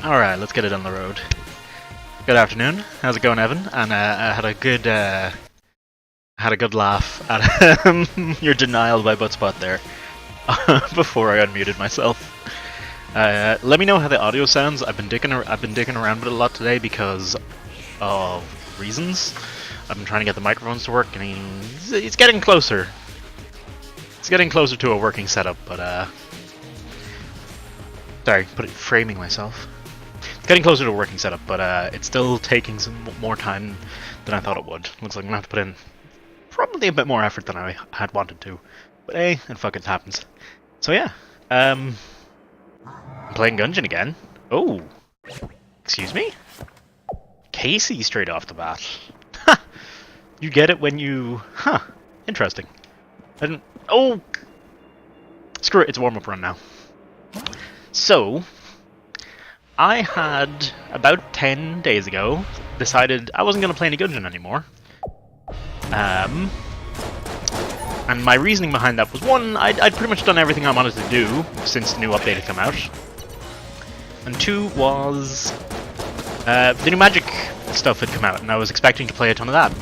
Alright, let's get it on the road. Good afternoon. How's it going, Evan? And I had a good laugh at your denial by Buttspot there before I unmuted myself. Let me know how the audio sounds. I've been dicking around with it a lot today because of reasons. I've been trying to get the microphones to work, and it's getting closer. It's getting closer to a working setup, but sorry, framing myself. It's getting closer to a working setup, but it's still taking some more time than I thought it would. Looks like I'm gonna have to put in probably a bit more effort than I had wanted to. But hey, it fucking happens. So yeah, I'm playing Gungeon again. Oh, excuse me? Casey straight off the bat. Ha! You get it when you... Huh, interesting. I didn't... Oh! Screw it, it's a warm-up run now. So, I had, about 10 days ago, decided I wasn't going to play any Gungeon anymore. And my reasoning behind that was, one, I'd pretty much done everything I wanted to do since the new update had come out. And two was, the new magic stuff had come out, and I was expecting to play a ton of that.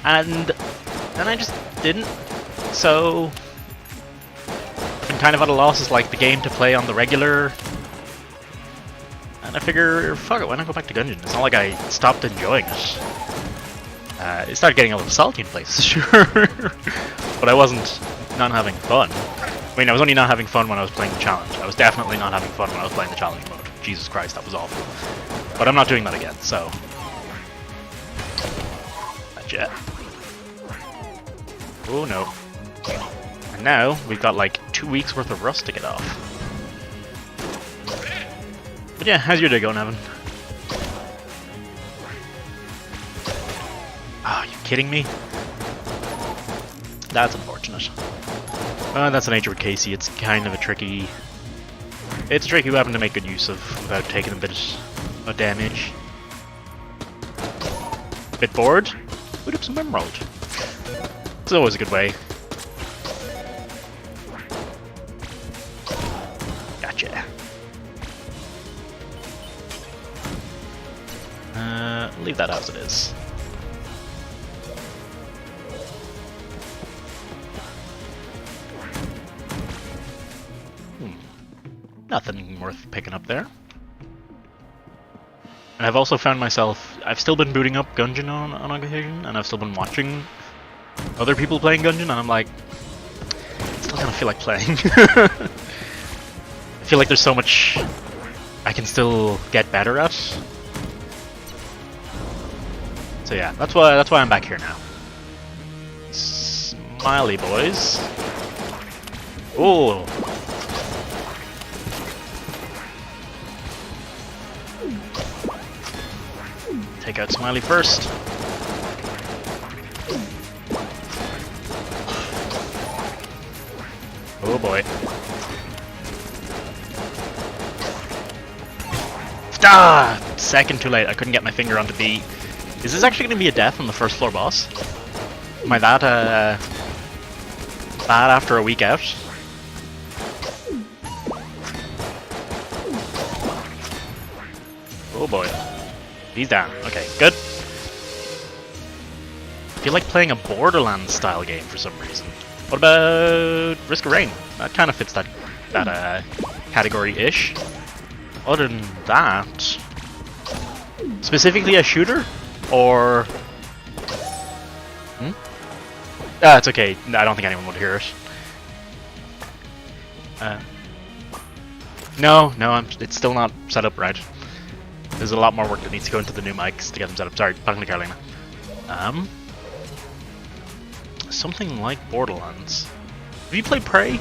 And then I just didn't, so I'm kind of at a loss as like the game to play on the regular. And I figure, fuck it, why not go back to Gungeon? It's not like I stopped enjoying it. It started getting a little salty in places, sure. But I wasn't not having fun. I mean, I was only not having fun when I was playing the challenge. I was definitely not having fun when I was playing the challenge mode. Jesus Christ, that was awful. But I'm not doing that again, so... Not yet. Oh no. And now, we've got like 2 weeks worth of rust to get off. But yeah, how's your day going, Evan? Oh, you kidding me? That's unfortunate. That's the nature with Casey. It's kind of a tricky... It's a tricky weapon to make good use of without taking a bit of damage. Bit bored? Boot up some RimWorld. It's always a good way. Gotcha. Leave that as it is. Nothing worth picking up there. And I've also found myself... I've still been booting up Gungeon on occasion, and I've still been watching other people playing Gungeon, and I'm like... I still kind of feel like playing. I feel like there's so much I can still get better at. So yeah, that's why I'm back here now. Smiley boys. Oh! Take out Smiley first. Oh boy. Ah! Second too late. I couldn't get my finger onto B. Is this actually going to be a death on the first floor boss? Am I that bad after a week out? Oh boy. He's down. Okay, good. I feel like playing a Borderlands style game for some reason. What about Risk of Rain? That kind of fits that category-ish. Other than that... Specifically a shooter? Or... it's okay. I don't think anyone would hear it. No, it's still not set up right. There's a lot more work that needs to go into the new mics to get them set up. Sorry, talking to Carolina. Something like Borderlands. Have you played Prey?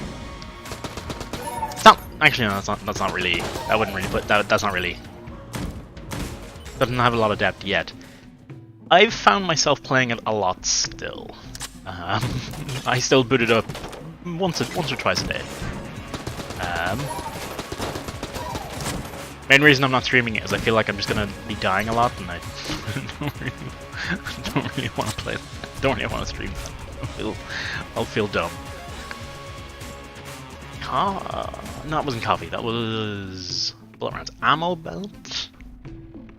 It's not... Actually, no, that's not really... I wouldn't really put... That's not really... Doesn't have a lot of depth yet. I've found myself playing it a lot still. I still boot it up once or twice a day. Main reason I'm not streaming it is I feel like I'm just gonna be dying a lot, and I don't really want to play. Don't really want to stream that. I'll feel dumb. No, that wasn't coffee. That was Bullet rounds. Ammo belt.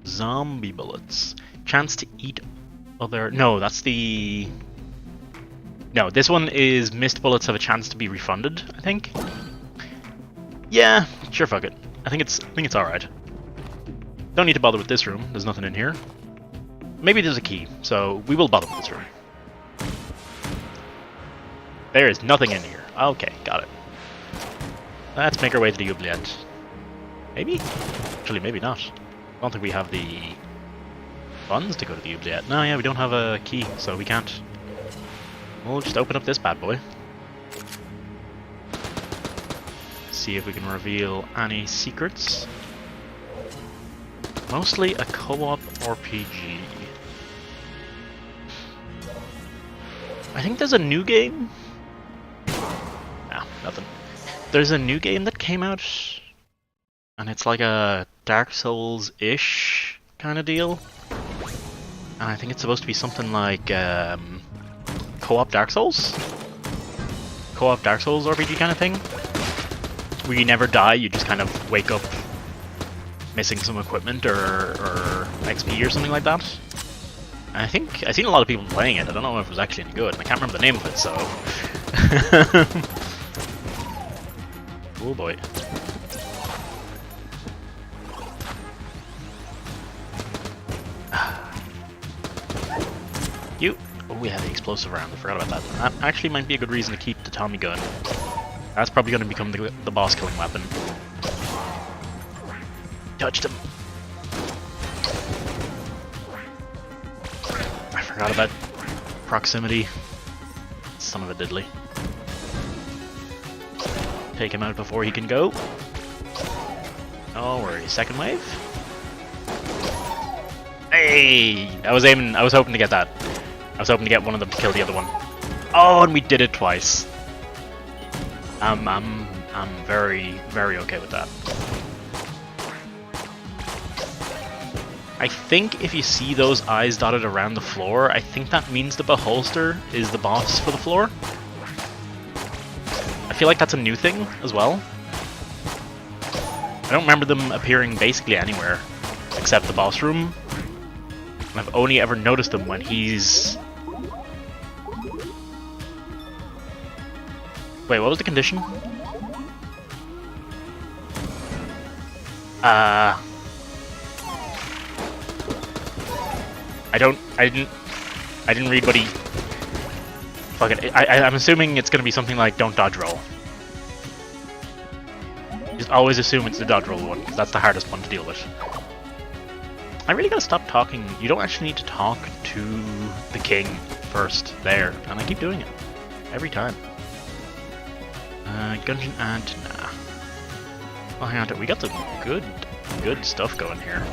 Zombie bullets. Chance to eat other... No, that's the... No, this one is missed bullets have a chance to be refunded, I think. Yeah, sure, fuck it. I think it's alright. Don't need to bother with this room, there's nothing in here. Maybe there's a key, so we will bother with this room. There is nothing in here. Okay, got it. Let's make our way to the oubliette. Maybe? Actually, maybe not. I don't think we have the funds to go to the oubliette. No, yeah, we don't have a key, so we can't. We'll just open up this bad boy. See if we can reveal any secrets. Mostly a co-op RPG. I think there's a new game. No, nothing. There's a new game that came out, and it's like a Dark Souls-ish kind of deal. And I think it's supposed to be something like co-op Dark Souls? Co-op Dark Souls RPG kind of thing? Where you never die, you just kind of wake up missing some equipment or XP or something like that. And I think I've seen a lot of people playing it. I don't know if it was actually any good, and I can't remember the name of it, so... Oh boy. You. Oh, we have the explosive round. I forgot about that. That actually might be a good reason to keep the Tommy gun. That's probably going to become the boss killing weapon. Touched him. I forgot about proximity. Son of a diddly. Take him out before he can go. Oh, worry. Second wave. Hey! I was hoping to get that. I was hoping to get one of them to kill the other one. Oh, and we did it twice. I'm very, very okay with that. I think if you see those eyes dotted around the floor, I think that means the Beholster is the boss for the floor. I feel like that's a new thing as well. I don't remember them appearing basically anywhere except the boss room. And I've only ever noticed them when he's... Wait, what was the condition? I didn't read what he... Fuck it. I'm assuming it's gonna be something like don't dodge roll. Just always assume it's the dodge roll one, because that's the hardest one to deal with. I really gotta stop talking. You don't actually need to talk to the king first there, and I keep doing it. Every time. Gungeon and... Nah. Oh, hang on, we got some good stuff going here.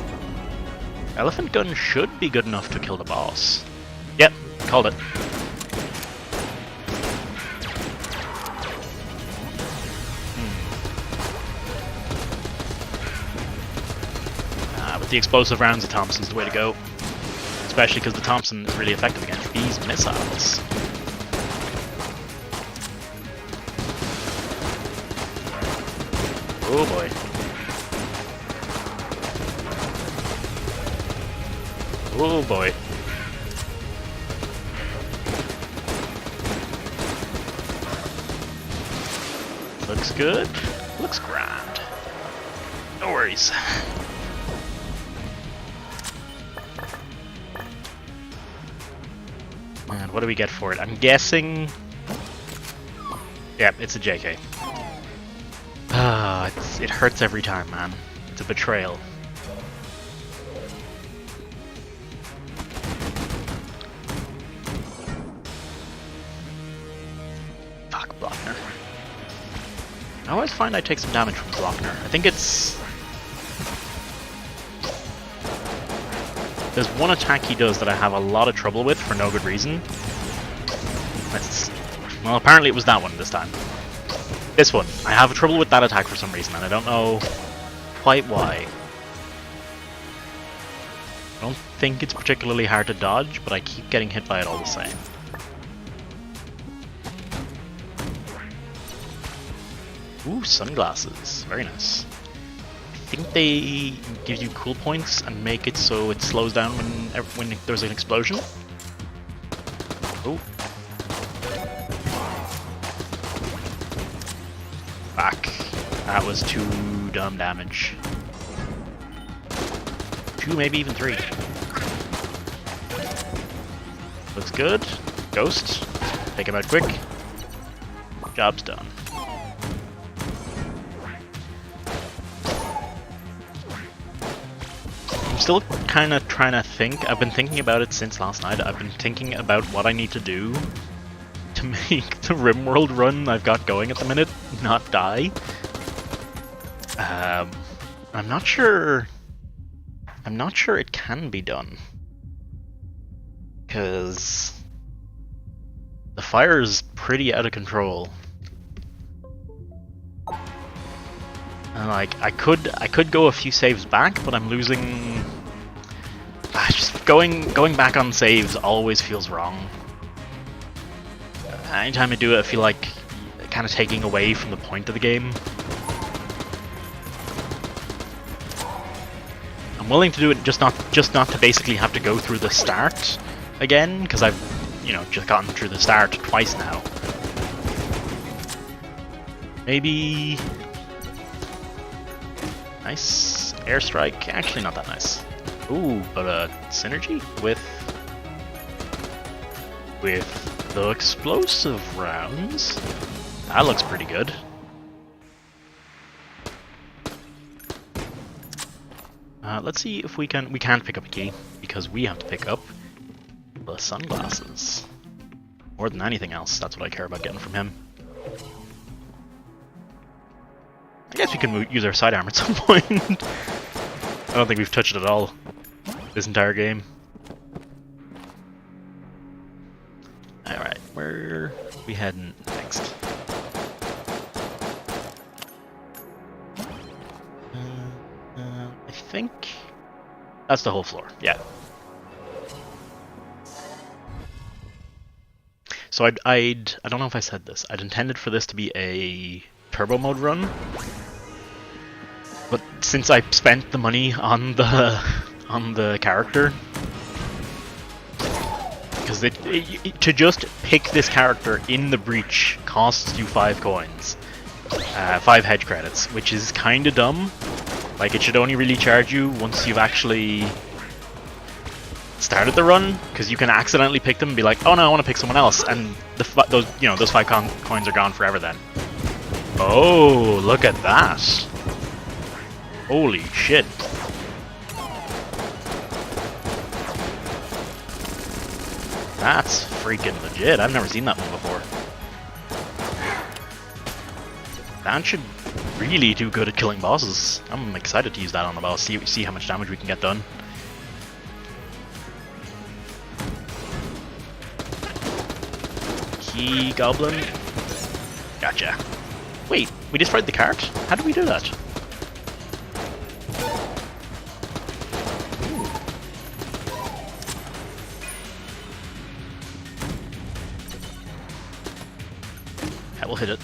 Elephant gun should be good enough to kill the boss. Yep, called it. With the explosive rounds, the Thompson's the way to go. Especially because the Thompson is really effective against these missiles. Oh boy. Oh boy. Looks good. Looks grand. No worries. And what do we get for it? I'm guessing... Yep, it's a JK. Ah, it hurts every time, man. It's a betrayal. Fuck, Blockner. I always find I take some damage from Blockner. I think it's... There's one attack he does that I have a lot of trouble with for no good reason. Well, apparently it was that one this time. This one. I have trouble with that attack for some reason, and I don't know quite why. I don't think it's particularly hard to dodge, but I keep getting hit by it all the same. Ooh, sunglasses. Very nice. I think they give you cool points and make it so it slows down when there's an explosion. Oh. Back. That was 2 dumb damage. 2, maybe even 3. Looks good. Ghost. Take him out quick. Job's done. I'm still kind of trying to think. I've been thinking about it since last night. I've been thinking about what I need to do to make the RimWorld run I've got going at the minute not die. I'm not sure. I'm not sure it can be done. Because the fire's pretty out of control. And like I could go a few saves back, but I'm losing. Just going back on saves always feels wrong. Anytime I do it, I feel like kind of taking away from the point of the game. I'm willing to do it just not to basically have to go through the start again, because I've just gotten through the start twice now. Maybe nice airstrike. Actually, not that nice. Ooh, but synergy with the explosive rounds. That looks pretty good. Let's see if we can't pick up a key, because we have to pick up the sunglasses. More than anything else, that's what I care about getting from him. I guess we can use our sidearm at some point. I don't think we've touched it at all this entire game. Alright, where are we heading next? I think that's the whole floor, yeah. So I don't know if I said this. I'd intended for this to be a turbo mode run, but since I spent the money on the character, because to just pick this character in the breach costs you 5 coins, 5 hedge credits, which is kind of dumb. Like, it should only really charge you once you've actually started the run, because you can accidentally pick them and be like, oh no, I want to pick someone else, and those 5 coins are gone forever then. Oh, look at that! Holy shit! That's freaking legit. I've never seen that one before. That should really do good at killing bosses. I'm excited to use that on the boss. See how much damage we can get done. Key goblin. Gotcha. Wait, we destroyed the cart? How did we do that? Yeah, we'll hit it.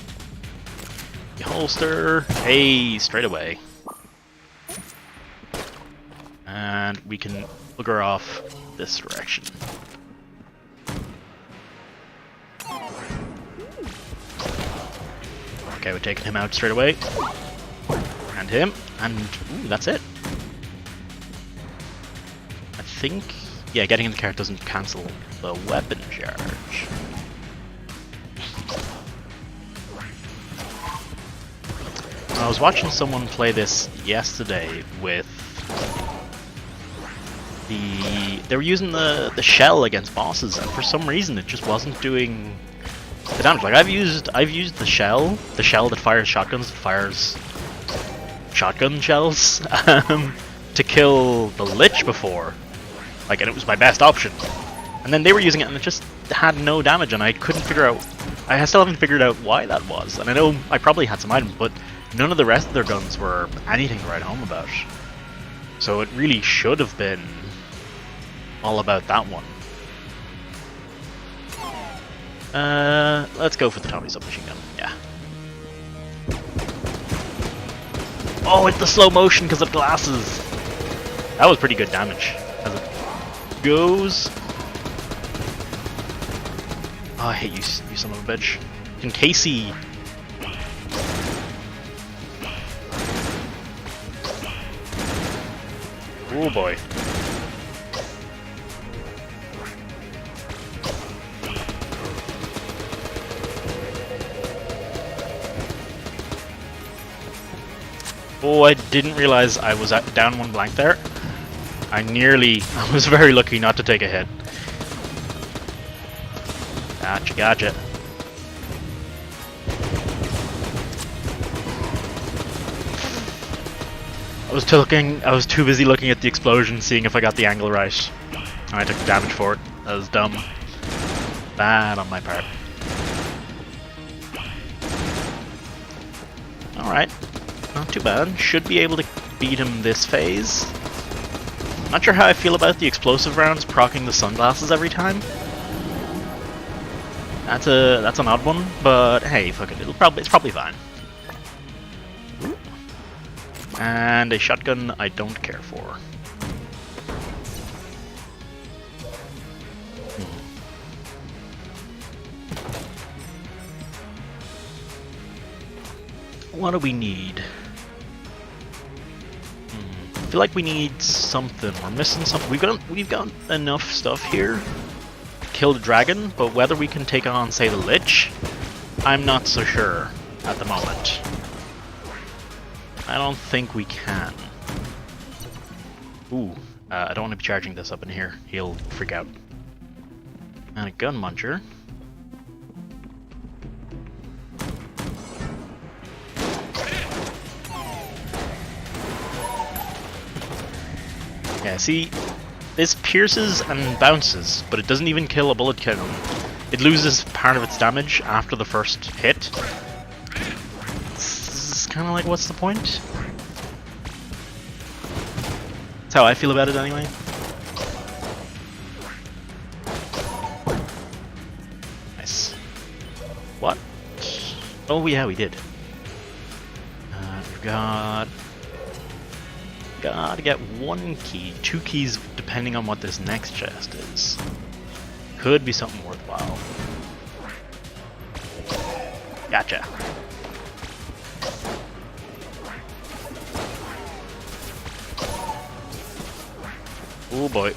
Holster. Hey, straight away. And we can booger off this direction. Okay, we're taking him out straight away. And him. And ooh, that's it. I think, yeah, getting in the cart doesn't cancel the weapon charge. I was watching someone play this yesterday with they were using the shell against bosses, and for some reason it just wasn't doing the damage. Like I've used the shell that fires shotguns, that fires shotgun shells, to kill the Lich before, like, and it was my best option. And then they were using it and it just had no damage, and I couldn't figure out. I still haven't figured out why that was. And I know I probably had some items, but none of the rest of their guns were anything to write home about. So it really should have been all about that one. Let's go for the Tommy submachine gun. Yeah. Oh, it's the slow motion because of glasses. That was pretty good damage as it goes. Oh, I hate you, you son of a bitch. And Casey. Oh boy. Oh, I didn't realize I was down one blank there. I was very lucky not to take a hit. Gotcha, gotcha. I was too busy looking at the explosion, seeing if I got the angle right. And I took damage for it. That was dumb. Bad on my part. Alright. Not too bad. Should be able to beat him this phase. Not sure how I feel about the explosive rounds proccing the sunglasses every time. That's an odd one, but hey, fuck it. It's probably fine. And a shotgun I don't care for. What do we need? I feel like we need something. We're missing something. We've got enough stuff here to kill the dragon, but whether we can take on, say, the Lich, I'm not so sure at the moment. I don't think we can. Ooh, I don't want to be charging this up in here. He'll freak out. And a gun muncher. Yeah, see, this pierces and bounces, but it doesn't even kill a bullet cannon. It loses part of its damage after the first hit. It's kind of like, what's the point? That's how I feel about it anyway. Nice. What? Oh yeah, we did. We've got... Gotta get one key, 2 keys depending on what this next chest is. Could be something worthwhile. Gotcha. Oh boy.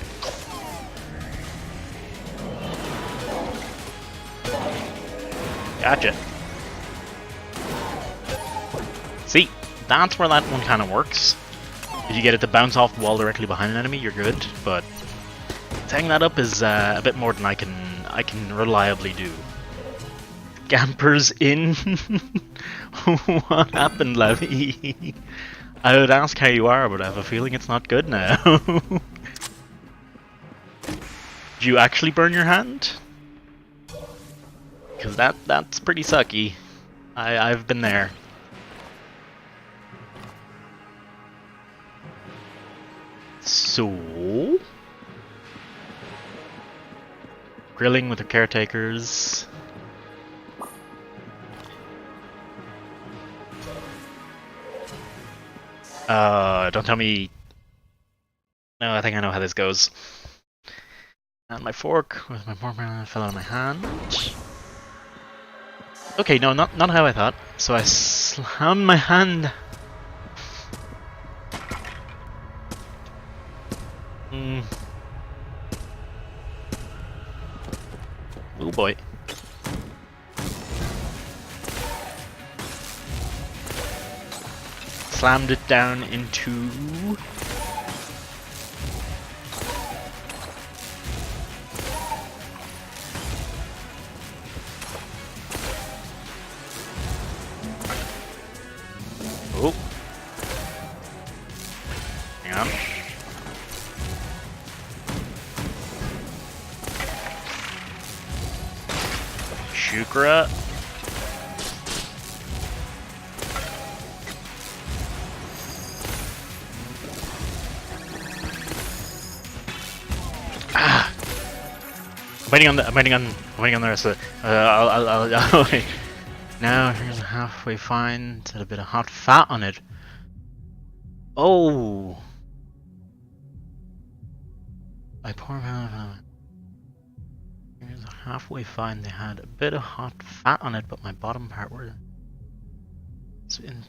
Gotcha. See, that's where that one kind of works. If you get it to bounce off the wall directly behind an enemy, you're good, but setting that up is a bit more than I can reliably do. Gampers in? What happened, Levy? I would ask how you are, but I have a feeling it's not good now. Did you actually burn your hand? Because that's pretty sucky. I've been there. So, grilling with the caretakers. Don't tell me. No, I think I know how this goes. And my fork with my fork fell out of my hand. Okay, no, not how I thought. So I slammed my hand. Oh boy. Slammed it down into... Oh. Hang on. Shukra. Ah! I'm waiting on the rest of it. I'll wait. Now here's a halfway fine. It's got a bit of hot fat on it. Oh! I pour out. Here's a halfway fine. They had a bit of hot fat on it, but my bottom part were. It's in.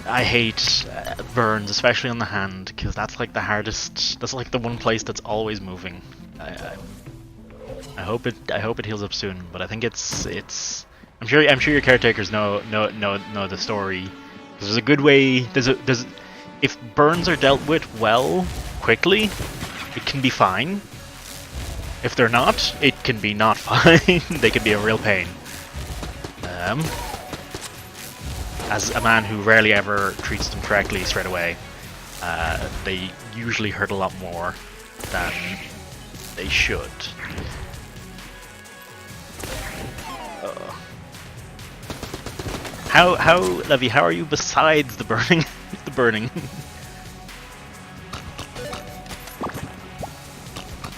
I hate burns, especially on the hand, because that's like the hardest. That's like the one place that's always moving. I hope it heals up soon, but I think it's. I'm sure your caretakers know the story. There's a good way. If burns are dealt with well, quickly, it can be fine. If they're not, it can be not fine. They can be a real pain. As a man who rarely ever treats them correctly straight away, they usually hurt a lot more than they should. How, Levy? How are you besides the burning? The burning.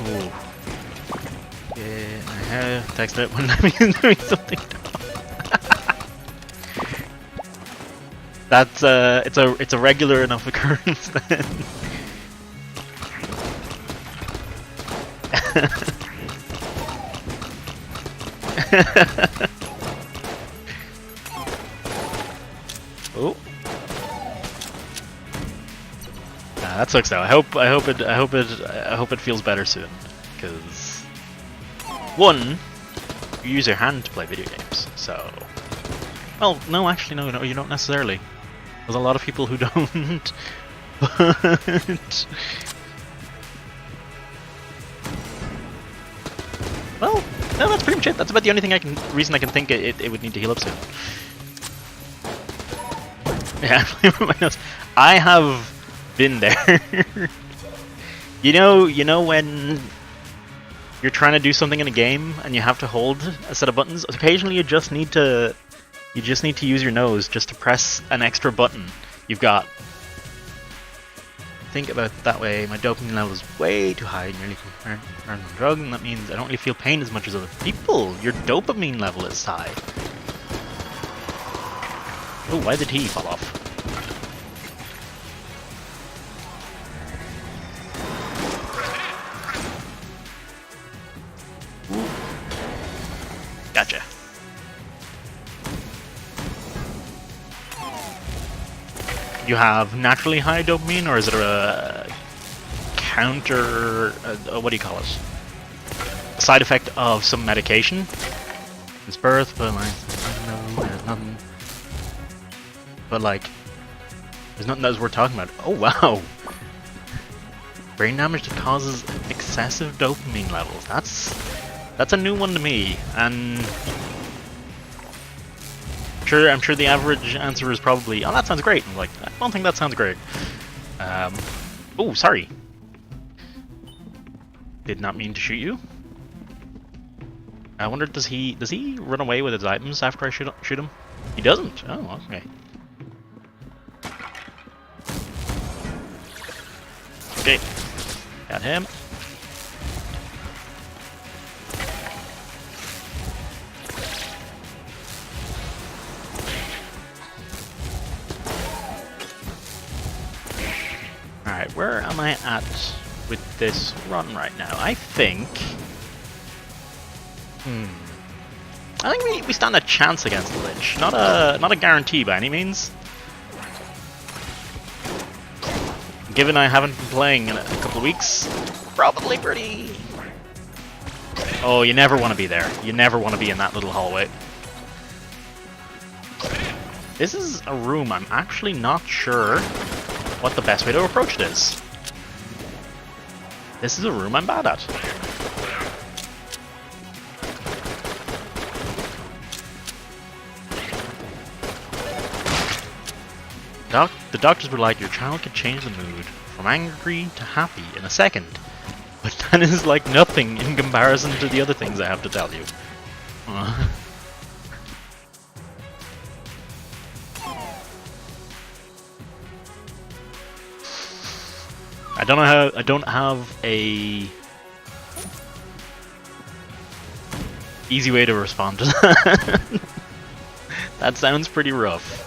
Ooh. Yeah, I have texted it when Levy is doing something. That's it's a regular enough occurrence then. Oh, that sucks though. I hope it feels better soon, because one, you use your hand to play video games, so. Well, no, actually, no, you don't necessarily. There's a lot of people who don't. But well, no, that's pretty much it. That's about the only reason I can think it would need to heal up soon. Yeah, my notes. I have been there. you know when you're trying to do something in a game and you have to hold a set of buttons. Occasionally, you just need to use your nose just to press an extra button. You've got. Think about it that way. My dopamine level is way too high, nearly compared to a drug, and that means I don't really feel pain as much as other people. Your dopamine level is high. Oh, why did he fall off? Gotcha. You have naturally high dopamine, or is it a counter? What do you call it? A side effect of some medication? It's birth, but like, no, there's nothing. But like, there's nothing that's worth talking about. Oh wow! Brain damage that causes excessive dopamine levels. That's a new one to me, and. I'm sure the average answer is probably, oh, that sounds great. I'm like, I don't think that sounds great. Oh, sorry. Did not mean to shoot you. I wonder, does he run away with his items after I shoot him? He doesn't. Oh, okay. Okay, got him. Alright, where am I at with this run right now? I think we stand a chance against the Lich. Not a guarantee by any means. Given I haven't been playing in a couple of weeks, probably pretty. Oh, you never want to be there. You never want to be in that little hallway. This is a room I'm actually not sure what the best way to approach it is. This is a room I'm bad at. The doctors were like, your child could change the mood from angry to happy in a second. But that is like nothing in comparison to the other things I have to tell you. I don't know how. I don't have a easy way to respond to that. That sounds pretty rough.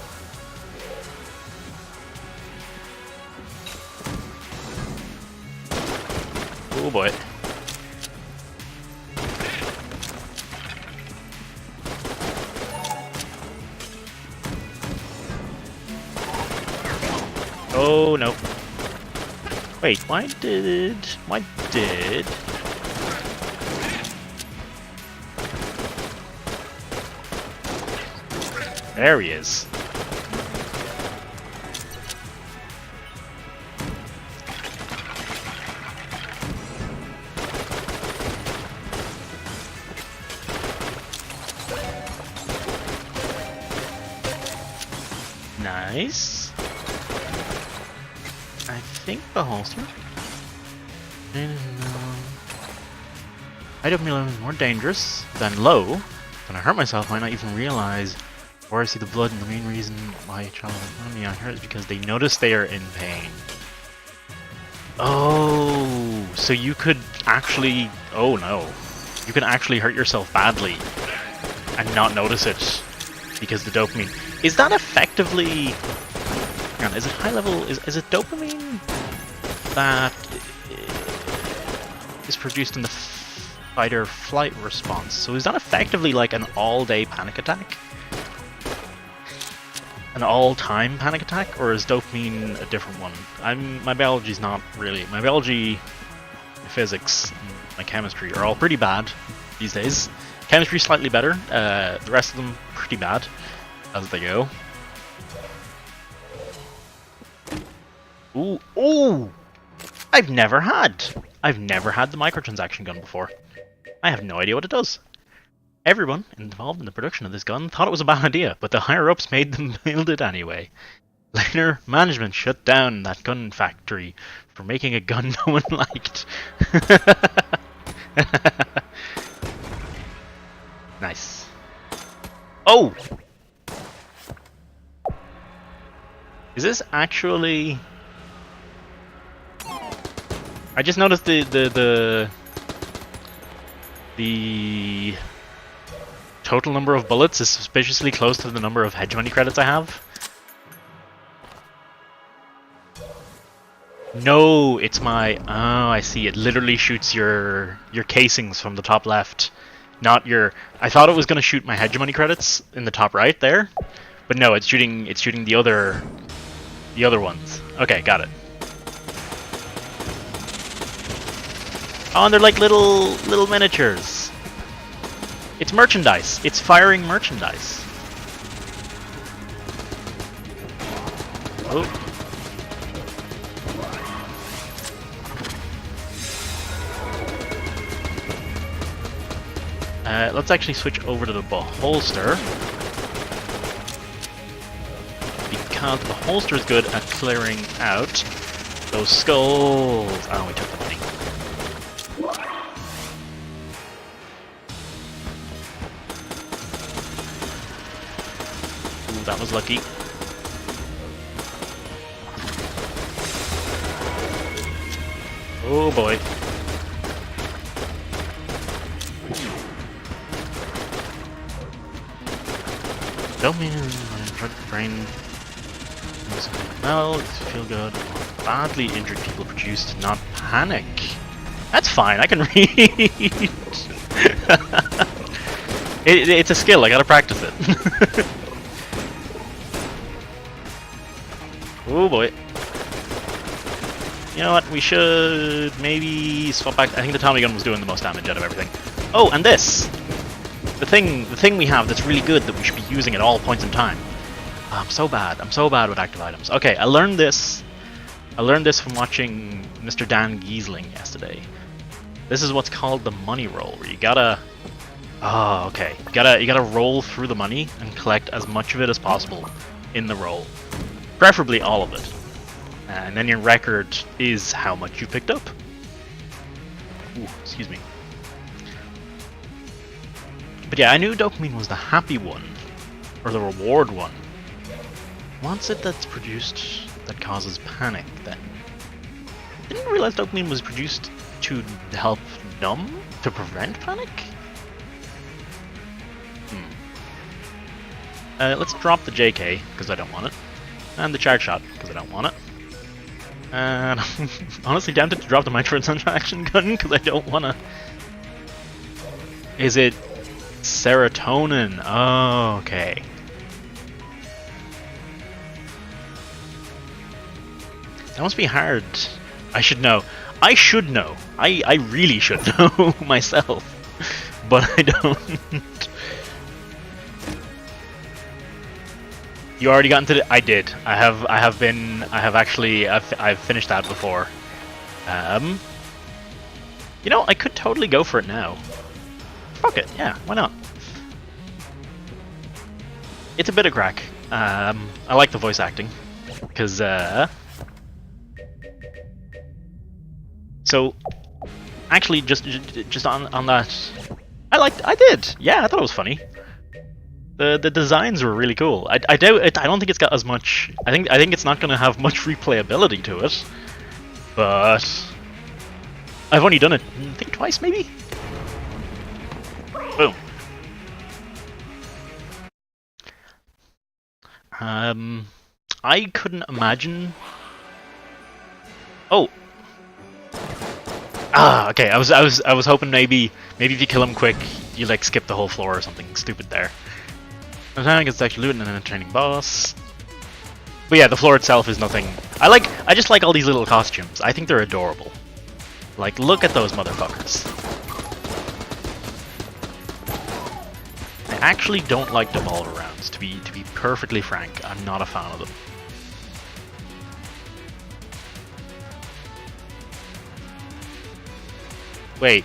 Oh boy. Oh no. Wait, why did... There he is. Nice. I think the holster. Item is more dangerous than low. When I hurt myself, I might not even realize where I see the blood, and the main reason why a child is me on hurt is because they notice they are in pain. Oh, so you could actually... Oh no. You can actually hurt yourself badly and not notice it because the dopamine... Is that effectively... Hang on, is it high level... Is it dopamine that is produced in the fight or flight response? So is that effectively like an all-day panic attack? An all-time panic attack? Or is dopamine a different one? My biology's not really... My biology, my physics, and my chemistry are all pretty bad these days. Chemistry slightly better, the rest of them pretty bad as they go. Ooh, ooh! I've never had the microtransaction gun before. I have no idea what it does. Everyone involved in the production of this gun thought it was a bad idea, but the higher-ups made them build it anyway. Later, management shut down that gun factory for making a gun no one liked. Nice. Oh! Is this actually... I just noticed the total number of bullets is suspiciously close to the number of hegemony credits I have. No, it's my... Oh, I see. It literally shoots your casings from the top left, not your... I thought it was going to shoot my hegemony credits in the top right there, but no, it's shooting the other ones. Okay, got it. Oh, and they're like little miniatures. It's merchandise. It's firing merchandise. Oh. Let's actually switch over to the holster. Because the holster is good at clearing out those skulls. Oh, we took the money. Ooh, that was lucky. Oh boy. Don't mean drug brain. Well, feel good. Badly injured people produced, not panic. That's fine. I can read. It's a skill. I gotta practice it. Oh boy. You know what? We should maybe swap back. I think the Tommy gun was doing the most damage out of everything. Oh, and this. The thing we have that's really good that we should be using at all points in time. Oh, I'm so bad with active items. Okay, I learned this from watching Mr. Dan Giesling yesterday. This is what's called the money roll, where you gotta... Oh, okay. You gotta roll through the money and collect as much of it as possible in the roll. Preferably all of it. And then your record is how much you picked up. Ooh, excuse me. But yeah, I knew dopamine was the happy one, or the reward one. What's it that's produced that causes panic, then? Didn't realize dopamine was produced to help numb? To prevent panic? Let's drop the JK, because I don't want it. And the charge shot, because I don't want it. And I'm honestly tempted to drop the microtransaction gun, because I don't want to... Is it serotonin? Oh, okay. That must be hard. I should know. I should know. I really should know myself. But I don't. You already got into the... I did. I've finished that before. You know, I could totally go for it now. Fuck it, yeah, why not? It's a bit of crack. I like the voice acting. Because, so, actually, just on that, I did. Yeah, I thought it was funny. The designs were really cool. I don't think it's got as much. I think it's not going to have much replayability to it. But I've only done it, I think, twice, maybe. Boom. I couldn't imagine. Oh. Ah, okay. I was hoping maybe if you kill him quick, you like skip the whole floor or something stupid there. I'm trying to get actually loot and an entertaining boss. But yeah, the floor itself is nothing. I just like all these little costumes. I think they're adorable. Like, look at those motherfuckers. I actually don't like devolver rounds, to be perfectly frank. I'm not a fan of them. Wait,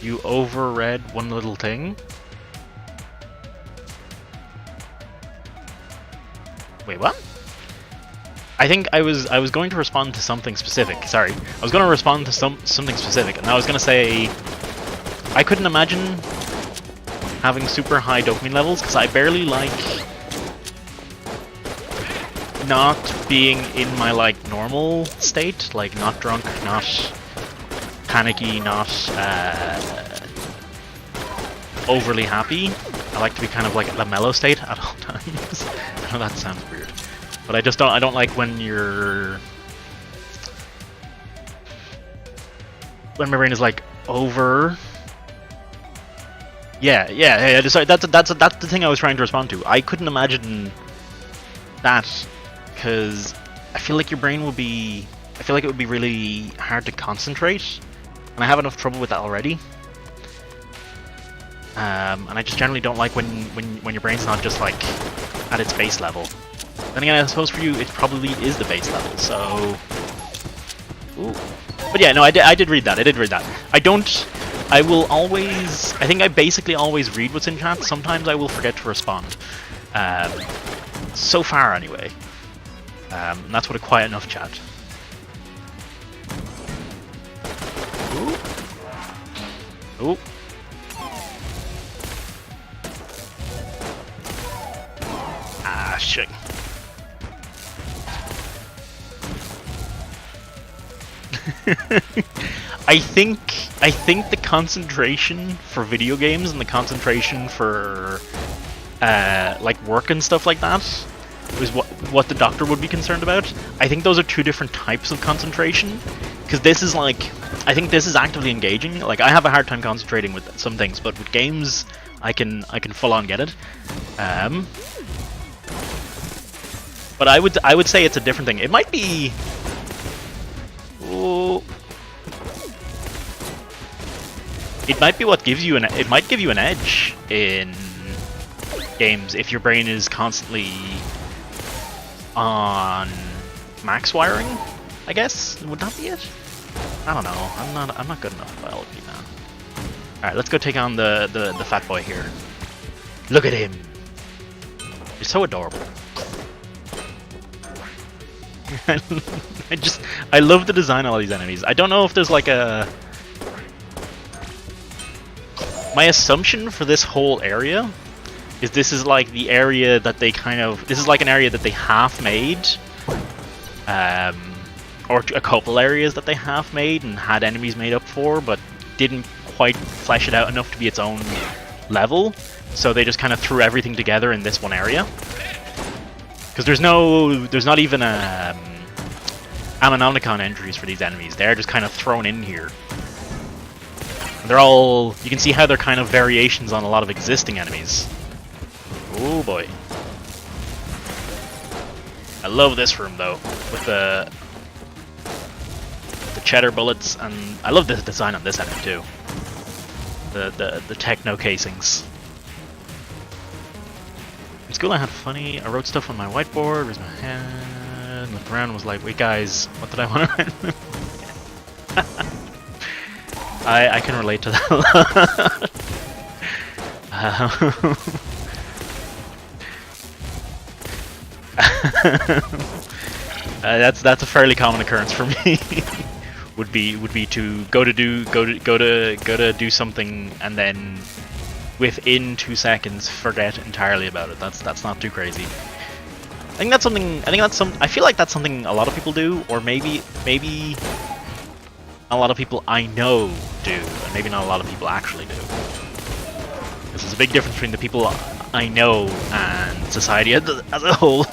you overread one little thing? Wait, what? I think I was going to respond to something specific. Sorry, I was going to respond to something specific, and I was going to say I couldn't imagine having super high dopamine levels because I barely like not being in my like normal state, like not drunk, not panicky, not overly happy. I like to be kind of like a mellow state at all times. I know that sounds weird, but I don't like when my brain is like over. Yeah. Sorry, that's the thing I was trying to respond to. I couldn't imagine that because I feel like your brain would be. I feel like it would be really hard to concentrate, and I have enough trouble with that already. And I just generally don't like when your brain's not just like at its base level. Then again, I suppose for you it probably is the base level. So, ooh. But yeah, no, I did read that. I will always. I think I basically always read what's in chat. Sometimes I will forget to respond. So far, anyway. And that's what a quiet enough chat. Ooh. Ooh. Ah, shit. I think the concentration for video games and the concentration for like work and stuff like that is what the doctor would be concerned about. I think those are two different types of concentration, because this is like, I think this is actively engaging. Like, I have a hard time concentrating with some things, but with games I can full on get it. But I would say it's a different thing. It might be. Ooh. It might be what gives you it might give you an edge in games if your brain is constantly on max wiring, I guess. Would that be it? I don't know. I'm not good enough at biology now. Alright, let's go take on the fat boy here. Look at him. He's so adorable. I love the design of all these enemies. I don't know if there's like a... My assumption for this whole area is this is like the area that they kind of... This is like an area that they half made. Or a couple areas that they half made and had enemies made up for, but didn't quite flesh it out enough to be its own level, so they just kind of threw everything together in this one area. Because there's not even Ammonomicon entries for these enemies. They're just kind of thrown in here. They're all, you can see how they're kind of variations on a lot of existing enemies. Oh boy. I love this room though, with the cheddar bullets, and I love the design on this enemy too. The techno casings. In school I had funny, I wrote stuff on my whiteboard, raised my hand, looked around and was like, wait guys, what did I want to write? I can relate to that a lot. That's a fairly common occurrence for me. would be to go to do something and then within 2 seconds forget entirely about it. That's not too crazy. I feel like that's something a lot of people do, or maybe a lot of people I know do, and maybe not a lot of people actually do. This is a big difference between the people I know and society as a whole.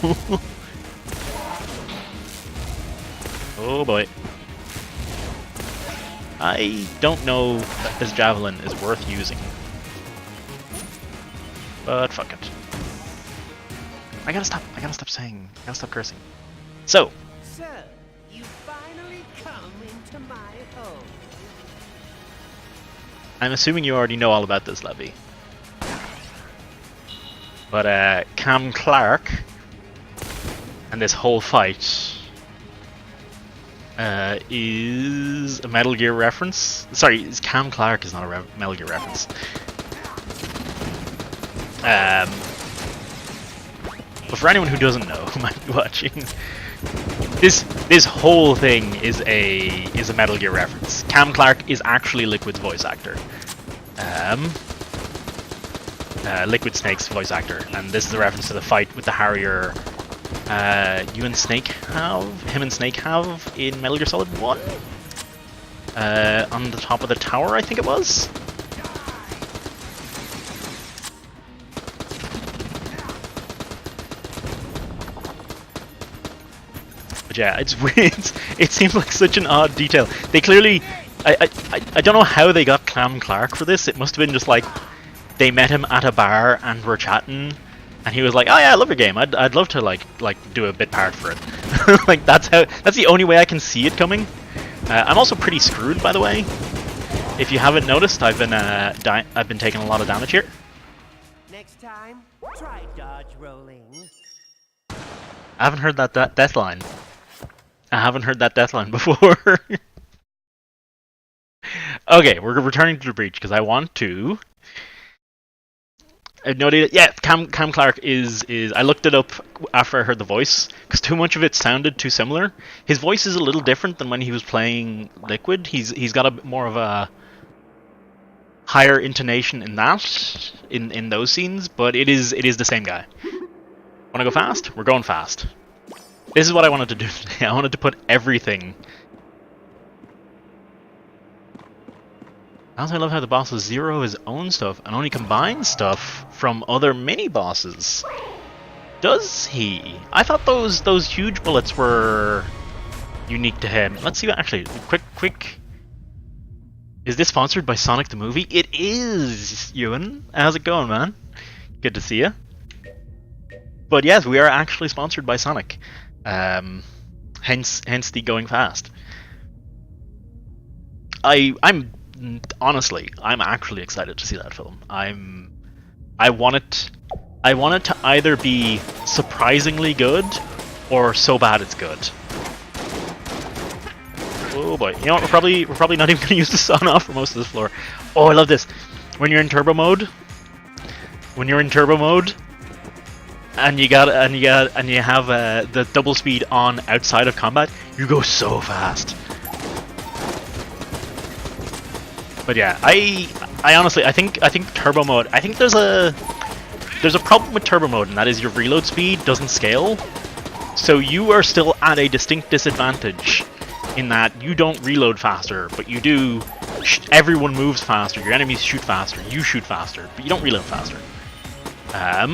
Oh boy. I don't know that this javelin is worth using. But fuck it. I gotta stop cursing. So, you finally come into my home. I'm assuming you already know all about this levy. But Cam Clark and this whole fight is a Metal Gear reference. Sorry, Cam Clark is not a Metal Gear reference. But for anyone who doesn't know, who might be watching, this whole thing is a Metal Gear reference. Cam Clark is actually Liquid's voice actor. Liquid Snake's voice actor, and this is a reference to the fight with the Harrier him and Snake have in Metal Gear Solid 1? On the top of the tower, I think it was? But yeah, it's weird. It seems like such an odd detail. They clearly... I don't know how they got Cam Clark for this. It must have been just like... They met him at a bar and were chatting, and he was like, "Oh yeah, I love your game. I'd love to like do a bit part for it." Like that's the only way I can see it coming. I'm also pretty screwed, by the way. If you haven't noticed, I've been taking a lot of damage here. Next time, try dodge rolling. I haven't heard that death line. I haven't heard that death line before. Okay, we're returning to the breach because I want to. I have no idea. Yeah, Cam Clark is. I looked it up after I heard the voice because too much of it sounded too similar. His voice is a little different than when he was playing Liquid. He's got a bit more of a higher intonation in that in those scenes, but it is the same guy. Want to go fast? We're going fast. This is what I wanted to do today. I wanted to put everything. I also love how the bosses zero his own stuff and only combines stuff from other mini-bosses. Does he? I thought those huge bullets were unique to him. Let's see what actually, quick. Is this sponsored by Sonic the Movie? It is, Ewan. How's it going, man? Good to see you. But yes, we are actually sponsored by Sonic. Hence the going fast. Honestly, I'm actually excited to see that film. I want it to either be surprisingly good or so bad it's good. Oh boy, you know what? We're probably not even gonna use the sawn off for most of this floor. Oh, I love this. When you're in turbo mode, and you have the double speed on outside of combat, you go so fast. But yeah, I honestly think turbo mode. I think there's a problem with turbo mode, and that is your reload speed doesn't scale. So you are still at a distinct disadvantage in that you don't reload faster, but you do everyone moves faster, your enemies shoot faster, you shoot faster, but you don't reload faster. At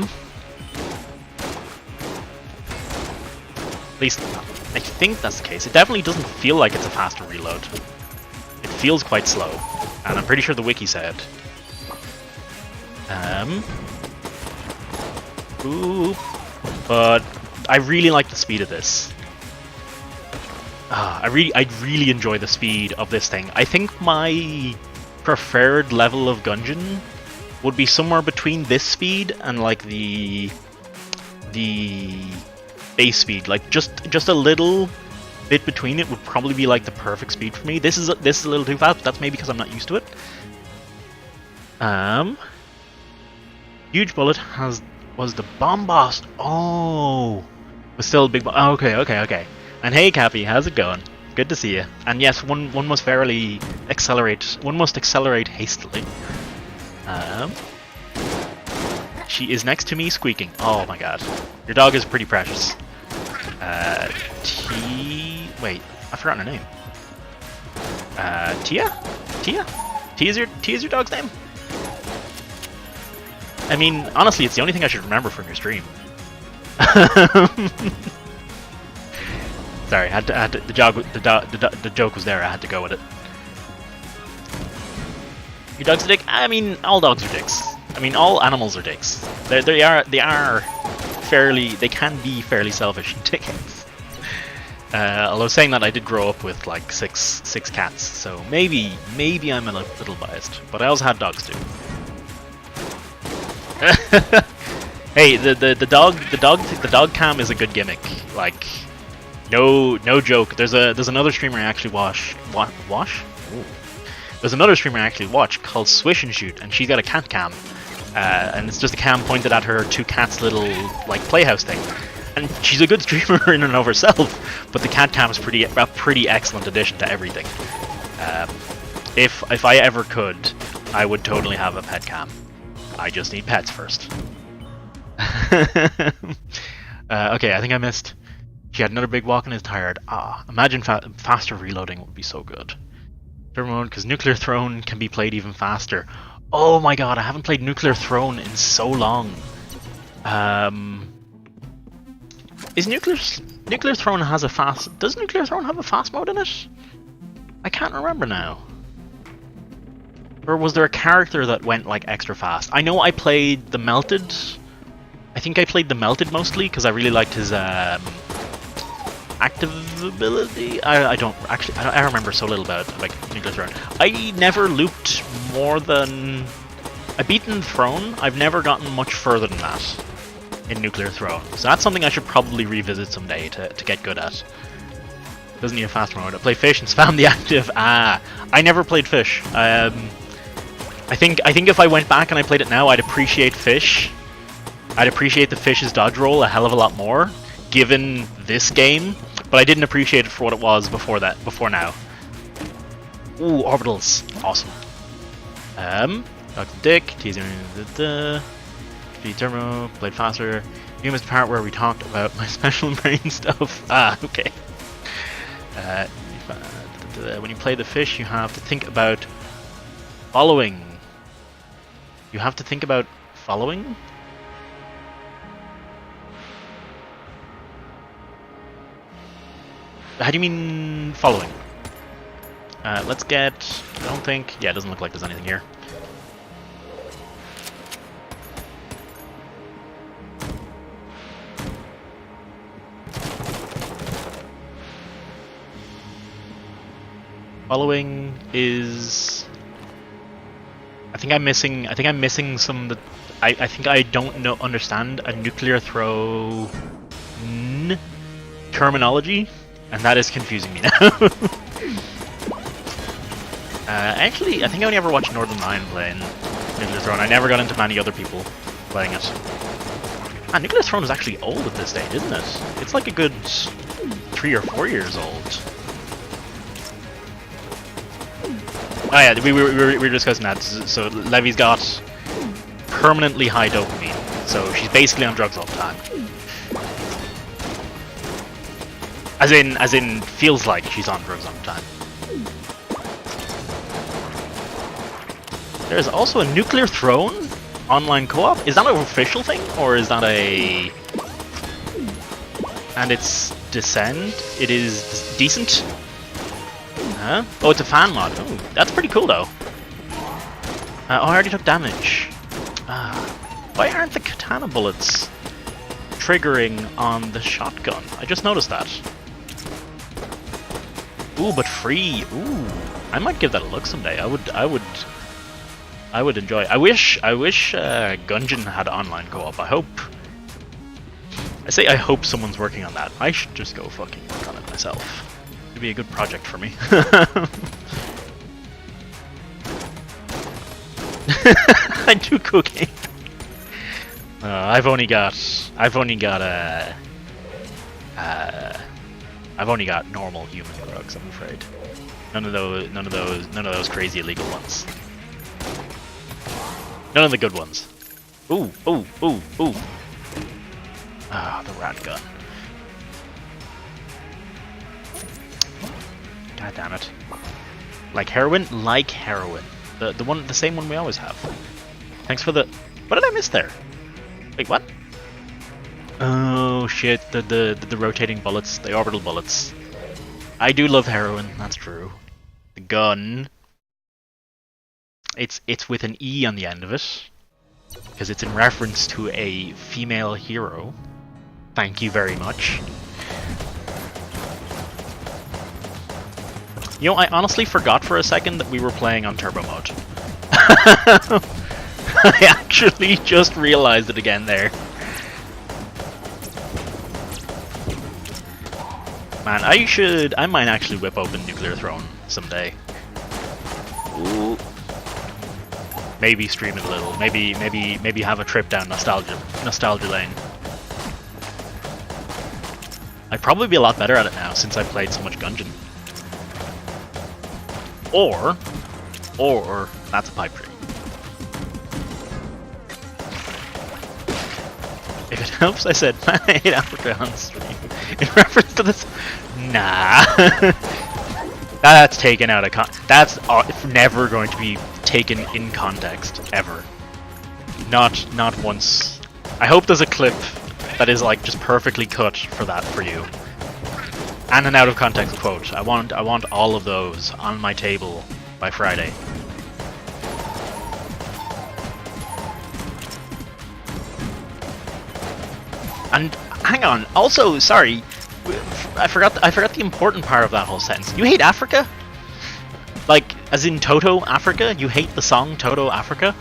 least, I think that's the case. It definitely doesn't feel like it's a faster reload. It feels quite slow, and I'm pretty sure the wiki said. Ooh, but I really like the speed of this. I really enjoy the speed of this thing. I think my preferred level of Gungeon would be somewhere between this speed and like the base speed. Like just a little bit between it would probably be like the perfect speed for me. This is a little too fast, but that's maybe because I'm not used to it. Huge Bullet was the bomb boss. Oh, was still a big boss. Oh, okay. And hey, Cappy, how's it going? Good to see you. And yes, one must verily accelerate. One must accelerate hastily. She is next to me, squeaking. Oh my god, your dog is pretty precious. Wait, I forgot her name. Tia? Tia is your dog's name? I mean, honestly, it's the only thing I should remember from your stream. Sorry, the joke was there. I had to go with it. Your dog's a dick? I mean, all dogs are dicks. I mean, all animals are dicks. They can be fairly selfish and dickheads. Although saying that, I did grow up with like six cats, so maybe I'm a little biased. But I also had dogs too. Hey, the dog cam is a good gimmick. Like, no joke. There's another streamer I actually watch. Ooh. There's another streamer I actually watch called Swish and Shoot, and she's got a cat cam, and it's just a cam pointed at her two cats' little like playhouse thing. And she's a good streamer in and of herself, but the cat cam is a pretty excellent addition to everything. If I ever could, I would totally have a pet cam. I just need pets first. Okay, I think I missed. She had another big walk and is tired. Imagine faster reloading would be so good. Turbo mode, because Nuclear Throne can be played even faster. Oh my god, I haven't played Nuclear Throne in so long. Is Nuclear Throne has a fast... Does Nuclear Throne have a fast mode in it? I can't remember now. Or was there a character that went like extra fast? I know I played the Melted. I think I played the Melted mostly because I really liked his active ability. I don't actually. I remember so little about like Nuclear Throne. I never looped more than. I've beaten Throne. I've never gotten much further than that in Nuclear Throne. So that's something I should probably revisit someday to get good at. Doesn't need a fast mode. I play Fish and spam the active. I never played Fish. I think if I went back and I played it now, I'd appreciate Fish. I'd appreciate the Fish's dodge roll a hell of a lot more, given this game. But I didn't appreciate it for what it was before now. Ooh, orbitals, awesome. Dr. Dick, teasing the speed turbo, played faster. You missed the part where we talked about my special brain stuff. Okay. When you play the Fish, you have to think about following. You have to think about following? How do you mean following? Let's get... I don't think... Yeah, it doesn't look like there's anything here. Following is... I think I'm missing some... I think I don't understand a Nuclear Throw terminology. And that is confusing me now. Actually, I think I only ever watched Northern Lion playing Nuclear Throne. I never got into many other people playing it. Nuclear Throne is actually old at this stage, isn't it? It's like a good 3 or 4 years old. Oh yeah, we were discussing that. So Levy's got permanently high dopamine. So she's basically on drugs all the time. As in, feels like she's on drugs all the time. There's also a nuclear throne online co-op. Is that an official thing, or is that a? And it's Descend. It is decent. Huh? Oh, it's a fan mod. Oh, that's pretty cool though. Oh, I already took damage. Why aren't the katana bullets triggering on the shotgun? I just noticed that. Ooh, but free. Ooh, I might give that a look someday. I would enjoy. I wish Gungeon had online co-op. I hope someone's working on that. I should just go fucking work on it myself. It'd be a good project for me. I do cooking. I've only got normal human drugs, I'm afraid. None of those crazy illegal ones. None of the good ones. Ooh, ooh, ooh, ooh. Ah, the rat gun. God damn it. Like heroin? Like heroin. The same one we always have. Thanks for the... What did I miss there? Wait, what? Oh shit, the rotating bullets, the orbital bullets. I do love heroin, that's true. The gun. It's with an E on the end of it. Because it's in reference to a female hero. Thank you very much. You know, I honestly forgot for a second that we were playing on turbo mode. I actually just realized it again there. Man, I might actually whip open Nuclear Throne someday. Ooh. Maybe stream it a little. Maybe have a trip down nostalgia lane. I'd probably be a lot better at it now since I've played so much Gungeon. Or that's a pipe dream. If it helps, I said I hate Africa on stream in reference to this. Nah, that's taken out of that's never going to be taken in context ever. Not once. I hope there's a clip that is like just perfectly cut for that for you. And an out of context quote. I want all of those on my table by Friday. And hang on. Also, sorry, I forgot the important part of that whole sentence. You hate Africa? Like, as in Toto Africa? You hate the song Toto Africa?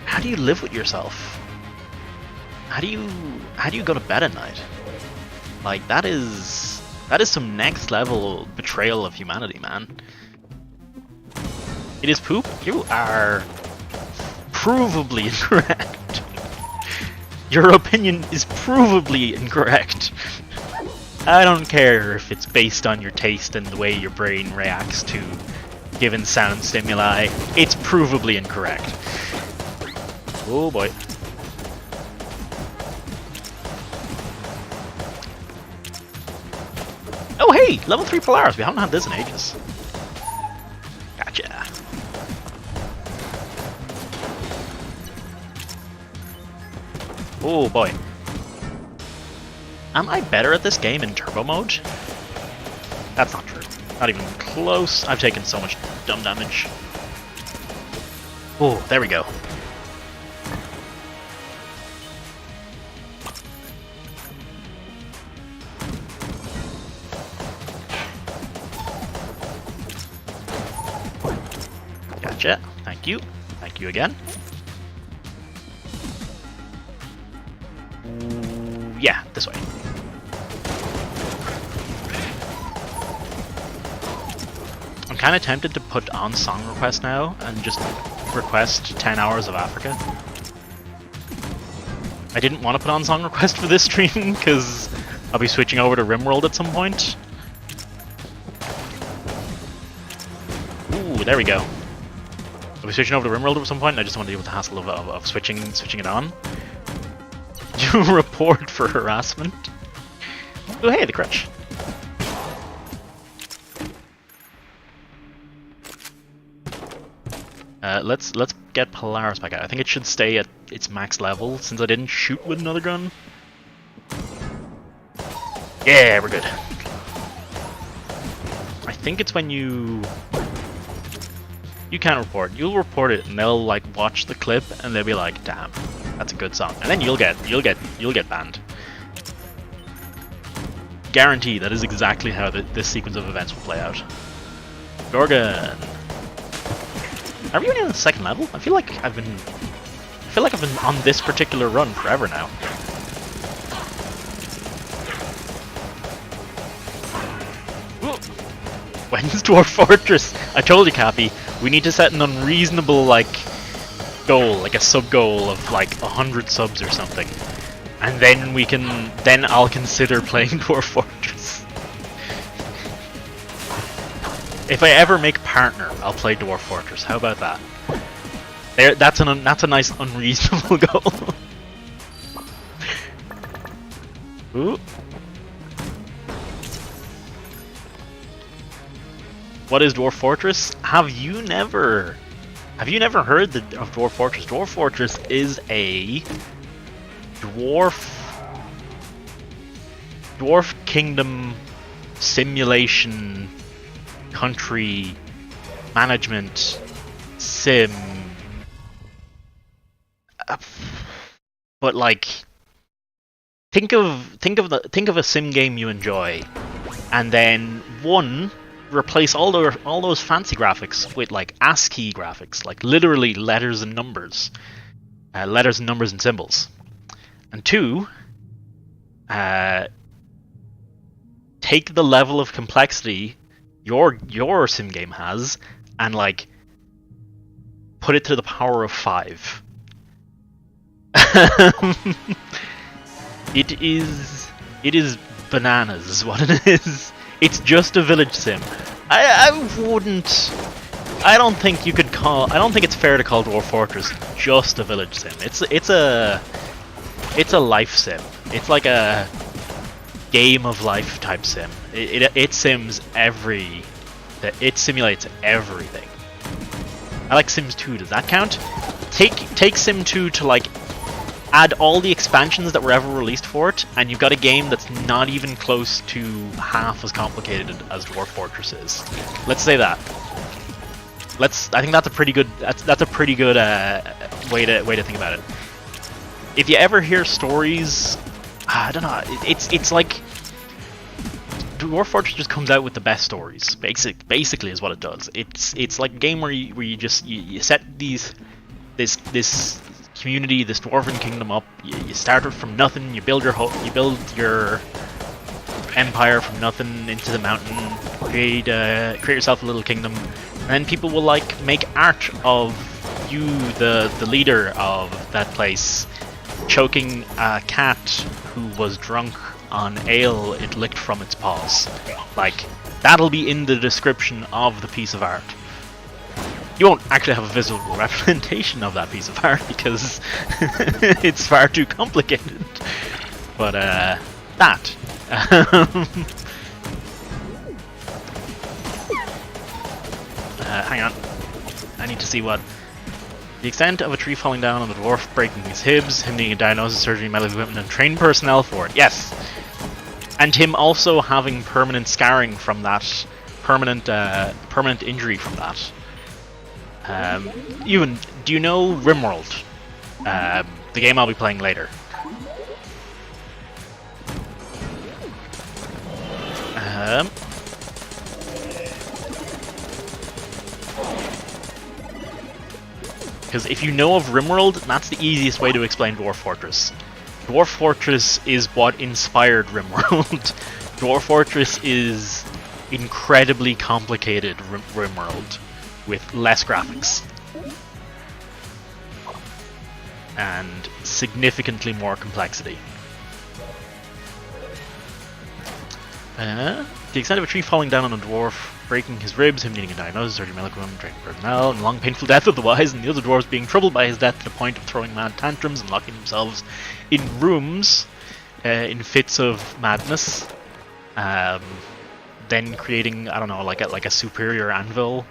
How do you live with yourself? How do you go to bed at night? Like, that is some next level betrayal of humanity, man. It is poop? You are provably incorrect. Your opinion is provably incorrect. I don't care if it's based on your taste and the way your brain reacts to given sound stimuli. It's provably incorrect. Oh boy. Oh hey! Level 3 Polaris! We haven't had this in ages. Gotcha. Oh boy. Am I better at this game in turbo mode? That's not true. Not even close. I've taken so much dumb damage. Oh, there we go. Gotcha. Thank you. Thank you again. Yeah, this way. I'm kind of tempted to put on song request now and just request 10 hours of Africa. I didn't want to put on song request for this stream because I'll be switching over to RimWorld at some point. Ooh, there we go. I'll be switching over to RimWorld at some point and I just want to deal with the hassle of switching it on. You report for harassment? Oh hey, the crutch. Let's get Polaris back out. I think it should stay at its max level since I didn't shoot with another gun. Yeah, we're good. I think it's when you can't report. You'll report it, and they'll like watch the clip, and they'll be like, "Damn, that's a good song," and then you'll get banned. Guarantee that is exactly how this sequence of events will play out. Gorgon. Are we only on the second level? I feel like I've been on this particular run forever now. When's Dwarf Fortress? I told you, Cappy, we need to set an unreasonable, like, goal, like a sub-goal of, like, 100 subs or something. And then I'll consider playing Dwarf Fortress. If I ever make partner, I'll play Dwarf Fortress. How about that? That's a nice unreasonable goal. Ooh. What is Dwarf Fortress? Have you never heard of Dwarf Fortress? Dwarf Fortress is a dwarf kingdom simulation country management sim, but like think of a sim game you enjoy, and then replace all those fancy graphics with like ASCII graphics, like literally letters and numbers and symbols. And 2, take the level of complexity your sim game has and like put it to the power of 5. It is bananas is what it is. It's just a village sim. I don't think it's fair to call Dwarf Fortress just a village sim. It's a life sim. It's like a game of life type sim. It simulates everything. I like Sims 2. Does that count? Take Sim 2 to like add all the expansions that were ever released for it, and you've got a game that's not even close to half as complicated as Dwarf Fortress is. Let's say that. I think that's a pretty good way to think about it. If you ever hear stories, I don't know. It's like Dwarf Fortress just comes out with the best stories. Basically, is what it does. It's like a game where you set this community, this dwarven kingdom up. You start it from nothing. You build your empire from nothing into the mountain. Create yourself a little kingdom, and then people will like make art of you, the leader of that place, choking a cat who was drunk on ale it licked from its paws. Like, that'll be in the description of the piece of art. You won't actually have a visual representation of that piece of art because it's far too complicated. But that. Hang on. I need to see what. The extent of a tree falling down on the dwarf, breaking his hibs, him needing a diagnosis, surgery, medical equipment, and trained personnel for it. Yes! And him also having permanent scarring from that, permanent injury from that. Ewan, do you know RimWorld? The game I'll be playing later. Because if you know of RimWorld, that's the easiest way to explain Dwarf Fortress. Dwarf Fortress is what inspired RimWorld. Dwarf Fortress is incredibly complicated RimWorld with less graphics. And significantly more complexity. The extent of a tree falling down on a dwarf, breaking his ribs, him needing a diagnosis, surgery, medical equipment, trained personnel, and the long painful death of the wise, and the other dwarves being troubled by his death to the point of throwing mad tantrums and locking themselves in rooms in fits of madness. Then creating, I don't know, like a superior anvil.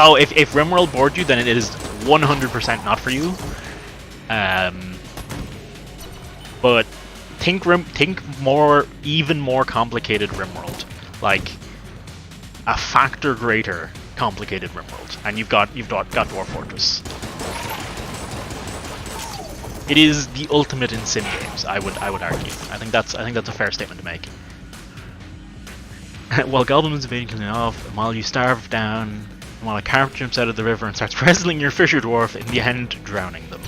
Oh, if RimWorld bored you, then it is 100% not for you. But think even more complicated RimWorld, like a factor greater complicated RimWorld, and you've got Dwarf Fortress. It is the ultimate in sim games. I would argue. I think that's a fair statement to make. While goblins invading killing off, and while you starve down, and while a carp jumps out of the river and starts wrestling your fisher dwarf, in the end drowning them.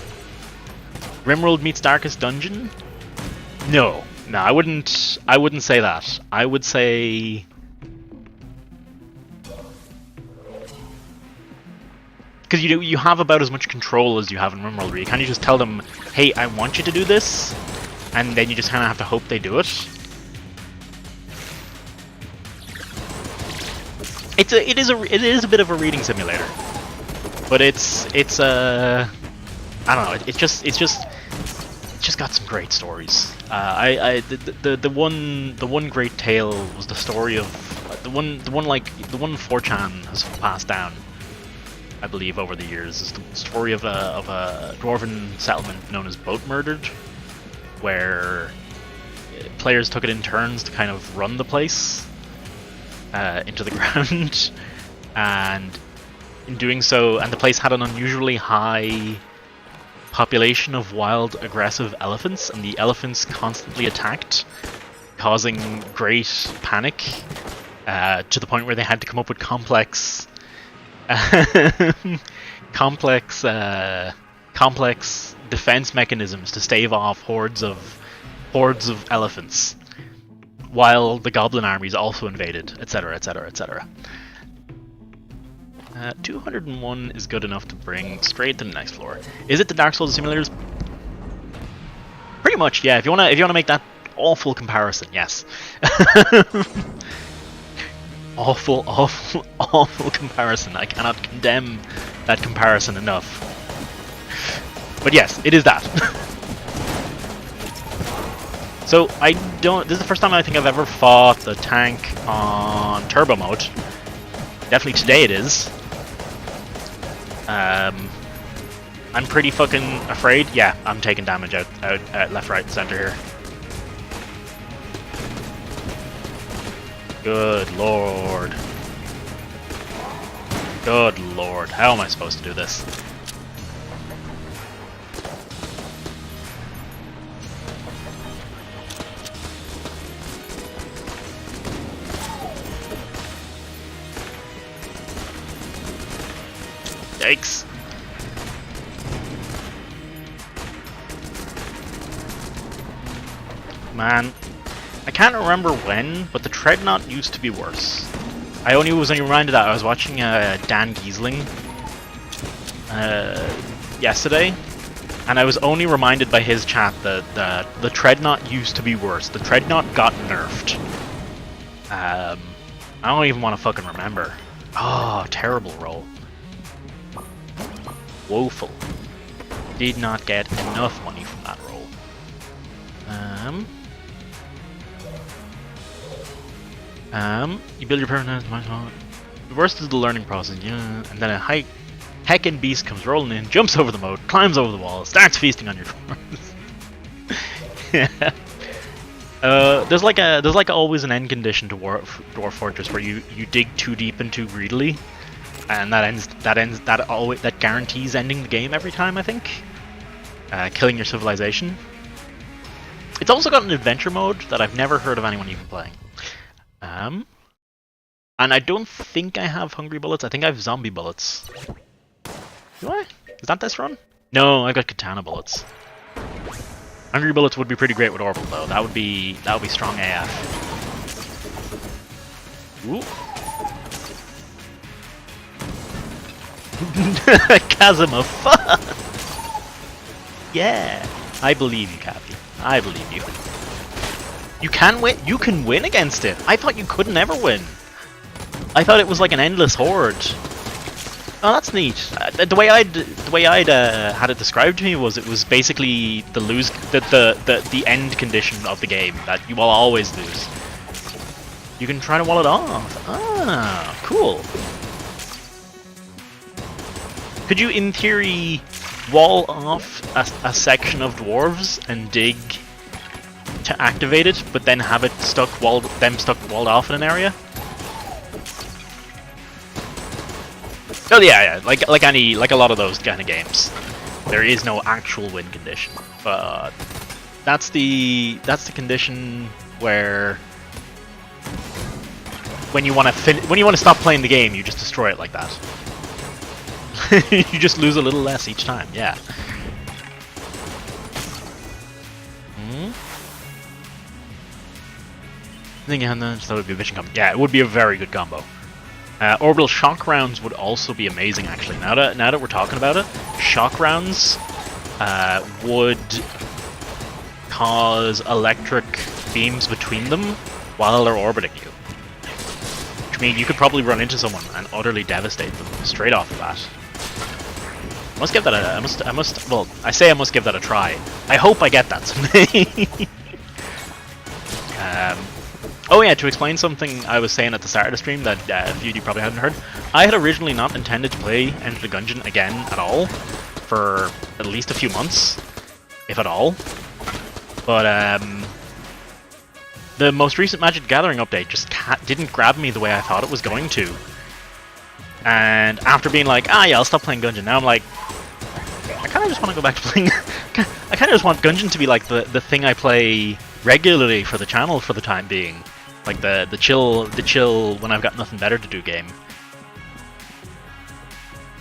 RimWorld meets Darkest Dungeon? No, I wouldn't say that. I would say because you have about as much control as you have in RimWorld, where you kind of just tell them, "Hey, I want you to do this," and then you just kind of have to hope they do it. It is a bit of a reading simulator, but it's I don't know. It's just got some great stories. The one great tale was the story of the one 4chan has passed down, I believe, over the years, is the story of a dwarven settlement known as Boat Murdered, where players took it in turns to kind of run the place into the ground, and in doing so, and the place had an unusually high population of wild, aggressive elephants, and the elephants constantly attacked, causing great panic, to the point where they had to come up with complex defense mechanisms to stave off hordes of elephants, while the goblin armies also invaded, etc., etc., etc. 201 is good enough to bring straight to the next floor. Is it the Dark Souls simulators? Pretty much, yeah. If you wanna make that awful comparison, yes. awful comparison. I cannot condemn that comparison enough. But yes, it is that. So this is the first time I think I've ever fought the tank on turbo mode. Definitely today it is. I'm pretty fucking afraid. Yeah, I'm taking damage out left, right, and center here. Good lord. Good lord. How am I supposed to do this? Yikes. Man, I can't remember when, but the Treadnought used to be worse. I was only reminded that I was watching Dan Giesling yesterday, and I was only reminded by his chat that the Treadnought used to be worse. The Treadnought got nerfed. I don't even want to fucking remember. Oh, terrible roll. Woeful. Did not get enough money from that roll. You build your permanent. The worst is the learning process, yeah. And then a heckin' beast comes rolling in, jumps over the moat, climbs over the wall, starts feasting on your dwarves. Yeah. There's like always an end condition to Dwarf Fortress where you dig too deep and too greedily, and that guarantees ending the game every time, I think. Killing your civilization. It's also got an adventure mode that I've never heard of anyone even playing. And I don't think I have hungry bullets. I think I have zombie bullets. Do I? Is that this run? No, I got katana bullets. Hungry bullets would be pretty great with Orbital though. That would be strong AF. Ooh. Chasm of fun! Yeah! I believe you, Cappy. I believe you. You can win. You can win against it. I thought you could never win. I thought it was like an endless horde. Oh, that's neat. The way I'd had it described to me was it was basically the end condition of the game that you will always lose. You can try to wall it off. Ah, cool. Could you, in theory, wall off a section of dwarves and dig to activate it, but then have it walled off in an area? Oh yeah, like a lot of those kind of games. There is no actual win condition, but that's the condition where when you want to stop playing the game, you just destroy it like that. You just lose a little less each time. Yeah. I think that would be a vision combo. Yeah, it would be a very good combo. Orbital shock rounds would also be amazing, actually. Now that we're talking about it, shock rounds would cause electric beams between them while they're orbiting you. Which means you could probably run into someone and utterly devastate them straight off the bat. I must give that a. Well, I say I must give that a try. I hope I get that someday. Oh yeah, to explain something I was saying at the start of the stream that a few of you probably hadn't heard, I had originally not intended to play Enter the Gungeon again at all for at least a few months, if at all. But the most recent Magic the Gathering update just didn't grab me the way I thought it was going to. And after being like, yeah, I'll stop playing Gungeon, now I'm like, I kind of just want to go back to playing... I kind of just want Gungeon to be like the thing I play regularly for the channel for the time being. Like the chill when I've got nothing better to do game.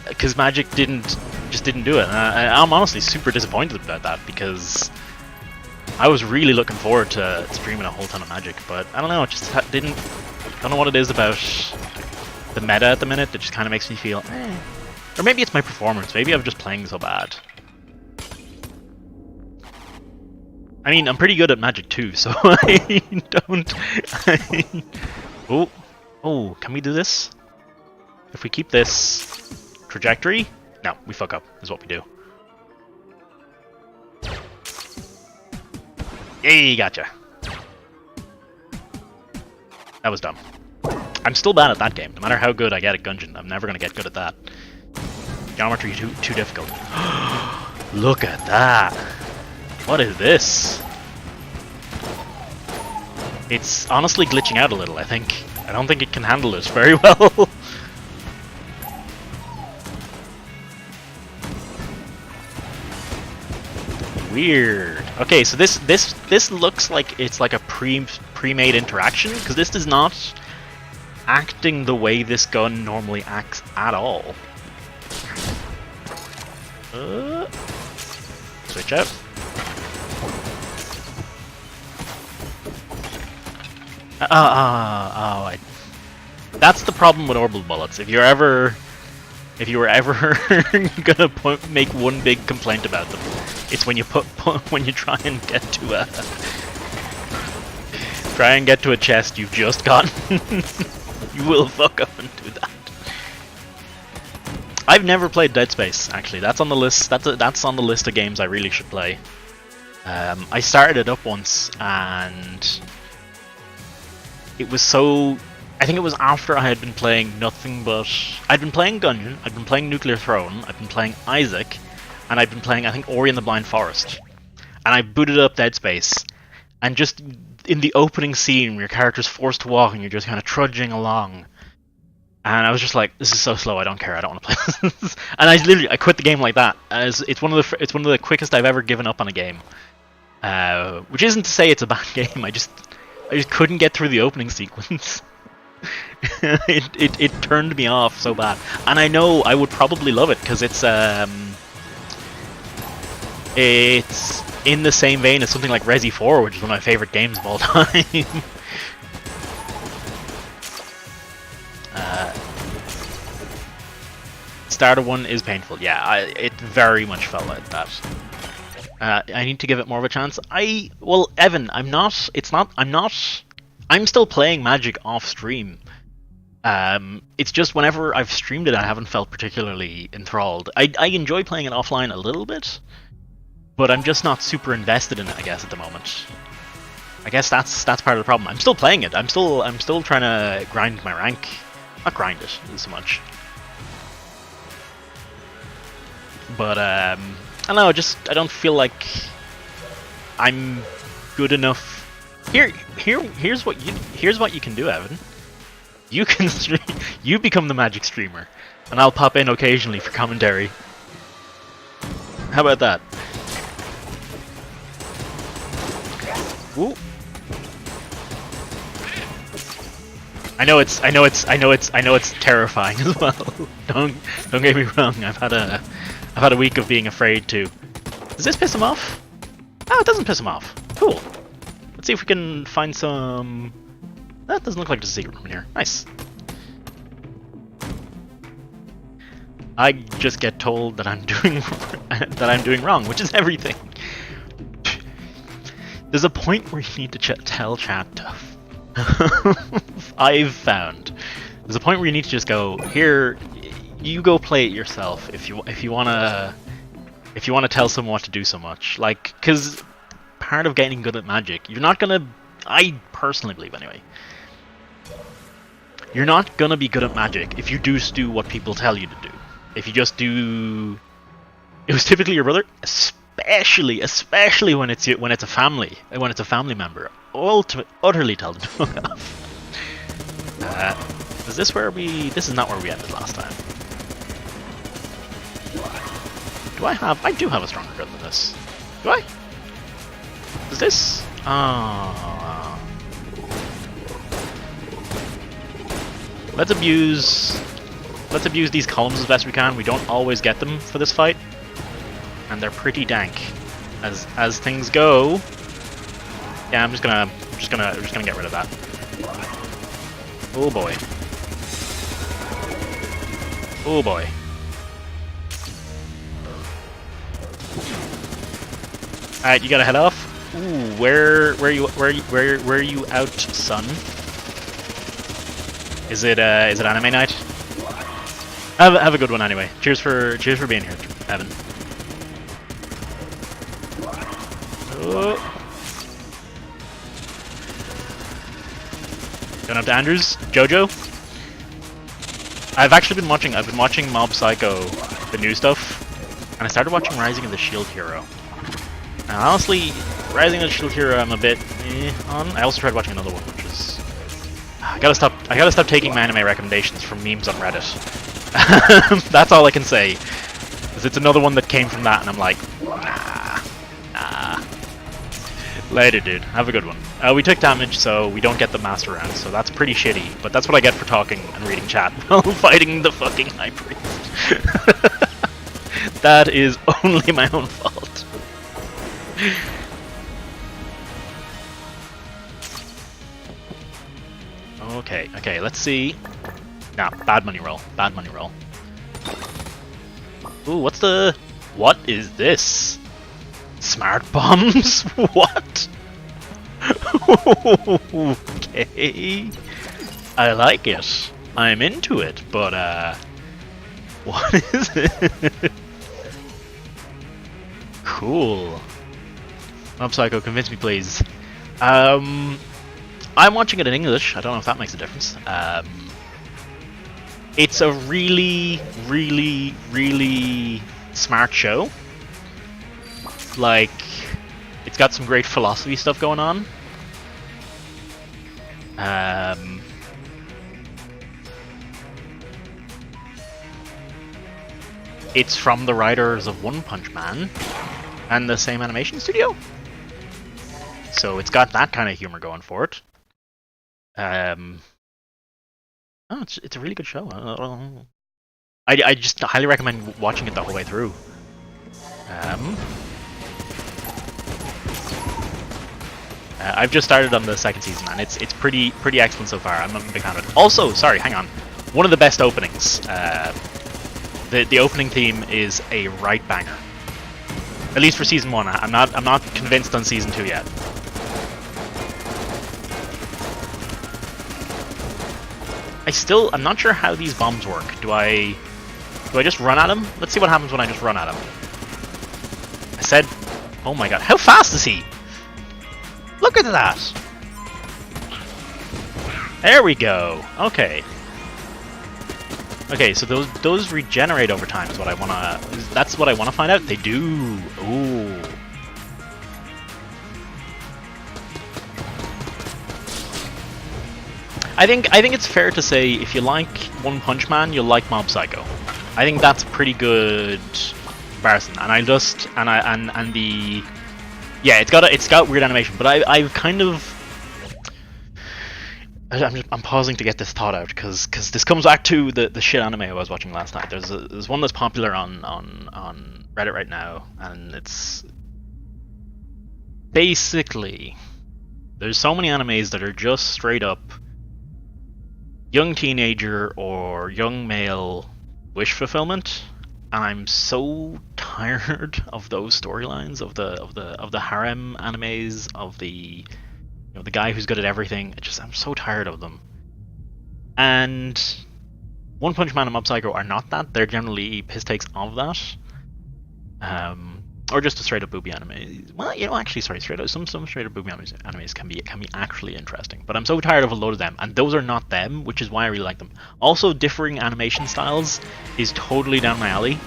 Because Magic just didn't do it. And I'm honestly super disappointed about that, because I was really looking forward to streaming a whole ton of Magic, but I don't know, it just didn't... I don't know what it is about the meta at the minute that just kind of makes me feel, Or maybe it's my performance, maybe I'm just playing so bad. I mean, I'm pretty good at Magic too, so I don't... Oh, can we do this? If we keep this trajectory? No, we fuck up, is what we do. Yay, gotcha. That was dumb. I'm still bad at that game. No matter how good I get at Gungeon, I'm never going to get good at that. Geometry too difficult. Look at that! What is this? It's honestly glitching out a little, I think. I don't think it can handle this very well. Weird. Okay, so this looks like it's like a pre-made interaction, because this is not acting the way this gun normally acts at all. Switch out. That's the problem with orbital bullets. If you were ever gonna make one big complaint about them, it's when you when you try and get to a chest you've just gotten. You will fuck up and do that. I've never played Dead Space, actually. That's on the list. That's on the list of games I really should play. I started it up once, and it was so... I think it was after I had been playing nothing but... I'd been playing Gungeon, I'd been playing Nuclear Throne, I'd been playing Isaac, and I'd been playing, I think, Ori and the Blind Forest. And I booted up Dead Space, and just in the opening scene where your character's forced to walk and you're just kind of trudging along, and I was just like, this is so slow, I don't care, I don't want to play this. And I quit the game like that. As it's one of the quickest I've ever given up on a game. Which isn't to say it's a bad game, I just couldn't get through the opening sequence. it turned me off so bad. And I know I would probably love it, because it's in the same vein as something like Resi 4, which is one of my favorite games of all time. Starter one is painful. Yeah, it very much felt like that. I need to give it more of a chance. Well, Evan, I'm still playing Magic off stream. It's just whenever I've streamed it, I haven't felt particularly enthralled. I enjoy playing it offline a little bit, but I'm just not super invested in it, I guess, at the moment. I guess that's part of the problem. I'm still playing it. I'm still trying to grind my rank. Not grind it so much. But I don't know. I don't feel like I'm good enough. Here's what you can do, Evan. You can you become the magic streamer, and I'll pop in occasionally for commentary. How about that? Ooh. I know it's terrifying as well. Don't get me wrong. I've had a week of being afraid too. Does this piss him off? Oh, it doesn't piss him off. Cool. Let's see if we can find some. That doesn't look like there's a secret room in here. Nice. I just get told that I'm doing wrong, which is everything. There's a point where you need to tell chat stuff. I've found there's a point where you need to just go, here, you go play it yourself if you wanna tell someone what to do so much. Like, because part of getting good at Magic, you're not gonna. I personally believe anyway. You're not gonna be good at Magic if you just do what people tell you to do. If you just do, it was typically your brother, especially when it's a family member. Utterly tell them to fuck off. Is this where we? This is not where we ended last time. Do I have? I do have a stronger gun than this. Do I? Is this? Let's abuse these columns as best we can. We don't always get them for this fight, and they're pretty dank as things go. Yeah, I'm just gonna get rid of that. Oh boy. Oh boy. Alright, you gotta head off. Ooh, where are you out, son? Is it anime night? Have a good one anyway. Cheers for being here, Evan. Oh. Going up to Andrews, Jojo. I've been watching Mob Psycho, the new stuff, and I started watching Rising of the Shield Hero. Now, honestly, Rising of the Shield Hero I'm a bit on. I also tried watching another one, which is I gotta stop taking my anime recommendations from memes on Reddit. That's all I can say. Cause it's another one that came from that, and I'm like, nah. Later, dude. Have a good one. We took damage, so we don't get the master round, so that's pretty shitty. But that's what I get for talking and reading chat while fighting the fucking High Priest. That is only my own fault. Okay, let's see. Nah, bad money roll. Bad money roll. Ooh, what is this? Smart bombs? What? Okay. I like it. I'm into it, but what is it? Cool. Mob Psycho, convince me please. I'm watching it in English. I don't know if that makes a difference. It's a really, really, really smart show. Like, it's got some great philosophy stuff going on. It's from the writers of One Punch Man and the same animation studio. So it's got that kind of humor going for it. Oh, it's a really good show. I just highly recommend watching it the whole way through. I've just started on the second season, and it's pretty excellent so far. I'm a big fan of it. Also, sorry, hang on. One of the best openings. The opening theme is a right banger. At least for season 1. I'm not convinced on season 2 yet. I'm not sure how these bombs work. Do I just run at him? Let's see what happens when I just run at him. I said, oh my god, how fast is he? Look at that! There we go. Okay. Okay, so those regenerate over time is what I wanna. That's what I wanna find out. They do. Ooh. I think it's fair to say if you like One Punch Man, you'll like Mob Psycho. I think that's pretty good comparison. And I just and the yeah, it's got weird animation, but I've kind of I'm pausing to get this thought out because this comes back to the shit anime I was watching last night. There's one that's popular on Reddit right now, and it's basically there's so many animes that are just straight up young teenager or young male wish fulfillment, and I'm so tired of those storylines of the harem animes of the the guy who's good at everything. I'm so tired of them. And One Punch Man and Mob Psycho are not that. They're generally piss takes of that. Or just a straight up booby anime. Well, actually, sorry, some straight up booby animes can be actually interesting. But I'm so tired of a load of them, and those are not them, which is why I really like them. Also, differing animation styles is totally down my alley,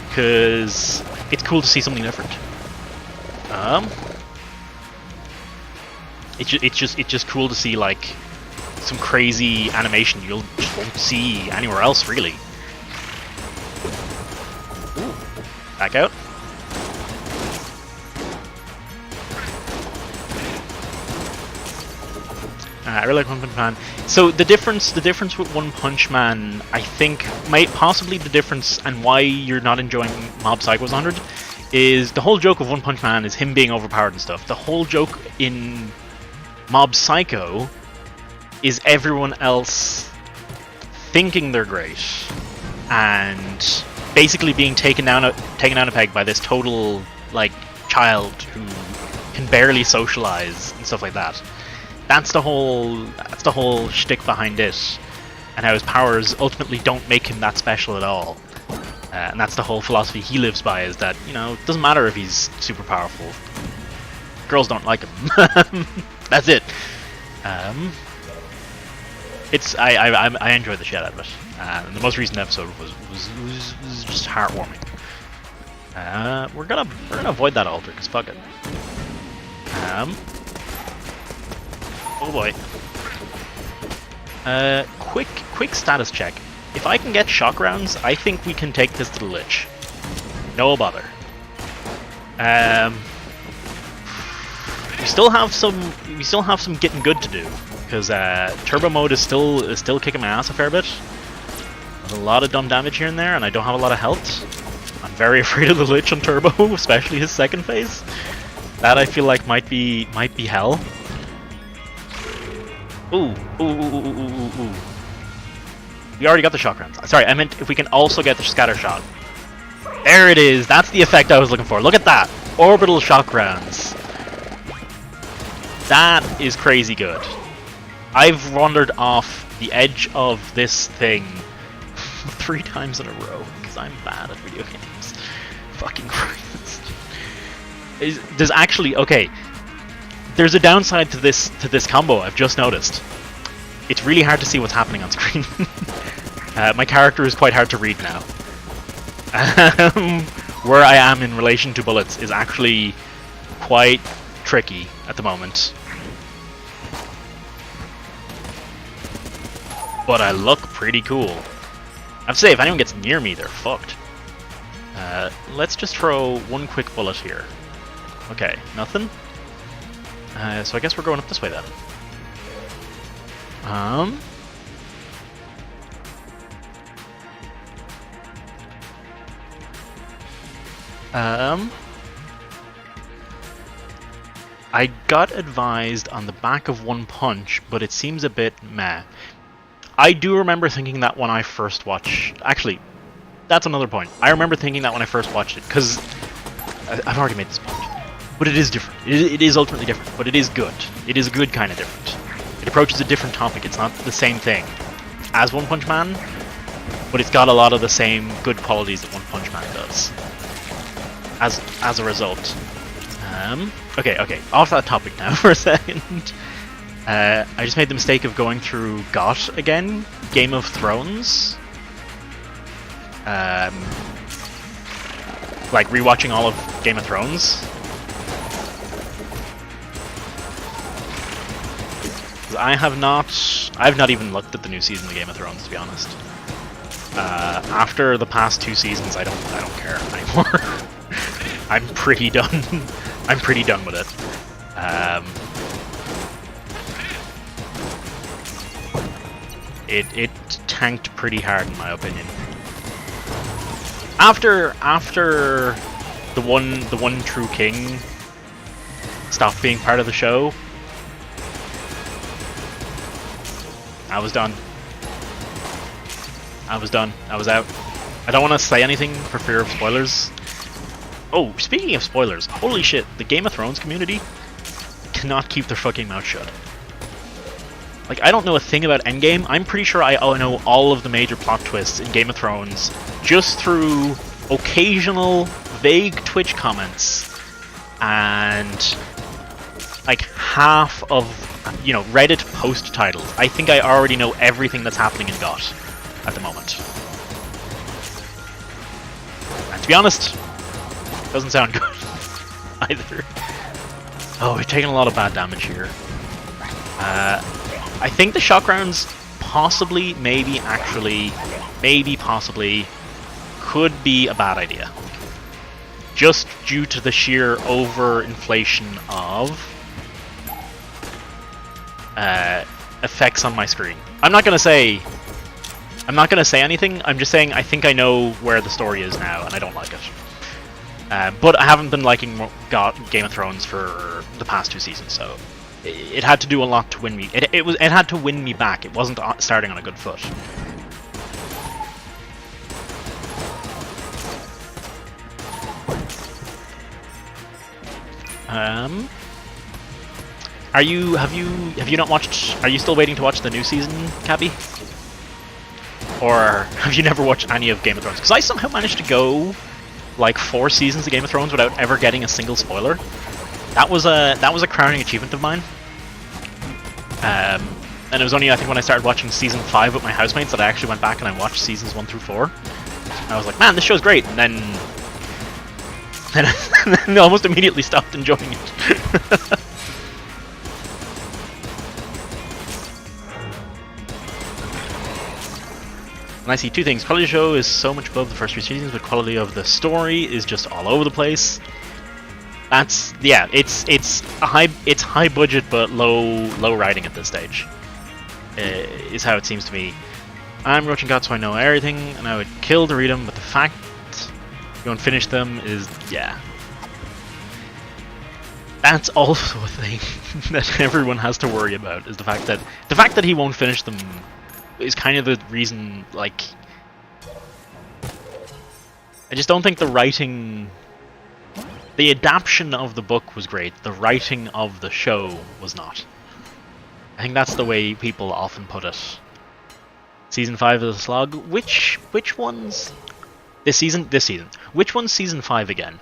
because it's cool to see something different. It's just cool to see like some crazy animation you just won't see anywhere else, really. Ooh. Back out. I really like One Punch Man. So the difference with One Punch Man, I think, might possibly the difference and why you're not enjoying Mob Psycho's 100 is the whole joke of One Punch Man is him being overpowered and stuff. The whole joke in Mob Psycho is everyone else thinking they're great and basically being taken down a peg by this total like child who can barely socialize and stuff like that. That's the whole shtick behind it, and how his powers ultimately don't make him that special at all. And that's the whole philosophy he lives by, is that, it doesn't matter if he's super powerful. Girls don't like him. That's it. I enjoyed the shit out of it. And the most recent episode was just heartwarming. We're gonna avoid that altar, because fuck it. Oh boy. Quick status check. If I can get shock rounds, I think we can take this to the Lich. No bother. We still have some getting good to do, because turbo mode is still kicking my ass a fair bit. There's a lot of dumb damage here and there, and I don't have a lot of health. I'm very afraid of the Lich on turbo, especially his second phase. That I feel like might be hell. Ooh. We already got the shock rounds. Sorry, I meant if we can also get the scatter shot. There it is. That's the effect I was looking for. Look at that. Orbital shock rounds. That is crazy good. I've wandered off the edge of this thing 3 times in a row because I'm bad at video games. Fucking Christ. There's actually there's a downside to this combo I've just noticed. It's really hard to see what's happening on screen. My character is quite hard to read now. Where I am in relation to bullets is actually quite tricky at the moment. But I look pretty cool. I have to say, if anyone gets near me, they're fucked. Let's just throw one quick bullet here. Okay, nothing? So I guess we're going up this way then. I got advised on the back of One Punch, but it seems a bit meh. I do remember thinking that when I first watched... Actually, that's another point. I remember thinking that when I first watched it, because... I've already made this point. But it is different. It is ultimately different, but it is good. It is a good kind of different. It approaches a different topic. It's not the same thing as One Punch Man, but it's got a lot of the same good qualities that One Punch Man does. As a result. Okay, off that topic now for a second. I just made the mistake of going through GOT again, Game of Thrones. like rewatching all of Game of Thrones. I've not even looked at the new season of Game of Thrones, to be honest. After the past 2 seasons, I don't care anymore. I'm pretty done. I'm pretty done with it. It tanked pretty hard, in my opinion. After the one true king stopped being part of the show, I was done. I was done. I was out. I don't want to say anything for fear of spoilers. Oh, speaking of spoilers, holy shit, the Game of Thrones community cannot keep their fucking mouth shut. Like, I don't know a thing about Endgame. I'm pretty sure I know all of the major plot twists in Game of Thrones just through occasional vague Twitch comments and like half of, you know, Reddit post titles. I think I already know everything that's happening in GOT at the moment. And to be honest, doesn't sound good either. Oh, we're taking a lot of bad damage here. I think the shock rounds possibly, possibly could be a bad idea. Just due to the sheer overinflation of effects on my screen. I'm not gonna say anything. I'm just saying I think I know where the story is now, and I don't like it. But I haven't been liking Game of Thrones for the past 2 seasons, so it had to do a lot to win me. It had to win me back. It wasn't starting on a good foot. Have you not watched? Are you still waiting to watch the new season, Cabby? Or have you never watched any of Game of Thrones? Because I somehow managed to go like 4 seasons of Game of Thrones without ever getting a single spoiler. That was a crowning achievement of mine. And it was only, I think, when I started watching season 5 with my housemates that I actually went back and I watched seasons 1 through 4. And I was like, man, this show's great. And then I almost immediately stopped enjoying it. And I see 2 things. Quality of the show is so much above the first 3 seasons, but quality of the story is just all over the place. That's, yeah, it's high budget but low writing at this stage. Is how it seems to me. I'm watching God, so I know everything, and I would kill to read them, but the fact you won't finish them is, yeah. That's also a thing that everyone has to worry about, is the fact that he won't finish them is kind of the reason, like, I just don't think the writing, the adaptation of the book was great, the writing of the show was not. I think that's the way people often put it. Season 5 of the slog, which one's this season? Which one's season 5 again?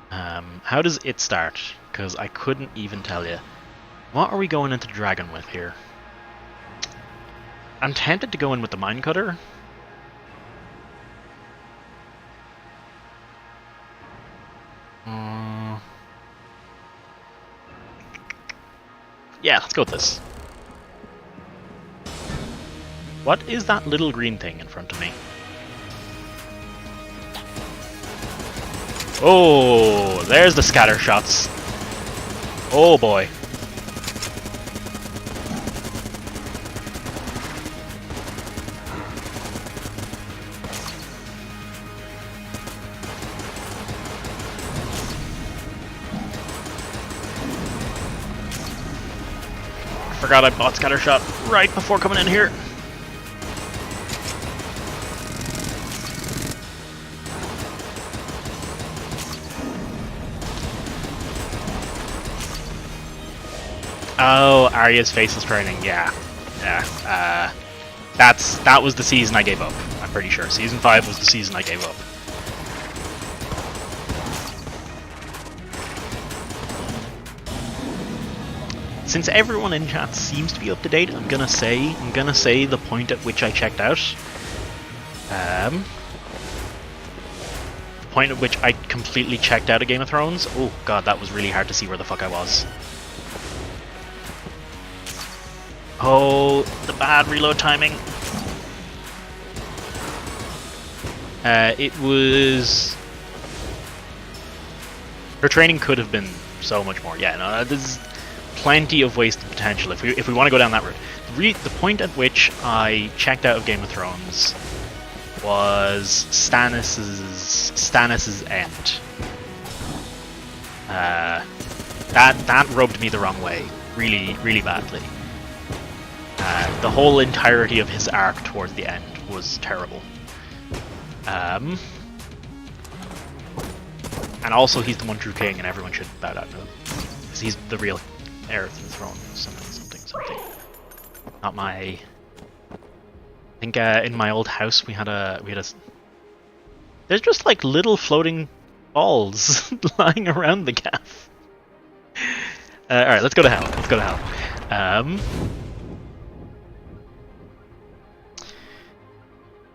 How does it start? Because I couldn't even tell you. What are we going into Dragon with here? I'm tempted to go in with the Mine Cutter. Yeah, let's go with this. What is that little green thing in front of me? Oh, there's the scatter shots. Oh boy. Forgot I bought scatter shot right before coming in here. Oh, Arya's face is training. Yeah. That was the season I gave up. I'm pretty sure. Season 5 was the season I gave up. Since everyone in chat seems to be up to date, I'm gonna say the point at which I checked out. point at which I completely checked out of Game of Thrones. Oh god, that was really hard to see where the fuck I was. Oh, the bad reload timing. It was... Her training could have been so much more. Yeah, no, there's plenty of wasted potential if we want to go down that route. The point at which I checked out of Game of Thrones was Stannis's end. That rubbed me the wrong way, really, really badly. The whole entirety of his arc towards the end was terrible. And also, he's the one true king, and everyone should bow down to him, because he's the real heir to the throne. Something. Not my. I think in my old house we had a. There's just like little floating balls lying around the gaff. All right, let's go to hell. Let's go to hell.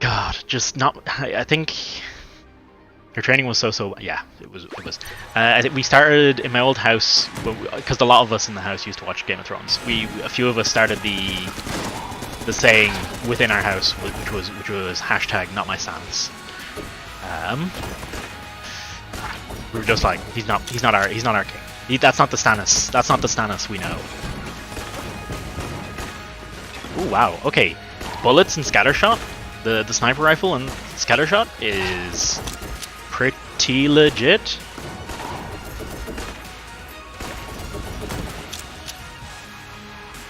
God, just not. I think her training was so. Yeah, it was. I think we started in my old house because a lot of us in the house used to watch Game of Thrones. A few of us started the saying within our house, which was hashtag not my stance. We were just like, he's not our king. That's not the Stannis. That's not the Stannis we know. Ooh, wow. Okay, bullets and scattershot. The sniper rifle and scattershot is pretty legit.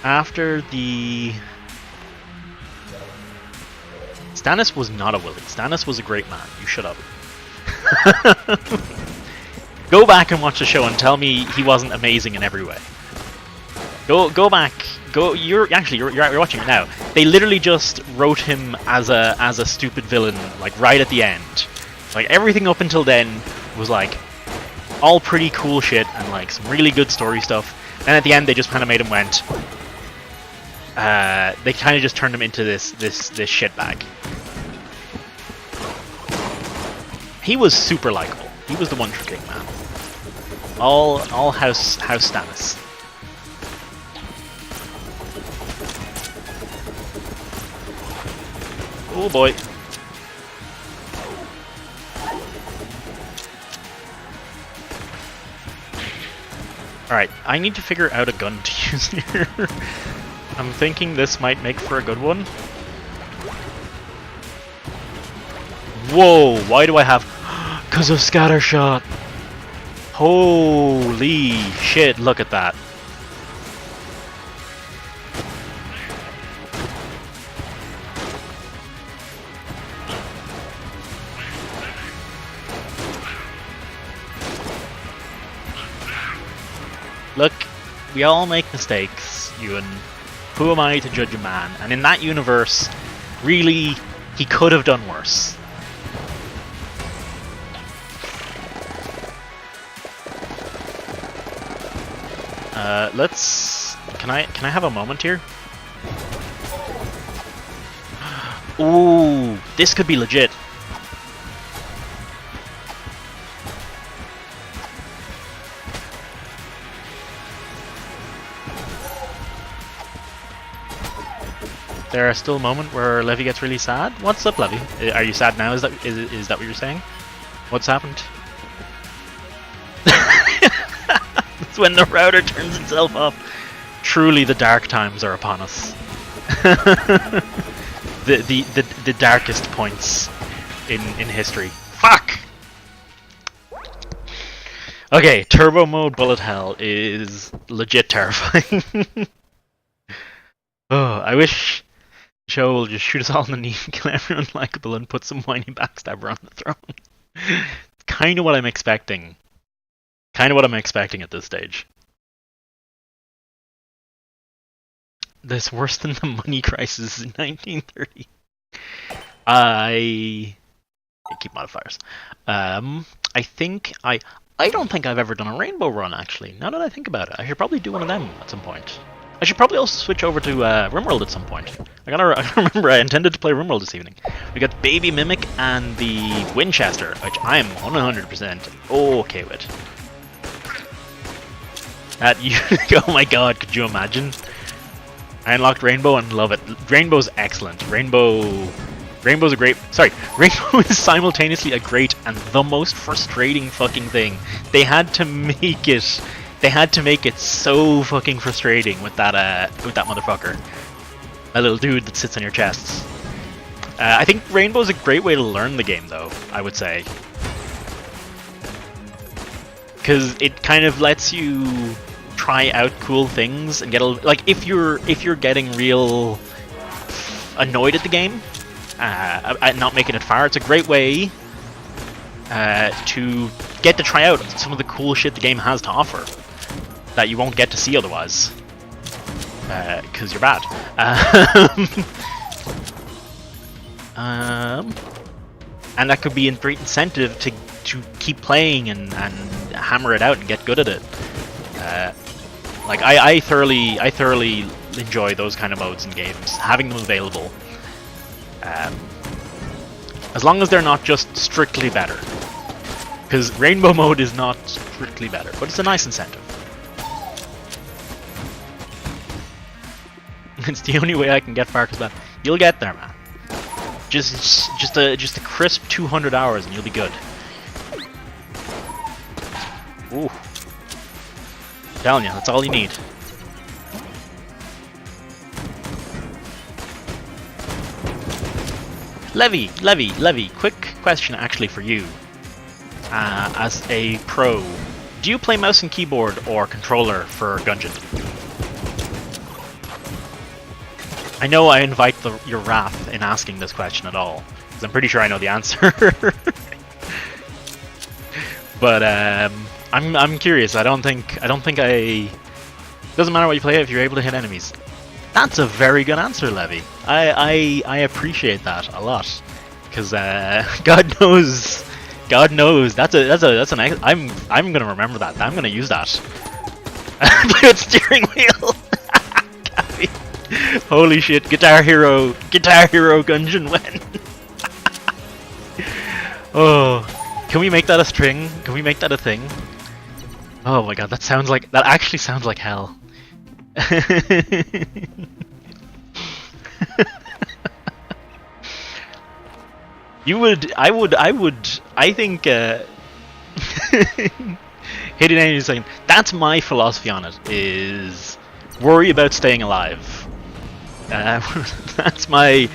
After the... Stannis was not a Willy. Stannis was a great man. You shut up. Go back and watch the show and tell me he wasn't amazing in every way. Go back. You're watching it now. They literally just wrote him as a stupid villain, like right at the end. Like everything up until then was like all pretty cool shit and like some really good story stuff. And at the end they just kind of made him went. They kind of just turned him into this shitbag. He was super likable. He was the one true king, man. All House Stannis. Oh boy. Alright, I need to figure out a gun to use here. I'm thinking this might make for a good one. Whoa, why do I have... 'Cause of scattershot! Holy shit, look at that. Look, we all make mistakes, Ewan. Who am I to judge a man? And in that universe, really, he could have done worse. Let's... Can I have a moment here? Ooh, this could be legit. There is still a moment where Levy gets really sad. What's up, Levy? Are you sad now? Is that what you're saying? What's happened? It's when the router turns itself off. Truly, the dark times are upon us. the darkest points in history. Fuck. Okay, turbo mode bullet hell is legit terrifying. Oh, I wish the show will just shoot us all in the knee, kill everyone likable, and put some whiny backstabber on the throne. It's kind of what I'm expecting. Kind of what I'm expecting at this stage. This worse than the money crisis in 1930. I keep modifiers. I think I don't think I've ever done a rainbow run actually. Now that I think about it, I should probably do one of them at some point. I should probably also switch over to RimWorld at some point. I gotta remember I intended to play RimWorld this evening. We got Baby Mimic and the Winchester, which I am 100% okay with. Oh my god, could you imagine? I unlocked Rainbow and love it. Rainbow's excellent. Rainbow's a great... Sorry, Rainbow is simultaneously a great and the most frustrating fucking thing. They had to make it... They had to make it so fucking frustrating with that motherfucker. That little dude that sits on your chests. I think Rainbow's a great way to learn the game, though, I would say. Because it kind of lets you try out cool things and get a... Like, if you're getting real annoyed at the game, at not making it far, it's a great way to get to try out some of the cool shit the game has to offer that you won't get to see otherwise, because you're bad. And that could be a great incentive to keep playing and hammer it out and get good at it. Like I thoroughly enjoy those kind of modes in games, having them available. As long as they're not just strictly better, because Rainbow mode is not strictly better, but it's a nice incentive. It's the only way I can get far, because you'll get there, man. Just a crisp 200 hours and you'll be good. Ooh. I'm telling you, that's all you need. Levy, quick question actually for you. As a pro, do you play mouse and keyboard or controller for Gungeon? I know I invite your wrath in asking this question at all, because I'm pretty sure I know the answer. But I'm curious. I don't think it doesn't matter what you play if you're able to hit enemies. That's a very good answer, Levy. I appreciate that a lot, because God knows. That's an. I'm gonna remember that. I'm gonna use that. Play with steering wheel. Holy shit! Guitar Hero Gungeon win. Oh, can we make that a string? Can we make that a thing? Oh my god, that actually sounds like hell. I think hitting enemies saying that's my philosophy on it, is worry about staying alive. That's my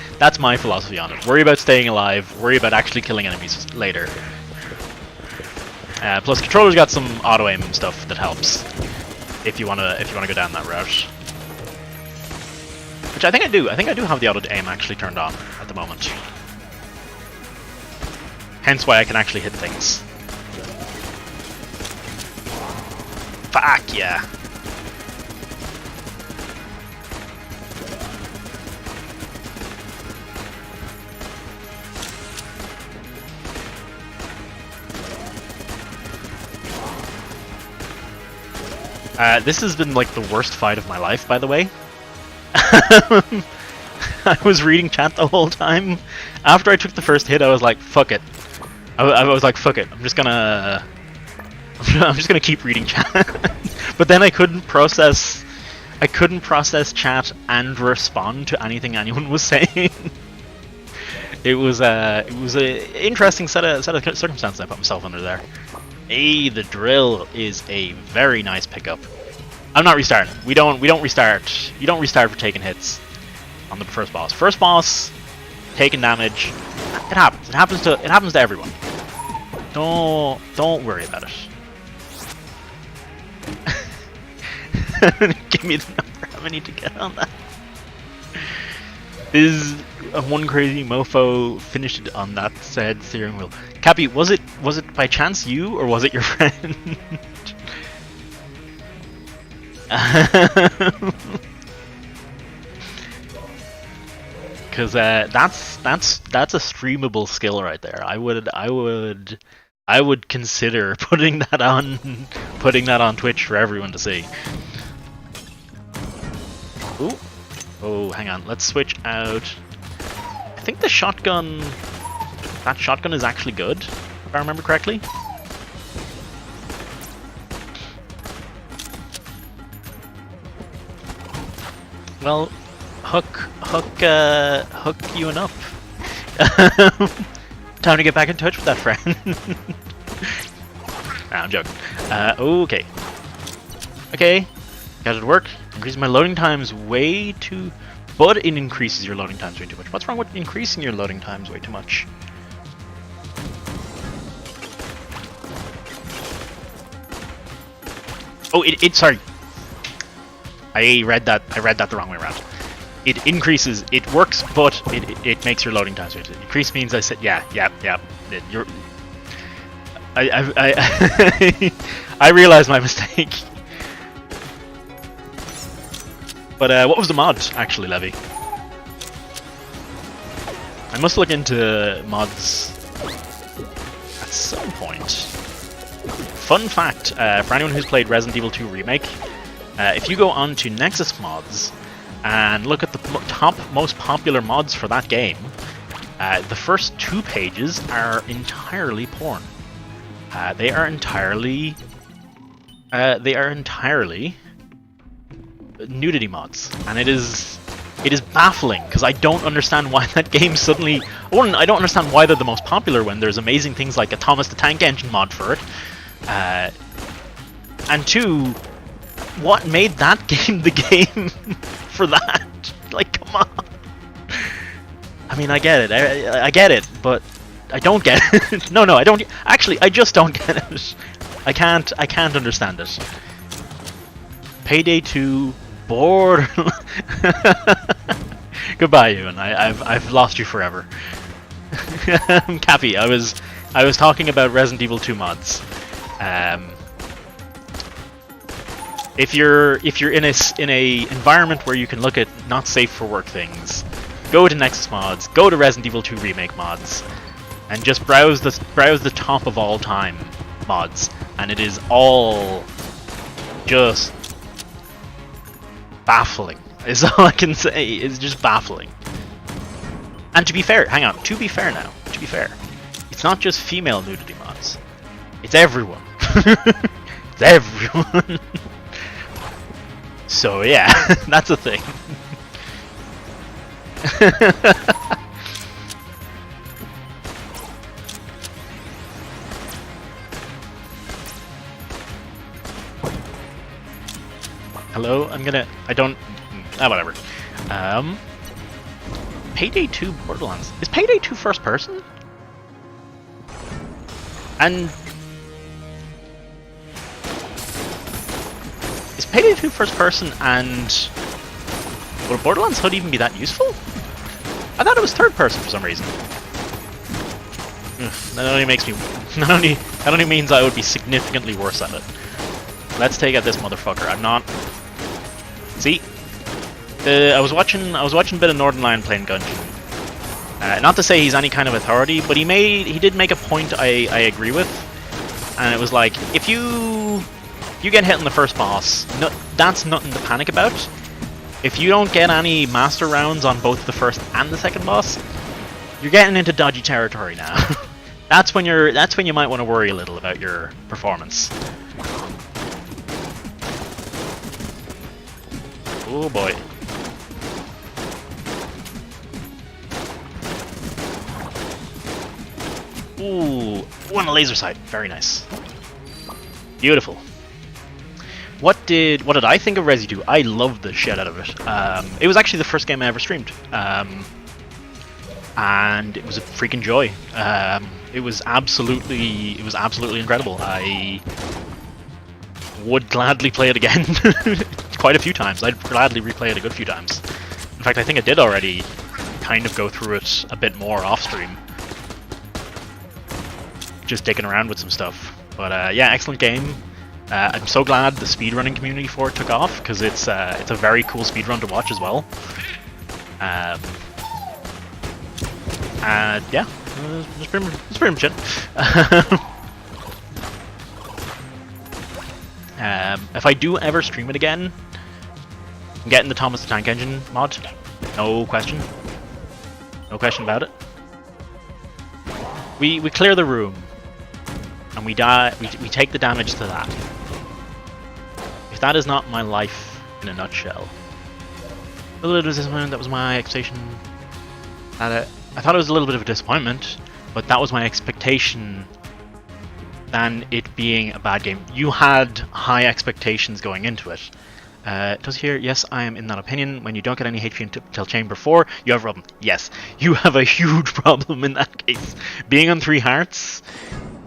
philosophy on it. Worry about staying alive, worry about actually killing enemies later. Plus controller's got some auto aim stuff that helps if you wanna go down that route. Which I think I do. I think I do have the auto aim actually turned on at the moment. Hence why I can actually hit things. Fuck yeah. This has been like the worst fight of my life, by the way. I was reading chat the whole time. After I took the first hit, I was like, "Fuck it." I was like, "Fuck it." I'm just gonna keep reading chat. But then I couldn't process chat and respond to anything anyone was saying. It was a interesting set of circumstances I put myself under there. Hey, the drill is a very nice pickup. I'm not restarting. We don't restart. You don't restart for taking hits on the first boss. First boss, taking damage. It happens. It happens to everyone. Don't worry about it. Give me the number. How many to get on that? Is one crazy mofo finished it on that said steering wheel? Cappy, was it by chance you or was it your friend? Because that's a streamable skill right there. I would consider putting that on Twitch for everyone to see. Ooh. Oh, hang on. Let's switch out. I think the shotgun... That shotgun is actually good, if I remember correctly. Well, hook you up. Time to get back in touch with that friend. Nah, I'm joking. Okay. Okay. Got it to work. Increases my loading times way too... But it increases your loading times way too much. What's wrong with increasing your loading times way too much? Oh, sorry. I read that the wrong way around. It increases, it works, but it makes your loading times way too. Increase means I said, yeah. You're... I realized my mistake. But what was the mod, actually, Levy? I must look into mods at some point. Fun fact, for anyone who's played Resident Evil 2 Remake, if you go on to Nexus Mods and look at the top most popular mods for that game, the first 2 pages are entirely porn. They are entirely nudity mods, and it is baffling because I don't understand why that game suddenly. One, I don't understand why they're the most popular when there's amazing things like a Thomas the Tank Engine mod for it, and 2, what made that game the game for that? Like, come on. I mean, I get it, I get it, but I don't get it. No, I don't. Actually, I just don't get it. I can't understand it. Payday 2. Bored. Goodbye, Ewan. I've lost you forever. Cappy, I was talking about Resident Evil 2 mods. If you're in a environment where you can look at not safe for work things, go to Nexus Mods, go to Resident Evil 2 Remake mods, and just browse the top of all time mods, and it is all just baffling, is all I can say. It's just baffling. And to be fair, hang on, to be fair, it's not just female nudity mods. It's everyone. It's everyone. So yeah, that's a thing. Hello, whatever. Payday 2 Borderlands. Is Payday 2 first person? And... Is Payday 2 first person and... Would a Borderlands HUD even be that useful? I thought it was third person for some reason. That only makes me... That only means I would be significantly worse at it. Let's take out this motherfucker. I'm not... See? I was watching a bit of Northern Lion playing Gungeon. Not to say he's any kind of authority, but he did make a point I agree with. And it was like, if you get hit in the first boss, that's nothing to panic about. If you don't get any master rounds on both the first and the second boss, you're getting into dodgy territory now. That's when you might want to worry a little about your performance. Oh boy. Ooh, on a laser sight. Very nice. Beautiful. What did I think of Resi 2? I loved the shit out of it. It was actually the first game I ever streamed. And it was a freaking joy. It was absolutely incredible. I would gladly play it again. Quite a few times. I'd gladly replay it a good few times. In fact, I think I did already kind of go through it a bit more off stream. Just dicking around with some stuff. But yeah, excellent game. I'm so glad the speedrunning community for it took off, because it's a very cool speedrun to watch as well. Yeah, that's pretty much it. If I do ever stream it again, I'm getting the Thomas the Tank Engine mod. No question. No question about it. We clear the room. And we die. We take the damage to that. If that is not my life in a nutshell. A little bit of disappointment, that was my expectation. I thought it was a little bit of a disappointment, but that was my expectation than it being a bad game. You had high expectations going into it. It does here, yes, I am in that opinion. When you don't get any HP until Chamber 4, you have a problem. Yes, you have a huge problem in that case. Being on 3 hearts,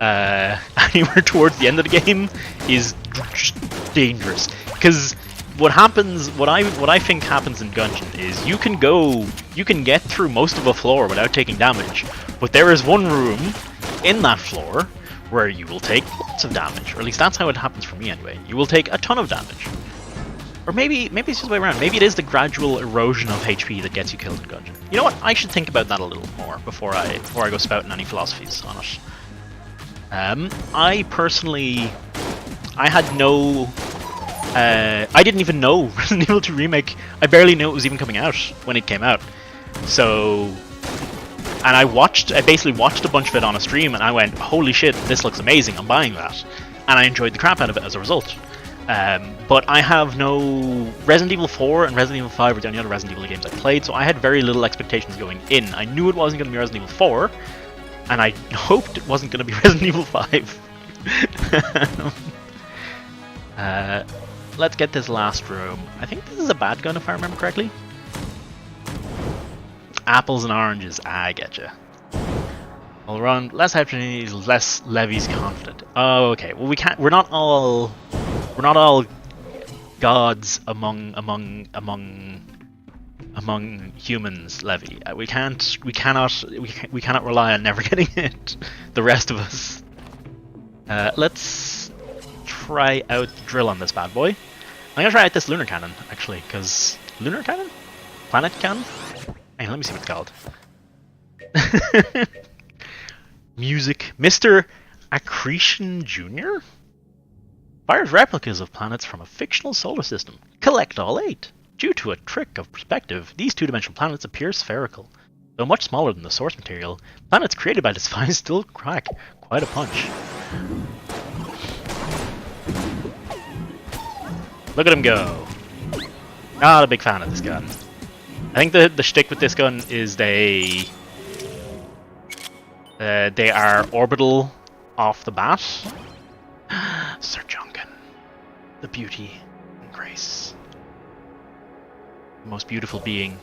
anywhere towards the end of the game, is dangerous. Because what I think happens in Gungeon is you can get through most of a floor without taking damage, but there is one room in that floor where you will take lots of damage, or at least that's how it happens for me anyway. You will take a ton of damage. Or maybe it's just the way around. Maybe it is the gradual erosion of HP that gets you killed in Gungeon. You know what? I should think about that a little more before I go spouting any philosophies on it. I personally, I had no, I didn't even know Resident Evil 2 Remake. I barely knew it was even coming out when it came out. So, and I basically watched a bunch of it on a stream, and I went, holy shit, this looks amazing, I'm buying that. And I enjoyed the crap out of it as a result. But I have no... Resident Evil 4 and Resident Evil 5 were the only other Resident Evil games I played, so I had very little expectations going in. I knew it wasn't going to be Resident Evil 4, and I hoped it wasn't going to be Resident Evil 5. Let's get this last room. I think this is a bad gun if I remember correctly. Apples and oranges, I getcha. All around, less opportunities, less levies confident. Oh, okay. Well, we're not all gods among humans, Levy. We cannot rely on never getting hit. The rest of us. Let's try out the drill on this bad boy. I'm gonna try out this lunar cannon actually, because lunar cannon, planet cannon. Hang on, let me see what it's called. Music, Mr. Accretion Jr. Fires replicas of planets from a fictional solar system. Collect all 8. Due to a trick of perspective, these two-dimensional planets appear spherical. Though much smaller than the source material, planets created by this device still crack quite a punch. Look at him go. Not a big fan of this gun. I think the shtick with this gun is they are orbital off the bat. Sir Gungeon, the beauty and grace, the most beautiful being.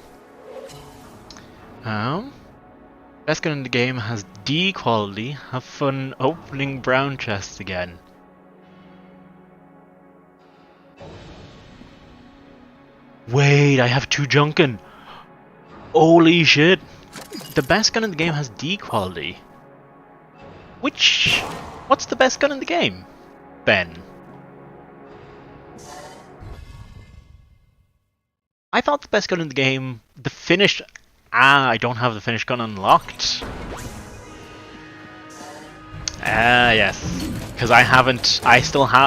Best gun in the game has D quality. Have fun opening brown chests again. Wait, I have 2 Junkin. Holy shit! The best gun in the game has D quality. What's the best gun in the game, Ben? I thought the best gun in the game, the finished... I don't have the finished gun unlocked. Yes. Because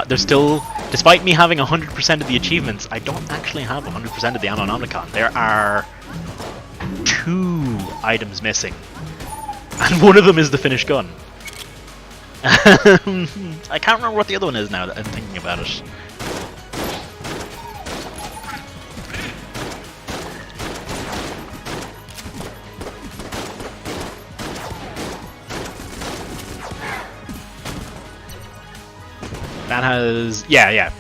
there's still, despite me having 100% of the achievements, I don't actually have 100% of the Ammo Omnicon. There are 2 items missing. And one of them is the finished gun. I can't remember what the other one is now that I'm thinking about it. That has the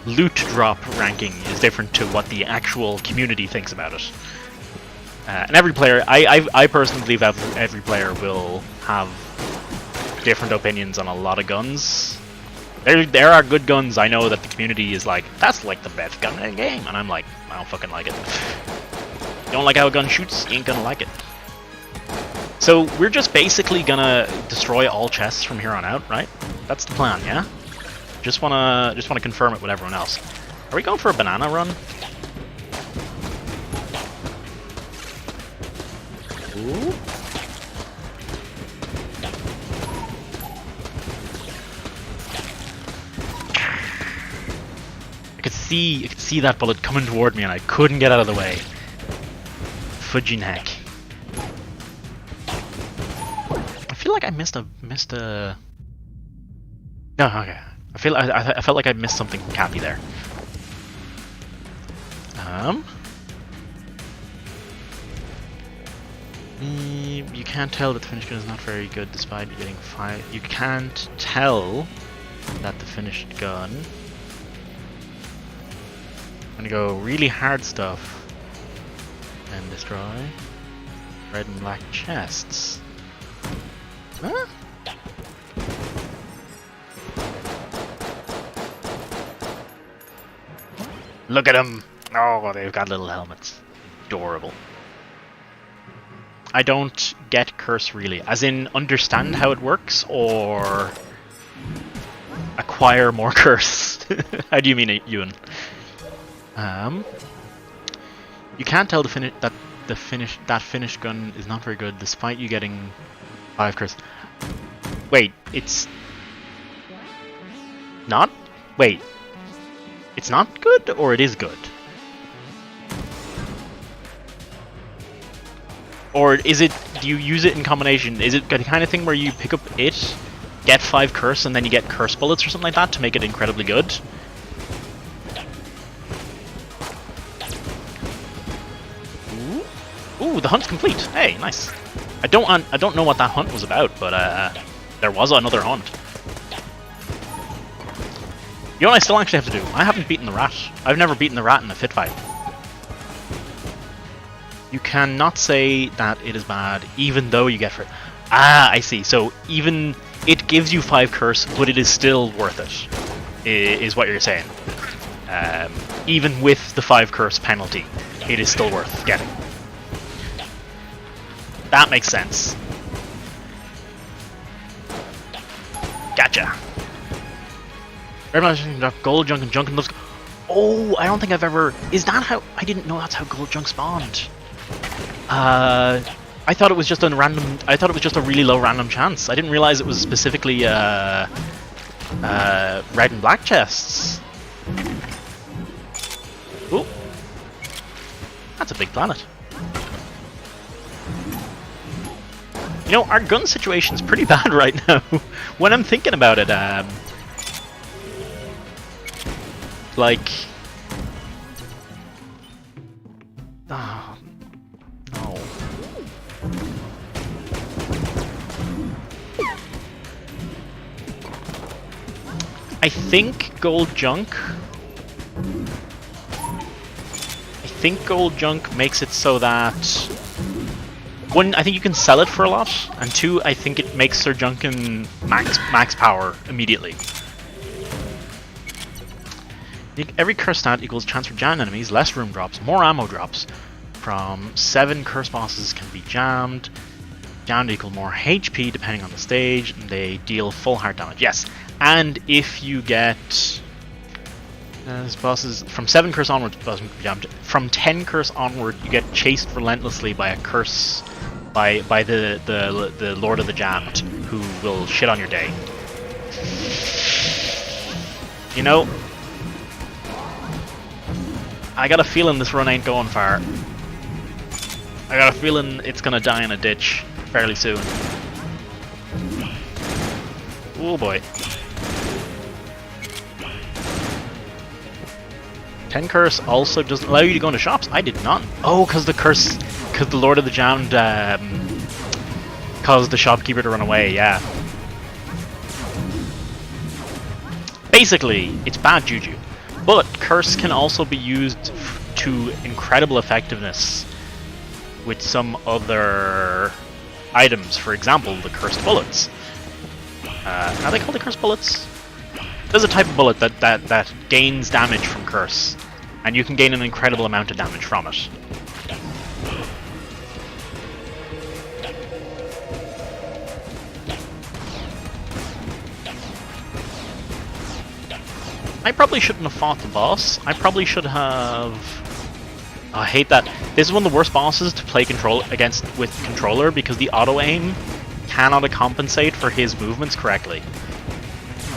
loot drop ranking is different to what the actual community thinks about it. And every player, I personally believe every player will have different opinions on a lot of guns. There are good guns I know that the community is like, that's like the best gun in the game, and I'm like, I don't fucking like it. You don't like how a gun shoots, you ain't gonna like it. So we're just basically gonna destroy all chests from here on out, right? That's the plan, yeah? Just wanna confirm it with everyone else. Are we going for a banana run? Ooh. could see that bullet coming toward me, and I couldn't get out of the way. Fudging heck. I feel like I missed a No, okay. I felt like I missed something from Cappy there. You can't tell that the finished gun is not very good despite getting 5. You can't tell that the finished gun. I'm gonna go really hard stuff and destroy red and black chests. Huh? Look at them! Oh, they've got little helmets. Adorable. I don't get curse really, as in understand how it works or acquire more curse. How do you mean it, Ewan? You can't tell that finished gun is not very good despite you getting 5 curse. Wait, it's not? Wait. It's not good or it is good? Or is it, do you use it in combination? Is it the kind of thing where you pick up it, get 5 curse, and then you get curse bullets or something like that to make it incredibly good? Ooh, the hunt's complete. Hey, nice. I don't know what that hunt was about, but there was another hunt. You know what I still actually have to do? I haven't beaten the rat. I've never beaten the rat in a fit fight. You cannot say that it is bad, even though you get for it. Ah, I see. So even it gives you 5 curse, but it is still worth it. Is what you're saying. Even with the 5 curse penalty, it is still worth getting. That makes sense. Gotcha. Gold junk and junk and those. Oh, I don't think I've ever. Is that how? I didn't know that's how gold junk spawned. I thought it was just a random. I thought it was just a really low random chance. I didn't realize it was specifically red and black chests. Oh, that's a big planet. You know, our gun situation's pretty bad right now. When I'm thinking about it, like, oh, no. I think gold junk makes it so that 1, I think you can sell it for a lot, and 2, I think it makes their Junkin max power immediately. Every curse stat equals chance for jammed enemies, less room drops, more ammo drops. From 7 curse bosses can be jammed. Jammed equal more HP depending on the stage, and they deal full heart damage. Yes, and if you get bosses from 7 curse onward, bosses can be jammed. From 10 curse onward, you get chased relentlessly by a curse by the Lord of the Jammed, who will shit on your day. You know, I got a feeling this run ain't going far. I got a feeling it's gonna die in a ditch fairly soon. Oh boy. 10 curse also doesn't allow you to go into shops. I did not. Oh, because the Lord of the Jammed caused the shopkeeper to run away, yeah. Basically, it's bad juju. But curse can also be used to incredible effectiveness with some other items. For example, the cursed bullets. Are they called the cursed bullets? There's a type of bullet that gains damage from curse, and you can gain an incredible amount of damage from it. I probably shouldn't have fought the boss. I probably should have... Oh, I hate that. This is one of the worst bosses to play with controller, because the auto-aim cannot compensate for his movements correctly.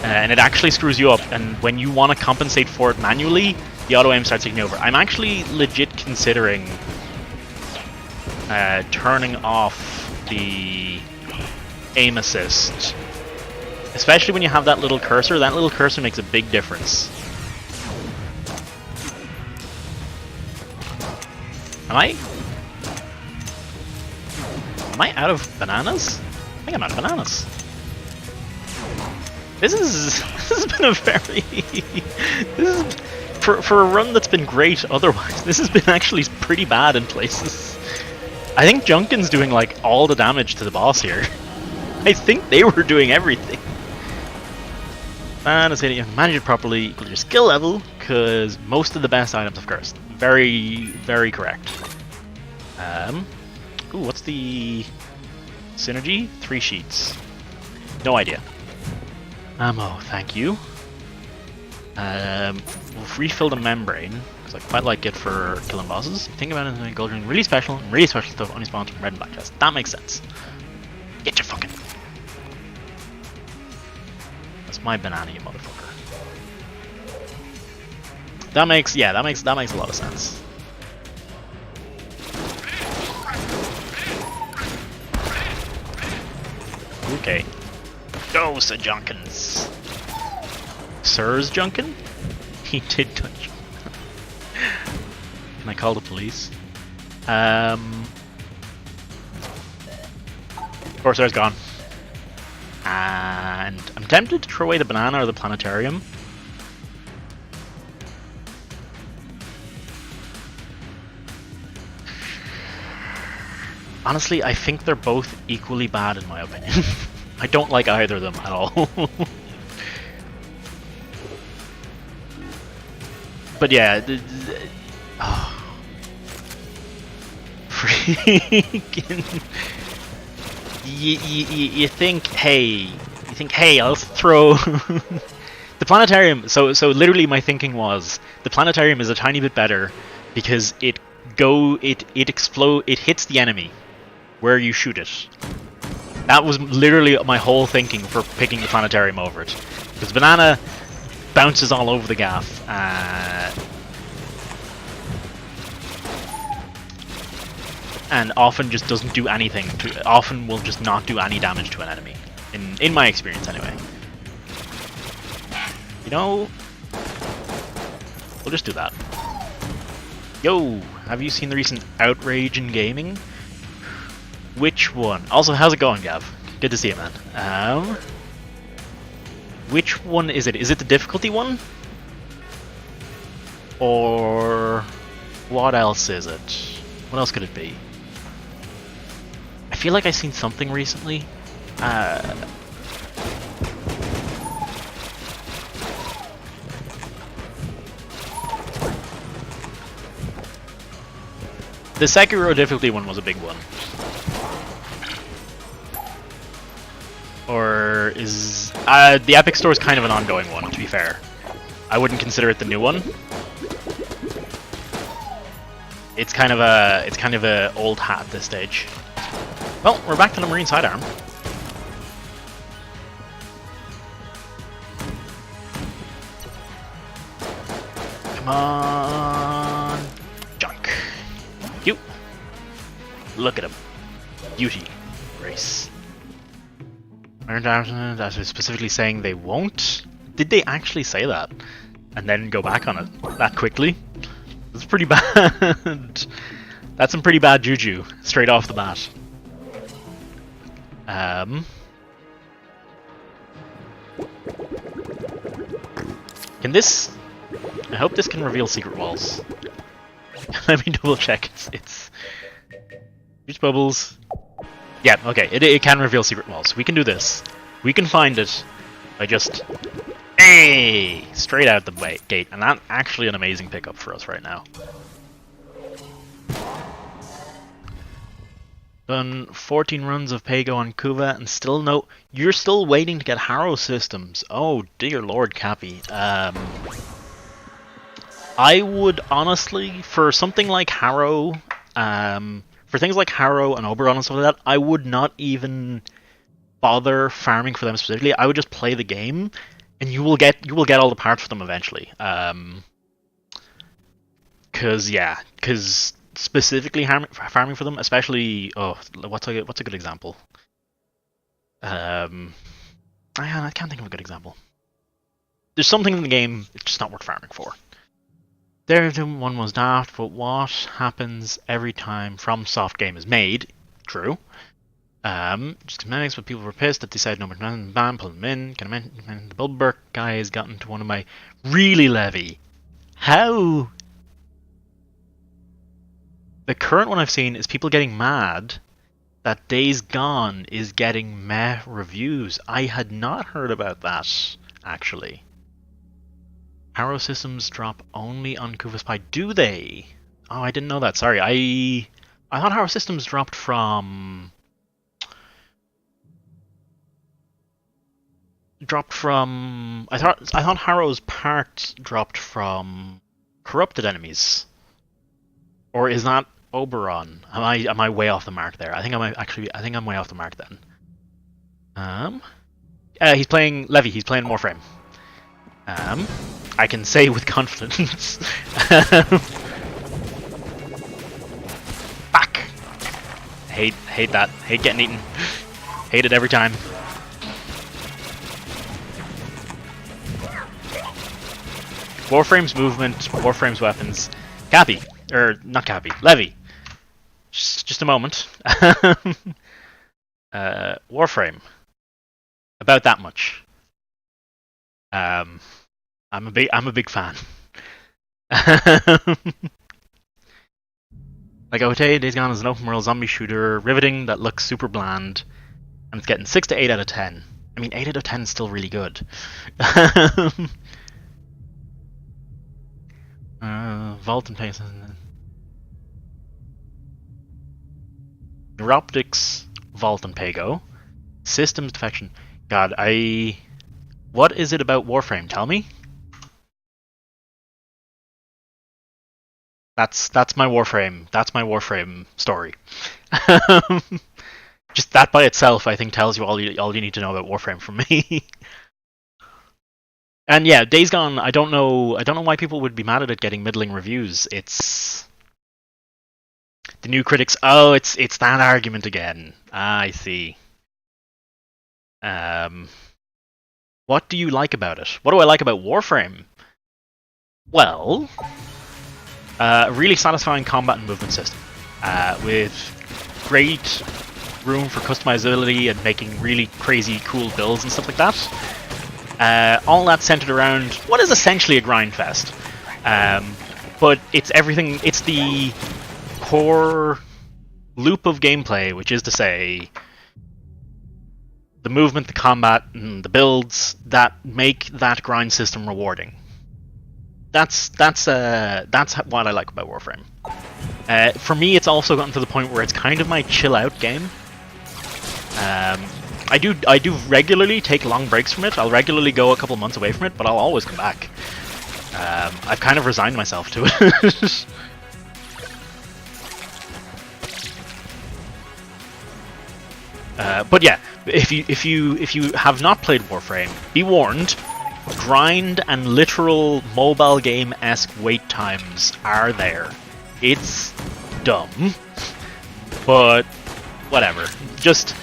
And it actually screws you up, and when you want to compensate for it manually, the auto aim starts taking over. I'm actually legit considering turning off the aim assist, especially when you have that little cursor. That little cursor makes a big difference. Am I out of bananas? I think I'm out of bananas. This has been a very this is for a run that's been great otherwise. This has been actually pretty bad in places. I think Gungeon's doing like all the damage to the boss here. I think they were doing everything. And I say that you can manage it properly, equal your skill level, because most of the best items have cursed. Very, very correct. Ooh, what's the synergy? 3 sheets. No idea. Ammo, thank you. We'll refill the membrane, because I quite like it for killing bosses. Think about it, Gungeon, really special stuff only spawns from red and black chests. That makes sense. Get your fucking... That's my banana, you motherfucker. That makes a lot of sense. Okay. Go, Sir Junkins. Sir's Junkin? He did touch. Can I call the police? Corsair's gone. And I'm tempted to throw away the banana or the planetarium. Honestly, I think they're both equally bad in my opinion. I don't like either of them at all. But yeah, oh. Freaking. You think, hey, I'll throw the planetarium. So literally, my thinking was the planetarium is a tiny bit better because it hits the enemy where you shoot it. That was literally my whole thinking for picking the planetarium over it, because banana bounces all over the gaff. And often just doesn't do anything often will just not do any damage to an enemy. In my experience anyway. You know, we'll just do that. Yo, have you seen the recent outrage in gaming? Which one? Also, how's it going, Gav? Good to see you, man. Which one is it? Is it the difficulty one? Or what else is it? What else could it be? I feel like I've seen something recently. The Sekiro difficulty one was a big one. Or is the Epic Store is kind of an ongoing one, to be fair. I wouldn't consider it the new one. It's kind of a old hat at this stage. Well, we're back to the Marine Sidearm. Come on, junk. You. Look at him. Beauty. Grace. That's specifically saying they won't? Did they actually say that? And then go back on it that quickly? That's pretty bad. That's some pretty bad juju, straight off the bat. Can this... I hope this can reveal secret walls. Let me double check. It's... Use bubbles. Yeah, okay, it can reveal secret walls. We can do this. We can find it by just... Hey! Straight out the gate. And that's actually an amazing pickup for us right now. Done 14 runs of Pago on Kuva and still no... You're still waiting to get Harrow systems. Oh dear lord, Cappy. I would honestly, for something like Harrow, for things like Harrow and Oberon and stuff like that, I would not even bother farming for them specifically. I would just play the game, and you will get all the parts for them eventually. because specifically farming for them, especially what's a good example? I can't think of a good example. There's something in the game it's just not worth farming for. There, one was daft, but what happens every time FromSoft game is made? True. Just cosmetics, but people were pissed that they said no, ban, pull them in. Can I mention the Bulberg guy has gotten to one of my really Levy? How? The current one I've seen is people getting mad that Days Gone is getting meh reviews. I had not heard about that, actually. Arrow systems drop only on Kufus Pi. Do they? Oh, I didn't know that. Sorry. I thought Arrow systems dropped from... I thought Harrow's part dropped from corrupted enemies. Or is that Oberon? Am I way off the mark there? I think I'm way off the mark then. He's playing Levy. He's playing Warframe. I can say with confidence. Back. Hate that. Hate getting eaten. Hate it every time. Warframe's movement, Warframe's weapons. Cappy. Not Cappy. Levy. Just a moment. Warframe. About that much. I'm a big fan. Like I would say, Days Gone is an open world zombie shooter, riveting, that looks super bland, and it's getting 6 to 8 out of 10. I mean, 8 out of 10 is still really good. Vault and Pace. Neuroptics, Vault and Pago. Systems defection. God, what is it about Warframe? Tell me. That's my Warframe. That's my Warframe story. Just that by itself, I think, tells you all you need to know about Warframe from me. And yeah, Days Gone. I don't know why people would be mad at it getting middling reviews. It's the new critics. Oh, it's that argument again. I see. What do you like about it? What do I like about Warframe? Well, a really satisfying combat and movement system, with great room for customizability and making really crazy cool builds and stuff like that. All that centered around what is essentially a grind fest. But it's everything, it's the core loop of gameplay, which is to say, the movement, the combat, and the builds that make that grind system rewarding. That's what I like about Warframe. For me, it's also gotten to the point where it's kind of my chill out game. I do regularly take long breaks from it. I'll regularly go a couple months away from it, but I'll always come back. I've kind of resigned myself to it. But yeah, if you have not played Warframe, be warned. Grind and literal mobile game-esque wait times are there. It's dumb, but whatever. Just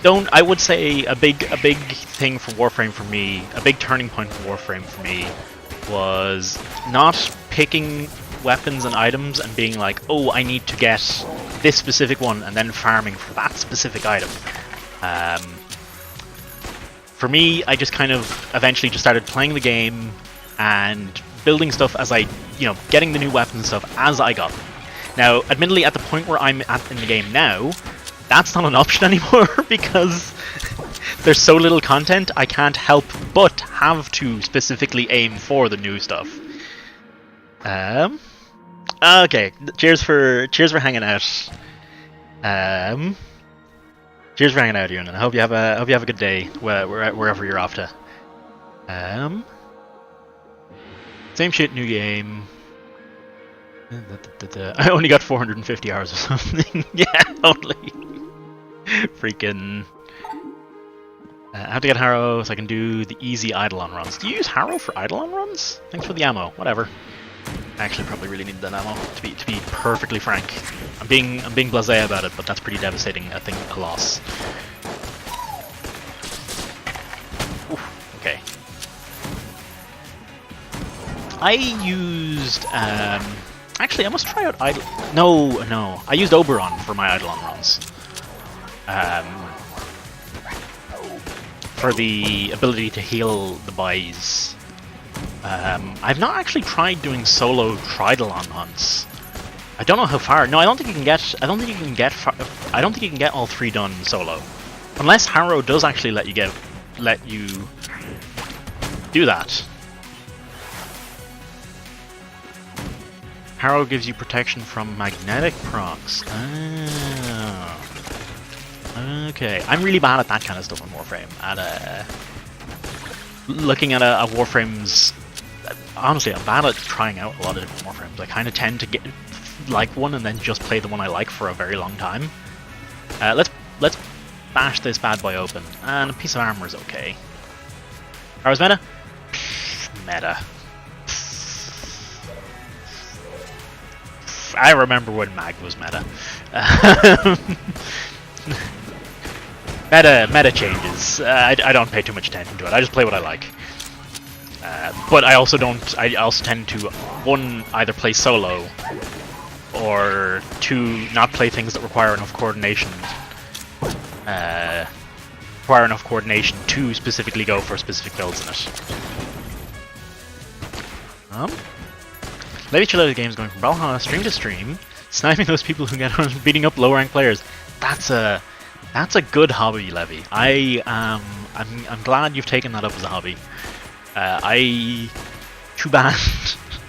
don't. I would say a big thing for Warframe for me, a big turning point for Warframe for me, was not picking weapons and items and being like, oh, I need to get this specific one, and then farming for that specific item. For me, I just kind of eventually just started playing the game and building stuff as getting the new weapons and stuff as I got them. Now, admittedly, at the point where I'm at in the game now, that's not an option anymore because there's so little content, I can't help but have to specifically aim for the new stuff. Okay, cheers for hanging out. Cheers for hanging out, Ewan, and I hope you have a good day wherever you're off to. Same shit, new game. I only got 450 hours or something. Yeah, only. Freaking. I have to get Harrow so I can do the easy Eidolon runs. Do you use Harrow for Eidolon runs? Thanks for the ammo. Whatever. I actually probably really need that ammo, to be perfectly frank. I'm being blasé about it, but that's pretty devastating, I think, a loss. Oof, okay. I used actually I must try out Idle. No, I used Oberon for my Eidolon runs. For the ability to heal the buys. I've not actually tried doing solo Tridolon hunts. I don't know how far. No, I don't think you can get. I don't think you can get. I don't think you can get all 3 done solo, unless Harrow does actually let you do that. Harrow gives you protection from magnetic procs. Oh. Okay, I'm really bad at that kind of stuff in Warframe. Looking at a Warframe's. Honestly, I'm bad at trying out a lot of different Warframes. I kind of tend to like one and then just play the one I like for a very long time. Let's bash this bad boy open. And a piece of armor is okay. Harrow's meta? Meta. I remember when Mag was meta. Meta changes. I don't pay too much attention to it. I just play what I like. But I also don't. I also tend to, 1, either play solo, or 2, not play things that require enough coordination. To specifically go for specific builds in it. Lady Chillota Games going from Brawlhalla stream to stream, sniping those people who get on beating up low rank players. That's a good hobby, Levy. I'm glad you've taken that up as a hobby. Too bad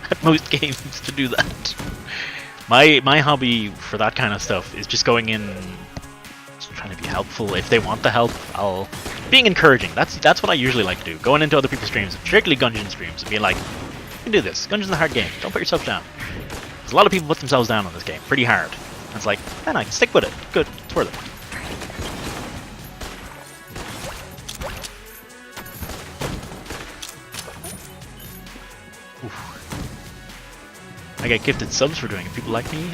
at most games to do that. My hobby for that kind of stuff is just going in, just trying to be helpful. If they want the help, being encouraging. That's what I usually like to do. Going into other people's streams, particularly Gungeon streams, and being like, you can do this. Gungeon's a hard game. Don't put yourself down. There's a lot of people put themselves down on this game, pretty hard. And it's like, man, I can stick with it. Good, it's worth it. I get gifted subs for doing it. People like me.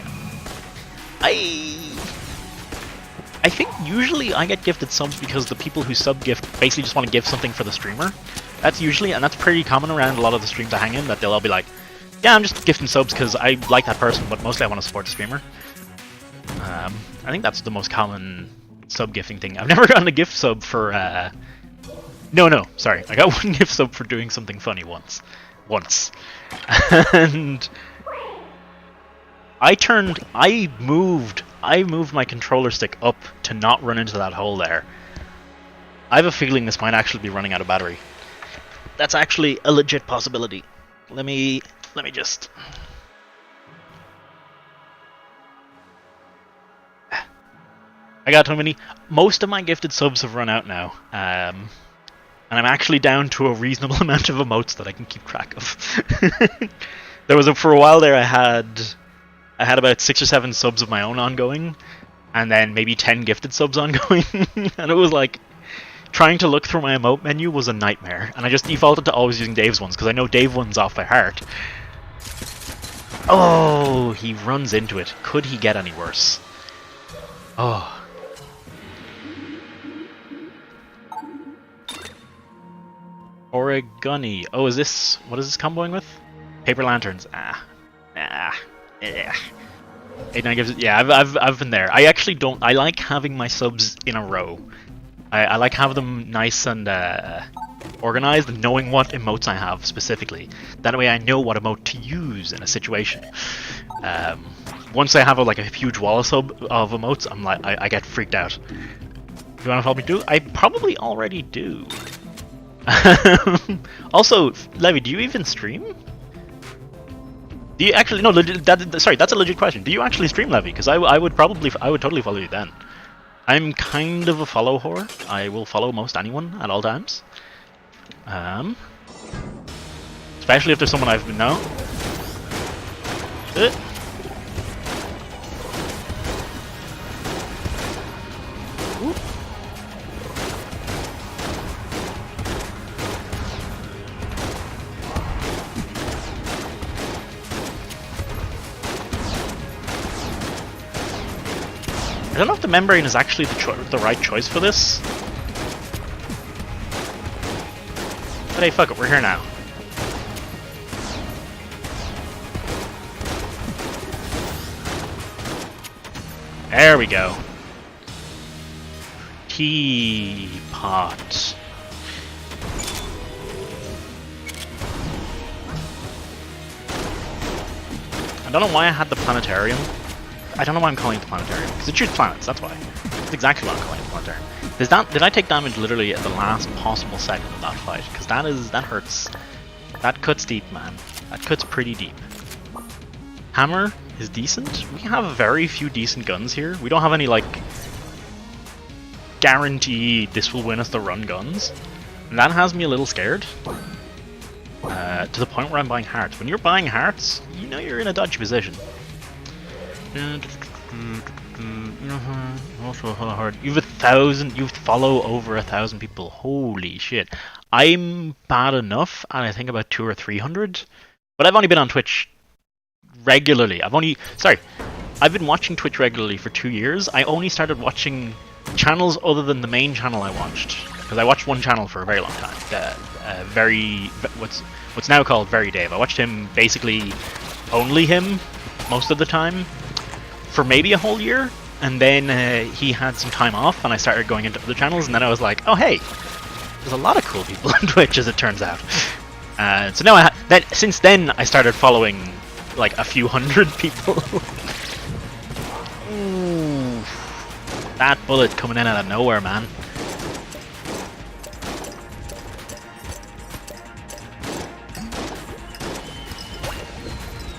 I think usually I get gifted subs because the people who sub gift basically just want to give something for the streamer. That's usually, and that's pretty common around a lot of the streams I hang in, that they'll all be like, yeah, I'm just gifting subs because I like that person, but mostly I want to support the streamer. I think that's the most common sub gifting thing. I've never gotten a gift sub for, No, sorry. I got 1 gift sub for doing something funny once. And I moved my controller stick up to not run into that hole there. I have a feeling this might actually be running out of battery. That's actually a legit possibility. Let me just... I got too many. Most of my gifted subs have run out now. And I'm actually down to a reasonable amount of emotes that I can keep track of. For a while there I had about 6 or 7 subs of my own ongoing, and then maybe 10 gifted subs ongoing, and it was like, trying to look through my emote menu was a nightmare, and I just defaulted to always using Dave's ones, because I know Dave one's off by heart. Oh, he runs into it. Could he get any worse? Oh. Origami. Oh, is this... What is this comboing with? Paper lanterns. Yeah. 8-9 gives it... Yeah, I've been there. I actually don't... I like having my subs in a row. I like having them nice and organized, and knowing what emotes I have specifically. That way I know what emote to use in a situation. Once I have a huge wall of emotes, I'm like, I get freaked out. Do you want to help me do? I probably already do. Also, Levy, do you even stream? Do you actually... No, sorry, that's a legit question. Do you actually stream, Levy? Because I would totally follow you then. I'm kind of a follow whore. I will follow most anyone at all times. Especially if there's someone I've been know. I don't know if the membrane is actually the right choice for this. But hey, fuck it, we're here now. There we go. Teapot. I don't know why I had the planetarium. I don't know why I'm calling it the planetarium. Because it shoots planets, that's why. That's exactly why I'm calling it the planetarium. Did I take damage literally at the last possible second of that fight? Because that hurts. That cuts deep, man. That cuts pretty deep. Hammer is decent. We have very few decent guns here. We don't have any, like, guaranteed this will win us the run guns. And that has me a little scared. To the point where I'm buying hearts. When you're buying hearts, you know you're in a dodgy position. Also hard. You follow over 1,000 people. Holy shit. I'm bad enough, and I think about 200 or 300. But I've only been on Twitch regularly. I've been watching Twitch regularly for 2 years. I only started watching channels other than the main channel I watched, because I watched one channel for a very long time. What's now called Very Dave. I watched him, basically only him most of the time for maybe a whole year, and then he had some time off, and I started going into other channels, and then I was like, oh hey, there's a lot of cool people on Twitch, as it turns out. So now since then I started following like a few hundred people. Ooh, that bullet coming in out of nowhere, man.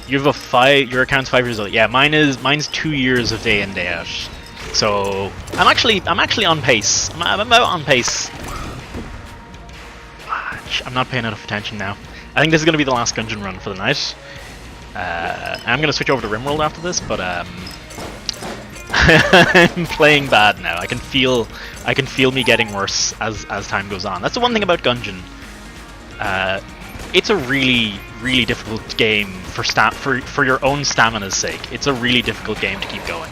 You have your account's 5 years old. Yeah, mine's 2 years of day in, day out. So I'm actually on pace. I'm about on pace. I'm not paying enough attention now. I think this is gonna be the last Gungeon run for the night. I'm gonna switch over to RimWorld after this, but I'm playing bad now. I can feel me getting worse as time goes on. That's the one thing about Gungeon. It's a really difficult game for your own stamina's sake. It's a really difficult game to keep going.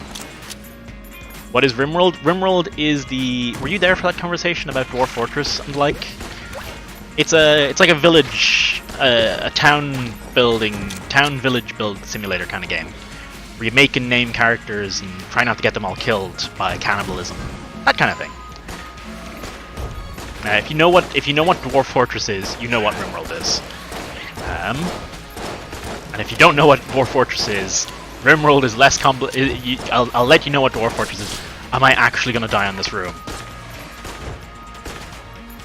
What is RimWorld? RimWorld is the... Were you there for that conversation about Dwarf Fortress and like? It's like a village, a town village build simulator kind of game, where you make and name characters and try not to get them all killed by cannibalism, that kind of thing. If you know what Dwarf Fortress is, you know what RimWorld is. And if you don't know what Dwarf Fortress is, RimWorld is less I'll let you know what Dwarf Fortress is. Am I actually gonna die on this room?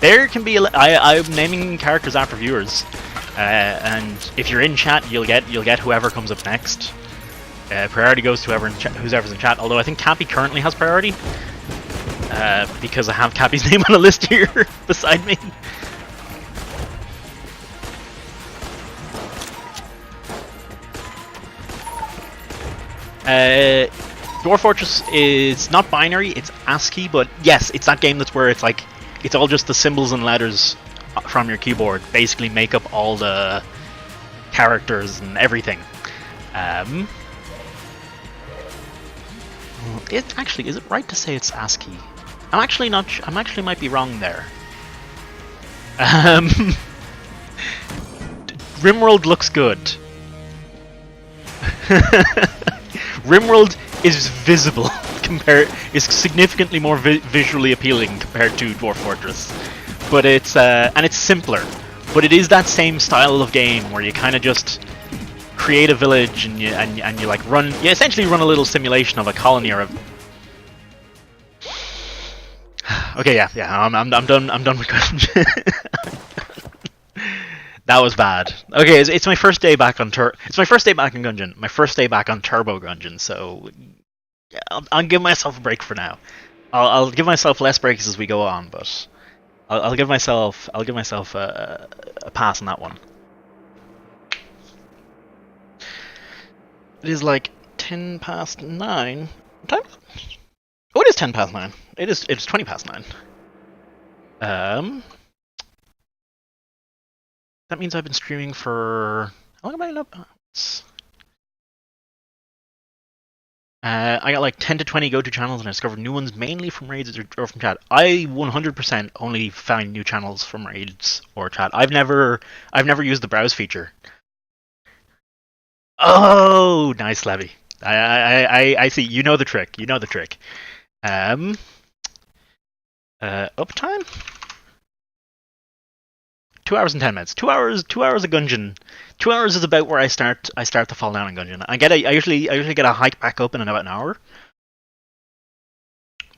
There can be I'm naming characters after viewers, and if you're in chat, you'll get whoever comes up next. Priority goes to whoever's in chat. Although I think Cappy currently has priority, because I have Cappy's name on a list here beside me. Dwarf Fortress is not binary; it's ASCII. But yes, it's that game that's where it's like. It's all just the symbols and letters from your keyboard, basically make up all the characters and everything. Is it right to say it's ASCII? I'm actually might be wrong there. RimWorld looks good. RimWorld is visible. Is significantly more visually appealing compared to Dwarf Fortress, but it's and it's simpler. But it is that same style of game where you kind of just create a village and you like you essentially run a little simulation of a colony or a. Okay, yeah, I'm done with Gungeon. That was bad. Okay, it's my first day back on It's my first day back in Gungeon. My first day back on Turbo Gungeon. So. Yeah, I'll give myself a break for now. I'll give myself less breaks as we go on, but I'll give myself a pass on that one. It is like 9:10. What time? Oh, it is 9:10. It's 9:20. That means I've been streaming for how long have I been up? I got like 10 to 20 go-to channels and I discovered new ones mainly from raids or from chat. I 100% only find new channels from raids or chat. I've never used the browse feature. Oh, nice, Levy. I see. You know the trick. You know the trick. Uptime? 2 hours and 10 minutes. 2 hours. 2 hours of Gungeon. 2 hours is about where I start to fall down in Gungeon. I usually get a hike back up in about an hour.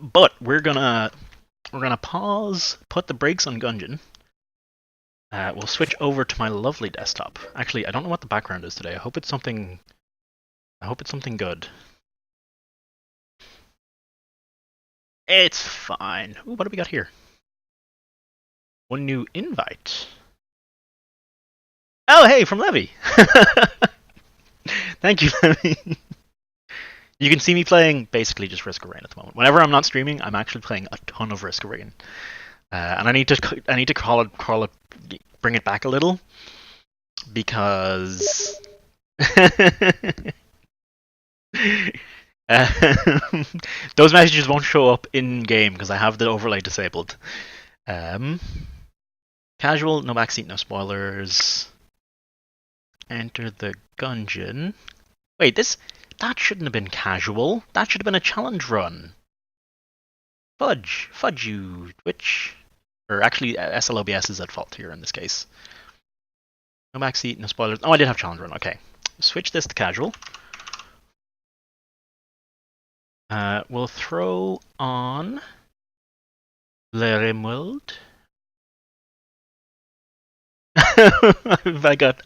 But we're gonna pause, put the brakes on Gungeon. We'll switch over to my lovely desktop. Actually, I don't know what the background is today. I hope it's something good. It's fine. Ooh, what do we got here? One new invite. Oh, hey, from Levy. Thank you, Levy. You can see me playing basically just Risk of Rain at the moment. Whenever I'm not streaming, I'm actually playing a ton of Risk of Rain, and I need to call it, bring it back a little, because those messages won't show up in game because I have the overlay disabled. Casual, no backseat, no spoilers. Enter the Gungeon. Wait, that shouldn't have been casual. That should have been a challenge run. Fudge you, Twitch. Or actually, SLOBS is at fault here in this case. No backseat, no spoilers. Oh, I did have challenge run. Okay, switch this to casual. We'll throw on RimWorld.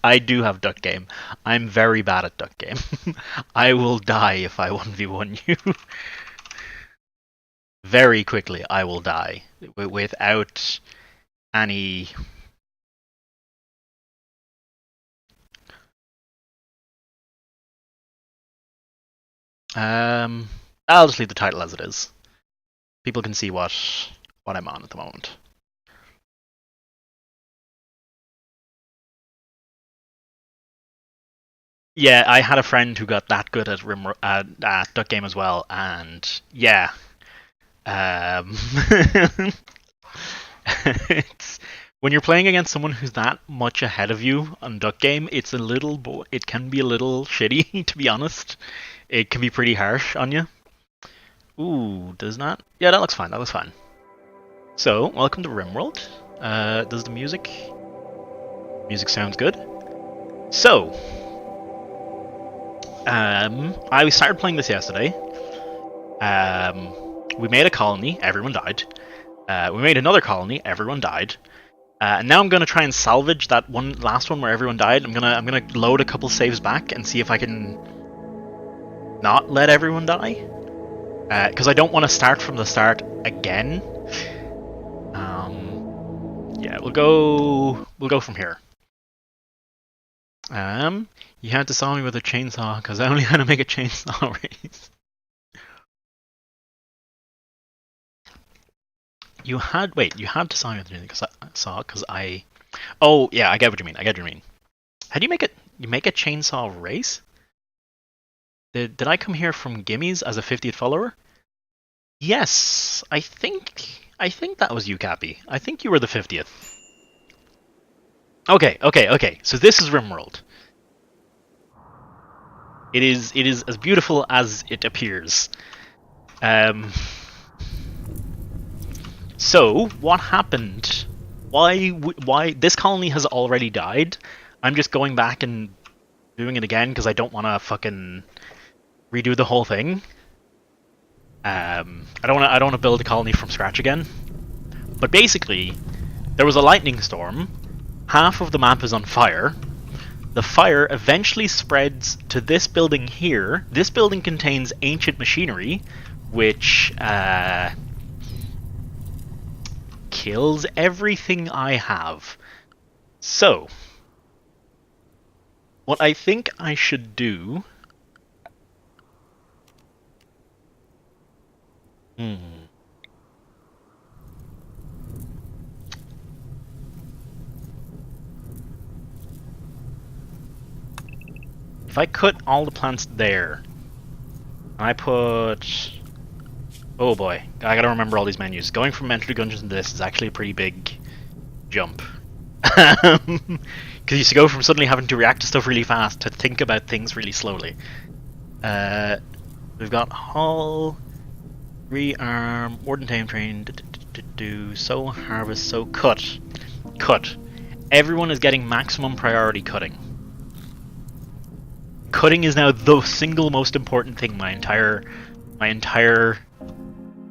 I do have duck game. I'm very bad at duck game. I will die if I 1v1 you. Very quickly, I will die without any. I'll just leave the title as it is. People can see what I'm on at the moment. Yeah, I had a friend who got that good at duck game as well, and yeah, it's when you're playing against someone who's that much ahead of you on duck game, it can be a little shitty, to be honest. It can be pretty harsh on you. Ooh, does not? Yeah, that looks fine. That looks fine. So, welcome to RimWorld. Does the music sounds good? So, I started playing this yesterday. We made a colony, everyone died. We made another colony, everyone died. And now I'm gonna try and salvage that last one where everyone died. I'm gonna load a couple saves back and see if I can not let everyone die. Because I don't want to start from the start again. Yeah, we'll go from here. You had to saw me with a chainsaw because I only had to make a chainsaw race. You had to saw me with a chainsaw because I. Oh yeah, I get what you mean. How do you make it? You make a chainsaw race? Did I come here from Gimmies as a 50th follower? Yes, I think that was you, Cappy. I think you were the 50th. Okay. So this is RimWorld. It is as beautiful as it appears. So what happened? Why this colony has already died? I'm just going back and doing it again because I don't want to fucking redo the whole thing. I don't want to build a colony from scratch again. But basically, there was a lightning storm. Half of the map is on fire. The fire eventually spreads to this building here. This building contains ancient machinery, which kills everything I have. So, what I think I should do. If I cut all the plants there, I put... Oh boy, I gotta remember all these menus. Going from Enter to Gungeon to this is actually a pretty big jump. Because you used to go from suddenly having to react to stuff really fast to think about things really slowly. We've got Hull, Rearm, Warden Tame Train, Sow, Harvest, Sow, Cut. Cut. Everyone is getting maximum priority cutting. Cutting is now the single most important thing. My entire...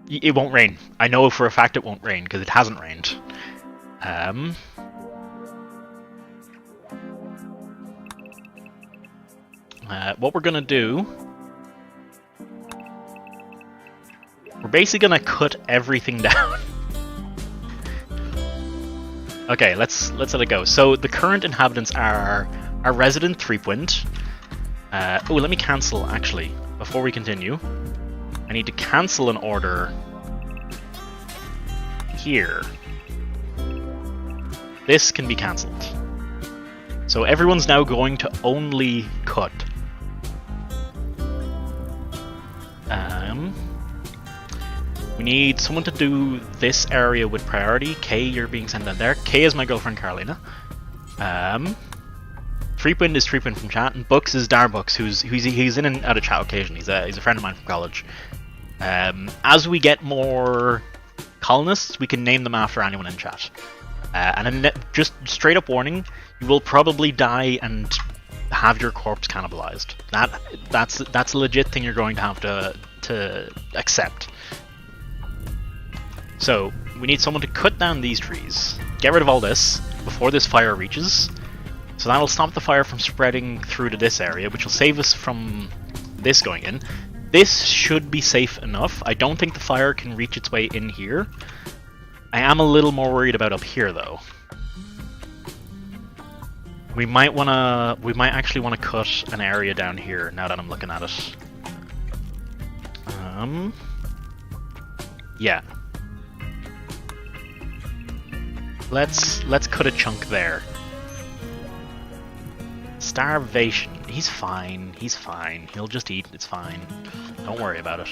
It won't rain. I know for a fact it won't rain, because it hasn't rained. What we're gonna do... We're basically gonna cut everything down. Okay, let's let it go. So the current inhabitants are our resident Threepwind. Oh, let me cancel, actually, before we continue. I need to cancel an order here. This can be cancelled. So everyone's now going to only cut. We need someone to do this area with priority. Kay, you're being sent down there. Kay is my girlfriend, Carolina. Threepwind is Threepwind from chat, and Books is Darbooks, he's in and out of chat occasionally. He's a friend of mine from college. As we get more colonists, we can name them after anyone in chat. And just straight up warning, you will probably die and have your corpse cannibalized. That's a legit thing you're going to have to accept. So we need someone to cut down these trees, get rid of all this before this fire reaches. So that'll stop the fire from spreading through to this area, which will save us from this going in. This should be safe enough. I don't think the fire can reach its way in here. I am a little more worried about up here, though. We might actually want to cut an area down here now that I'm looking at it. Yeah. Let's cut a chunk there. Starvation. He's fine. He's fine. He'll just eat. It's fine. Don't worry about it.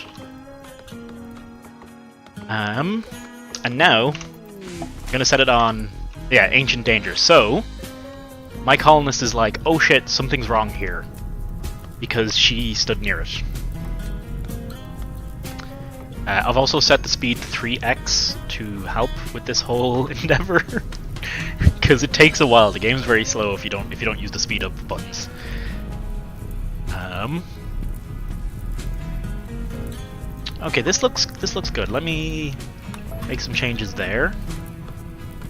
And now I'm gonna set it on. Yeah, Ancient Danger. So my colonist is like, oh shit, something's wrong here, because she stood near it. I've also set the speed to 3x to help with this whole endeavor, because it takes a while. The game's very slow if you don't use the speed up buttons. Okay, this looks good. Let me make some changes there.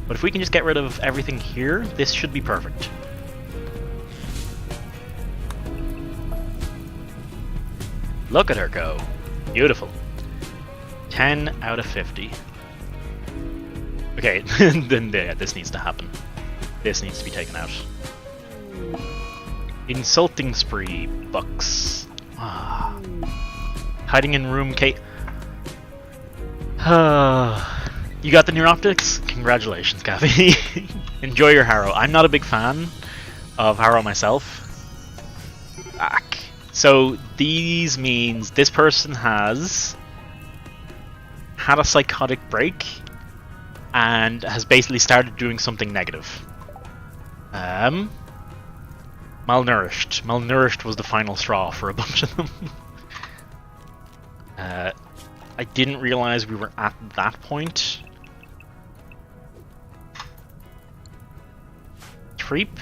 But if we can just get rid of everything here, this should be perfect. Look at her go. Beautiful. 10 out of 50. Okay, then yeah, this needs to happen. This needs to be taken out. Insulting spree, Bucks. Ah. Hiding in room Kate. You got the new optics? Congratulations, Kathy. Enjoy your Harrow. I'm not a big fan of Harrow myself. So these means this person has had a psychotic break and has basically started doing something negative. Malnourished. Malnourished was the final straw for a bunch of them. I didn't realize we were at that point. Creep.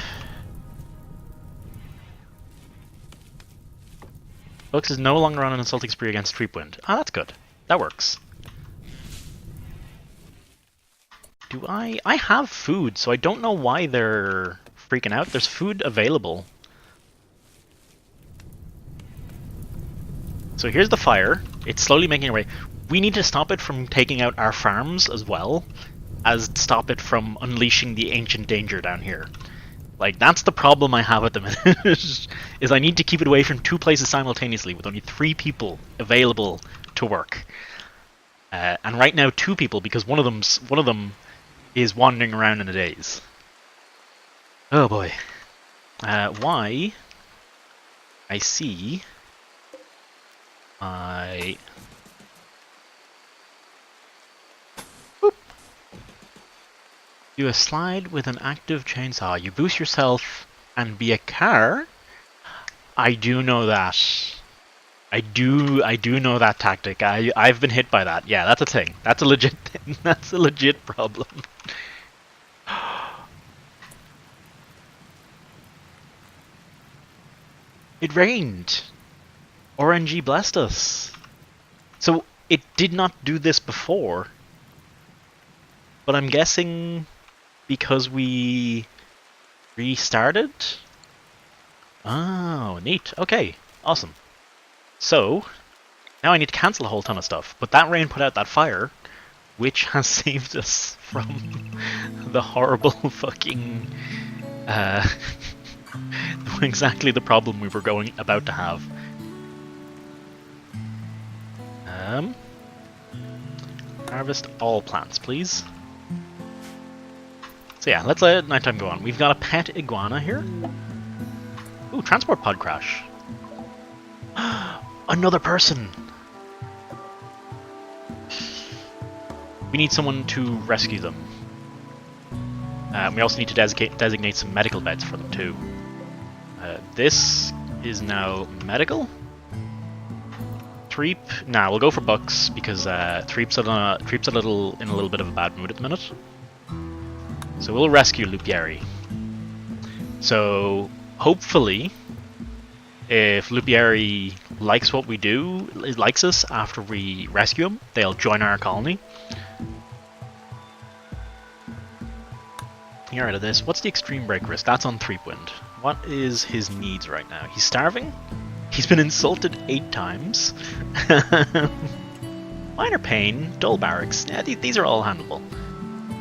Books is no longer on an insulting spree against Threepwind. Ah, that's good. That works. Do I have food, so I don't know why they're freaking out. There's food available. So here's the fire. It's slowly making its way. We need to stop it from taking out our farms as well as stop it from unleashing the Ancient Danger down here. Like, that's the problem I have at the minute, is I need to keep it away from two places simultaneously with only 3 people available to work. And right now 2 people, because one of them is wandering around in a daze. Oh boy. Why? I see I... Boop. Do a slide with an active chainsaw. You boost yourself and be a car? I do know that. I do know that tactic. I've been hit by that. Yeah, that's a thing. That's a legit thing. That's a legit problem. It rained. RNG blessed us. So it did not do this before. But I'm guessing because we restarted? Oh, neat. Okay, awesome. So, now I need to cancel a whole ton of stuff. But that rain put out that fire, which has saved us from the horrible fucking... exactly the problem we were about to have. Harvest all plants, please. So yeah, let's let nighttime go on. We've got a pet iguana here. Ooh, transport pod crash. Another person! We need someone to rescue them. We also need to designate some medical beds for them too. This is now medical. Threep, nah, we'll go for Bucks because Threep's in a little bit of a bad mood at the minute. So we'll rescue Lupieri. So hopefully, if Lupieri likes what we do, likes us after we rescue him, they'll join our colony. Get rid of this. What's the extreme break risk? That's on Threepwind. What is his needs right now? He's starving? He's been insulted 8 times. Minor pain, dull barracks. Yeah, these are all handleable.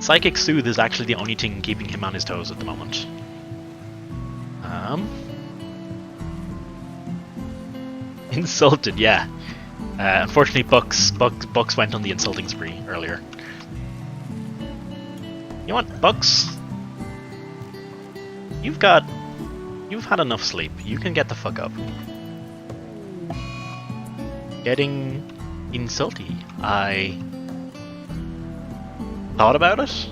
Psychic Soothe is actually the only thing keeping him on his toes at the moment. Insulted, yeah. Unfortunately, Bucks went on the insulting spree earlier. You know what, Bucks? You've had enough sleep. You can get the fuck up. Getting insulty. I thought about it.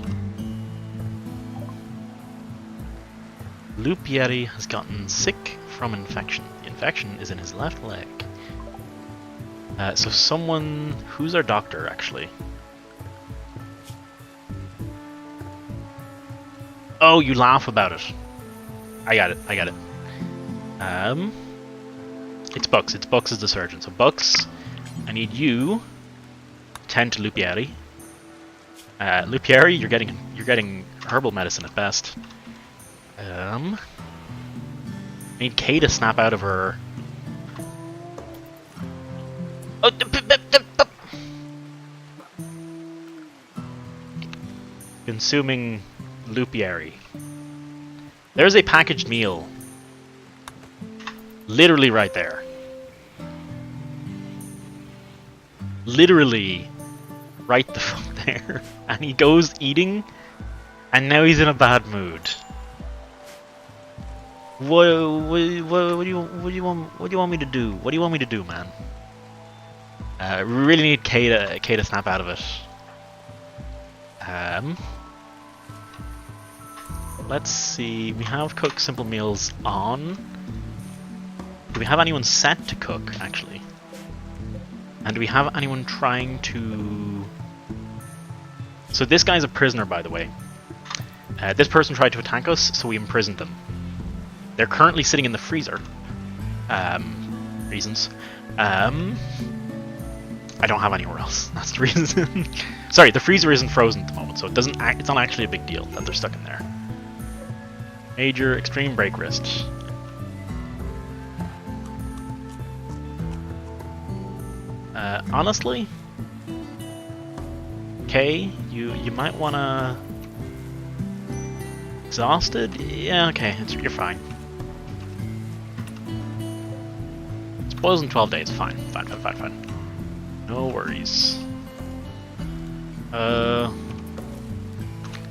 Lupieri has gotten sick from infection. The infection is in his left leg. So someone... Who's our doctor, actually? Oh, you laugh about it. I got it. It's Bucks. It's Bucks as the surgeon. So Bucks, I need you to tend to Lupieri. Lupieri, you're getting herbal medicine at best. I need Kay to snap out of her. Oh, consuming Lupieri. There's a packaged meal. Literally right there. Literally right the fuck there. And he goes eating, and now he's in a bad mood. What do you want me to do? What do you want me to do, man? We really need Kay to snap out of it. Let's see. We have cook simple meals on. Do we have anyone set to cook, actually? And do we have anyone trying to... So this guy's a prisoner, by the way. This person tried to attack us, so we imprisoned them. They're currently sitting in the freezer. Reasons. I don't have anywhere else. That's the reason. Sorry, the freezer isn't frozen at the moment, so it's not actually a big deal that they're stuck in there. Major extreme break risk. Honestly, Kay, you might wanna... Exhausted? Yeah, okay, you're fine. Spoils in 12 days, fine. No worries.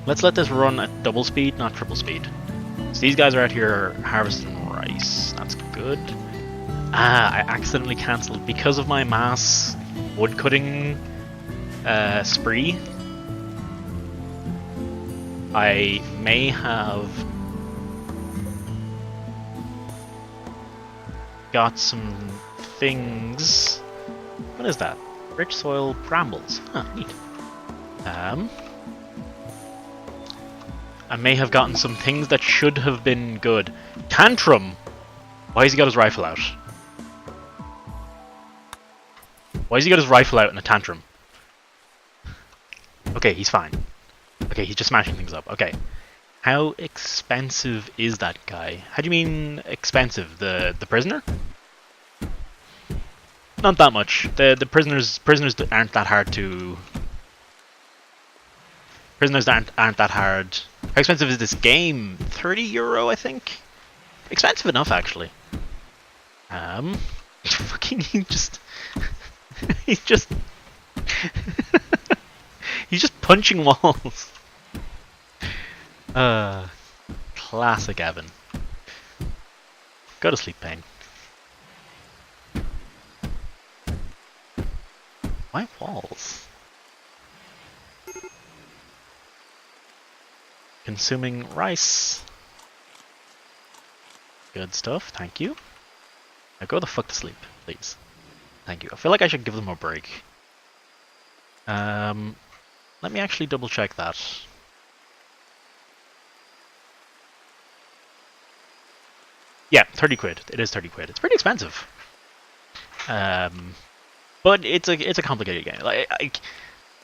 Let's let this run at double speed, not triple speed. So these guys are out here harvesting rice. That's good. Ah, I accidentally cancelled because of my mass woodcutting spree. I may have got some things. What is that? Rich soil brambles. Huh, neat. I may have gotten some things that should have been good. Tantrum! Why has he got his rifle out? Why has he got his rifle out in a tantrum? Okay, he's fine. Okay, he's just smashing things up. Okay. How expensive is that guy? How do you mean expensive? The prisoner? Not that much. The prisoners aren't that hard to. Prisoners aren't that hard. How expensive is this game? €30, I think. Expensive enough, actually. Fucking he's just he's just punching walls. Classic Evan. Go to sleep, Pain. Why walls? Consuming rice. Good stuff, thank you. Now go the fuck to sleep, please. Thank you. I feel like I should give them a break. Let me actually double check that. Yeah, 30 quid. It is 30 quid. It's pretty expensive. But it's a complicated game.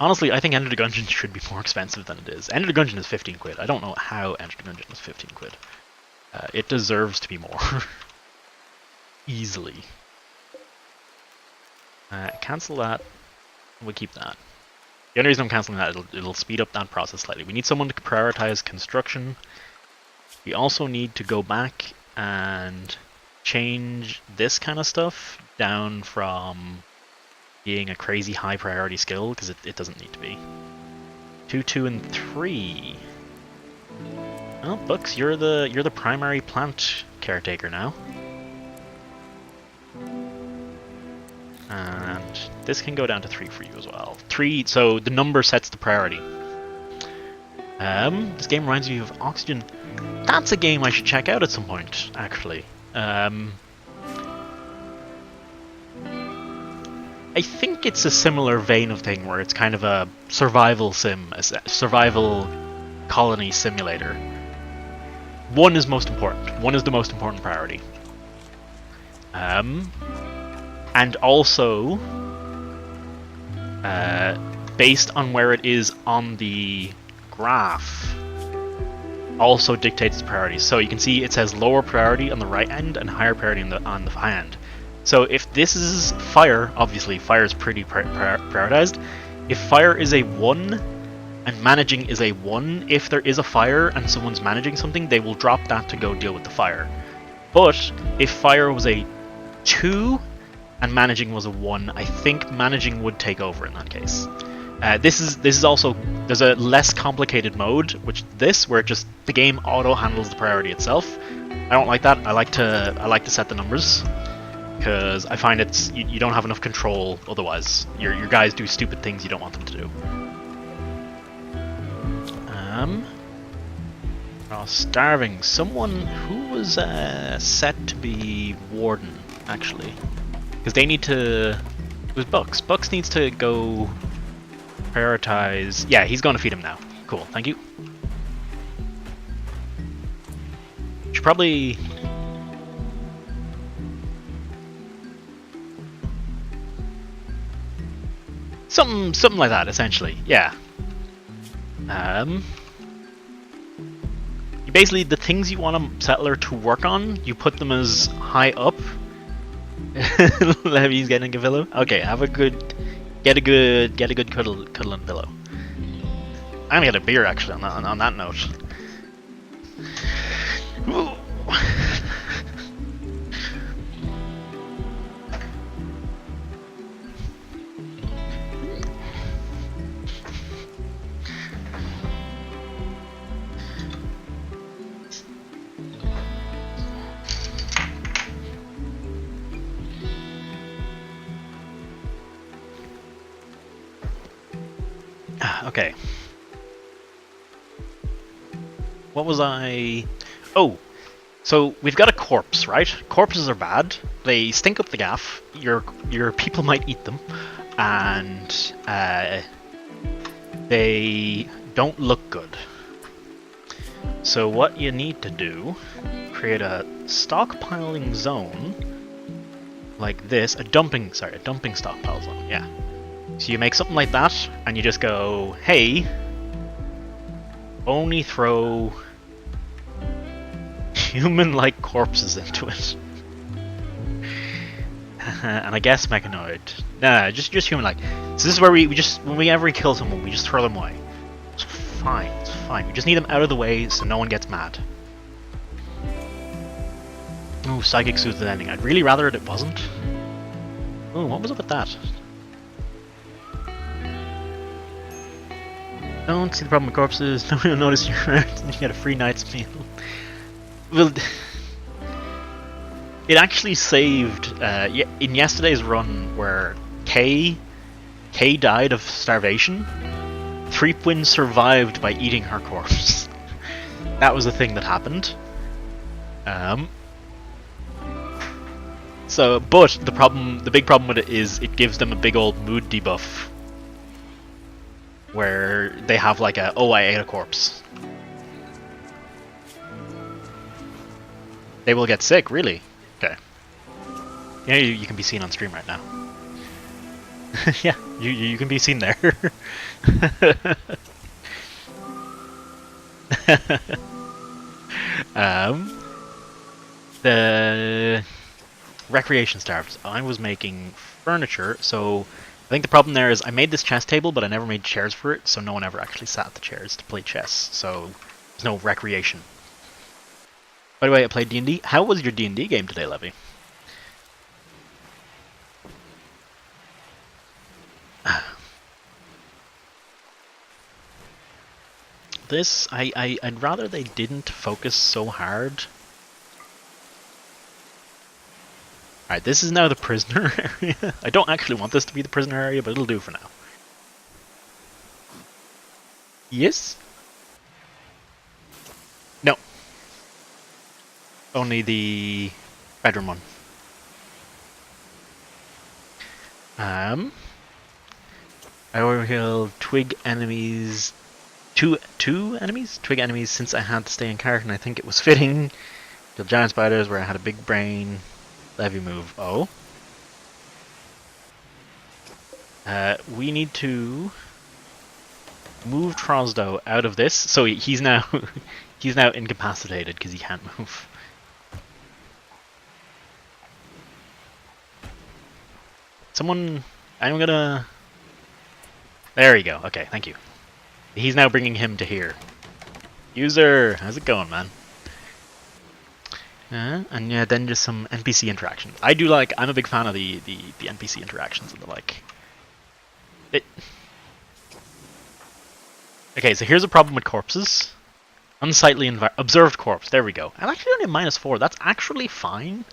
Honestly, I think Enter the Gungeon should be more expensive than it is. Enter the Gungeon is 15 quid. I don't know how Enter the Gungeon is 15 quid. It deserves to be more. Easily. Cancel that. We'll keep that. The only reason I'm cancelling that, it'll speed up that process slightly. We need someone to prioritize construction. We also need to go back and change this kind of stuff down from being a crazy high priority skill, because it doesn't need to be. 2, 2, and 3. Well, Books, you're the primary plant caretaker now. And this can go down to 3 for you as well. 3, so the number sets the priority. This game reminds me of Oxygen. That's a game I should check out at some point, actually. I think it's a similar vein of thing where it's kind of a survival sim, a survival colony simulator. One is most important. One is the most important priority. And also, based on where it is on the graph, also dictates the priorities. So you can see it says lower priority on the right end and higher priority on the high end. So if this is fire, obviously fire is pretty prioritized. If fire is a 1 and managing is a 1, if there is a fire and someone's managing something, they will drop that to go deal with the fire. But if fire was a 2 and managing was a 1, I think managing would take over in that case. This is also, there's a less complicated mode, where just the game auto handles the priority itself. I don't like that. I like to set the numbers, because I find you don't have enough control otherwise. Your guys do stupid things you don't want them to do. Starving. Someone who was set to be warden, actually, because they need to. It was Bucks. Bucks needs to go prioritize. Yeah, he's going to feed him now. Cool. Thank you. Should probably. Something like that, essentially. Yeah. Basically, the things you want a settler to work on, you put them as high up. Levy's getting a pillow. Okay, get a good cuddling pillow. I'm gonna get a beer actually on that note. Ooh. Okay. What was I... Oh! So, we've got a corpse, right? Corpses are bad. They stink up the gaff. Your people might eat them. And they don't look good. So what you need to do, create a stockpiling zone like this, a dumping stockpile zone, yeah. So you make something like that, and you just go, hey, only throw human-like corpses into it. And I guess mechanoid. Nah, just human-like. So this is where we just, whenever we kill someone, we just throw them away. It's fine, it's fine. We just need them out of the way so no one gets mad. Ooh, Psychic Soothed ending. I'd really rather it wasn't. Ooh, what was up with that? Don't see the problem with corpses. Nobody will notice you're around and you get a free night's meal. Well, it actually saved in yesterday's run where Kay died of starvation. Threepwin survived by eating her corpse. That was the thing that happened. So, but the big problem with it is it gives them a big old mood debuff, where they have like a, oh, I ate a corpse. They will get sick, really? Okay. Yeah, you can be seen on stream right now. Yeah, you can be seen there. The recreation starved. I was making furniture, so I think the problem there is I made this chess table, but I never made chairs for it, so no one ever actually sat at the chairs to play chess. So there's no recreation. By the way, I played D&D. How was your D&D game today, Levy? This, I'd rather they didn't focus so hard. Alright, this is now the prisoner area. I don't actually want this to be the prisoner area, but it'll do for now. Yes? No. Only the bedroom one. I overkill twig enemies. Two enemies? Twig enemies since I had to stay in character, and I think it was fitting. Kill giant spiders where I had a big brain. Levy move. Oh. We need to move Trosdo out of this. So he's now he's now incapacitated because he can't move. Someone, I'm gonna. There you go. Okay, thank you. He's now bringing him to here. User, how's it going, man? And yeah, then just some NPC interactions. I do like. I'm a big fan of the NPC interactions and the like. Okay, so here's a problem with corpses. Unsightly observed corpse. There we go. I'm actually only -4. That's actually fine.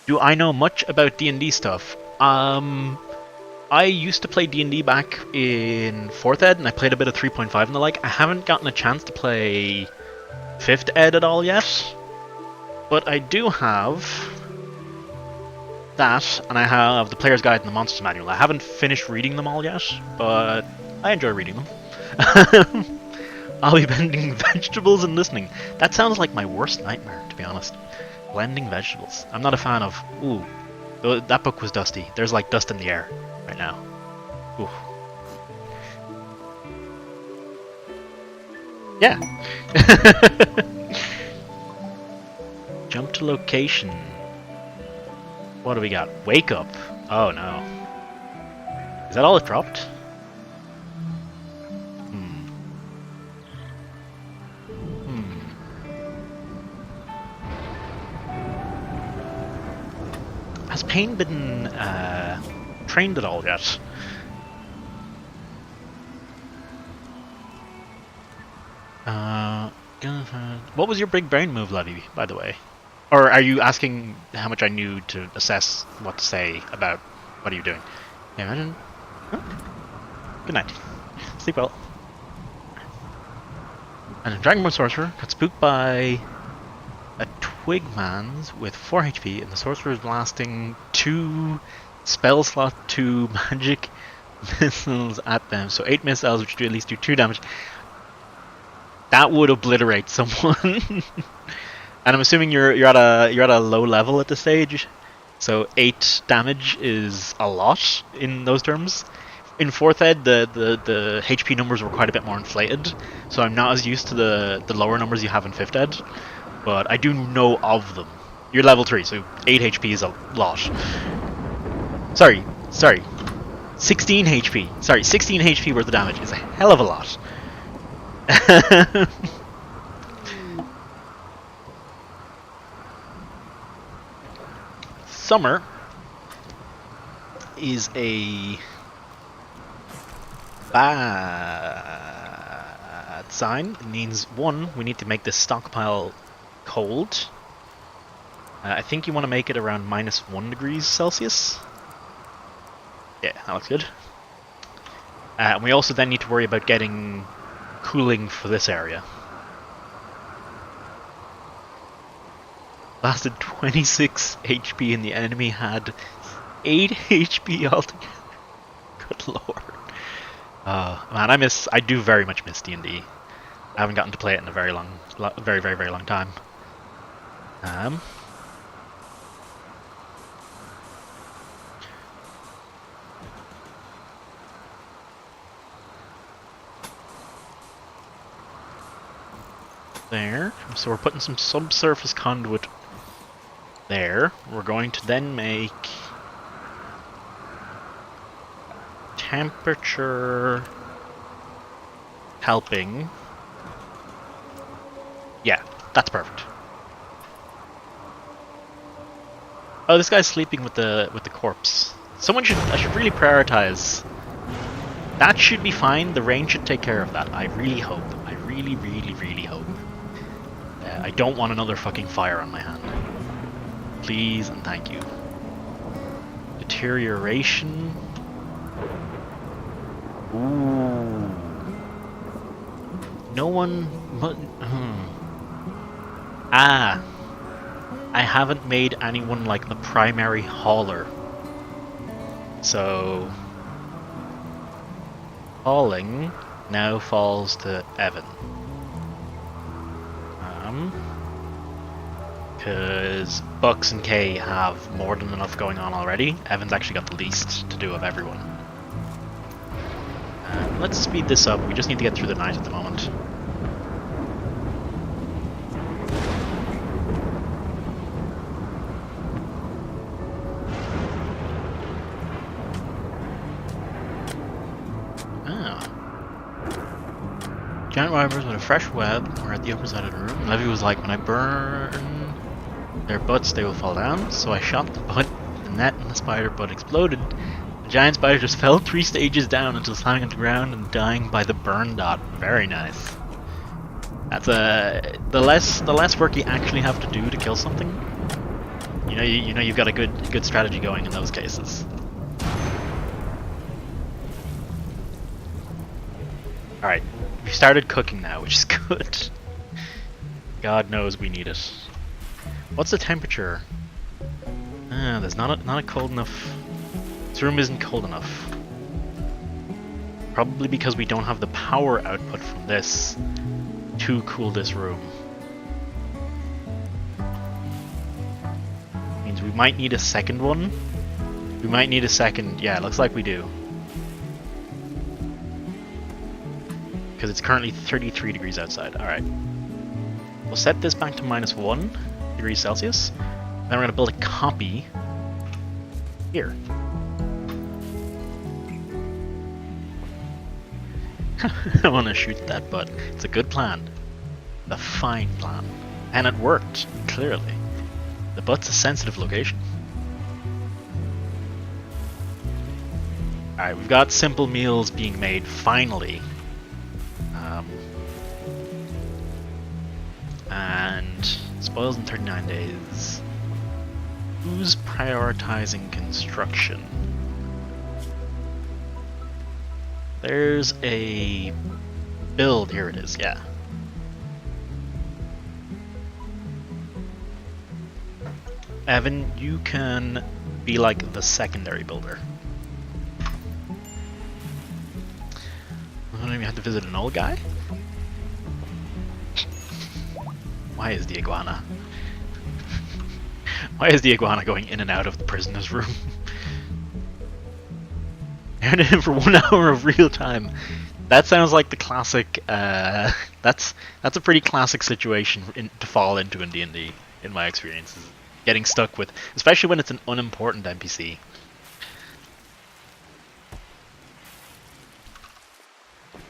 Do I know much about D&D stuff? I used to play D&D back in 4th Ed, and I played a bit of 3.5 and the like. I haven't gotten a chance to play 5th Ed at all yet. But I do have that, and I have the Player's Guide and the Monsters Manual. I haven't finished reading them all yet, but I enjoy reading them. I'll be blending vegetables and listening. That sounds like my worst nightmare, to be honest. Blending vegetables. I'm not a fan of... Ooh, that book was dusty. There's like dust in the air right now. Ooh. Yeah. Jump to location. What do we got? Wake up. Oh no. Is that all it dropped? Has Pain been trained at all yet? What was your big brain move, Levy, by the way? Or are you asking how much I knew to assess what to say about what are you doing? Yeah, imagine. Huh? Good night. Sleep well. And a Dragonborn Sorcerer got spooked by a Twigman's with 4 HP, and the Sorcerer is blasting 2 spell slot 2 magic missiles at them. So 8 missiles, which do at least do 2 damage. That would obliterate someone. And I'm assuming you're at a low level at this stage, so 8 damage is a lot in those terms. In 4th Ed, the HP numbers were quite a bit more inflated, so I'm not as used to the lower numbers you have in 5th Ed, but I do know of them. You're level 3, so 8 HP is a lot. Sorry, 16 HP. Sorry, 16 HP worth of damage is a hell of a lot. Summer is a bad sign. It means, 1, we need to make this stockpile cold. I think you want to make it around -1 degrees Celsius. Yeah, that looks good. And we also then need to worry about getting cooling for this area. Lasted 26 HP and the enemy had 8 HP altogether. Good lord. Man, I do very much miss D&D. I haven't gotten to play it in a very long time. There. So we're putting some subsurface conduit there. We're going to then make temperature helping. Yeah, that's perfect. Oh, this guy's sleeping with the corpse. I should really prioritize. That should be fine. The rain should take care of that. I really hope. I really hope. I don't want another fucking fire on my hand. Please and thank you. Deterioration. Ooh. No one... Ah. I haven't made anyone like the primary hauler. So... hauling now falls to Evan. Because Bucks and Kay have more than enough going on already. Evan's actually got the least to do of everyone. Let's speed this up. We just need to get through the night at the moment. Giant wyverns with a fresh web are at the upper side of the room. Levy was like, when I burn their butts, they will fall down. So I shot the butt, the net, and the spider butt exploded. The giant spider just fell 3 stages down until slamming on the ground and dying by the burn dot. Very nice. That's the less work you actually have to do to kill something. You know you've got a good strategy going in those cases. All right. We started cooking now, which is good. God knows we need it. What's the temperature? There's not a cold enough. This room isn't cold enough. Probably because we don't have the power output from this to cool this room. Means we might need a second one. We might need a second. Yeah, it looks like we do. Because it's currently 33 degrees outside. Alright. We'll set this back to -1 degrees Celsius. Then we're going to build a copy here. I want to shoot that, but it's a good plan. A fine plan. And it worked, clearly. The butt's a sensitive location. Alright, we've got simple meals being made, finally. And spoils in 39 days. Who's prioritizing construction? There's a build. Here it is, yeah. Evan, you can be like the secondary builder. I don't even have to visit an old guy? Why is the iguana? Why is the iguana going in and out of the prisoner's room? And in for 1 hour of real time. That sounds like the classic. That's a pretty classic situation to fall into in D&D, in my experiences. Getting stuck with, especially when it's an unimportant NPC.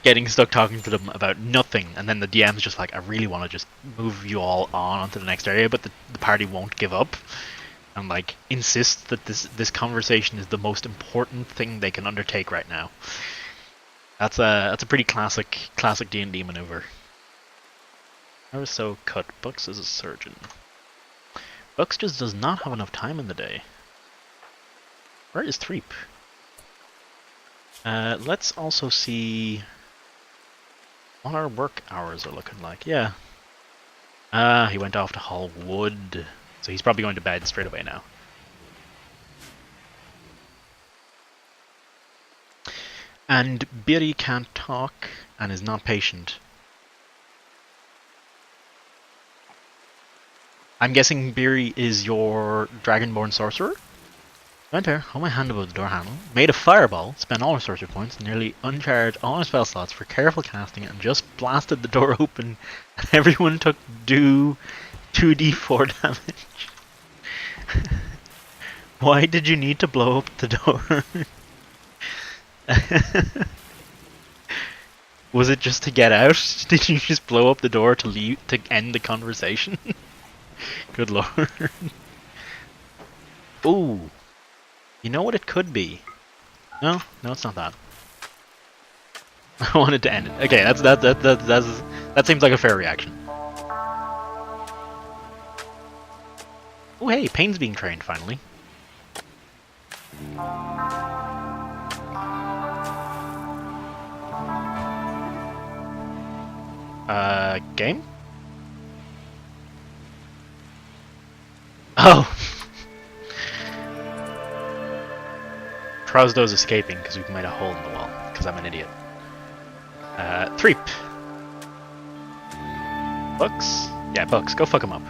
Getting stuck talking to them about nothing, and then the DM's just like, I really want to just move you all on onto the next area, but the party won't give up. And like insist that this conversation is the most important thing they can undertake right now. That's a pretty classic D&D maneuver. I was so cut. Bucks is a surgeon. Bucks just does not have enough time in the day. Where is Threep? Let's also see what our work hours are looking like. Yeah. He went off to haul wood. So he's probably going to bed straight away now. And Biri can't talk and is not patient. I'm guessing Biri is your Dragonborn sorcerer? Went there, hold my hand above the door handle, made a fireball, spent all her sorcery points, nearly uncharged all her spell slots for careful casting, and just blasted the door open, and everyone took 2d4 damage. Why did you need to blow up the door? Was it just to get out? Did you just blow up the door to leave to end the conversation? Good lord. Ooh. You know what it could be? No, it's not that. I wanted to end it. Okay, that seems like a fair reaction. Oh hey, Pain's being trained finally. Game? Oh! Trousdow's escaping because we've made a hole in the wall, because I'm an idiot. Threep. Bucks? Yeah, Bucks, go fuck him up.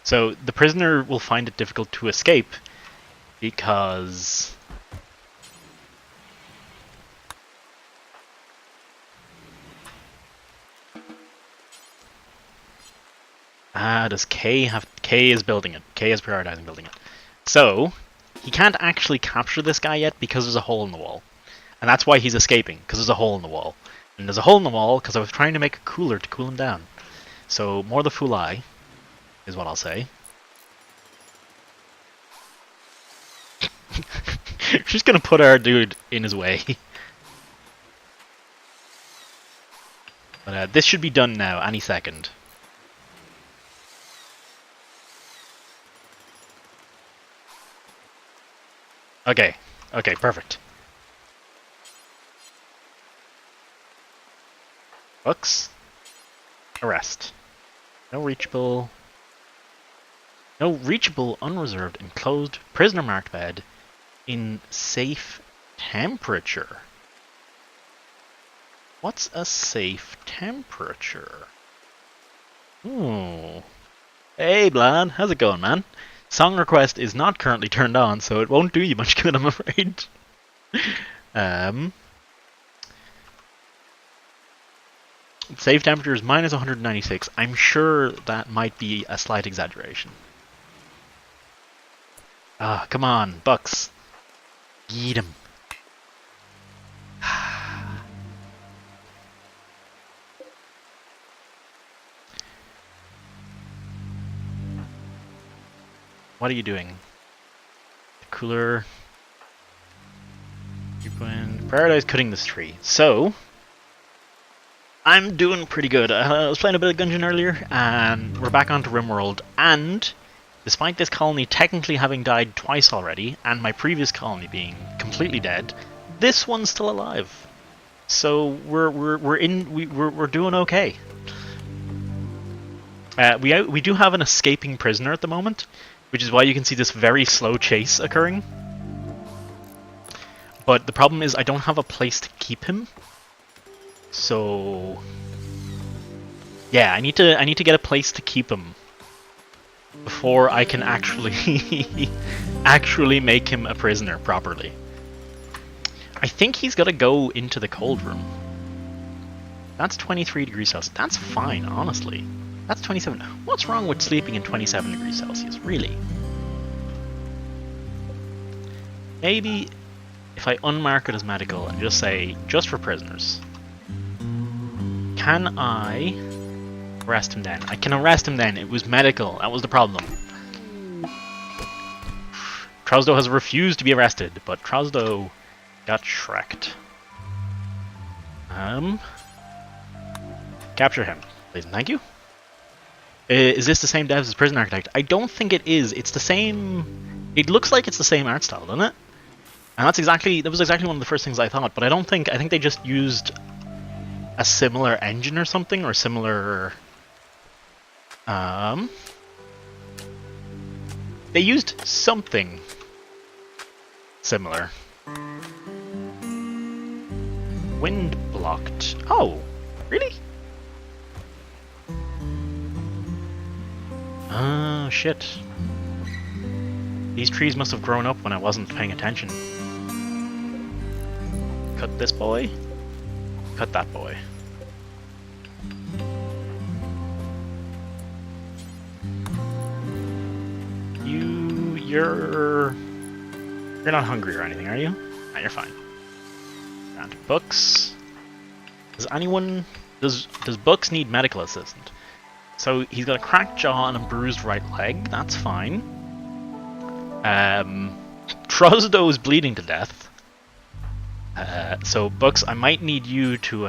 So the prisoner will find it difficult to escape because does K have... K is building it. K is prioritizing building it. So he can't actually capture this guy yet because there's a hole in the wall. And that's why he's escaping, because there's a hole in the wall. And there's a hole in the wall because I was trying to make it cooler to cool him down. So more the fool I is what I'll say. She's gonna put our dude in his way. But this should be done now, any second. Okay, perfect. Bucks. Arrest. No reachable, unreserved, enclosed, prisoner marked bed in safe temperature. What's a safe temperature? Ooh. Hey, Blan, how's it going, man? Song request is not currently turned on, so it won't do you much good, I'm afraid. Safe temperature is minus 196. I'm sure that might be a slight exaggeration. Ah, come on, Bucks. Eat him. What are you doing? The cooler. Prioritize cutting this tree. So, I'm doing pretty good. I was playing a bit of Gungeon earlier, and we're back onto RimWorld, and despite this colony technically having died twice already, and my previous colony being completely dead, this one's still alive. So we're doing okay. We do have an escaping prisoner at the moment, which is why you can see this very slow chase occurring. But the problem is I don't have a place to keep him. So yeah, I need to get a place to keep him before I can actually actually make him a prisoner properly. I think he's got to go into the cold room. That's 23 degrees Celsius. That's fine, honestly. That's 27. What's wrong with sleeping in 27 degrees Celsius, really? Maybe if I unmark it as medical and just say, just for prisoners. Can I arrest him then? I can arrest him then. It was medical. That was the problem. Trozdo has refused to be arrested, but Trozdo got shreked. Capture him, please and thank you. Is this the same devs as Prison Architect? I don't think it is. It's the same... It looks like it's the same art style, doesn't it? And that was exactly one of the first things I thought, but I think they just used a similar engine or something, or similar... They used something similar. Wind blocked. Oh, really? Oh, shit. These trees must have grown up when I wasn't paying attention. Cut this boy. Cut that boy. You're not hungry or anything, are you? Ah, you're fine. And Books. Does Books need medical assistant? So he's got a cracked jaw and a bruised right leg. That's fine. Trozdo is bleeding to death. So Books, I might need you to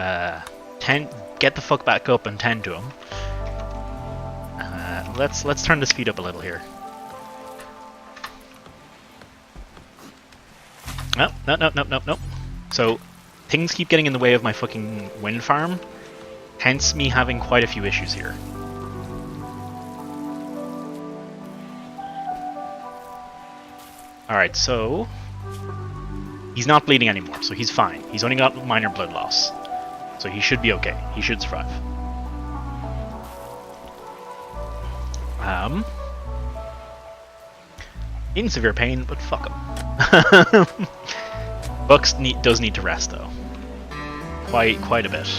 get the fuck back up and tend to him. Let's turn the speed up a little here. No. So things keep getting in the way of my fucking wind farm, hence me having quite a few issues here. Alright, so he's not bleeding anymore, so he's fine. He's only got minor blood loss. So he should be okay. He should survive. In severe pain, but fuck him. Bucks does need to rest though. Quite a bit.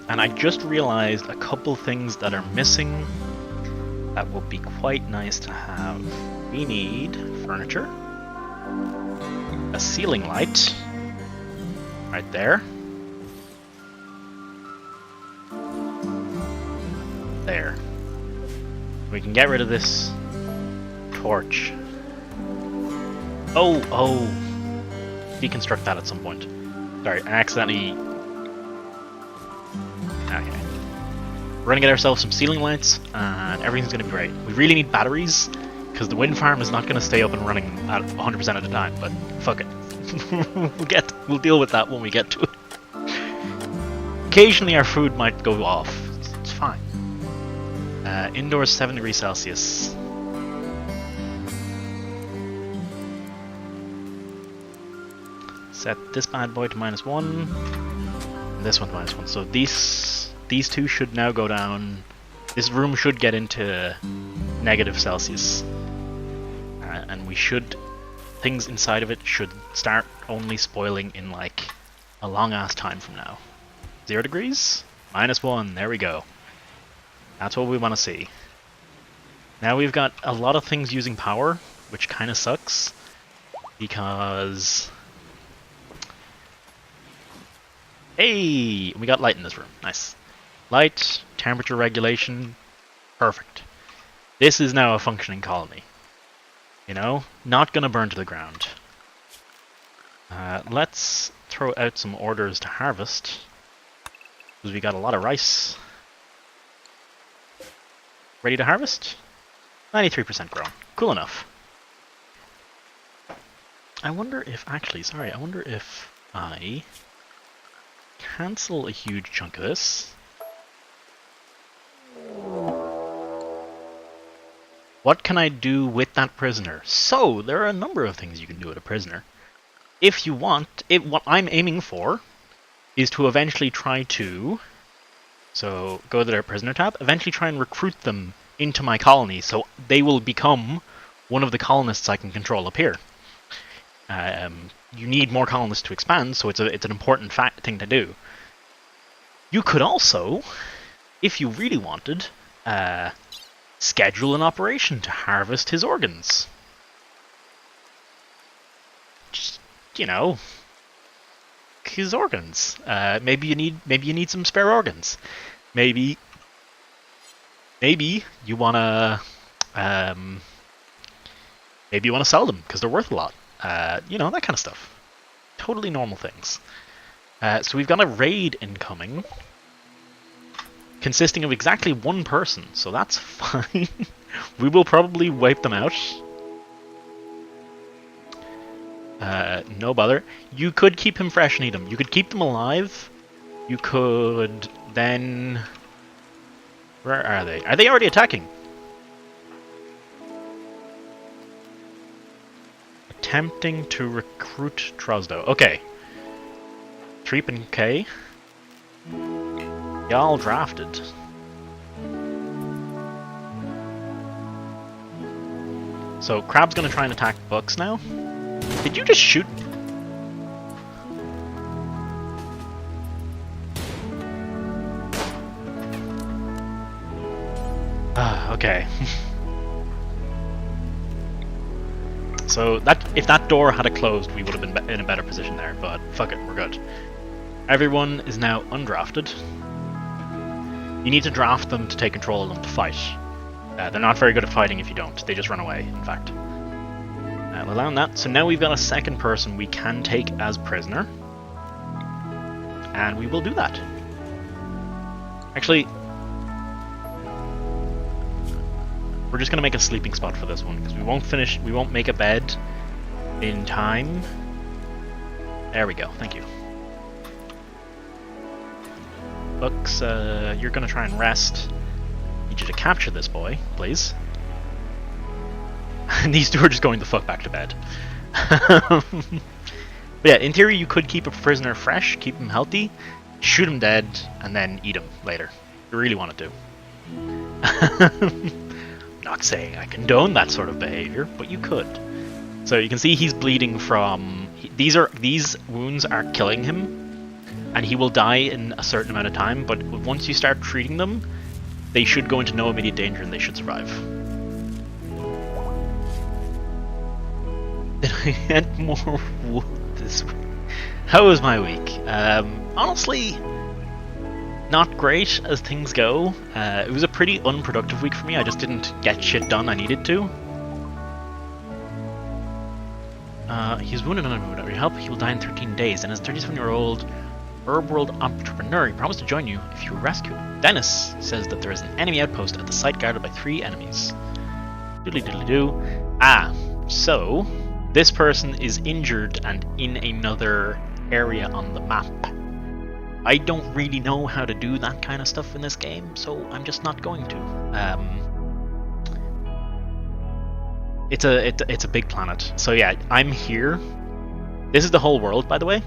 And I just realized a couple things that are missing that will be quite nice to have. We need furniture, a ceiling light, right there. There. We can get rid of this torch. Oh! Deconstruct that at some point. Sorry, I accidentally... Okay. We're gonna get ourselves some ceiling lights, and everything's gonna be great. We really need batteries, because the wind farm is not gonna stay up and running at 100% of the time, but fuck it. We'll deal with that when we get to it. Occasionally our food might go off. It's fine. Indoors 7 degrees Celsius. Set this bad boy to -1. And this one to -1. So these two should now go down. This room should get into negative Celsius. And things inside of it should start only spoiling in like a long ass time from now. 0 degrees? -1, there we go. That's what we want to see. Now we've got a lot of things using power, which kind of sucks, because... Hey! We got light in this room. Nice. Light, temperature regulation, perfect. This is now a functioning colony. You know? Not gonna burn to the ground. Let's throw out some orders to harvest, because we got a lot of rice. Ready to harvest? 93% grown. Cool enough. I wonder if, actually, sorry, I wonder if I cancel a huge chunk of this. What can I do with that prisoner? So, there are a number of things you can do with a prisoner. If you want, what I'm aiming for is to eventually try to, so go to their prisoner tab, eventually try and recruit them into my colony so they will become one of the colonists I can control up here. You need more colonists to expand, so it's an important thing to do. You could also, if you really wanted, schedule an operation to harvest his organs. Just, you know, his organs. Maybe you need some spare organs. Maybe you wanna sell them because they're worth a lot. You know, that kind of stuff. Totally normal things. So we've got a raid incoming, consisting of exactly one person, so that's fine. We will probably wipe them out. No bother. You could keep him fresh and eat him. You could keep them alive. You could then... Where are they? Are they already attacking? Attempting to recruit Trosdo. Okay. Treep and K. Y'all drafted. So Crab's gonna try and attack Bucks now. Did you just shoot? Okay. So if that door had closed, we would have been in a better position there, but fuck it, we're good. Everyone is now undrafted. You need to draft them to take control of them to fight. They're not very good at fighting if you don't. They just run away, in fact. We'll allow that. So now we've got a second person we can take as prisoner. And we will do that. Actually, we're just going to make a sleeping spot for this one, because we won't make a bed in time. There we go, thank you. Bucks, you're going to try and rest. Need you to capture this boy, please. And these two are just going the fuck back to bed. But yeah, in theory you could keep a prisoner fresh, keep him healthy, shoot him dead, and then eat him later. If you really wanted to. Not saying I condone that sort of behavior, but you could. So you can see he's bleeding from... These wounds are killing him, and he will die in a certain amount of time, but once you start treating them, they should go into no immediate danger and they should survive. Did I get more wood this week? How was my week? Honestly, not great as things go. It was a pretty unproductive week for me. I just didn't get shit done I needed to. He's wounded and without your help, he will die in 13 days. And as a 37-year-old RimWorld entrepreneur, he promised to join you if you rescue him. Dennis says that there is an enemy outpost at the site guarded by 3 enemies. Doodly doodly doo. So this person is injured and in another area on the map. I don't really know how to do that kind of stuff in this game, so I'm just not going to. It's a big planet, so yeah, I'm here. This is the whole world, by the way.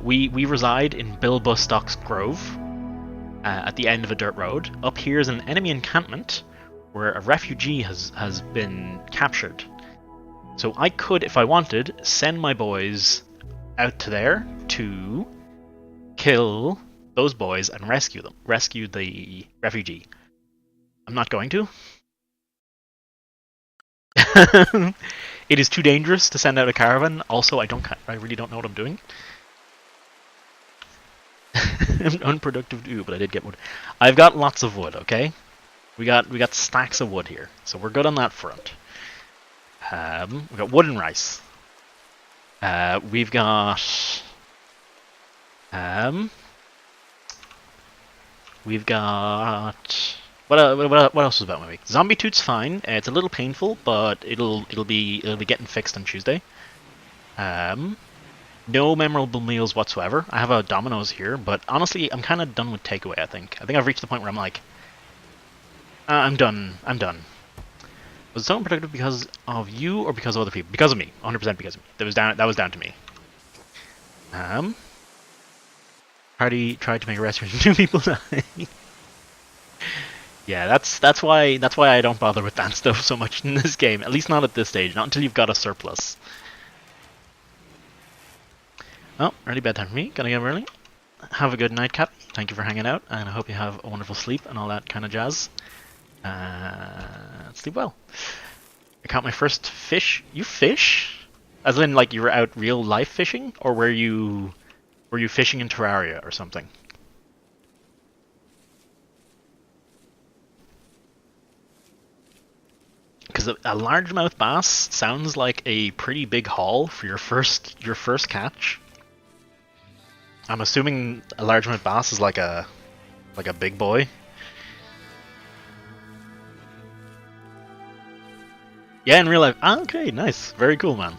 We reside in Bilbostock's Grove, at the end of a dirt road. Up here is an enemy encampment where a refugee has been captured. So I could, if I wanted, send my boys out to there to kill those boys and rescue the refugee. I'm not going to. It is too dangerous to send out a caravan. Also, I really don't know what I'm doing. I'm unproductive too, but I did get wood. I've got lots of wood, okay? We got stacks of wood here, so we're good on that front. We got wood and rice. We've got... We've got... What else was about my week? Zombie Toot's fine. It's a little painful, but it'll be getting fixed on Tuesday. No memorable meals whatsoever. I have a Domino's here, but honestly, I'm kind of done with takeaway. I think I've reached the point where I'm like, I'm done. Was someone productive because of you or because of other people? Because of me. 100% because of me. That was down to me. Party tried to make a restaurant and 2 people die. Yeah, that's why I don't bother with that stuff so much in this game. At least not at this stage. Not until you've got a surplus. Oh, early bedtime for me. Gotta get up early. Have a good night, Cap. Thank you for hanging out, and I hope you have a wonderful sleep and all that kind of jazz. Sleep well. I caught my first fish. You fish? As in, like, you were out real life fishing, or were you fishing in Terraria or something? Because a largemouth bass sounds like a pretty big haul for your first catch. I'm assuming a largemouth bass is like a big boy. Yeah, in real life. Ah, okay, nice, very cool, man.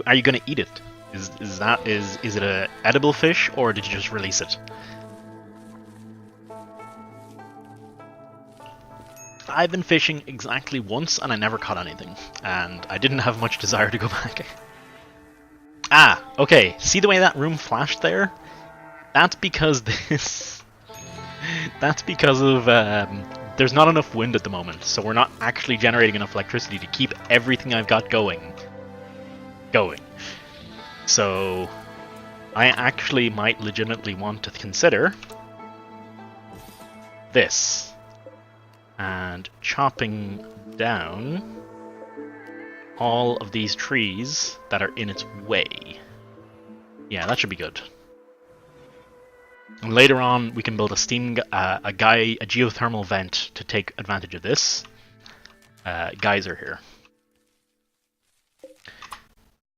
Are you gonna eat it? Is it a edible fish, or did you just release it? I've been fishing exactly once and I never caught anything, and I didn't have much desire to go back. Ah, okay. See the way that room flashed there? That's because this. That's because of there's not enough wind at the moment, so we're not actually generating enough electricity to keep everything I've got going. So I actually might legitimately want to consider this and chopping down all of these trees that are in its way. Yeah, that should be good. And later on, we can build a geothermal vent to take advantage of this geyser here.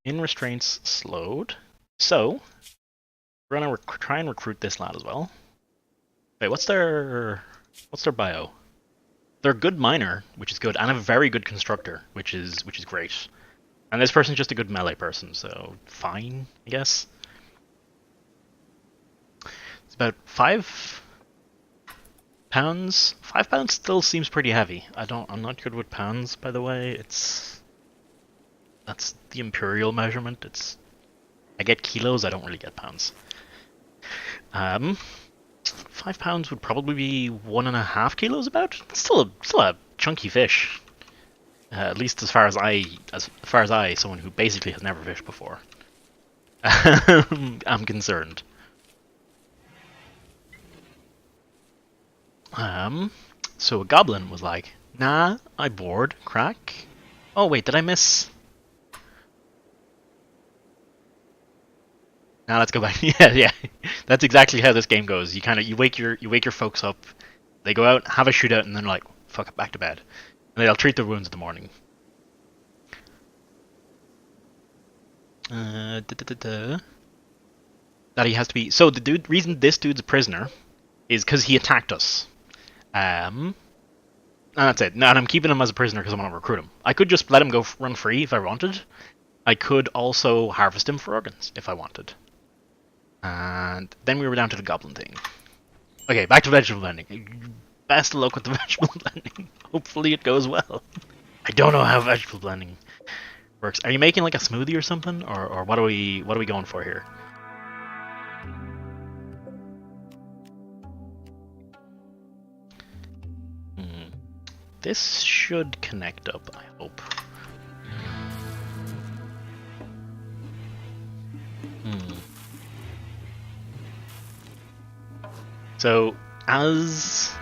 In restraints slowed. So we're gonna try and recruit this lad as well. Wait, what's their bio? They're a good miner, which is good, and a very good constructor, which is great. And this person's just a good melee person, so fine, I guess. It's about 5 pounds. 5 pounds still seems pretty heavy. I'm not good with pounds, by the way. That's the imperial measurement. I get kilos, I don't really get pounds. 5 pounds would probably be 1.5 kilos about. It's still a chunky fish. At least as far as I, someone who basically has never fished before, I'm concerned. So a goblin was like, "Nah, I bored. Crack." Oh wait, did I miss? Now let's go back. Yeah. That's exactly how this game goes. You wake your folks up, they go out, have a shootout, and then like, fuck it, back to bed. And they'll treat their wounds in the morning. That he has to be. So the reason this dude's a prisoner is because he attacked us. And that's it. And I'm keeping him as a prisoner because I want to recruit him. I could just let him go run free if I wanted. I could also harvest him for organs if I wanted. And then we were down to the goblin thing. Okay, back to vegetable blending. Best of luck with the vegetable blending. Hopefully it goes well. I don't know how vegetable blending works. Are you making like a smoothie or something, or what are we going for here? This should connect up, I hope. So, as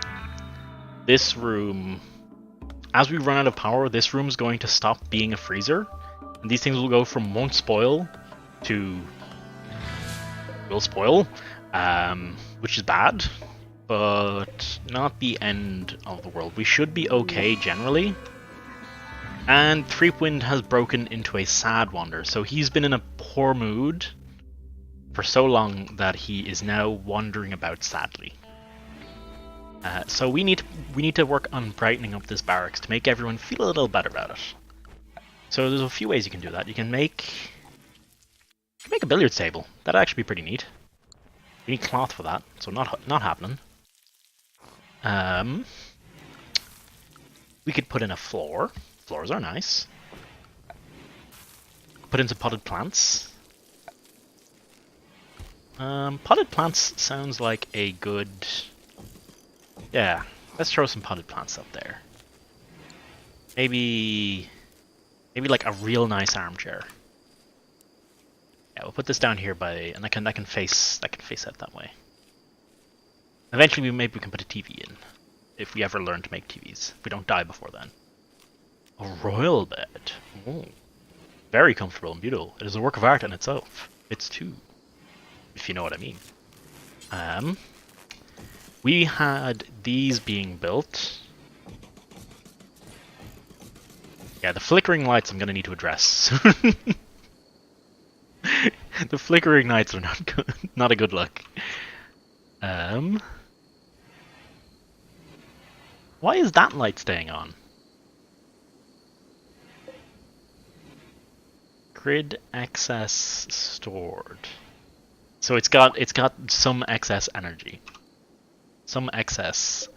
we run out of power, this room's going to stop being a freezer, and these things will go from won't spoil to will spoil, which is bad, but not the end of the world. We should be okay generally. And Threepwind has broken into a sad wander, so he's been in a poor mood for so long that he is now wandering about sadly. So we need to work on brightening up this barracks to make everyone feel a little better about it. So there's a few ways you can do that. You can make a billiards table. That'd actually be pretty neat. We need cloth for that, so not happening. We could put in a floor. Floors are nice. Put in some potted plants. Potted plants sounds like a good... Yeah, let's throw some potted plants up there. Maybe like a real nice armchair. Yeah, we'll put this down here and that can face out that way. Eventually, maybe we can put a TV in if we ever learn to make TVs. If we don't die before then. A royal bed. Ooh. Very comfortable and beautiful. It is a work of art in itself. It's two, if you know what I mean. We had these being built. Yeah, the flickering lights I'm going to need to address. The flickering lights are not good. Not a good look. Why is that light staying on? Grid excess stored. So it's got some excess energy. Some excess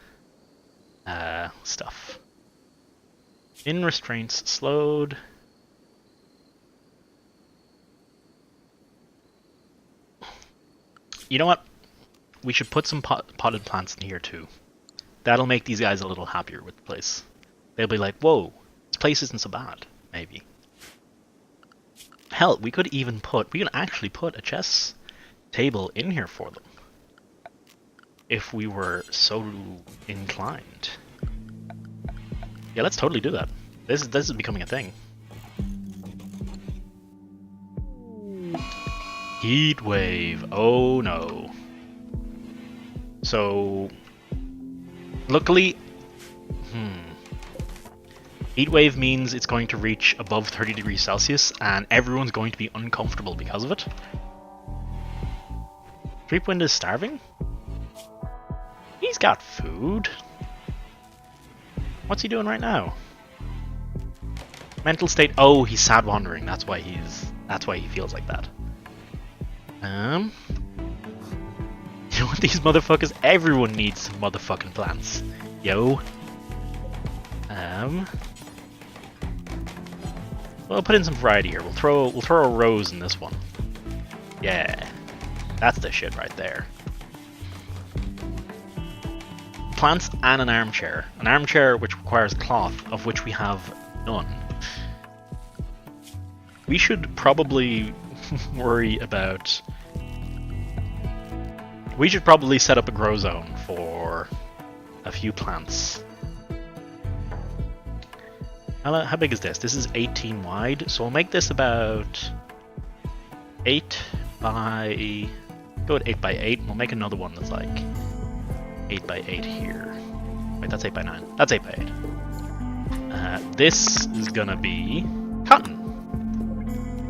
stuff. In restraints slowed. You know what? We should put some potted plants in here too. That'll make these guys a little happier with the place. They'll be like, whoa, this place isn't so bad, maybe. Hell, we could actually put a chess table in here for them. If we were so inclined. Yeah, let's totally do that. This is becoming a thing. Heat wave. Oh no. So luckily, heat wave means it's going to reach above 30 degrees Celsius and everyone's going to be uncomfortable because of it. Threepwind is starving? He's got food. What's he doing right now? Mental state. Oh, he's sad wandering. That's why he feels like that. You know what, these motherfuckers? Everyone needs some motherfucking plants. Yo. We'll put in some variety here. We'll throw a rose in this one. Yeah. That's the shit right there. Plants and an armchair. An armchair which requires cloth, of which we have none. We should probably worry about... We should probably set up a grow zone for a few plants. How big is this? This is 18 wide, so we'll make this about 8 by... Go at 8 by 8, and we'll make another one that's like 8 by 8 here. Wait, that's 8 by 9. That's 8 by 8. This is gonna be cotton.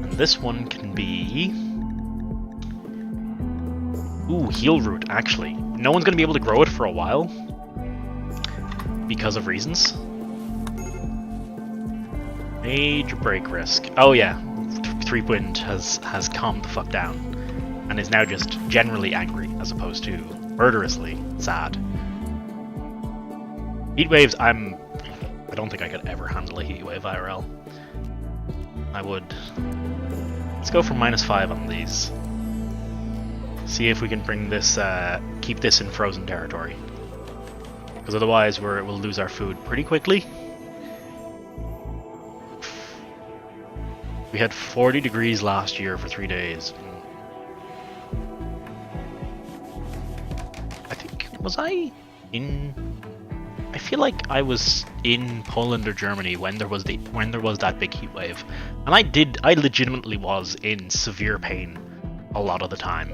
And this one can be... Ooh, heel root, actually. No one's gonna be able to grow it for a while. Because of reasons. Major break risk. Oh yeah, Threepwind has calmed the fuck down. And is now just generally angry, as opposed to murderously sad. Heat waves, I don't think I could ever handle a heat wave IRL. I would. Let's go for -5 on these. See if we can bring this, keep this in frozen territory. Because otherwise we'll lose our food pretty quickly. We had 40 degrees last year for 3 days. I think, was I in... I feel like I was in Poland or Germany when there was that big heat wave. And I legitimately was in severe pain a lot of the time.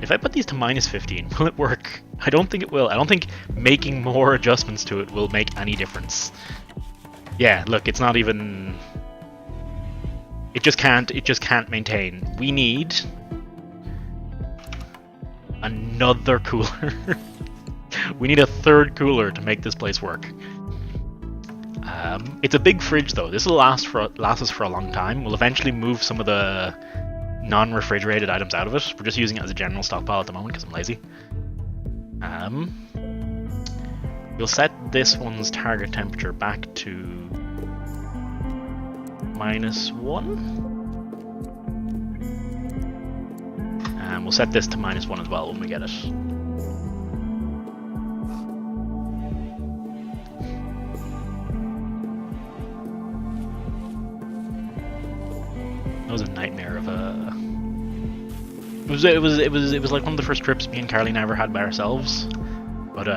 If I put these to -15, will it work? I don't think it will. I don't think making more adjustments to it will make any difference. Yeah, look, it's not even... It just can't maintain. We need another cooler. We need a third cooler to make this place work. It's a big fridge though. This will last us for a long time. We'll eventually move some of the non-refrigerated items out of it. We're just using it as a general stockpile at the moment because I'm lazy. We'll set this one's target temperature back to -1. And we'll set this to -1 as well when we get it. That was a nightmare of a... It was like one of the first trips me and Carly ever had by ourselves. But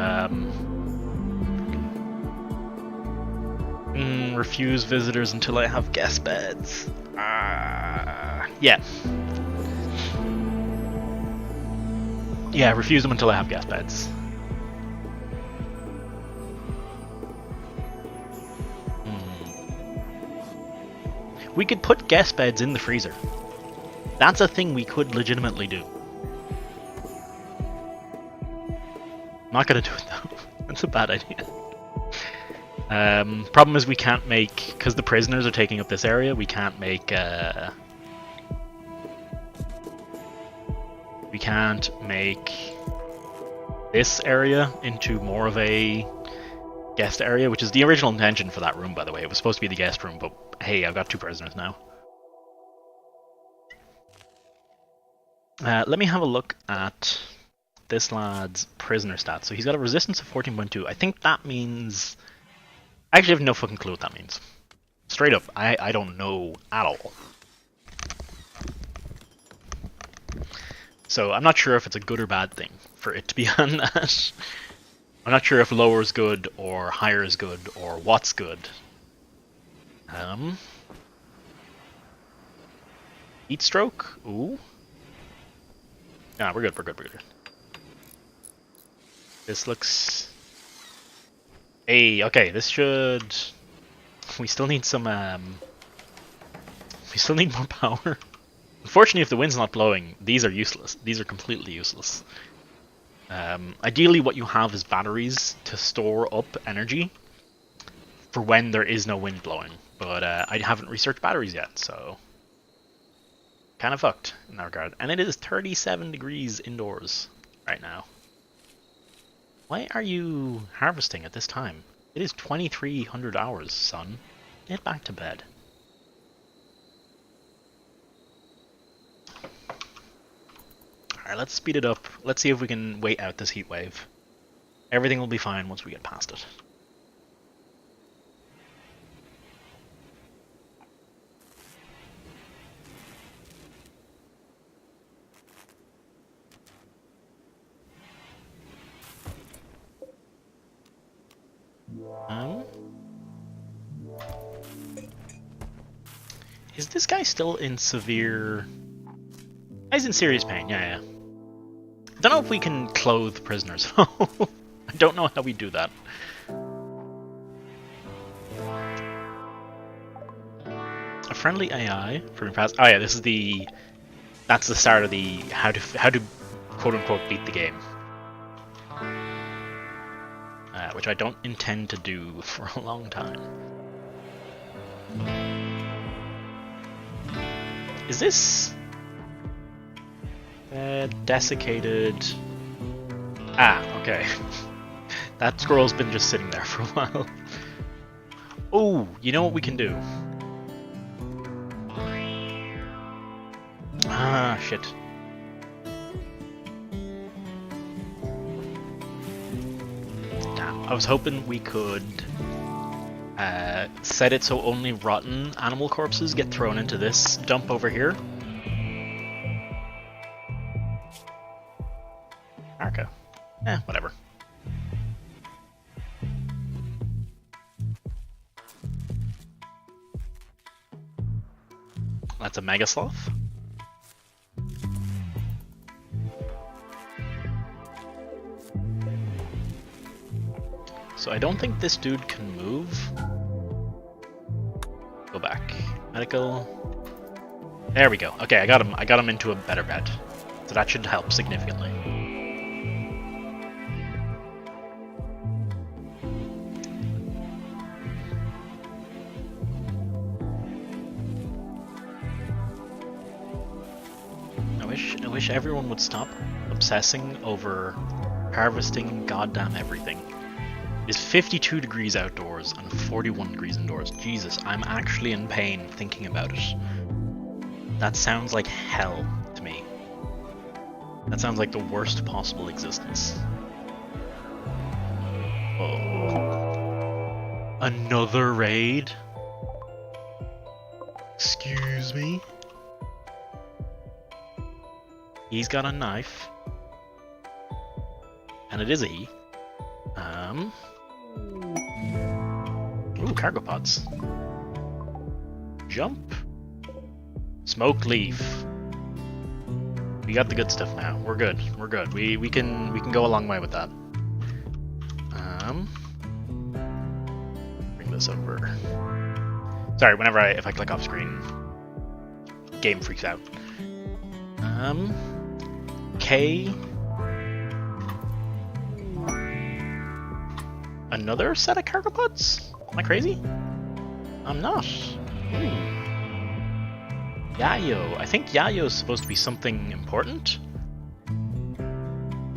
refuse visitors until I have guest beds. Yeah. Yeah, refuse them until I have guest beds. We could put guest beds in the freezer. That's a thing we could legitimately do. I'm not gonna do it though. That's a bad idea. Problem is we can't make, because the prisoners are taking up this area, we can't make this area into more of a guest area, which is the original intention for that room, by the way. It was supposed to be the guest room, but hey, I've got 2 prisoners now. Let me have a look at this lad's prisoner stats. So he's got a resistance of 14.2. I think that means... I actually have no fucking clue what that means. Straight up, I don't know at all. So I'm not sure if it's a good or bad thing for it to be on that. I'm not sure if lower is good or higher is good or what's good. Heat stroke? Ooh. Nah, we're good, we're good. This looks... Hey, okay, this should... We still need some, We still need more power. Unfortunately, if the wind's not blowing, these are useless. These are completely useless. Ideally, what you have is batteries to store up energy for when there is no wind blowing. But I haven't researched batteries yet, so... Kind of fucked in that regard. And it is 37 degrees indoors right now. Why are you harvesting at this time? It is 2300 hours, son. Get back to bed. Alright, let's speed it up. Let's see if we can wait out this heat wave. Everything will be fine once we get past it. Is this guy still in severe... He's in serious pain, yeah. Don't know if we can clothe prisoners. I don't know how we do that. A friendly AI for past... Oh yeah, this is the... That's the start of the how to quote-unquote beat the game. Which I don't intend to do for a long time. Is this... desiccated... Ah, okay. That scroll's been just sitting there for a while. Oh, you know what we can do? Ah, shit. Damn, I was hoping we could set it so only rotten animal corpses get thrown into this dump over here. Okay. Whatever. That's a mega sloth. So I don't think this dude can move. Go back. Medical. There we go. Okay, I got him into a better bed. So that should help significantly. I wish everyone would stop obsessing over harvesting goddamn everything. It's 52 degrees outdoors and 41 degrees indoors. Jesus, I'm actually in pain thinking about it. That sounds like hell to me. That sounds like the worst possible existence. Oh. Another raid? Excuse me? He's got a knife. And it is a he. Ooh, cargo pods. Jump. Smoke leaf. We got the good stuff now. We're good. We're good. We can go a long way with that. Bring this over. Sorry, whenever if I click off screen, game freaks out. K. Another set of cargo pods? Am I crazy? I'm not. Yayo. I think Yayo is supposed to be something important.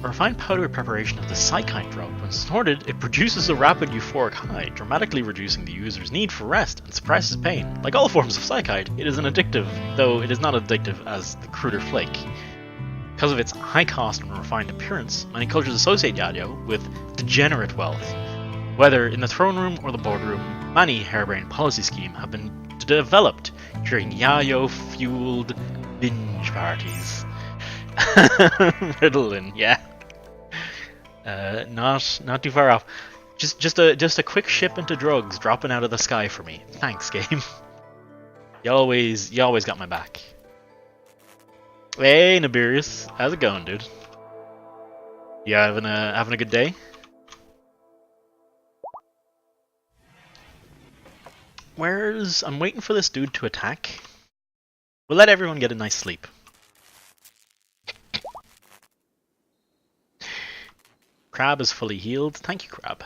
A refined powder preparation of the psychite drug. When snorted, it produces a rapid euphoric high, dramatically reducing the user's need for rest and suppresses pain. Like all forms of psychite, it is an addictive, though it is not addictive as the cruder flake. Because of its high cost and refined appearance, many cultures associate Yayo with degenerate wealth. Whether in the throne room or the boardroom, many harebrained policy schemes have been developed during Yayo-fueled binge parties. Ritalin, yeah. Not too far off. Just a quick shipment of drugs dropping out of the sky for me. Thanks, game. You always got my back. Hey, Nabirius, how's it going, dude? You having a good day? I'm waiting for this dude to attack. We'll let everyone get a nice sleep. Crab is fully healed. Thank you, Crab.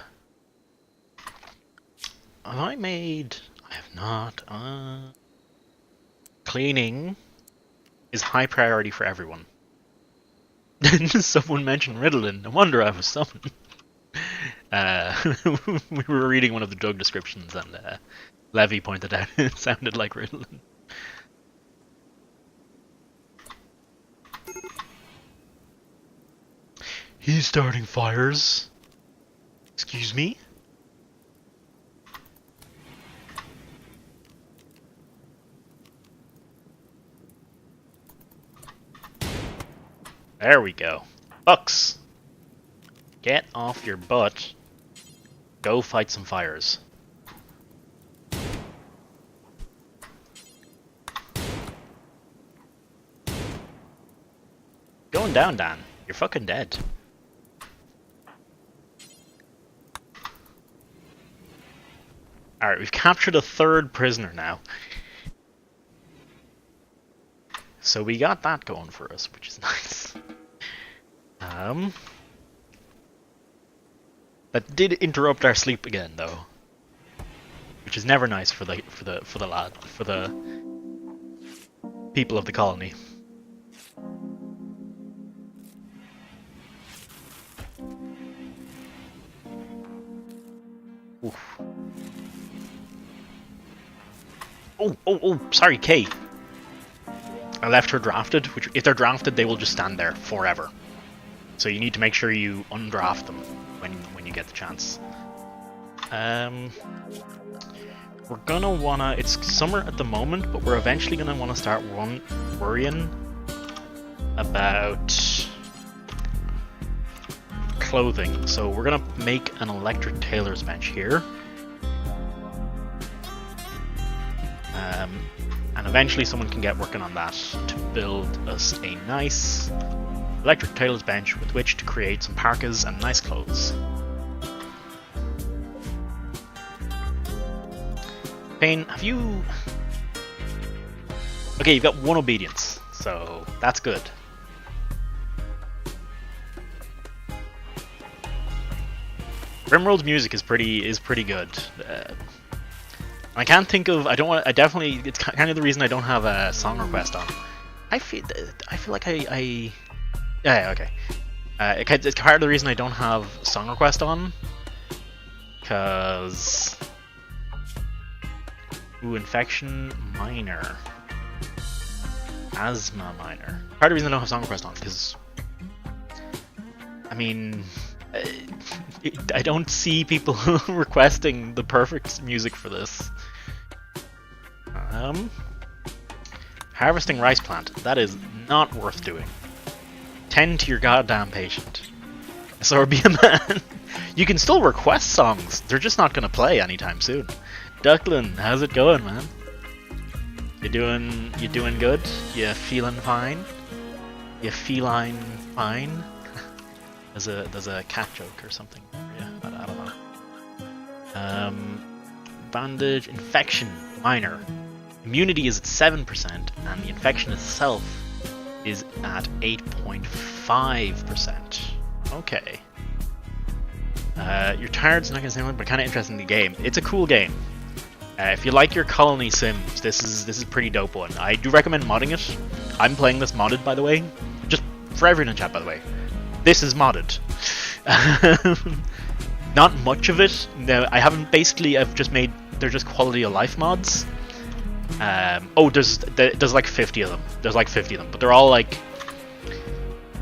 Have I made... I have not. Cleaning is high priority for everyone. Someone mentioned Ritalin. No wonder I was summoned. We were reading one of the drug descriptions and Levy pointed out it sounded like Ritalin. He's starting fires. Excuse me? There we go. Bucks! Get off your butt. Go fight some fires. Going down, Dan. You're fucking dead. Alright, we've captured a third prisoner now. So we got that going for us, which is nice. That did interrupt our sleep again, though, which is never nice for the people of the colony. Oof. Oh, sorry, Kay. I left her drafted, which if they're drafted, they will just stand there forever. So you need to make sure you undraft them when you get the chance. We're gonna wanna... It's summer at the moment, but we're eventually gonna wanna start worrying about clothing. So we're gonna make an electric tailor's bench here. And eventually someone can get working on that to build us a nice electric tailor's bench with which to create some parkas and nice clothes. Payne, have you... Okay, you've got 1 obedience, so that's good. RimWorld's music is pretty good. I can't think of... I definitely... It's kind of the reason I don't have a song request on. I feel like yeah, okay. It's part of the reason I don't have song request on, because... Ooh, infection minor. Asthma minor. Part of the reason I don't have song request on, because... I mean... I don't see people requesting the perfect music for this. Harvesting rice plant. That is not worth doing. Tend to your goddamn patient. SRB man. You can still request songs. They're just not gonna play anytime soon. Ducklin, how's it going, man? You doing good? You feeling fine? You feline fine? There's a cat joke or something. Yeah, I don't know. Bandage, infection, minor. Immunity is at 7%, and the infection itself is at 8.5%. Okay. You're tired's not gonna say anything, but kind of interesting in the game. It's a cool game. If you like your colony sims, this is a pretty dope one. I do recommend modding it. I'm playing this modded, by the way. Just for everyone in chat, by the way. This is modded. Not much of it. No, I haven't. Basically, I've just made. They're just quality of life mods. There's like 50 of them. There's like 50 of them, but they're all like,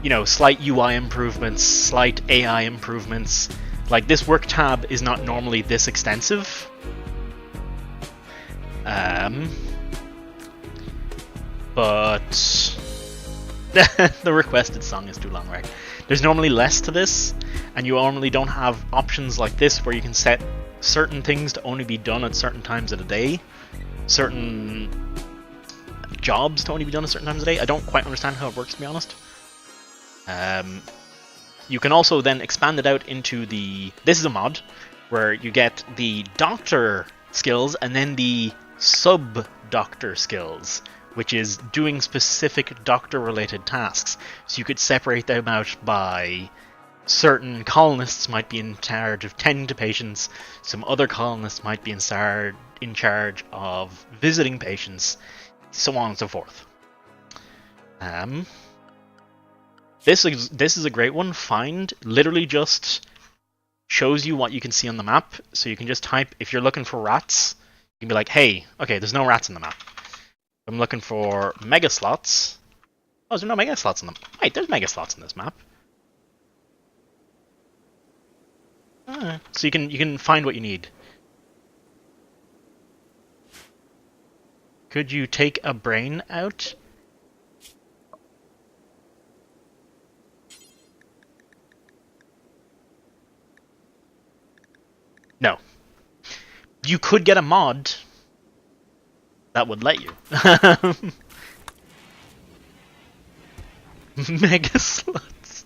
you know, slight UI improvements, slight AI improvements. Like this work tab is not normally this extensive. But the requested song is too long, right? There's normally less to this, and you normally don't have options like this where you can set certain things to only be done at certain times of the day, certain jobs to only be done at certain times of the day. I don't quite understand how it works, to be honest. You can also then expand it out into the... This is a mod where you get the doctor skills and then the sub-doctor skills, which is doing specific doctor-related tasks. So you could separate them out by certain colonists might be in charge of tending to patients, some other colonists might be in charge of visiting patients, so on and so forth. This is a great one. Find literally just shows you what you can see on the map, so you can just type, if you're looking for rats, you can be like, hey, okay, there's no rats on the map. I'm looking for mega slots. Oh, is there no mega slots on them? Wait, there's mega slots in this map. So you can find what you need. Could you take a brain out? No. You could get a mod that would let you. Mega sluts.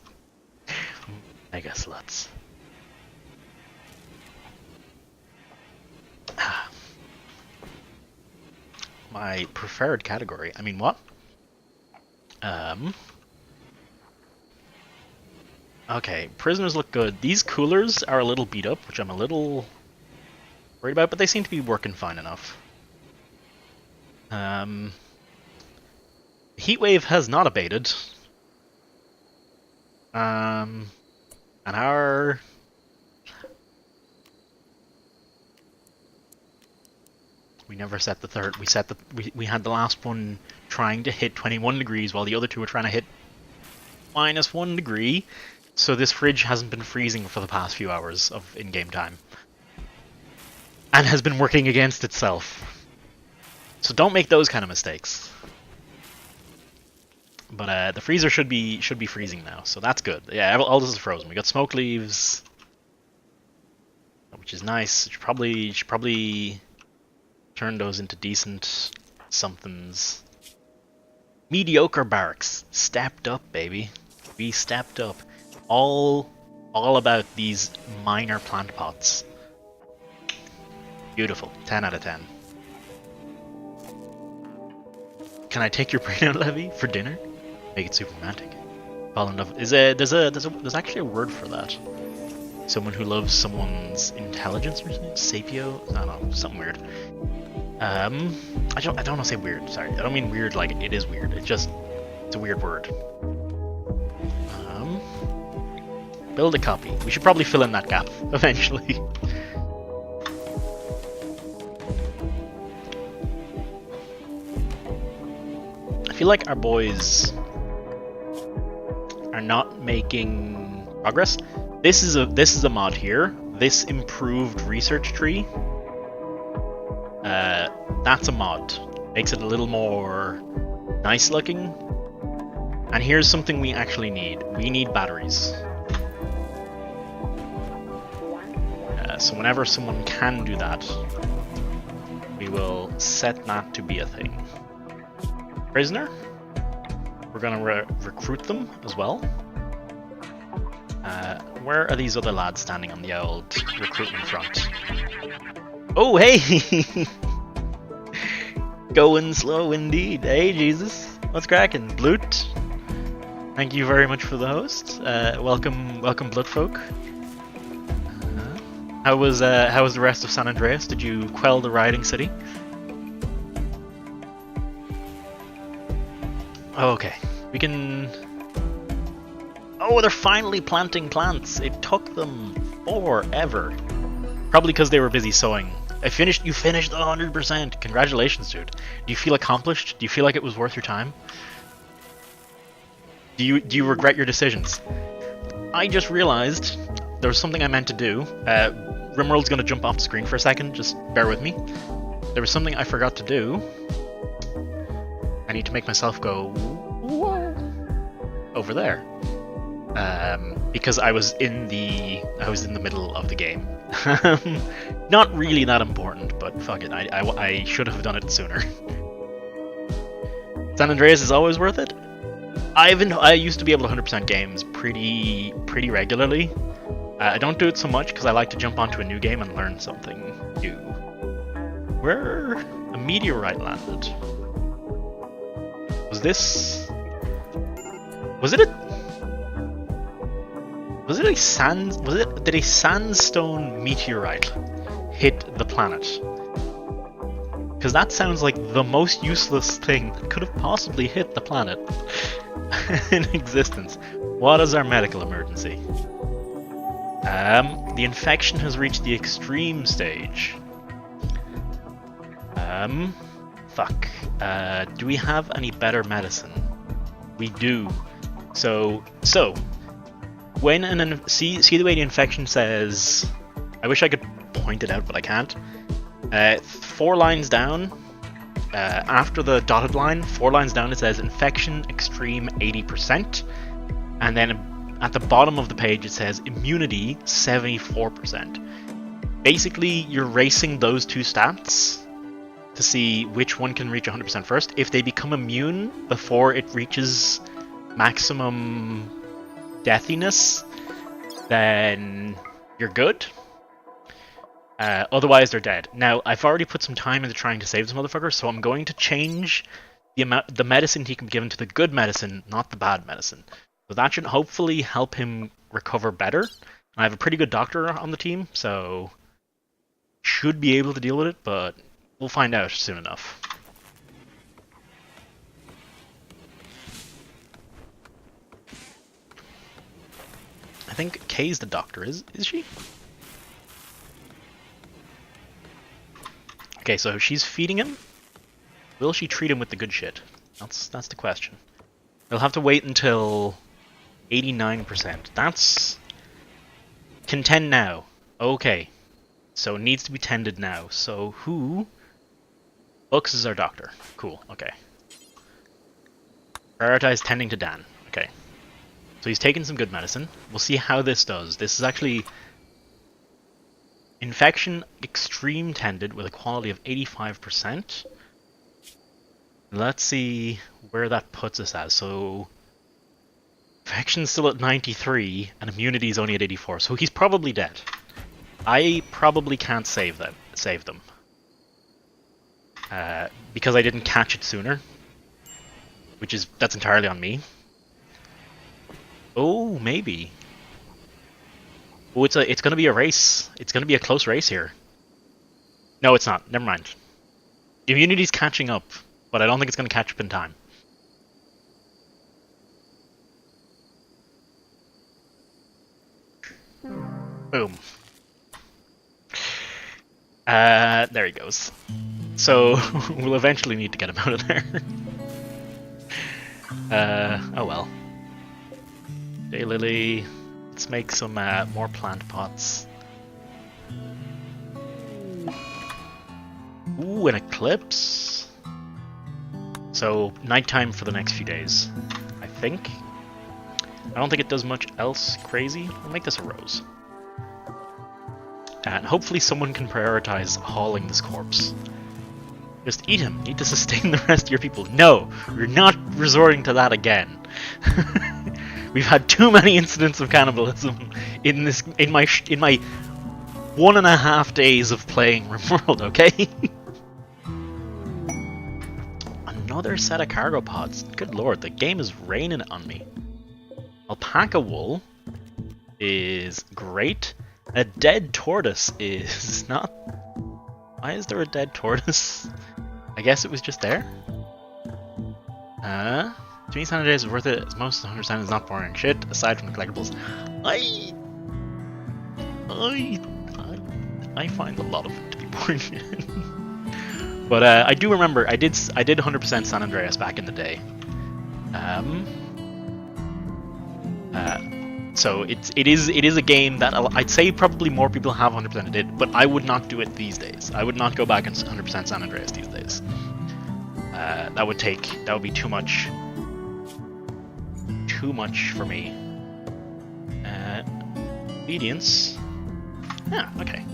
Mega sluts. My preferred category. I mean, what? Okay, prisoners look good. These coolers are a little beat up, which I'm a little worried about, but they seem to be working fine enough. Heat wave has not abated. And our... We never set the third. We set the we had the last one trying to hit 21 degrees while the other two were trying to hit -1 degree. So this fridge hasn't been freezing for the past few hours of in-game time. And has been working against itself. So don't make those kind of mistakes. But the freezer should be freezing now, so that's good. Yeah, all this is frozen. We got smoke leaves, which is nice. Should probably turn those into decent somethings. Mediocre barracks. Stepped up, baby. We stepped up. All about these minor plant pots. Beautiful. 10 out of 10. Can I take your brain out, Levy, for dinner? Make it super romantic. Fall in love. There's actually a word for that. Someone who loves someone's intelligence or something? Sapio? I don't know, something weird. I don't want to say weird, sorry. I don't mean weird like it is weird. It's a weird word. Build a copy. We should probably fill in that gap eventually. I feel like our boys are not making progress. This is a mod here. This improved research tree. That's a mod. Makes it a little more nice looking. And here's something we actually need. We need batteries. So whenever someone can do that, we will set that to be a thing. Prisoner. We're gonna recruit them as well. Where are these other lads standing on the old recruitment front? Oh, hey! Going slow indeed. Hey, Jesus. What's cracking? Bloot? Thank you very much for the host. Welcome, Bloodfolk. How was the rest of San Andreas? Did you quell the rioting city? Oh, okay. We can... Oh, they're finally planting plants. It took them forever. Probably because they were busy sowing. You finished 100%. Congratulations, dude. Do you feel accomplished? Do you feel like it was worth your time? Do you regret your decisions? I just realized there was something I meant to do. RimWorld's gonna jump off the screen for a second. Just bear with me. There was something I forgot to do. I need to make myself go over there. Because I was in the middle of the game. Not really that important, but fuck it. I should have done it sooner. San Andreas is always worth it. I used to be able to 100% games pretty regularly. I don't do it so much because I like to jump onto a new game and learn something new. Where a meteorite landed? Was this? Was it a sand? Did a sandstone meteorite hit the planet? Because that sounds like the most useless thing that could have possibly hit the planet in existence. What is our medical emergency? The infection has reached the extreme stage. Fuck. Do we have any better medicine? We do. So when see the way the infection says, I wish I could point it out, but I can't. 4 lines down, after the dotted line, 4 lines down, it says infection extreme 80%, and then at the bottom of the page it says immunity 74%. Basically, you're racing those two stats to see which one can reach 100% first. If they become immune before it reaches maximum deathiness, then you're good. Otherwise, they're dead. Now, I've already put some time into trying to save this motherfucker, so I'm going to change the medicine he can be given to the good medicine, not the bad medicine. So that should hopefully help him recover better. I have a pretty good doctor on the team, so should be able to deal with it, but we'll find out soon enough. I think Kay's the doctor, is she? Okay, so she's feeding him. Will she treat him with the good shit? That's the question. We'll have to wait until 89%. That's... Can tend now. Okay. So it needs to be tended now. So who... Books is our doctor. Cool, okay. Prioritize tending to Dan. Okay. So he's taken some good medicine. We'll see how this does. This is actually... Infection extreme tended with a quality of 85%. Let's see where that puts us as. So infection's still at 93 and immunity is only at 84. So he's probably dead. I probably can't save them. Because I didn't catch it sooner. That's entirely on me. Oh, maybe. Oh, it's gonna be a race. It's gonna be a close race here. No, it's not. Never mind. Immunity's catching up, but I don't think it's gonna catch up in time. Boom. There he goes. So, we'll eventually need to get him out of there. Oh well. Daylily. Let's make some more plant pots. Ooh, an eclipse. So, nighttime for the next few days, I think. I don't think it does much else crazy. I'll make this a rose. And hopefully someone can prioritize hauling this corpse. Just eat him. Need to sustain the rest of your people. No, we're not resorting to that again. We've had too many incidents of cannibalism in my 1.5 days of playing RimWorld. Okay. Another set of cargo pods. Good lord, the game is raining on me. Alpaca wool is great. A dead tortoise is not... Why is there a dead tortoise? I guess it was just there. To me, San Andreas is worth it. As most 100% is not boring shit, aside from the collectibles. I find a lot of it to be boring shit. But I do remember I did 100% San Andreas back in the day. So it is a game that I'd say probably more people have 100%ed it, but I would not do it these days. I would not go back and 100% San Andreas these days. That would be too much for me. Obedience. Yeah, okay.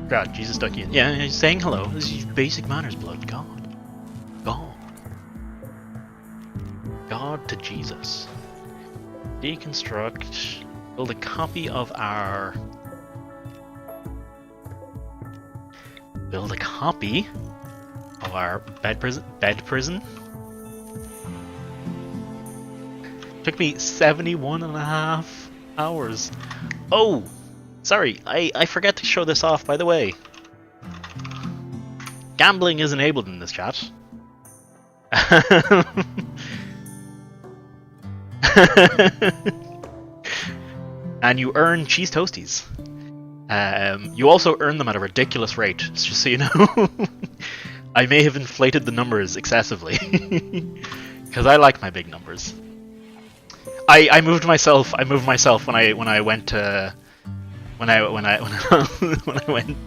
God, Jesus stuck you. Yeah, he's saying hello. This is basic manners, blood. God to Jesus. Deconstruct. Build a copy of our... bed prison. Took me 71.5 hours. Oh! Sorry, I forgot to show this off, by the way. Gambling is enabled in this chat. And you earn cheese toasties. You also earn them at a ridiculous rate, just so you know. I may have inflated the numbers excessively. Because I like my big numbers. I moved myself when I went to when I went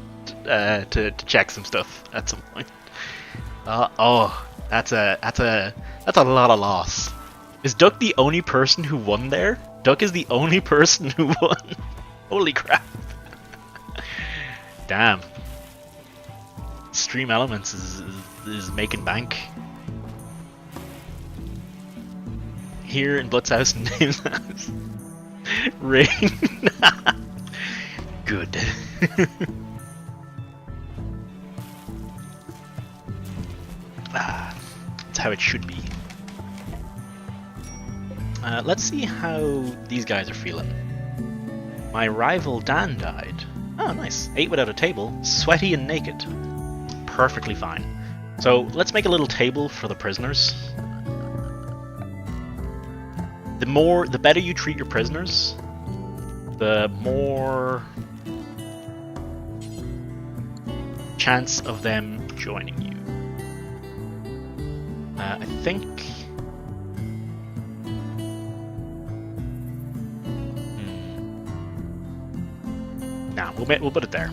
to check some stuff at some point. That's a lot of loss. Is Duck the only person who won there? Duck is the only person who won. Holy crap. Damn. Stream Elements is making bank. Here in Blood's house and Dave's house. Rain. Good. That's how it should be. Let's see how these guys are feeling. My rival Dan died. Oh, nice. Ate without a table, sweaty and naked. Perfectly fine. So let's make a little table for the prisoners. The better you treat your prisoners, the more chance of them joining you. I think. Nah, we'll put it there.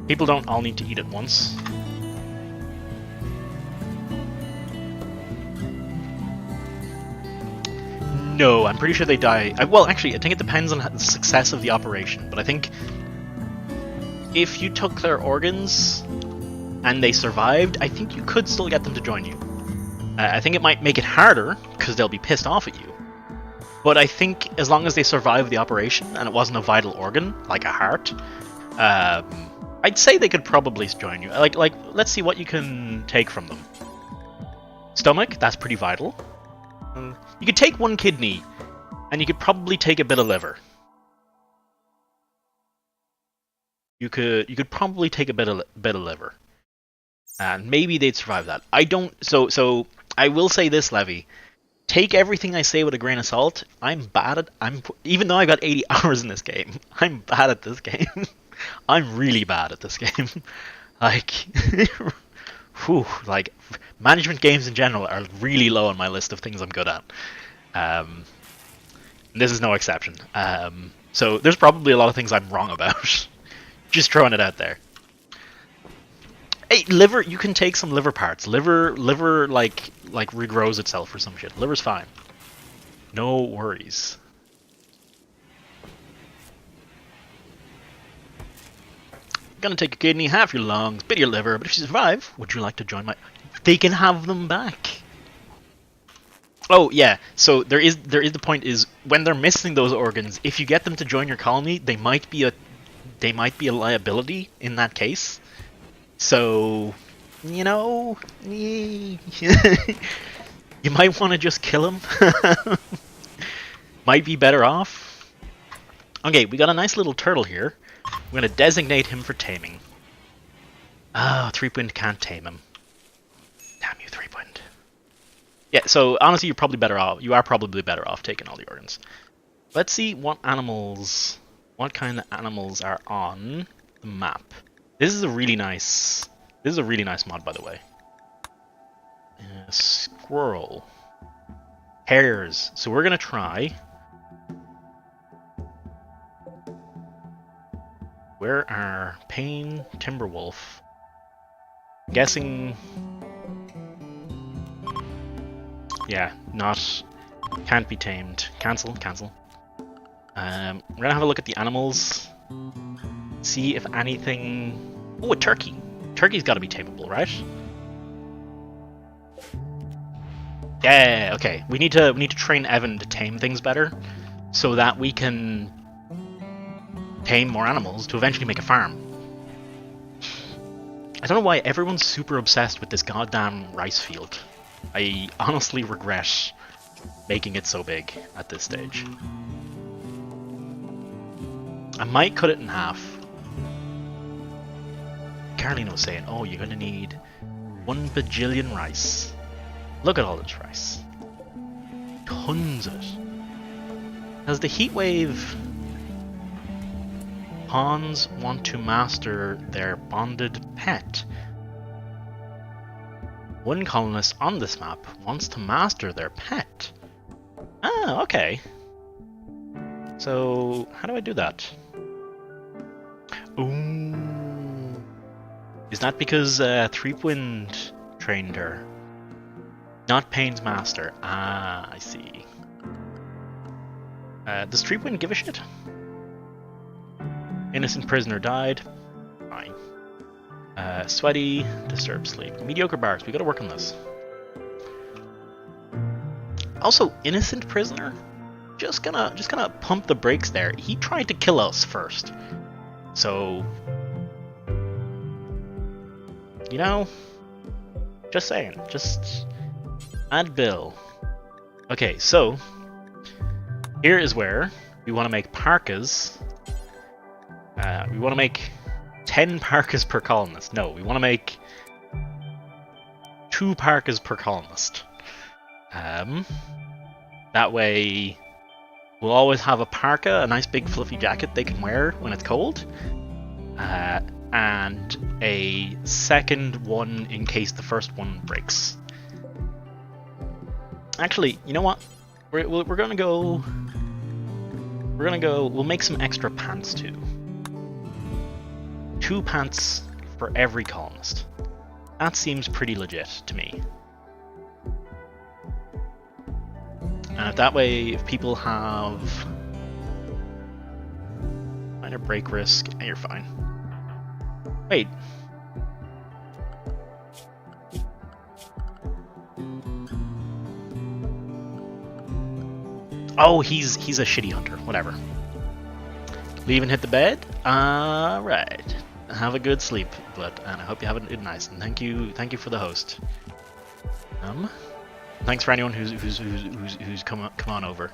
People don't all need to eat at once. No, I'm pretty sure they die. Well, actually, I think it depends on the success of the operation, but I think if you took their organs and they survived, I think you could still get them to join you. I think it might make it harder, because they'll be pissed off at you. But I think as long as they survived the operation, and it wasn't a vital organ, like a heart, I'd say they could probably join you. Like, let's see what you can take from them. Stomach, that's pretty vital. You could take one kidney, and you could probably take a bit of liver. You could probably take a bit of liver, and maybe they'd survive that. I don't. So I will say this, Levy. Take everything I say with a grain of salt. Even though I got 80 hours in this game, I'm bad at this game. I'm really bad at this game. Like, whew, like management games in general are really low on my list of things I'm good at. This is no exception. So there's probably a lot of things I'm wrong about. Just throwing it out there. Hey, liver, you can take some liver parts. Liver like regrows itself or some shit. Liver's fine. No worries. Gonna take a kidney, half your lungs, bit of your liver, but if you survive, would you like to join my... They can have them back. Oh yeah, so there is the point is when they're missing those organs, if you get them to join your colony, they might be a liability in that case. So, you know, you might want to just kill him. Might be better off. Okay, we got a nice little turtle here. We're going to designate him for taming. Ah, 3-Wind can't tame him. Damn you, 3-Wind. Yeah, so honestly, you're probably better off. You are probably better off taking all the organs. Let's see what kind of animals are on the map. This is a really nice mod, by the way. Squirrel. Hares. So we're gonna try. Where are Pain, Timberwolf? I'm guessing. Yeah, can't be tamed. Cancel. We're gonna have a look at the animals. See if anything... Oh, a turkey. Turkey's got to be tameable, right? Yeah, okay. We need to train Evan to tame things better, so that we can tame more animals to eventually make a farm. I don't know why everyone's super obsessed with this goddamn rice field. I honestly regret making it so big at this stage. I might cut it in half. Caroline was saying, oh, you're going to need 1 bajillion rice. Look at all this rice. Tons of it. As the heat wave... Pawns want to master their bonded pet. One colonist on this map wants to master their pet. Ah, okay. So, how do I do that? Ooh. Is that because 3-Wind trained her? Not Pain's master. Ah, I see. Does 3-Wind give a shit? Innocent prisoner died. Fine. Sweaty, disturbed sleep. Mediocre bars. We gotta work on this. Also, innocent prisoner? Just gonna pump the brakes there. He tried to kill us first. So... You know, just saying, just add bill. Okay, so here is where we want to make parkas. We want to make 10 parkas per colonist. No, we want to make 2 parkas per colonist. That way, we'll always have a parka, a nice big fluffy jacket they can wear when it's cold. And a second one in case the first one breaks. Actually, you know what? We're gonna go. We'll make some extra pants too. 2 pants for every colonist. That seems pretty legit to me. And that way, if people have minor break risk, you're fine. Wait. Oh, he's a shitty hunter. Whatever. Leave and hit the bed. Alright. Have a good sleep, and I hope you have it nice. And thank you for the host. Thanks for anyone who's come on over.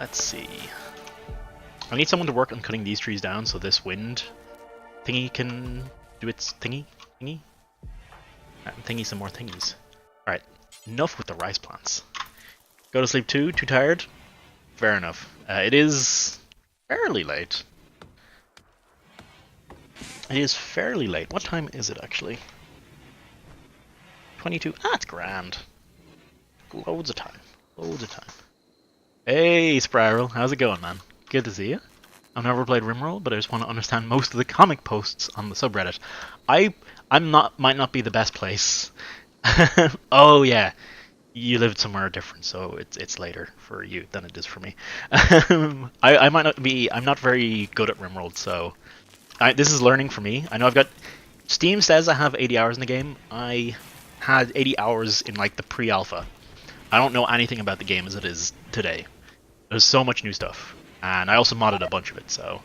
Let's see. I need someone to work on cutting these trees down so this wind thingy can do its thingy. Thingy some more thingies. Alright, enough with the rice plants. Go to sleep too tired? Fair enough. It is fairly late. It is fairly late. What time is it actually? 22. Ah, it's grand. Loads of time. Loads of time. Hey, Spiral. How's it going, man? Good to see you. I've never played RimWorld, but I just want to understand most of the comic posts on the subreddit. Might not be the best place. Oh yeah, you lived somewhere different, so it's later for you than it is for me. I might not be. I'm not very good at RimWorld, so this is learning for me. I know I've got. Steam says I have 80 hours in the game. I had 80 hours in like the pre-alpha. I don't know anything about the game as it is today. There's so much new stuff. And I also modded a bunch of it, so...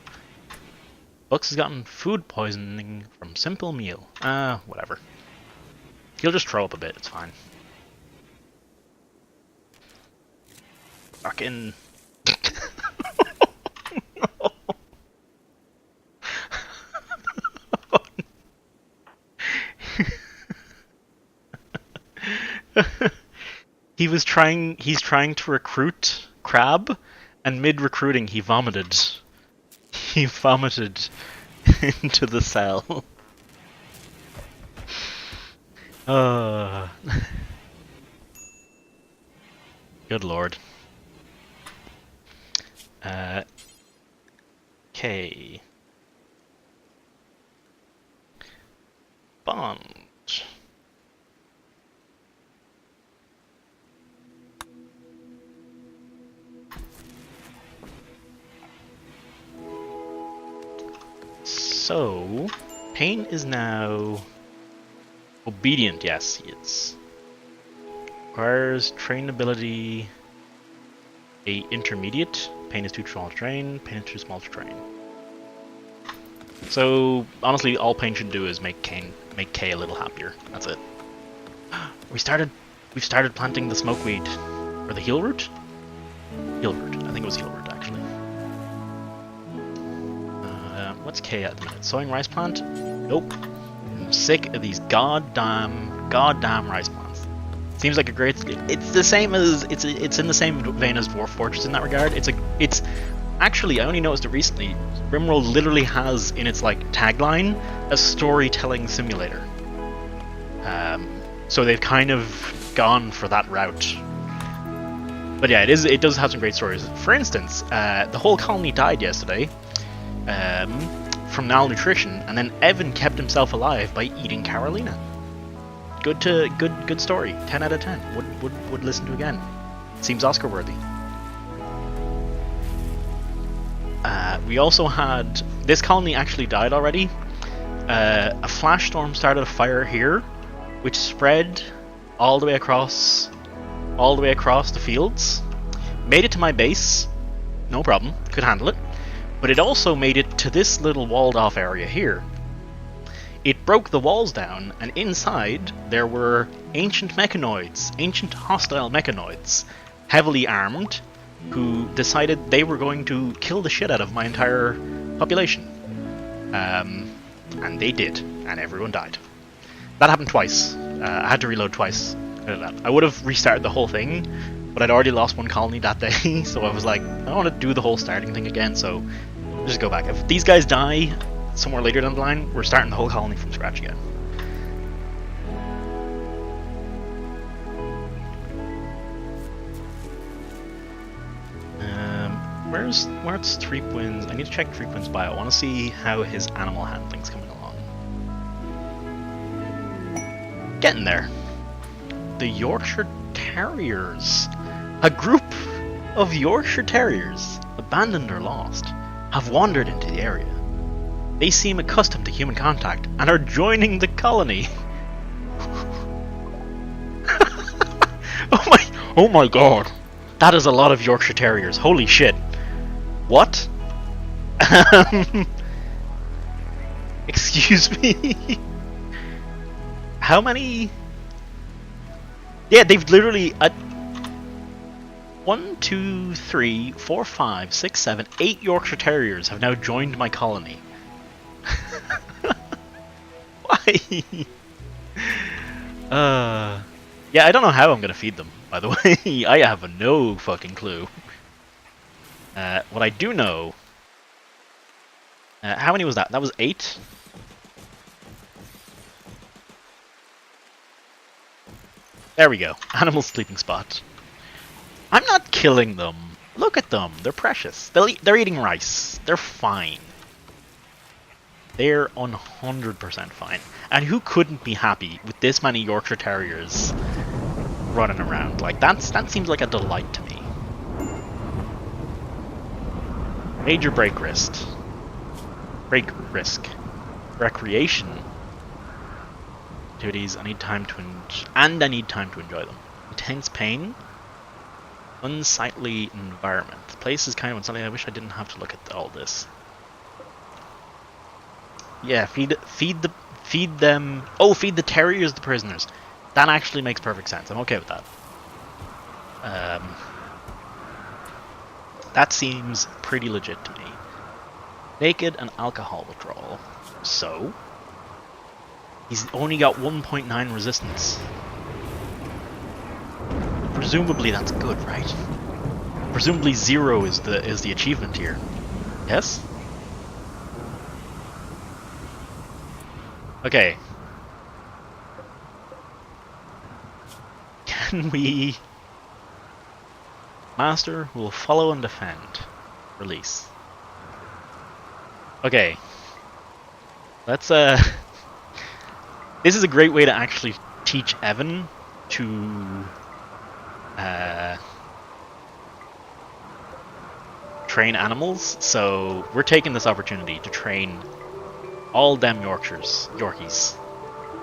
Bucks has gotten food poisoning from simple meal. Whatever. He'll just throw up a bit, it's fine. Fucking... He's trying to recruit Crab, and mid-recruiting he vomited. He vomited into the cell. Good lord. Okay. Bond. So, Pain is now obedient. Yes, he is. Requires train ability a intermediate. Pain is too small to train. Pain is too small to train. So honestly, all Pain should do is make Kay a little happier. That's it. We've started planting the smokeweed or the heal root. Heal root. I think it was heal root actually. What's K at the minute? Sowing rice plant? Nope. I'm sick of these goddamn rice plants. Seems like a great. It's the same as it's in the same vein as Dwarf Fortress in that regard. It's actually I only noticed it recently. RimWorld literally has in its like tagline a storytelling simulator. So they've kind of gone for that route. But yeah, it does have some great stories. For instance, the whole colony died yesterday. From malnutrition, and then Evan kept himself alive by eating Carolina. Good story. 10 out of 10. Would listen to again. Seems Oscar worthy. We also had this colony actually died already. A flash storm started a fire here, which spread all the way across the fields. Made it to my base. No problem. Could handle it. But it also made it to this little walled off area here. It broke the walls down, and inside there were ancient hostile mechanoids, heavily armed, who decided they were going to kill the shit out of my entire population. And they did, and everyone died. That happened twice. I had to reload twice. I would have restarted the whole thing, but I'd already lost one colony that day, so I was like, I don't want to do the whole starting thing again, so I'll just go back. If these guys die somewhere later down the line, we're starting the whole colony from scratch again. Where's Threepwin's? I need to check Threepwin's bio. I want to see how his animal handling's coming along. Getting there. The Yorkshire Terriers. A group of Yorkshire Terriers, abandoned or lost, have wandered into the area. They seem accustomed to human contact and are joining the colony. Oh my god. That is a lot of Yorkshire Terriers. Holy shit. What? Excuse me? how many? Yeah, they've literally 1, 2, 3, 4, 5, 6, 7, 8 Yorkshire Terriers have now joined my colony. Why? Yeah, I don't know how I'm gonna feed them, by the way. I have no fucking clue. What I do know... how many was that? That was 8? There we go. Animal sleeping spot. I'm not killing them. Look at them. They're precious. They're eating rice. They're fine. They're 100% fine. And who couldn't be happy with this many Yorkshire Terriers running around? Like, that seems like a delight to me. Major break risk. Recreation. Activities. I need time to enjoy them. Intense pain. Unsightly environment. The place is kind of unsightly. I wish I didn't have to look at all this. Yeah, feed them. Oh, feed the terriers the prisoners. That actually makes perfect sense. I'm okay with that. That seems pretty legit to me. Naked and alcohol withdrawal. So he's only got 1.9 resistance. Presumably that's good, right? Presumably 0 is the achievement here. Yes? Okay. Can we... Master will follow and defend. Release. Okay. Let's, This is a great way to actually teach Evan to... train animals, so we're taking this opportunity to train all them Yorkies.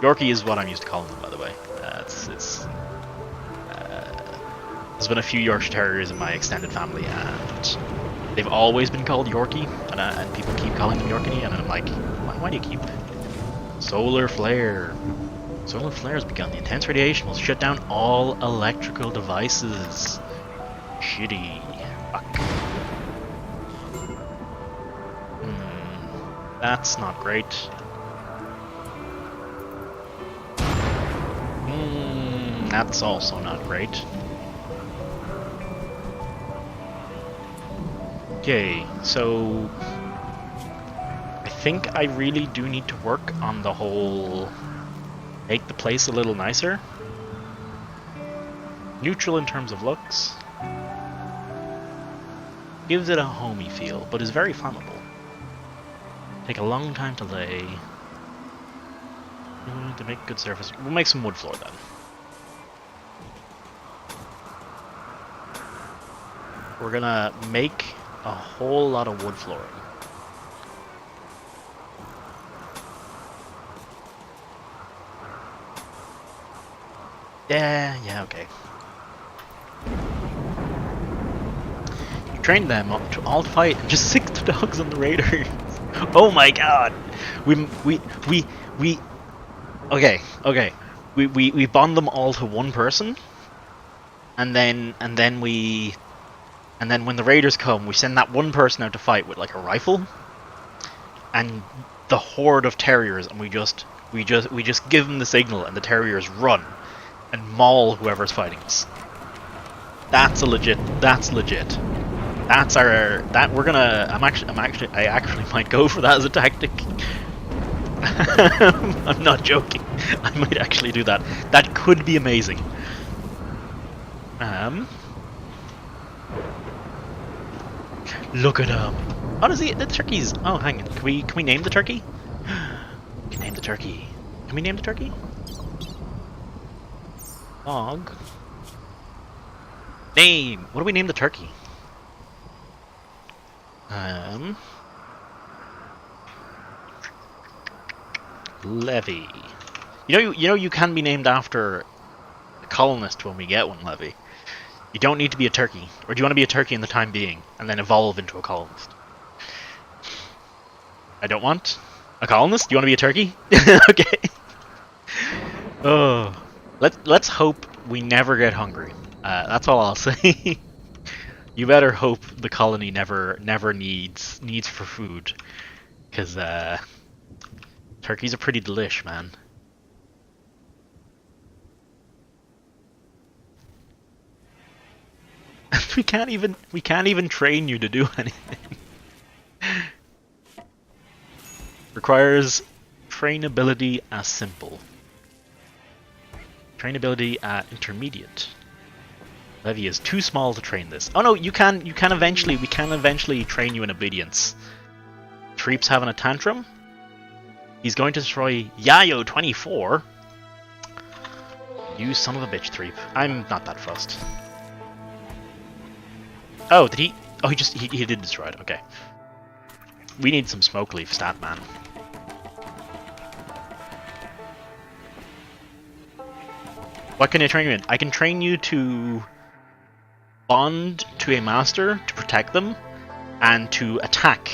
Yorkie is what I'm used to calling them, by the way. There's been a few Yorkshire Terriers in my extended family, and they've always been called Yorkie, and people keep calling them Yorkie, and I'm like, why do you keep... Solar flare. Solar flare has begun. The intense radiation will shut down all electrical devices. Shitty. Fuck. That's not great. That's also not great. Okay, so... I think I really do need to work on the whole... make the place a little nicer. Neutral in terms of looks. Gives it a homey feel, but is very flammable. Take a long time to lay. To make good surface. We'll make some wood floor then. We're gonna make a whole lot of wood flooring. Yeah, okay. You trained them up to all fight and just 6 dogs on the raiders. Oh my god! Okay. We bond them all to one person, and then when the raiders come, we send that one person out to fight with like a rifle, and the horde of terriers, and we just give them the signal, and the terriers run and maul whoever's fighting us. That's legit. That's our... I actually might go for that as a tactic. I'm not joking. I might actually do that. That could be amazing. Look at him. Oh, does the turkeys... Oh, hang on. Can we name the turkey? We can name the turkey. Can we name the turkey? Dog. Name. What do we name the turkey? Levy. You know you can be named after a colonist when we get one, Levy. You don't need to be a turkey. Or do you want to be a turkey in the time being and then evolve into a colonist? I don't want a colonist? Do you want to be a turkey? Okay. Oh, let's hope we never get hungry. That's all I'll say. You better hope the colony never needs for food, because turkeys are pretty delish, man. we can't even train you to do anything. Requires trainability as simple. Trainability at intermediate. Levy is too small to train this. Oh no, we can eventually train you in obedience. Treep's having a tantrum. He's going to destroy Yayo 24. You son of a bitch, Treep. I'm not that fussed. Oh, did he? Oh, he did destroy it. Okay. We need some smoke leaf stat, man. What can I train you in? I can train you to bond to a master to protect them and to attack.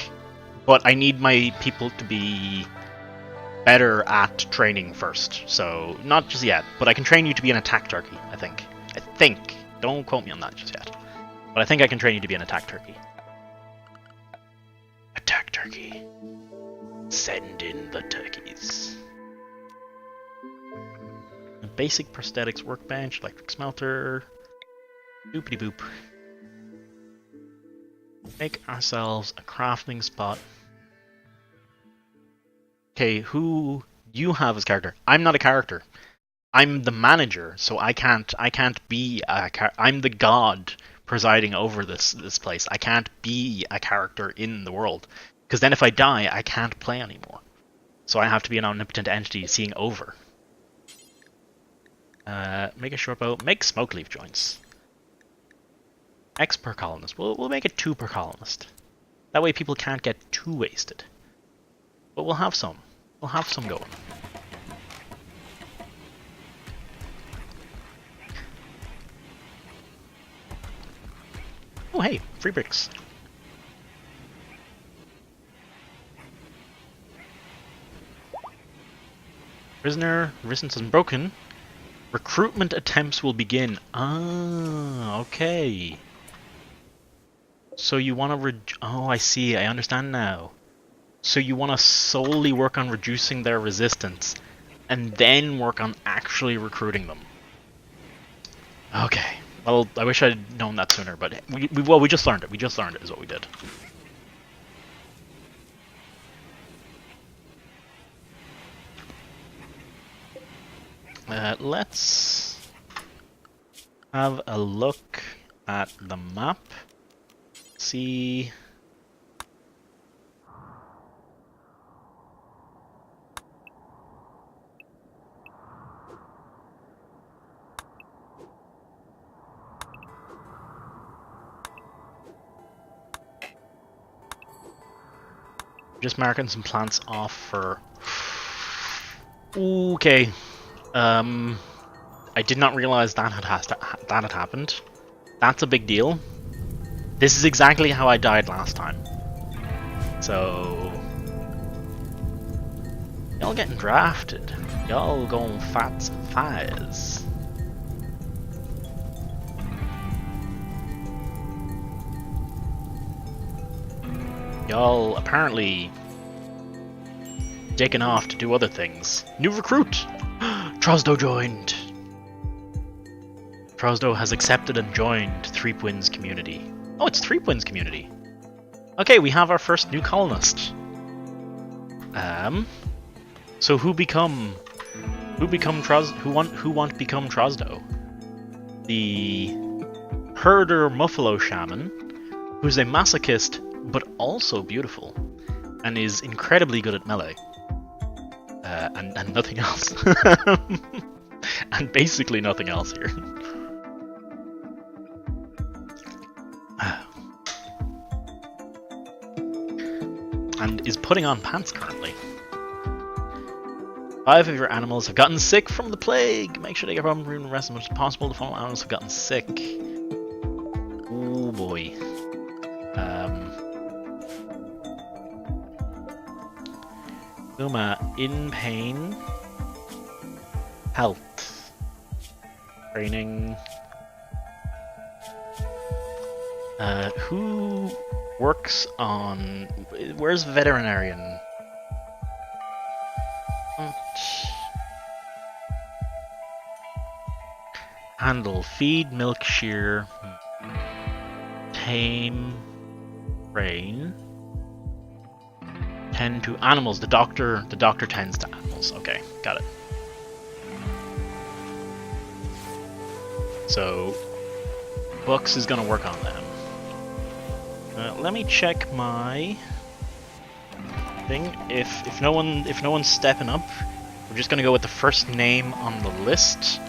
But I need my people to be better at training first. So, not just yet, but I can train you to be an attack turkey, I think. I think. Don't quote me on that just yet. But I think I can train you to be an attack turkey. Attack turkey. Send in the turkeys. A basic prosthetics workbench, electric smelter. Doopity boop. Make ourselves a crafting spot. Okay, who you have as character? I'm not a character. I'm the manager, so I can't be a I'm the god presiding over this place. I can't be a character in the world, because then if I die, I can't play anymore. So I have to be an omnipotent entity seeing over. Make a short bow. Make smoke leaf joints. X per colonist. We'll make it 2 per colonist. That way people can't get too wasted. But we'll have some. We'll have some going. Oh hey, free bricks. Prisoner resistance is broken. Recruitment attempts will begin. Ah, okay. So you want to oh, I see. I understand now. So you want to solely work on reducing their resistance, and then work on actually recruiting them. Okay. Well, I wish I'd known that sooner, but we just learned it. We just learned it is what we did. Let's have a look at the map. See. Just marking some plants off for. Okay. I did not realize that had happened. That's a big deal. This is exactly how I died last time. So y'all getting drafted. Y'all going fats and fires. Y'all apparently taken off to do other things. New recruit! Trosdo joined! Trosdo has accepted and joined Threepwinds community. Oh, it's Threepwinds community. Okay, we have our first new colonist. So who want to become Trosdo? The herder Muffalo shaman, who's a masochist but also beautiful, and is incredibly good at melee. And nothing else. And basically nothing else here. And is putting on pants currently. 5 of your animals have gotten sick from the plague. Make sure they get home and rest as much as possible. The following animals have gotten sick. Oh boy. Uma in pain. Health. Training. Who works on... Where's veterinarian? Handle. Feed, milk, shear. Tame. Train. Tend to animals. The doctor tends to animals. Okay, got it. So, Bucks is gonna work on them. Let me check my thing. If no one's stepping up, we're just gonna go with the first name on the list.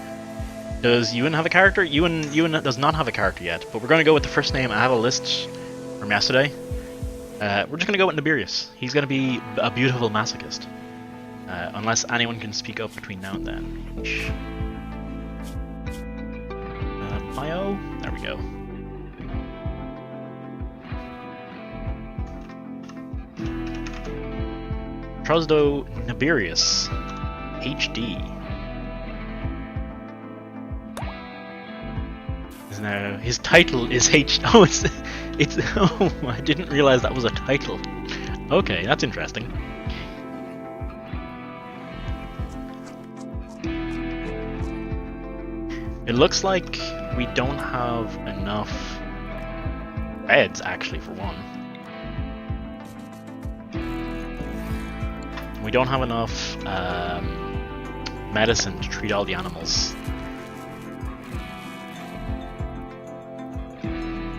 Does Ewan have a character? Ewan does not have a character yet, but we're gonna go with the first name. I have a list from yesterday. We're just gonna go with Nibirius. He's gonna be a beautiful masochist. Unless anyone can speak up between now and then. Mayo? There we go. Trosdo Nibirius. HD. Now his title is H. Oh, it's. Oh, I didn't realize that was a title. Okay, that's interesting. It looks like we don't have enough beds, actually, for one. We don't have enough medicine to treat all the animals.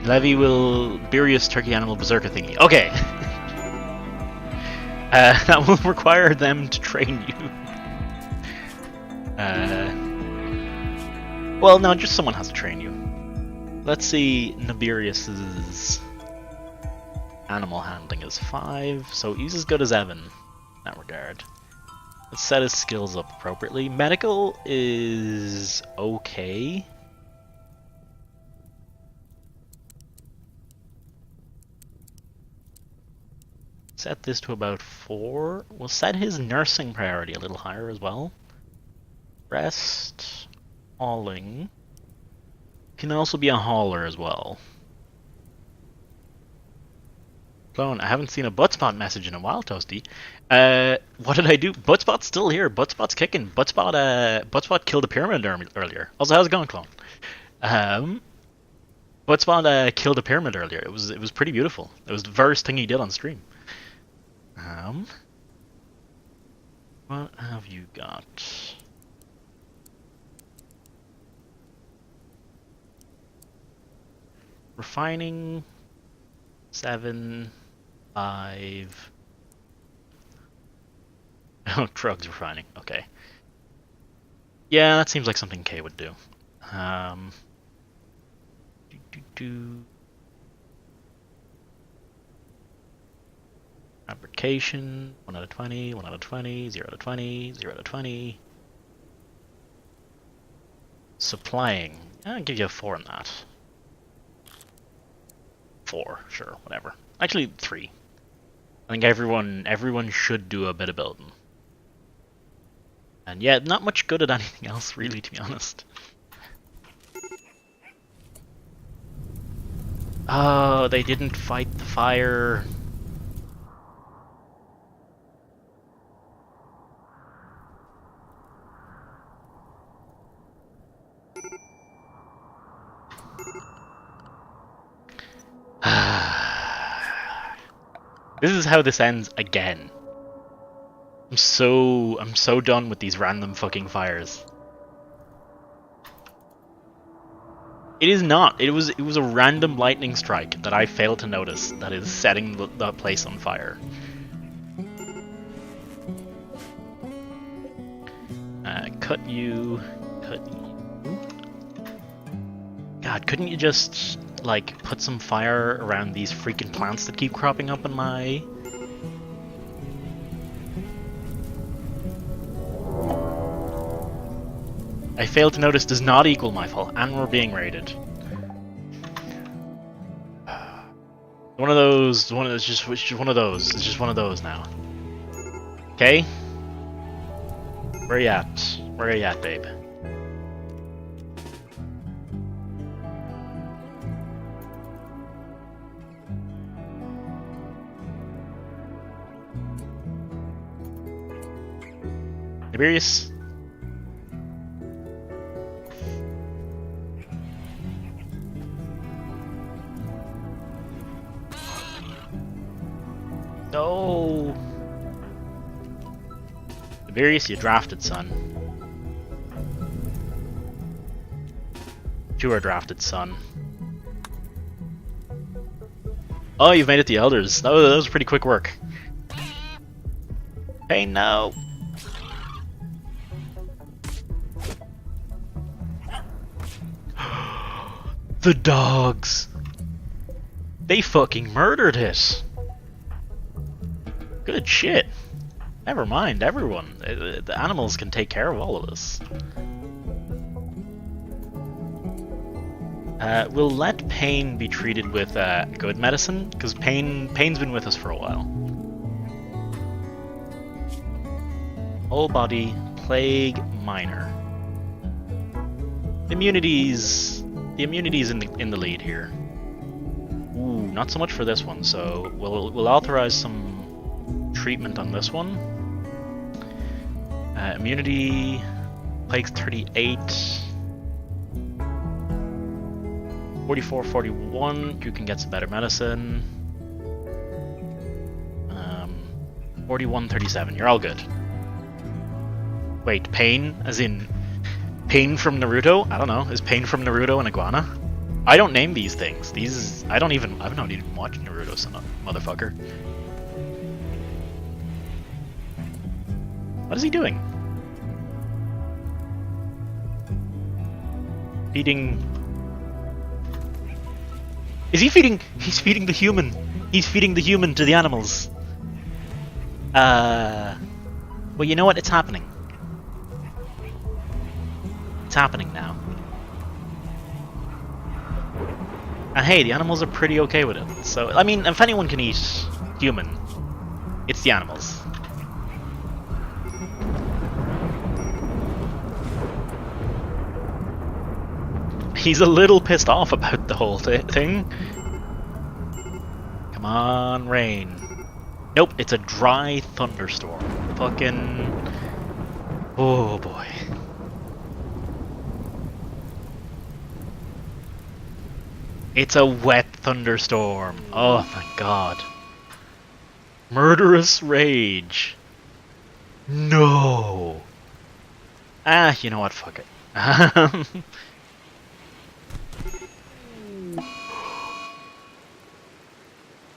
Levy will Birius turkey animal berserker thingy. Okay. That will require them to train you. Well, no, just someone has to train you. Let's see, Nibirius's animal handling is 5, so he's as good as Evan in that regard. Let's set his skills up appropriately. Medical is okay. Set this to about 4. We'll set his nursing priority a little higher as well. Rest, hauling. Can also be a hauler as well. Clone, I haven't seen a Buttspot message in a while, Toasty. What did I do? Buttspot's still here. Buttspot's kicking. Buttspot killed a pyramid earlier. Also, how's it going, Clone? Buttspot killed a pyramid earlier. It was pretty beautiful. It was the first thing he did on stream. What have you got? Refining 7, 5. Oh, drugs refining. Okay. Yeah, that seems like something Kay would do. Fabrication, 1 out of 20, 1 out of 20, 0 out of 20, 0 out of 20. Supplying. I'll give you a 4 on that. 4, sure, whatever. Actually, 3. I think everyone should do a bit of building. And yeah, not much good at anything else, really, to be honest. Oh, they didn't fight the fire. This is how this ends again. I'm so done with these random fucking fires. It is not. It was a random lightning strike that I failed to notice that is setting the place on fire. Cut you. God, couldn't you just like put some fire around these freaking plants that keep cropping up in my... I failed to notice does not equal my fault, and we're being raided. One of those, it's just one of those. It's just one of those now. Okay? Where you at? Where are you at, babe? Tiberius? No! Tiberius, you drafted, son. You are drafted, son. Oh, you've made it the Elders. That was pretty quick work. Hey, no! The dogs! They fucking murdered it! Good shit. Never mind, everyone. The animals can take care of all of this. We'll let Pain be treated with good medicine, because Pain's been with us for a while. Whole body, plague, minor. Immunities. The immunity's in the lead here. Ooh, not so much for this one. So we'll authorize some treatment on this one. Immunity, plague's 38. 44, 41, you can get some better medicine. 41, 37, you're all good. Wait, Pain, as in Pain from Naruto? I don't know, is Pain from Naruto an iguana? I don't name these things. I've not even watched Naruto, son of a motherfucker. What is he doing? Feeding... Is he feeding? He's feeding the human. He's feeding the human to the animals. Well, you know what? It's happening. It's happening now. And hey, the animals are pretty okay with it. So, I mean, if anyone can eat human, it's the animals. He's a little pissed off about the whole thing. Come on, rain. Nope, it's a dry thunderstorm. Fucking... Oh boy. It's a wet thunderstorm. Oh my god. Murderous rage. No. Ah, you know what? Fuck it.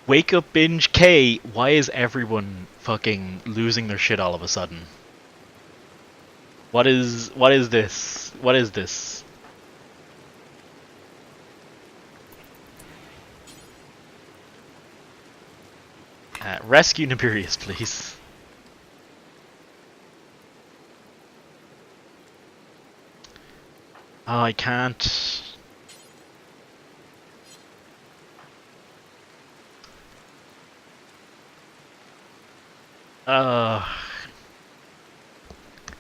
Wake up binge K, why is everyone fucking losing their shit all of a sudden? What is this? What is this? Rescue Nibirius, please. Oh, I can't...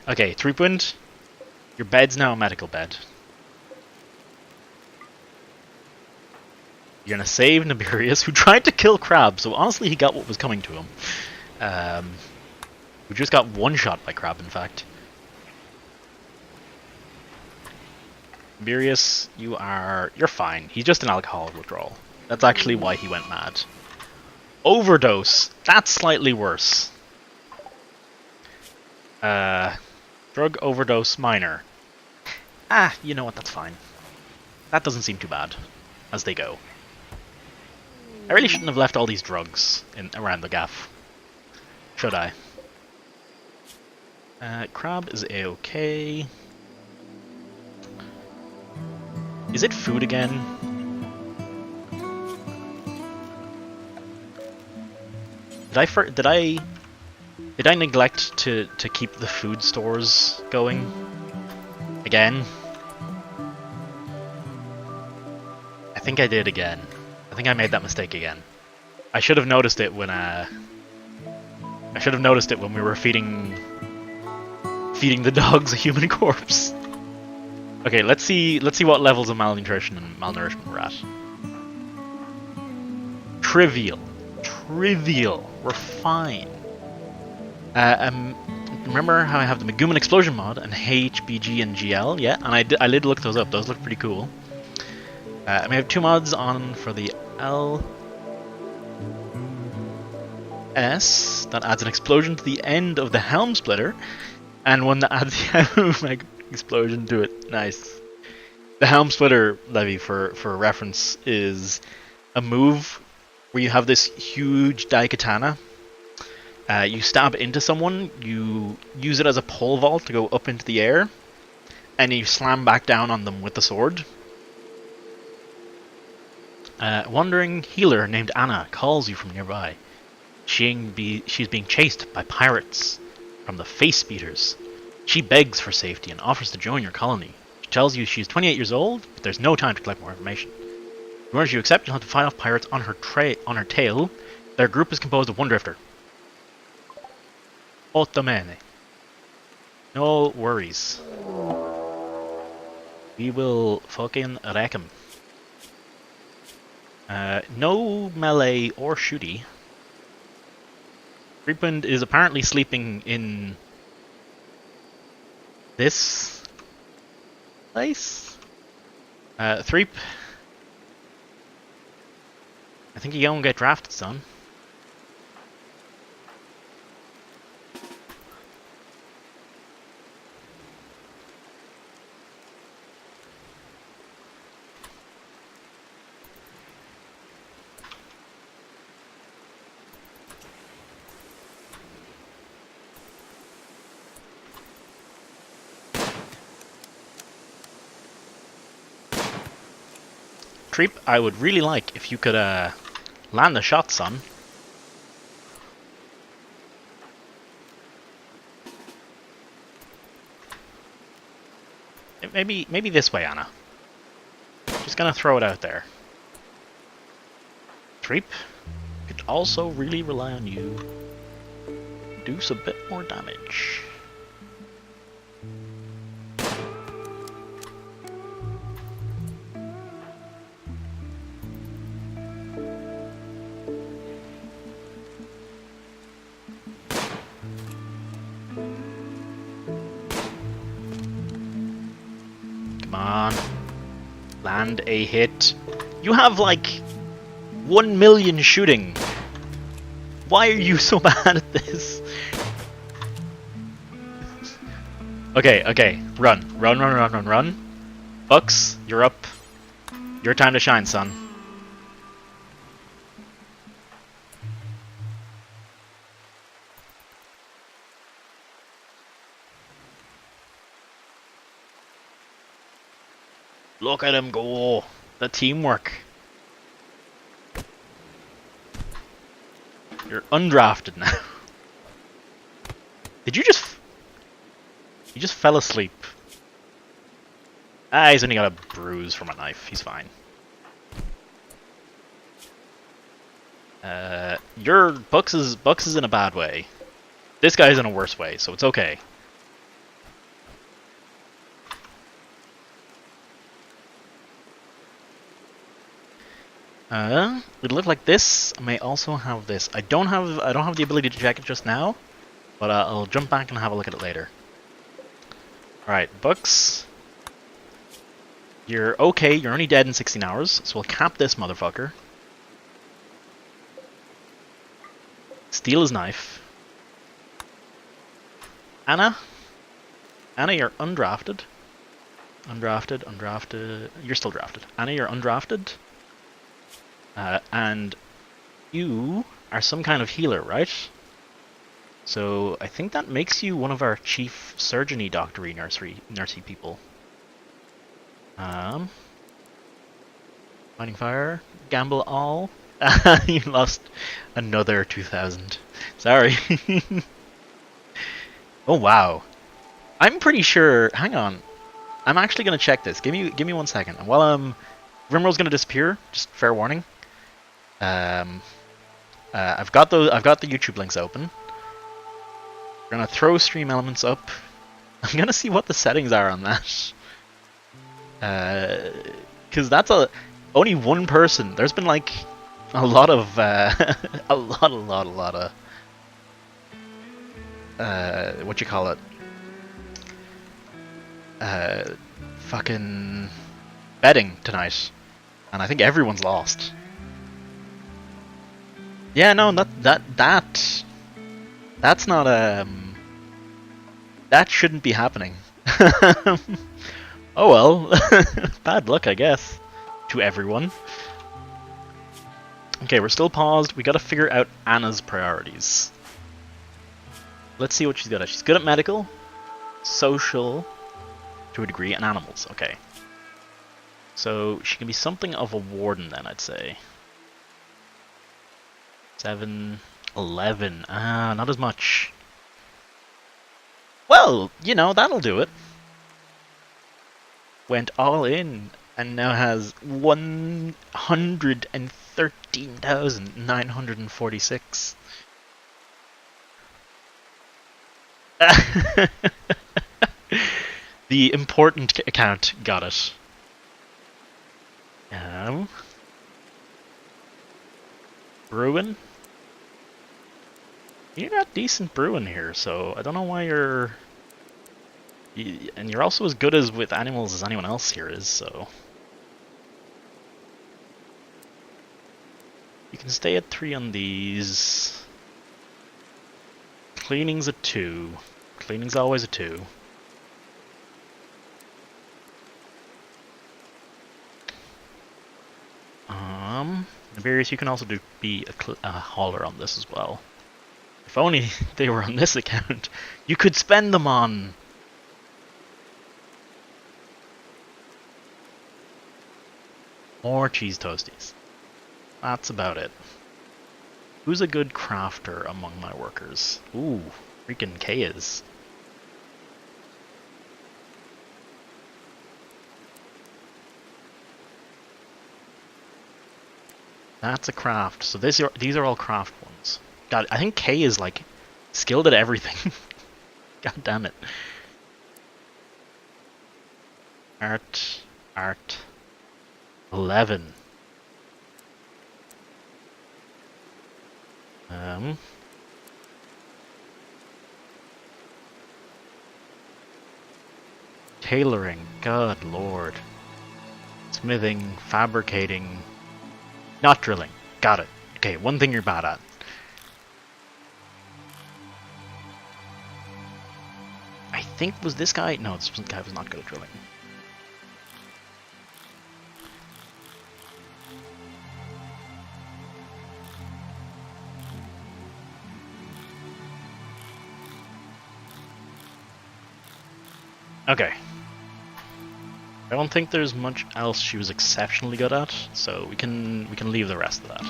Okay, Threepwind, your bed's now a medical bed. You're gonna save Nibirius, who tried to kill Crab, so honestly he got what was coming to him. Who just got one shot by Crab, in fact. Nibirius, you're fine. He's just an alcohol withdrawal. That's actually why he went mad. Overdose, that's slightly worse. Drug overdose minor. Ah, you know what, that's fine. That doesn't seem too bad, as they go. I really shouldn't have left all these drugs around the gaff. Should I? Crab is a-okay. Is it food again? Did I neglect to keep the food stores going? Again? I think I did again. I think I made that mistake again. I should have noticed it when we were feeding feeding the dogs a human corpse. Okay, let's see what levels of malnutrition and malnourishment we're at. Trivial. We're fine. Remember how I have the Megumin Explosion mod and HBG and GL? Yeah, and I did look those up. Those look pretty cool. And we have 2 mods on for the LS that adds an explosion to the end of the Helm Splitter, and one that adds the Helm Explosion to it. Nice. The Helm Splitter, Levy, for reference, is a move where you have this huge Daikatana. You stab into someone, you use it as a pole vault to go up into the air, and you slam back down on them with the sword. A wandering healer named Anna calls you from nearby. She's being chased by pirates from the Face Beaters. She begs for safety and offers to join your colony. She tells you she's 28 years old, but there's no time to collect more information. In order to accept, you'll have to fight off pirates on her tail. Their group is composed of one drifter. Ottomene. No worries. We will fucking wreck him. No melee or shooty. Creepwind is apparently sleeping in this place. Threep. I think you won't get drafted, son. Treep, I would really like if you could land the shot, son. Maybe this way, Anna. Just gonna throw it out there. Treep, could also really rely on you. Do some bit more damage. Come on. Land a hit. You have like 1 million shooting. Why are you so bad at this? Okay. Run. Bucks, you're up. Your time to shine, son. Look at him go. The teamwork. You're undrafted now. Did you just... He just fell asleep. Ah, he's only got a bruise from a knife. He's fine. Your Bucks is in a bad way. This guy's in a worse way, so it's okay. It look like this. I may also have this. I don't have the ability to check it just now, but I'll jump back and have a look at it later. All right, Bucks. You're okay. You're only dead in 16 hours, so we'll cap this motherfucker. Steal his knife. Anna, you're undrafted. Undrafted. You're still drafted. Anna, you're undrafted. And you are some kind of healer, right? So I think that makes you one of our chief surgery, doctory, nursey people. Fighting fire, gamble all. You lost another 2,000. Sorry. Oh wow. I'm pretty sure. Hang on. I'm actually gonna check this. Give me 1 second. And while RimWorld's gonna disappear. Just fair warning. I've got the YouTube links open. We're gonna throw stream elements up I'm gonna see what the settings are on that. Because that's only one person. There's been like a lot of a lot of what you call it? Fucking betting tonight, and I think everyone's lost. Yeah, no, that's not that shouldn't be happening. Oh well, bad luck, I guess, to everyone. Okay, we're still paused. We gotta figure out Anna's priorities. Let's see what she's good at. She's good at medical, social, to a degree, and animals. Okay. So she can be something of a warden then, I'd say. 7, 11. Ah, not as much. Well, you know, that'll do it. Went all in and now has 113,946. The important account got it. Bruin? You got decent Bruin here, so I don't know why you're... And you're also as good as with animals as anyone else here is, so... You can stay at 3 on these. Cleaning's a 2. Cleaning's always a 2. Various, you can also be a hauler on this as well. If only they were on this account, you could spend them on... more cheese toasties. That's about it. Who's a good crafter among my workers? Ooh, freaking K is. That's a craft. So these are all craft ones. God, I think K is like skilled at everything. God damn it. Art. 11. Tailoring. God lord. Smithing, fabricating. Not drilling. Got it. Okay, one thing you're bad at. I think, was this guy? No, this guy was not good at drilling. Okay. I don't think there's much else she was exceptionally good at, so we can leave the rest of that.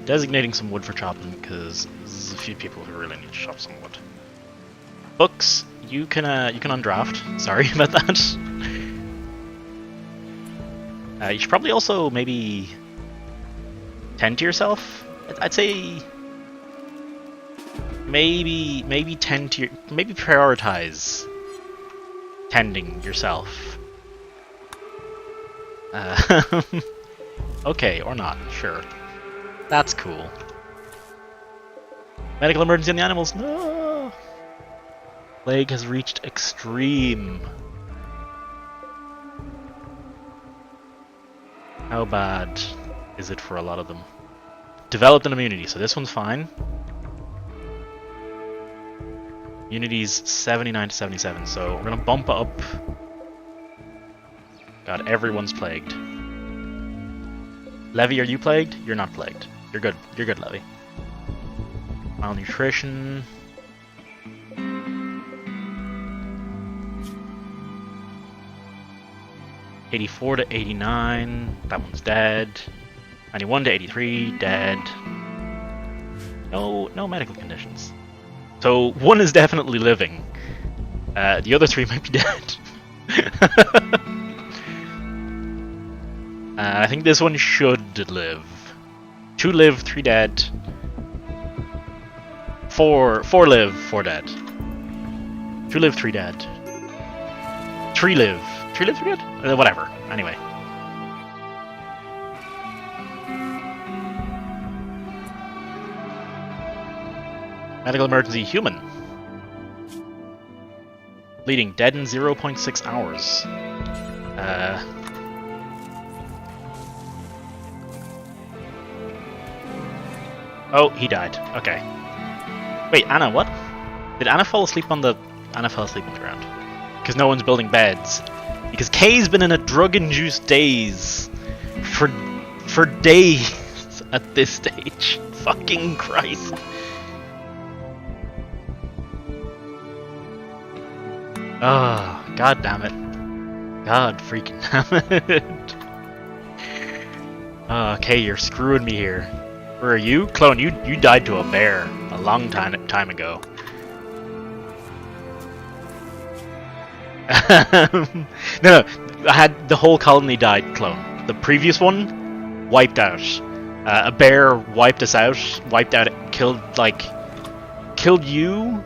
Designating some wood for chopping, because there's a few people who really need to chop some wood. Books, you can undraft. Sorry about that. You should probably also maybe tend to yourself. I'd say maybe prioritize tending yourself. Okay, or not, sure. That's cool. Medical emergency on the animals. No! Plague has reached extreme. How bad is it for a lot of them? Developed an immunity, so this one's fine. Immunity's 79 to 77, so we're gonna bump up. God, everyone's plagued. Levy, are you plagued? You're not plagued. You're good. You're good, Levy. Malnutrition. '84 to 89. That one's dead. 91 to 83. Dead. No medical conditions. So one is definitely living. The other three might be dead. I think this one should live. 2 live, 3 dead. 4 live, 4 dead. 2 live, 3 dead. 3 live. 3 live, 3 dead? Whatever. Anyway. Medical emergency human. Bleeding dead in 0.6 hours. Oh, he died. Okay. Wait, Anna, what? Did Anna fall asleep on the... Anna fell asleep on the ground. Because no one's building beds. Because Kay's been in a drug-induced daze. For days at this stage. Fucking Christ. Oh, god damn it. God freaking damn it. Okay, you're screwing me here. Where are you? Clone, you died to a bear a long time ago. No, I had the whole colony died, Clone. The previous one wiped out. A bear wiped us out, killed you,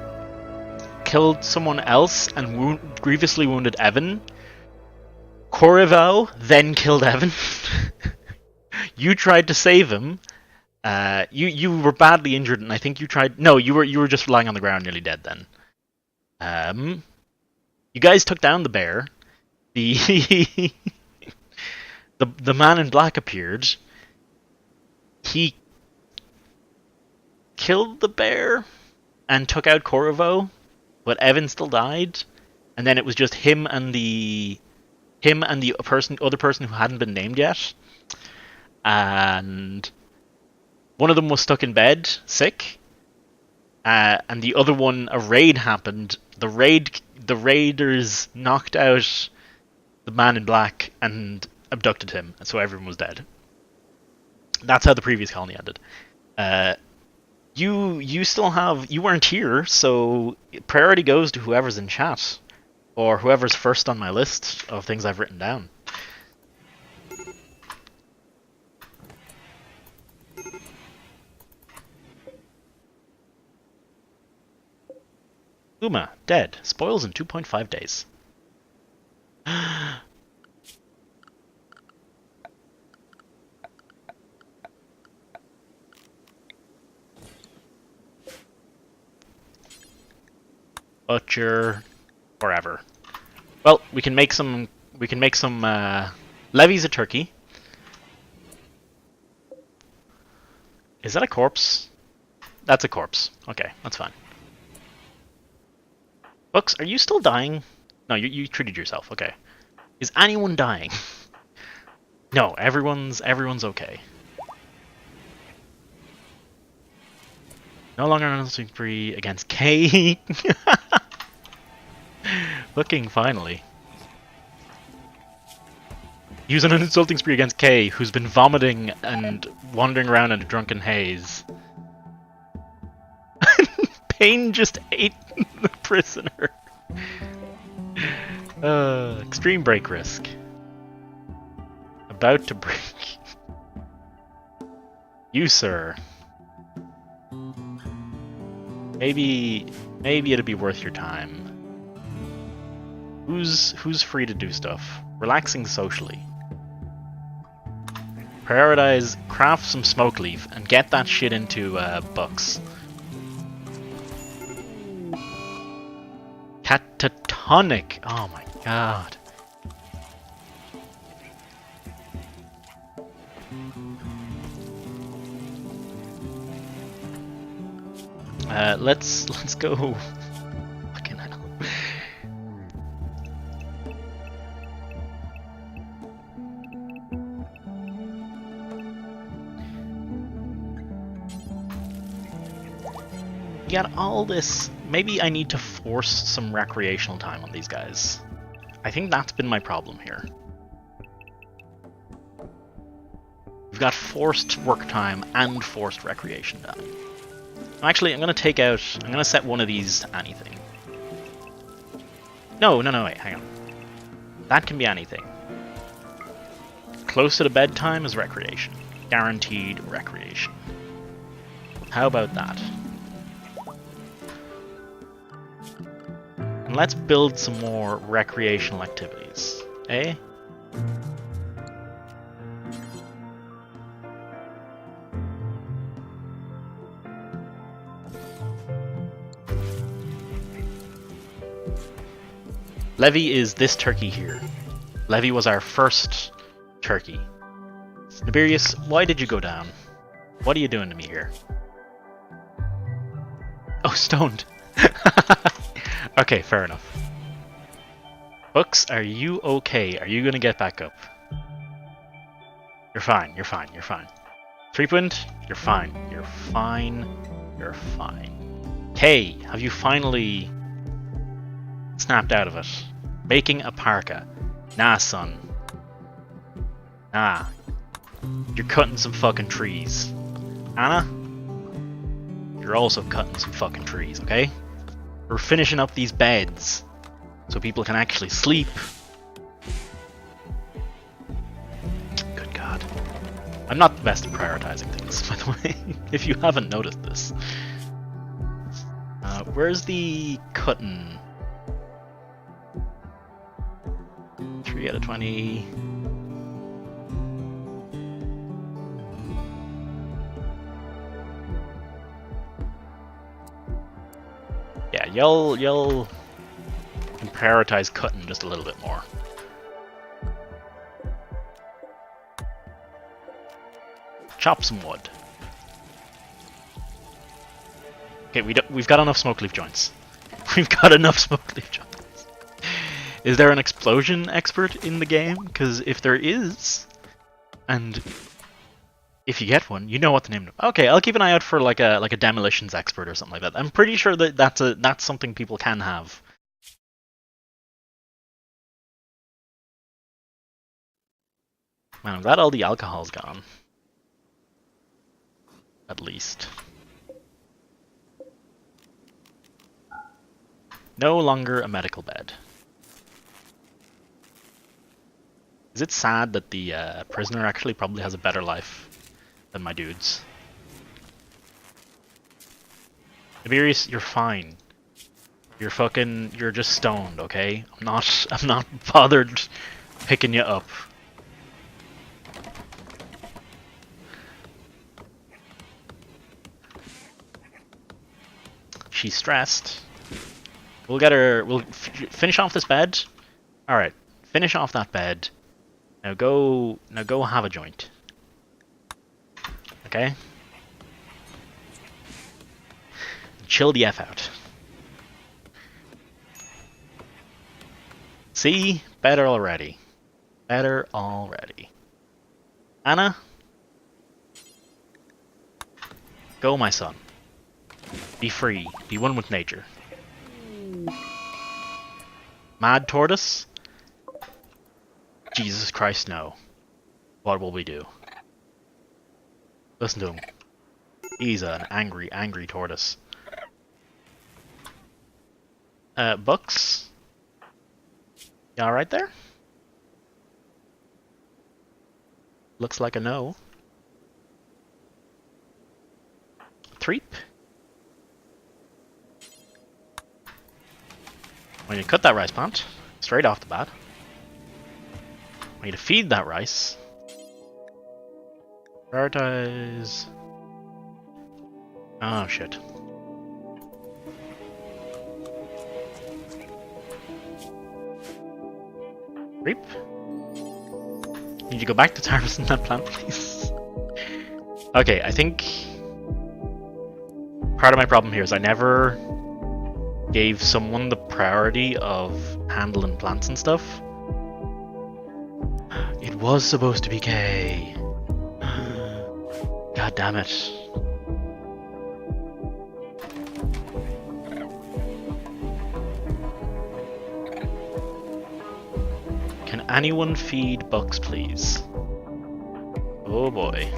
killed someone else, and grievously wounded Evan. Corrival then killed Evan. You tried to save him. You were badly injured, and I think you tried. No, you were just lying on the ground, nearly dead. Then, you guys took down the bear. The the man in black appeared. He killed the bear and took out Corvo, but Evan still died. And then it was just him and the other person who hadn't been named yet. And one of them was stuck in bed, sick, and the other one, a raid happened. The raiders knocked out the man in black and abducted him, and so everyone was dead. That's how the previous colony ended. You weren't here, so priority goes to whoever's in chat, or whoever's first on my list of things I've written down. Uma, dead. Spoils in 2.5 days. Butcher, forever. Well, we can make some levies of turkey. Is that a corpse? That's a corpse. Okay, that's fine. Books, are you still dying? No, you treated yourself. Okay. Is anyone dying? No, everyone's okay. No longer announcing free against K. Looking finally. Use an insulting spree against K, who's been vomiting and wandering around in a drunken haze. Pain just ate the prisoner. Extreme break risk. About to break. You, sir. Maybe it'd be worth your time. Who's free to do stuff? Relaxing socially. Prioritize, craft some smoke leaf, and get that shit into Bucks. Catatonic! Oh my god. Let's go. Fucking hell. You got all this. Maybe I need to force some recreational time on these guys. I think that's been my problem here. We've got forced work time and forced recreation time. Actually, I'm gonna set one of these to anything. No, wait, hang on. That can be anything. Close to the bedtime is recreation. Guaranteed recreation. How about that? And let's build some more recreational activities. Eh? Levy is this turkey here. Levy was our first turkey. Nibirius, why did you go down? What are you doing to me here? Oh, stoned. Okay, fair enough. Books, are you okay? Are you gonna get back up? You're fine, you're fine, you're fine. Threepwind, you're fine. You're fine. You're fine. Hey, have you finally snapped out of it? Making a parka. Nah, son. Nah. You're cutting some fucking trees. Anna? You're also cutting some fucking trees, okay? We're finishing up these beds so people can actually sleep. Good God. I'm not the best at prioritizing things, by the way, if you haven't noticed this. Where's the cutting? 3 out of 20. Yeah, y'all can prioritize cutting just a little bit more. Chop some wood. Okay, we've got enough smoke leaf joints. We've got enough smoke leaf joints. Is there an explosion expert in the game? Because if there is, and if you get one, you know what the name. Okay, I'll keep an eye out for like a demolitions expert or something like that. I'm pretty sure that that's something people can have. Man, I'm glad all the alcohol's gone. At least. No longer a medical bed. Is it sad that the prisoner actually probably has a better life than my dudes? Tiberius, you're fine. You're just stoned, okay? I'm not bothered picking you up. She's stressed. We'll get her. We'll finish off this bed. All right, finish off that bed. Now go have a joint. Okay. Chill the F out. See? Better already. Better already. Anna? Go, my son. Be free. Be one with nature. Mad tortoise? Jesus Christ, no. What will we do? Listen to him. He's an angry, angry tortoise. Books? You alright there? Looks like a no. Threep? When you cut that rice plant, straight off the bat. We need to feed that rice. Prioritize. Oh shit. Reap. Need you go back to harvesting that plant, please? Okay, I think part of my problem here is I never gave someone the priority of handling plants and stuff. It was supposed to be K. God damn it. Can anyone feed bucks, please? Oh boy.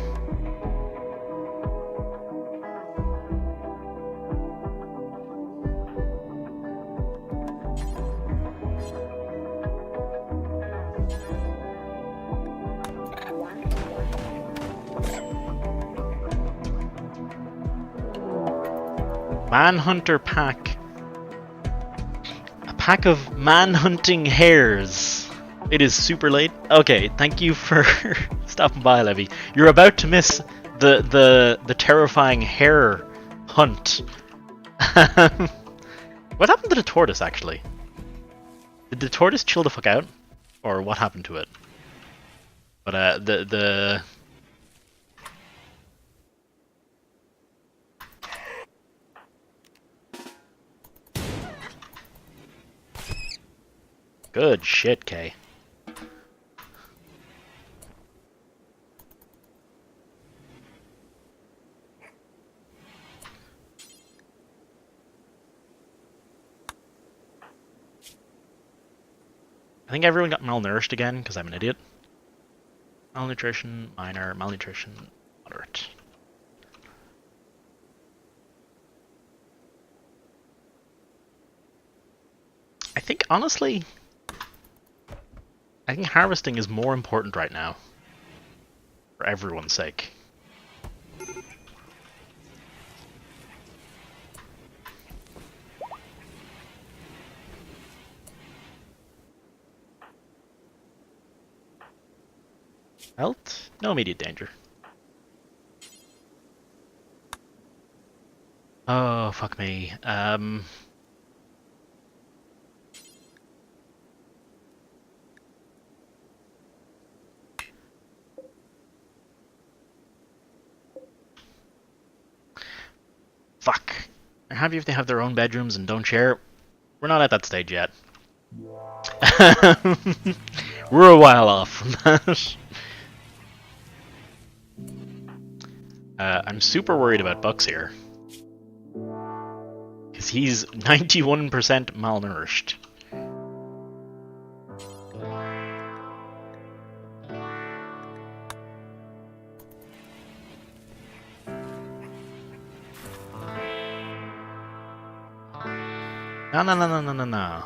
Manhunter pack. A pack of man-hunting hares. It is super late. Okay, thank you for stopping by, Levy. You're about to miss the terrifying hare hunt. What happened to the tortoise, actually? Did the tortoise chill the fuck out? Or what happened to it? But, the... Good shit, Kay. I think everyone got malnourished again, because I'm an idiot. Malnutrition, minor, malnutrition, moderate. I think, honestly, I think harvesting is more important right now. For everyone's sake. Health? No immediate danger. Oh, fuck me. Fuck. I'm happy if they have their own bedrooms and don't share. We're not at that stage yet. We're a while off from that. I'm super worried about Bucks here. Because he's 91% malnourished. No, no, no, no, no, no, no.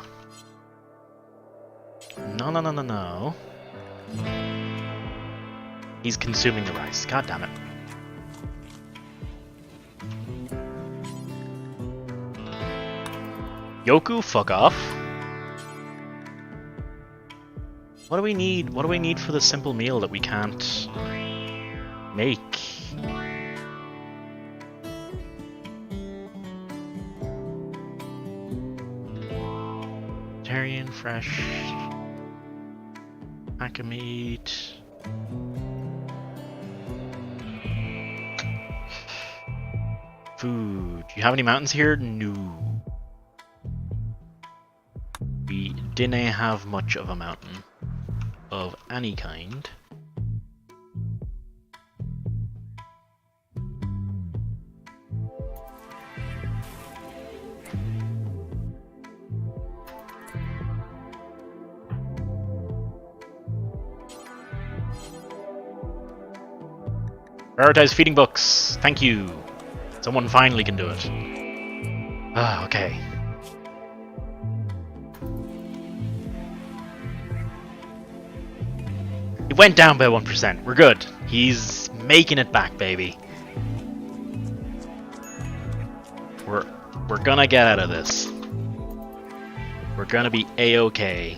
No, no, no, no, no. He's consuming the rice. God damn it. Yoku, fuck off. What do we need? What do we need for the simple meal that we can't make? Vegetarian, fresh, pack of meat. Food. Do you have any mountains here? No. We didn't have much of a mountain of any kind. Prioritize feeding books. Thank you. Someone finally can do it. Ah, okay. It went down by 1%. We're good. He's making it back, baby. We're gonna get out of this. We're gonna be A-okay.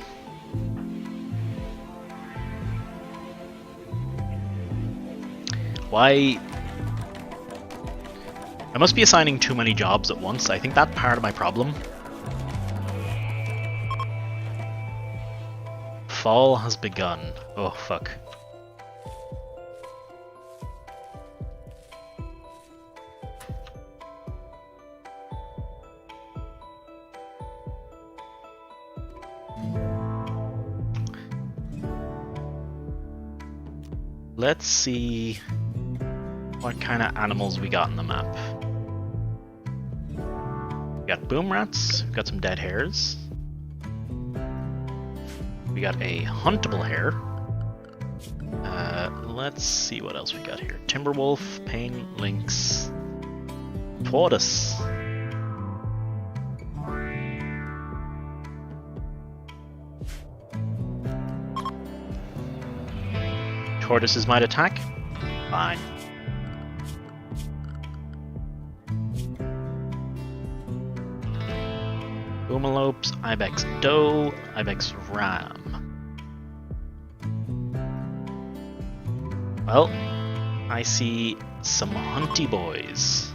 Why? I must be assigning too many jobs at once. I think that's part of my problem. Fall has begun. Oh, fuck. Let's see what kind of animals we got in the map. We got boom rats, we got some dead hares. We got a huntable hare. Let's see what else we got here. Timberwolf, pain, lynx, tortoise. Tortoises might attack. Fine. Umalopes, Ibex Doe, Ibex Ram. Well, I see some hunty boys.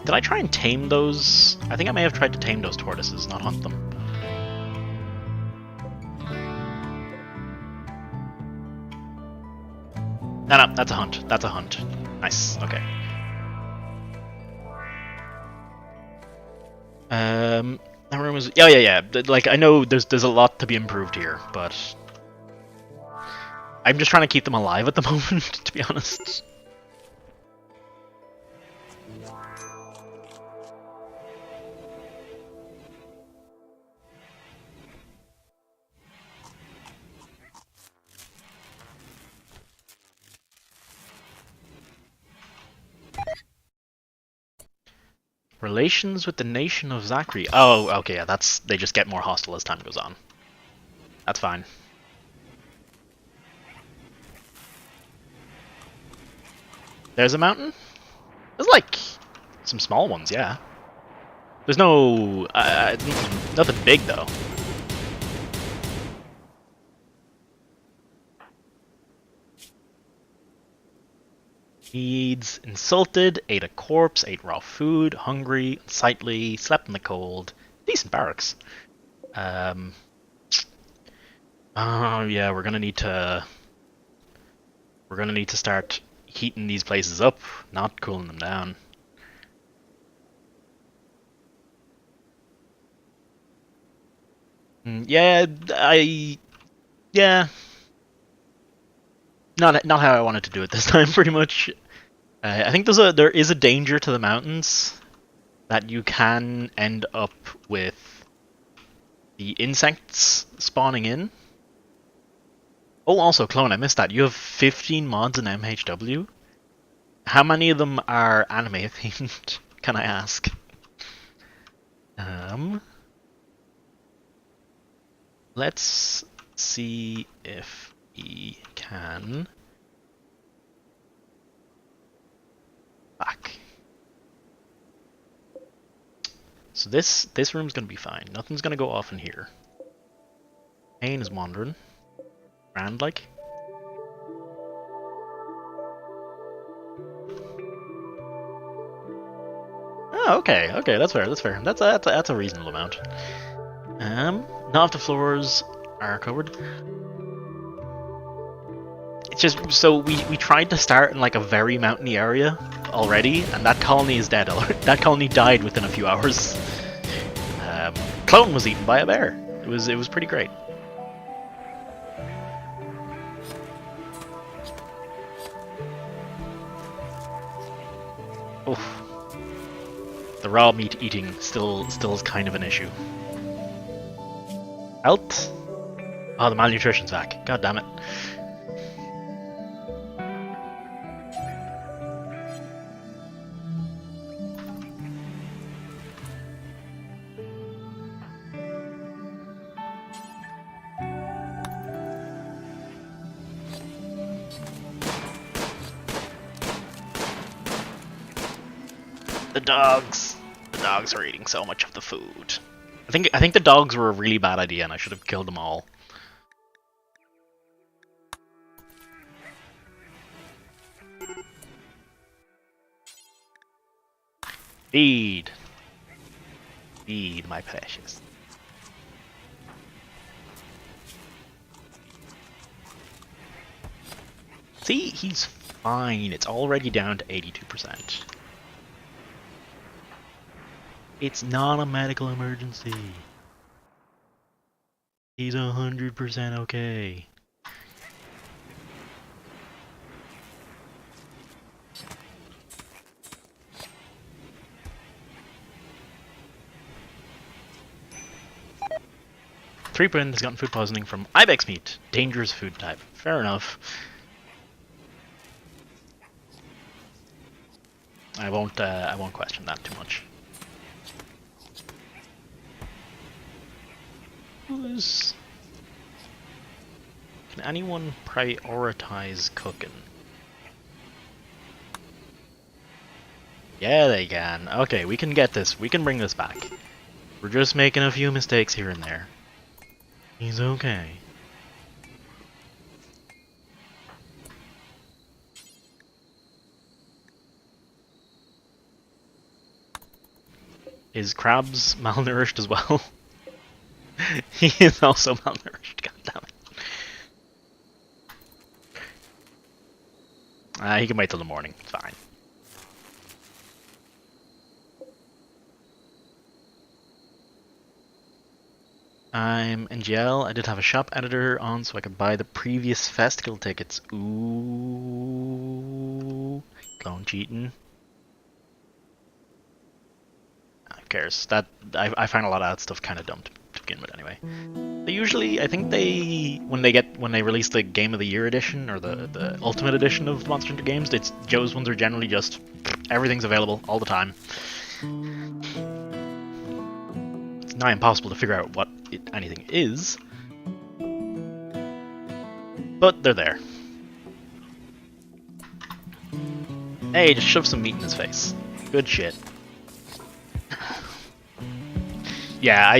Did I try and tame those? I think I may have tried to tame those tortoises, not hunt them. No, that's a hunt. That's a hunt. Nice, okay. That room is... Yeah. Like, I know there's a lot to be improved here, but... I'm just trying to keep them alive at the moment, to be honest. Relations with the nation of Zachary. Oh, okay, yeah, that's... They just get more hostile as time goes on. That's fine. There's a mountain? There's like some small ones, yeah. There's no... nothing big, though. Needs insulted, ate a corpse, ate raw food, hungry, unsightly, slept in the cold. Decent barracks. Oh yeah, we're gonna need to start heating these places up, not cooling them down. Yeah, not how I wanted to do it this time, pretty much. I think there is a danger to the mountains that you can end up with the insects spawning in. Oh, also, Clone, I missed that. You have 15 mods in MHW? How many of them are anime themed, can I ask? Let's see if we can... Back. So this room's gonna be fine. Nothing's gonna go off in here. Pain is wandering. Grand like. Oh, okay, that's fair. That's a reasonable amount. None of the floors are covered. It's just so we tried to start in like a very mountainy area already, and that colony is dead. That colony died within a few hours. Clone was eaten by a bear. It was pretty great. Oof. The raw meat eating still is kind of an issue. Health? Oh, the malnutrition's back. God damn it. The dogs are eating so much of the food. I think the dogs were a really bad idea, and I should have killed them all. Feed, my precious. See, he's fine. It's already down to 82%. It's not a medical emergency. He's 100% okay. Threepin has gotten food poisoning from ibex meat. Dangerous food type. Fair enough. I won't question that too much. Can anyone prioritize cooking? Yeah, they can. Okay, we can get this. We can bring this back. We're just making a few mistakes here and there. He's okay. Is Krabs malnourished as well? He is also malnourished, god damn it. He can wait till the morning, it's fine. I'm NGL. I did have a shop editor on so I could buy the previous festival tickets. Ooh. Clone cheating. Who cares? That I find a lot of that stuff kind of dumb to begin with anyway. They usually, I think when they release the Game of the Year edition or the Ultimate edition of Monster Hunter games, Joe's ones are generally just everything's available all the time. It's nigh impossible to figure out what anything is, but they're there. Hey, just shove some meat in his face. Good shit. Yeah,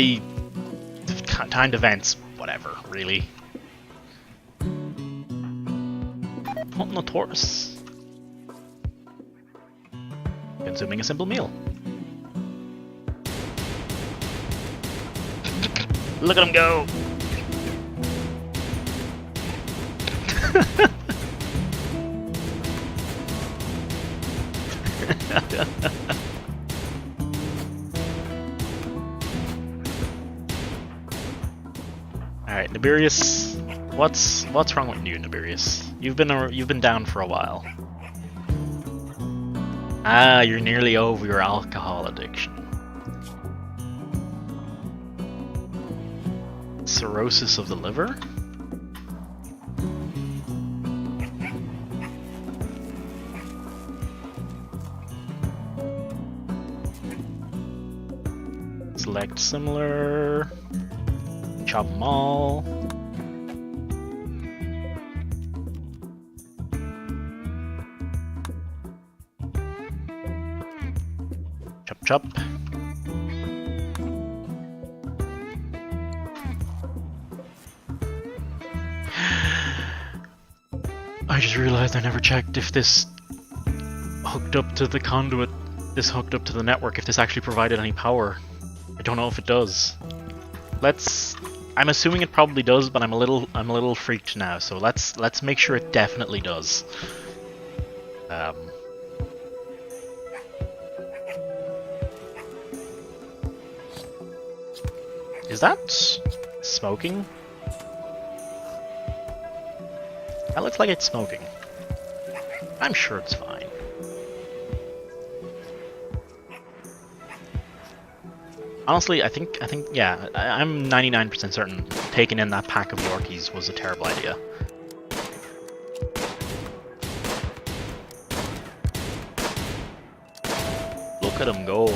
timed events, whatever, really. Hunting a tortoise. Consuming a simple meal. Look at him go! Alright, Nibirius, what's wrong with you, Nibirius? You've been down for a while. Ah, you're nearly over your alcohol addiction. Cirrhosis of the liver? Select similar. Chop them all. Chop chop. I just realized I never checked if this hooked up to the conduit, hooked up to the network, if this actually provided any power. I don't know if it does. I'm assuming it probably does, but I'm a little freaked now, so let's make sure it definitely does. Is that smoking? That looks like it's smoking. I'm sure it's fine. Honestly, I think, yeah, I'm 99% certain taking in that pack of Yorkies was a terrible idea. Look at them go.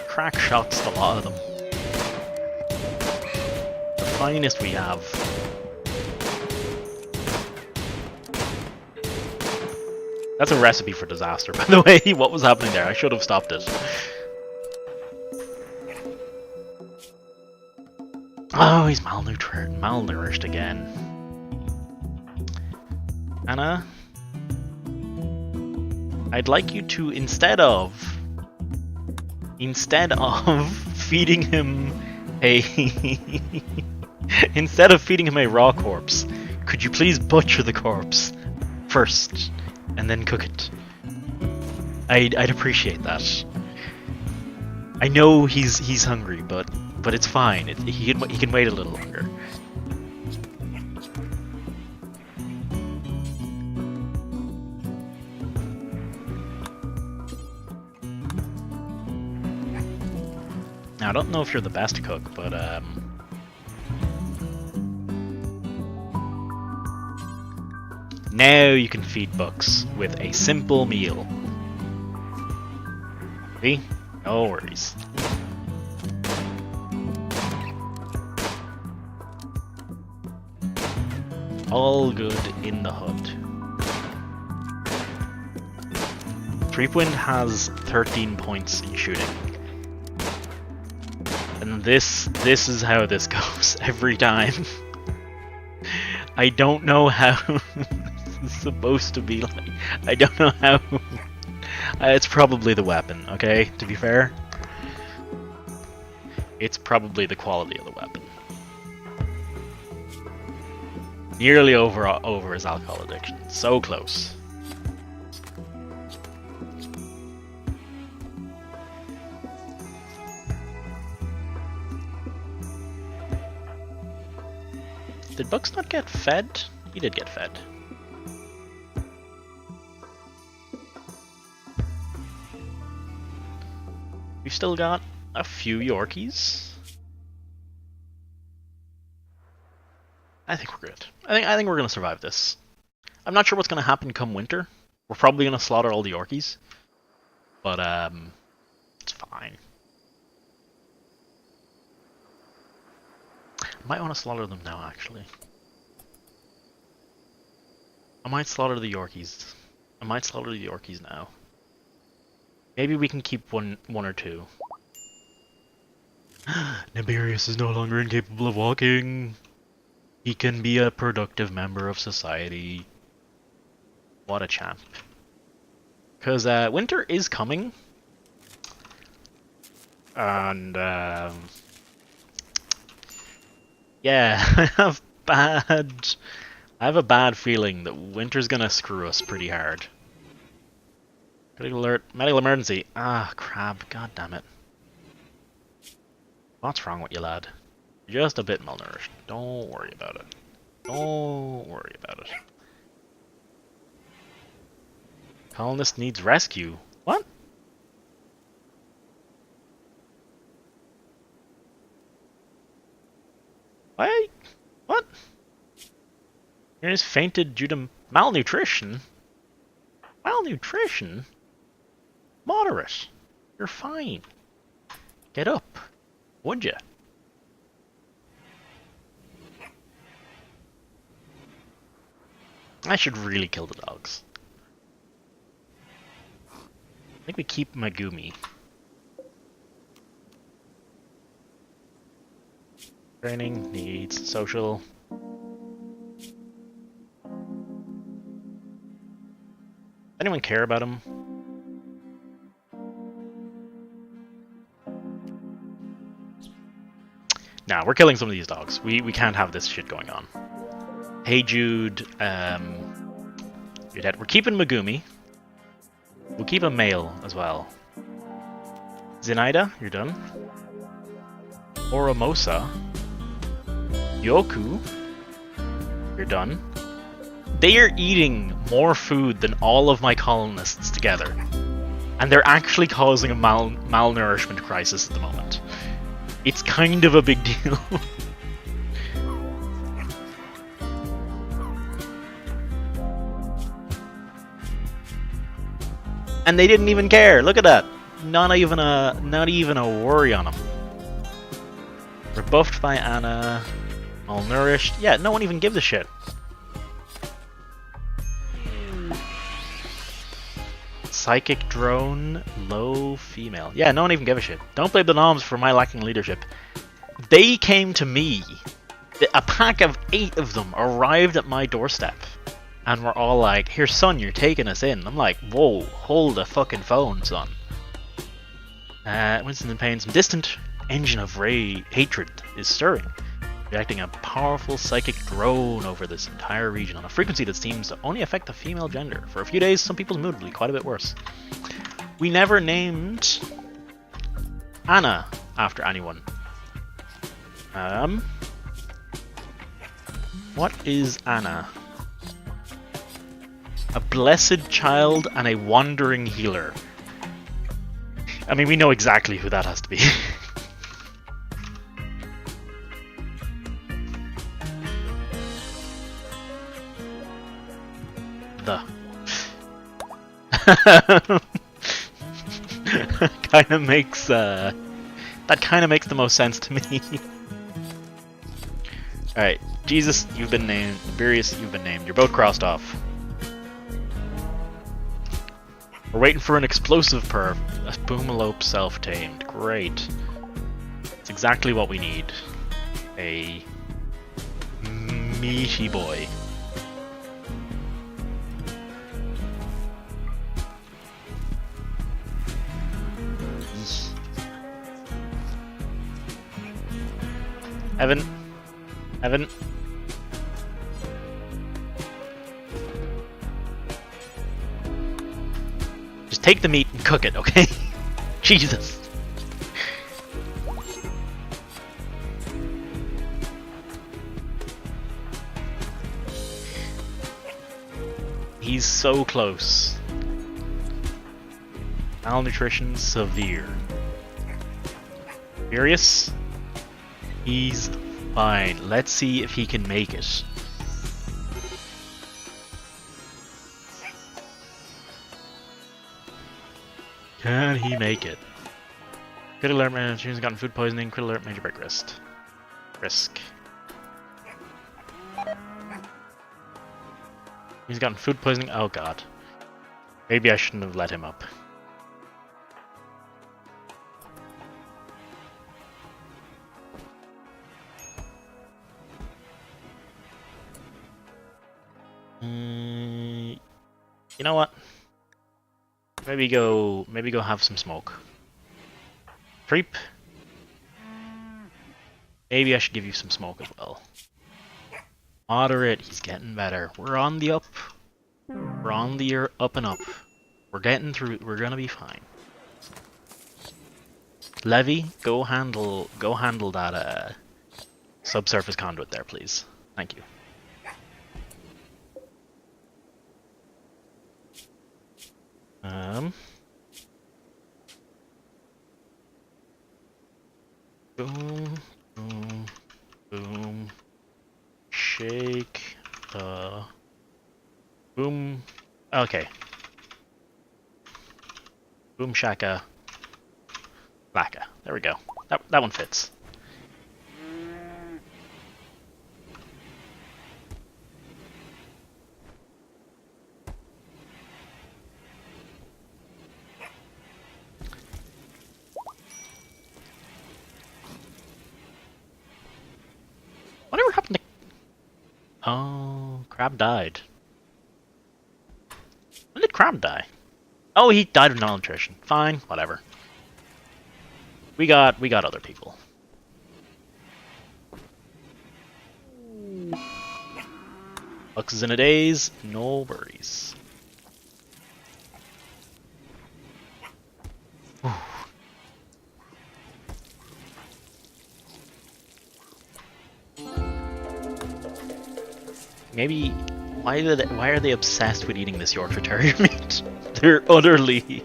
Crack shots, the lot of them. The finest we have. That's a recipe for disaster, by the way. What was happening there? I should have stopped it. Oh, he's malnourished again. Anna, I'd like you to, instead of feeding him a instead of feeding him a raw corpse, could you please butcher the corpse first and then cook it? I'd appreciate that. I know he's hungry, but it's fine. He can wait a little longer. Now, I don't know if you're the best cook, but now you can feed Bucks with a simple meal. See? No worries. All good in the hood. Threepwind has 13 points in shooting. And And this is how this goes every time. I don't know how this is supposed to be like. I don't know how. It's probably the weapon, okay? To be fair. It's probably the quality of the weapon. Nearly over his alcohol addiction. So close. Did Bucks not get fed? He did get fed. We've still got a few Yorkies. I think we're good. I think we're gonna survive this. I'm not sure what's gonna happen come winter. We're probably gonna slaughter all the Yorkies. But it's fine. I might want to slaughter them now, actually. I might slaughter the Yorkies. I might slaughter the Yorkies now. Maybe we can keep one or two. Niberius is no longer incapable of walking. He can be a productive member of society. What a champ. Because winter is coming. And yeah, I have a bad feeling that winter's gonna screw us pretty hard. Critical alert, medical emergency. Ah, crap, god damn it. What's wrong with you, lad? You're just a bit malnourished. Don't worry about it. Don't worry about it. Colonist needs rescue. What? Why? What? You're just fainted due to malnutrition? Malnutrition? Moderate. You're fine. Get up. Would ya? I should really kill the dogs. I think we keep Megumi. Training, needs, social. Anyone care about him? Nah, we're killing some of these dogs. We can't have this shit going on. Hey Jude, you're dead. We're keeping Megumi. We'll keep a male as well. Zenaida, you're done. Oromosa. Yoku, you're done. They are eating more food than all of my colonists together. And they're actually causing a malnourishment crisis at the moment. It's kind of a big deal. And they didn't even care. Look at that. Not even a worry on them. Rebuffed by Anna. Malnourished. Yeah, no one even gives a shit. Psychic drone, low female. Yeah, no one even gave a shit. Don't blame the noms for my lacking leadership. They came to me. A pack of 8 of them arrived at my doorstep. And we're all like, here son, you're taking us in. I'm like, whoa, hold the fucking phone, son. Winston in pain, some distant engine of hatred is stirring. Projecting a powerful psychic drone over this entire region on a frequency that seems to only affect the female gender. For a few days, some people's mood will be quite a bit worse. We never named Anna after anyone. What is Anna? A blessed child and a wandering healer. I mean, we know exactly who that has to be. Kind of makes that kind of makes the most sense to me. All right, Jesus, you've been named. Niberius, you've been named. You're both crossed off. We're waiting for an explosive perf. A boomalope self-tamed. Great. It's exactly what we need. A meaty boy. Evan. Evan. Just take the meat and cook it, okay? Jesus. He's so close. Malnutrition severe. Furious? He's fine. Let's see if he can make it. Can he make it? Crit alert, man. She's gotten food poisoning. Crit alert, major break wrist. Risk. He's gotten food poisoning. Oh god. Maybe I shouldn't have let him up. You know what? Maybe go have some smoke. Creep. Maybe I should give you some smoke as well. Moderate, he's getting better. We're on the up. We're on the up and up. We're getting through. We're gonna be fine. Levy, go handle that subsurface conduit there, please. Thank you. Boom, boom, boom. Shake, boom. Okay. Boom shaka. Laka. There we go. That one fits. Whatever happened to... Oh, Crab died. When did Crab die? Oh, he died of malnutrition. Fine, whatever. We got other people. Bucks in a daze, no worries. Whew. Maybe why are they obsessed with eating this Yorkshire Terrier meat? They're utterly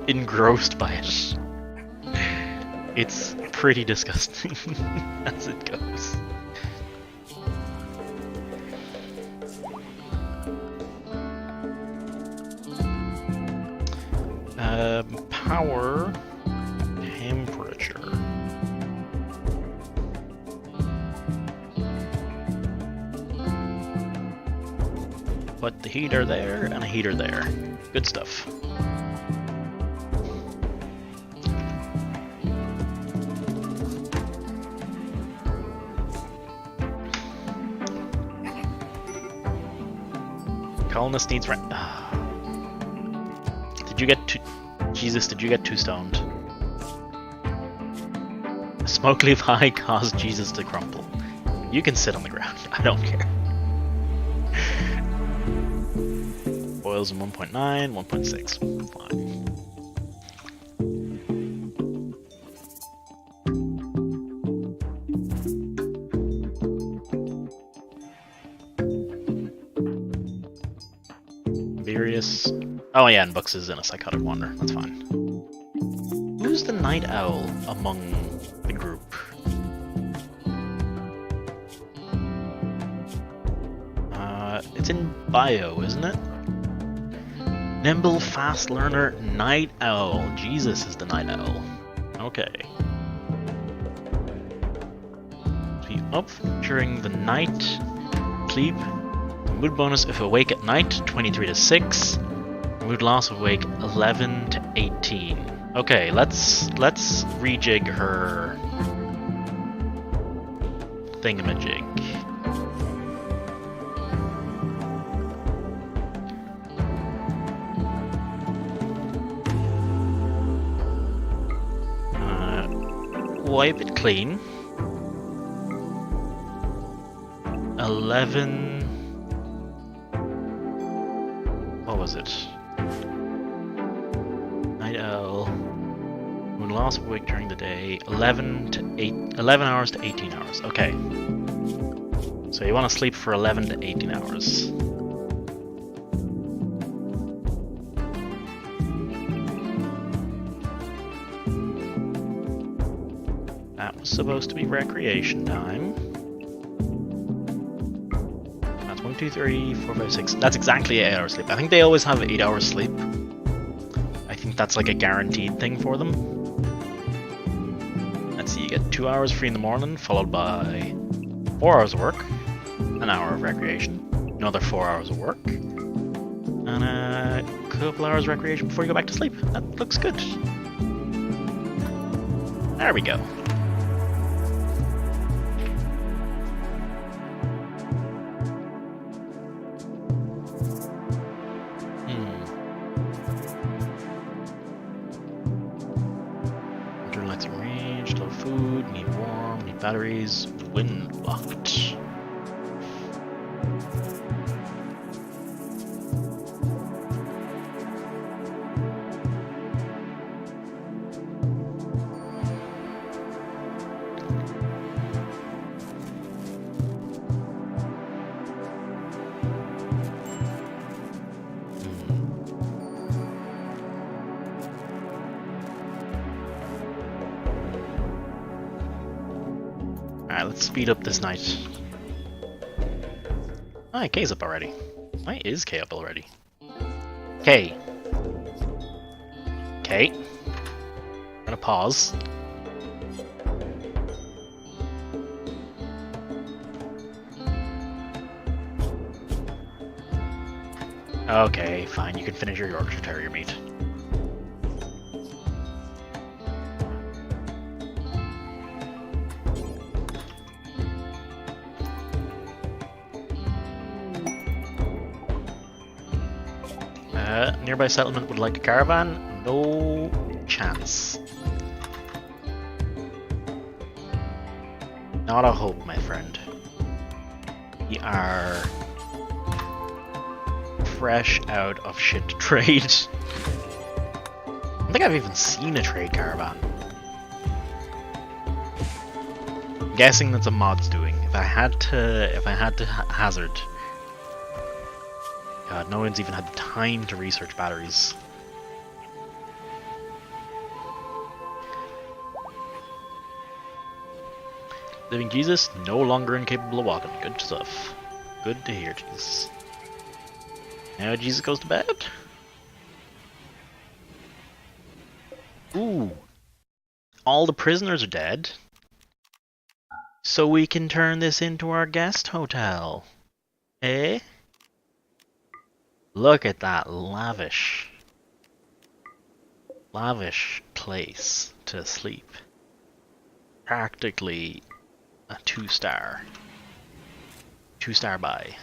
engrossed by it. It's pretty disgusting as it goes. Power, temperature. Put the heater there and a heater there. Good stuff. Colonist needs rent. Did you get too... Jesus, did you get too stoned? A smoke leaf high caused Jesus to crumple. You can sit on the ground. I don't care. Boils in 1.9, 1.6. Fine. Various. Oh yeah, and Bux is in a psychotic wander. That's fine. Who's the night owl among the group? It's in bio, isn't it? Nimble, fast learner, night owl. Jesus is the night owl. Okay. Be up during the night. Sleep. Mood bonus if awake at night, 23 to 6. Mood loss awake, 11 to 18. Okay, let's rejig her thingamajig. Wipe it clean. 11. What was it? Night owl. When loss of weight during the day. 11 hours to 18 hours. Okay. So you want to sleep for 11 to 18 hours. That was supposed to be recreation time. That's 1, 2, 3, 4, 5, 6. That's exactly 8 hours sleep. I think they always have 8 hours sleep. I think that's like a guaranteed thing for them. Let's see, you get 2 hours free in the morning, followed by 4 hours of work, an hour of recreation, another 4 hours of work, and a couple hours of recreation before you go back to sleep. That looks good. There we go. Food, need warm, need batteries, wind blocked. Alright, let's speed up this night. Ah, K's up already. Why is K up already? K. K. I'm gonna pause. Okay, fine, you can finish your Yorkshire Terrier meat. Nearby settlement would like a caravan? No chance. Not a hope, my friend. We are fresh out of shit to trade. I don't think I've even seen a trade caravan. I'm guessing that's a mod's doing. If I had to hazard. God, no one's even had the time to research batteries. Living Jesus, no longer incapable of walking. Good stuff. Good to hear, Jesus. Now Jesus goes to bed. Ooh. All the prisoners are dead. So we can turn this into our guest hotel. Eh? Look at that lavish place to sleep. Practically a 2-star. 2-star buy.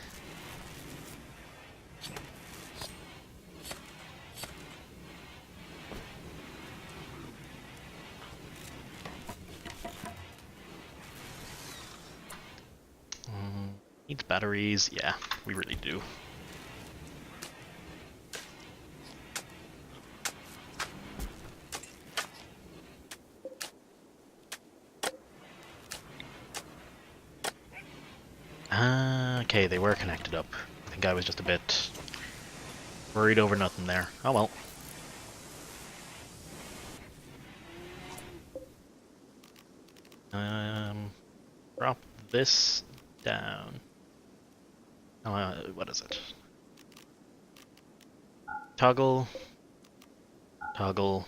Needs batteries. Yeah, we really do. Okay, they were connected up. I think I was just a bit worried over nothing there. Oh well. Drop this down. What is it? Toggle. Toggle.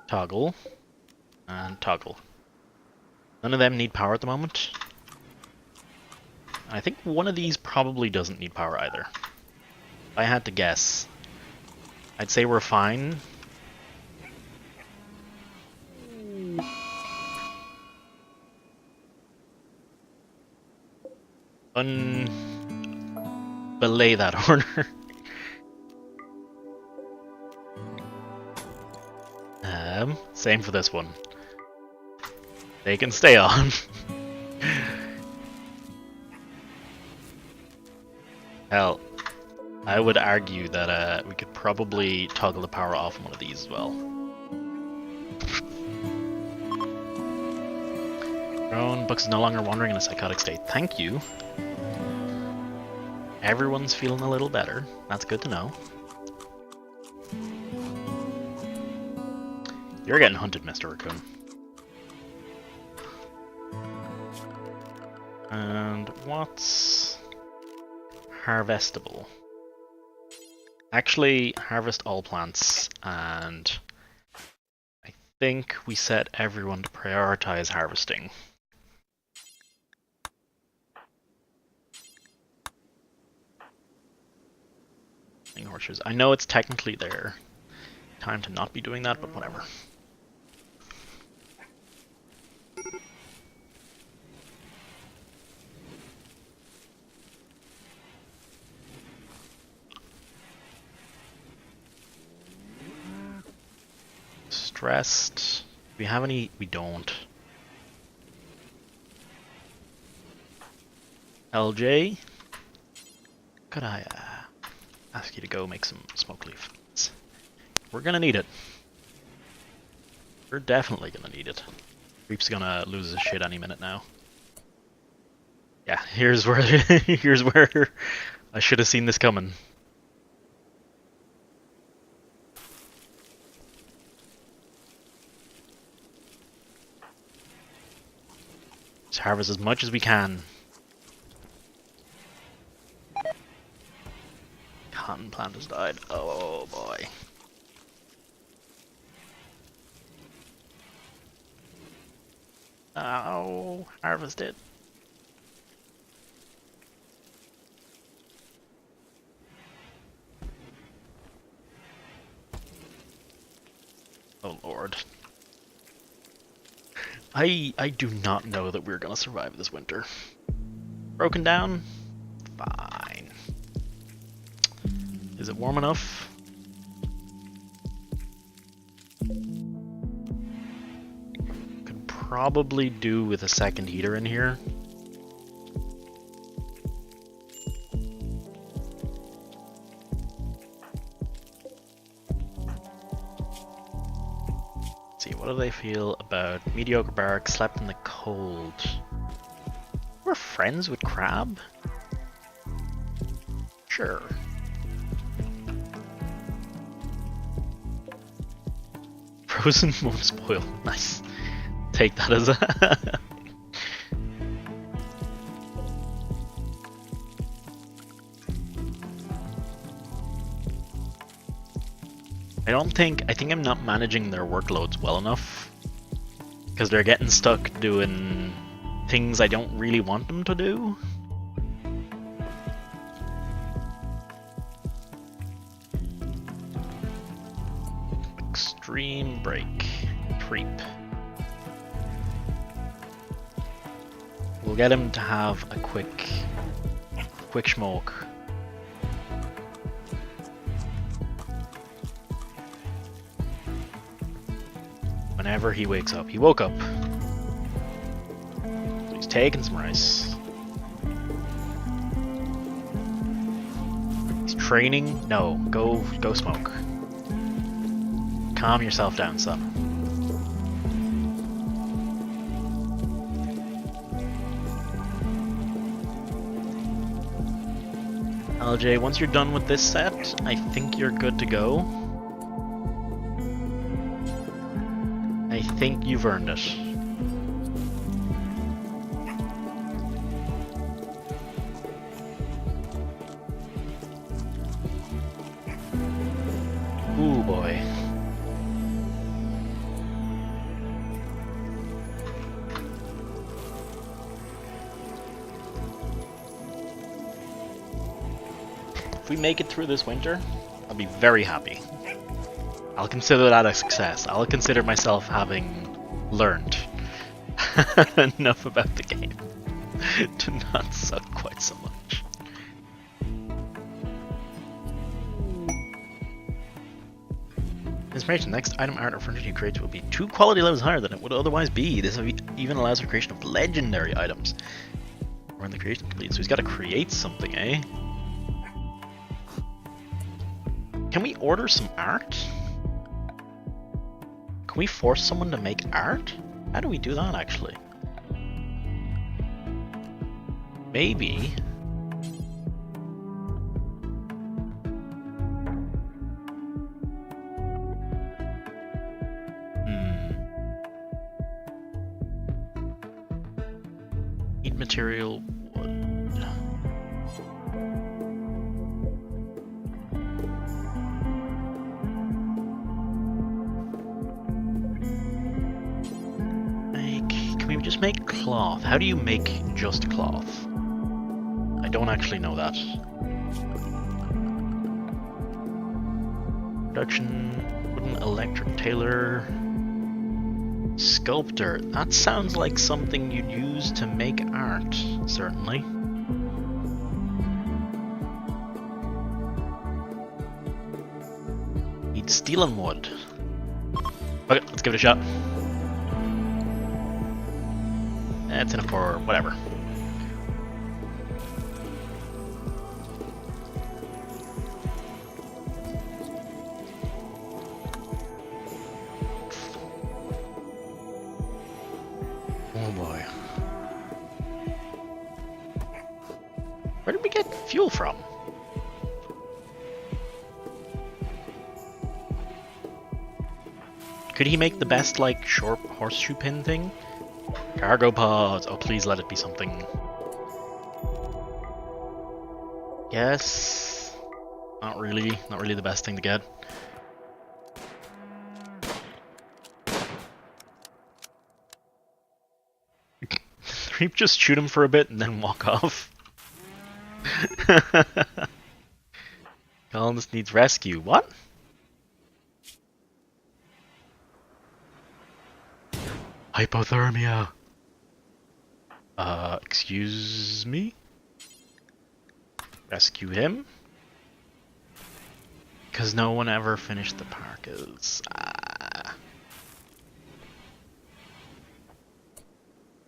Toggle. And toggle. None of them need power at the moment. I think one of these probably doesn't need power either. If I had to guess, I'd say we're fine. Belay that order. Same for this one. They can stay on. Hell, I would argue that we could probably toggle the power off on one of these as well. Drone Bucks is no longer wandering in a psychotic state. Thank you. Everyone's feeling a little better. That's good to know. You're getting hunted, Mr. Raccoon. And what's harvestable? Actually, harvest all plants, and I think we set everyone to prioritize harvesting. Orchards. I know it's technically their time to not be doing that, but whatever. Stressed. Do we have any? We don't. LJ? Could I ask you to go make some smoke leaf? We're gonna need it. We're definitely gonna need it. Reap's gonna lose his shit any minute now. Yeah, here's where here's where I should have seen this coming. Let's harvest as much as we can. Cotton plant has died. Oh boy. Oh, harvest it. Oh lord. I do not know that we're gonna survive this winter. Broken down? Fine. Is it warm enough? Could probably do with a second heater in here. Let's see, what do they feel about mediocre barracks, slept in the cold? We're friends with Crab? Sure. Frozen won't spoil. Nice. Take that as a... I think I'm not managing their workloads well enough. Because they're getting stuck doing things I don't really want them to do. Extreme break. Creep. We'll get him to have a quick smoke. Whenever he wakes up. He woke up. He's taking some rice. He's training? No, go smoke. Calm yourself down, son. LJ, once you're done with this set, I think you're good to go. I think you've earned it. Ooh boy. If we make it through this winter, I'll be very happy. I'll consider that a success. I'll consider myself having learned enough about the game to not suck quite so much. Inspiration. Next item art or furniture you create will be 2 quality levels higher than it would otherwise be. This even allows for creation of legendary items. When the creation complete, so he's got to create something, eh? Can we order some art? Can we force someone to make art? How do we do that, actually? Maybe. Need material wood. Can we just make cloth? How do you make just cloth? I don't actually know that. Production, wooden electric tailor, sculptor. That sounds like something you'd use to make art, certainly. Need steel and wood. Okay, let's give it a shot. That's enough for whatever. Oh boy. Where did we get fuel from? Could he make the best, like, short horseshoe pin thing? Cargo pods! Oh, please let it be something. Yes. Not really the best thing to get. Just shoot him for a bit and then walk off. Colonist needs rescue. What? Hypothermia. Excuse me? Rescue him? Because no one ever finished the parkas.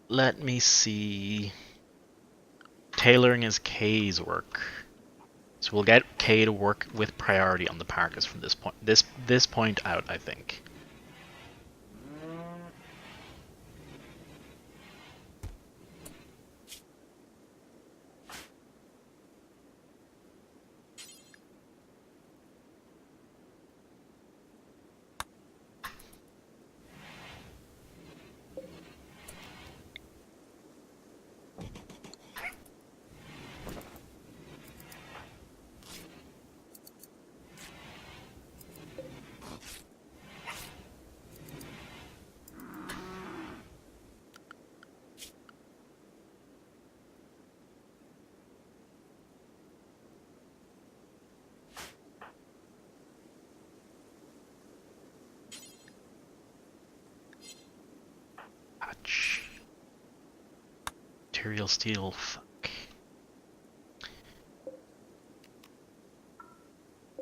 Let me see. Tailoring is Kay's work. So we'll get Kay to work with priority on the parkas from this point. This point out, I think. Material steel, fuck.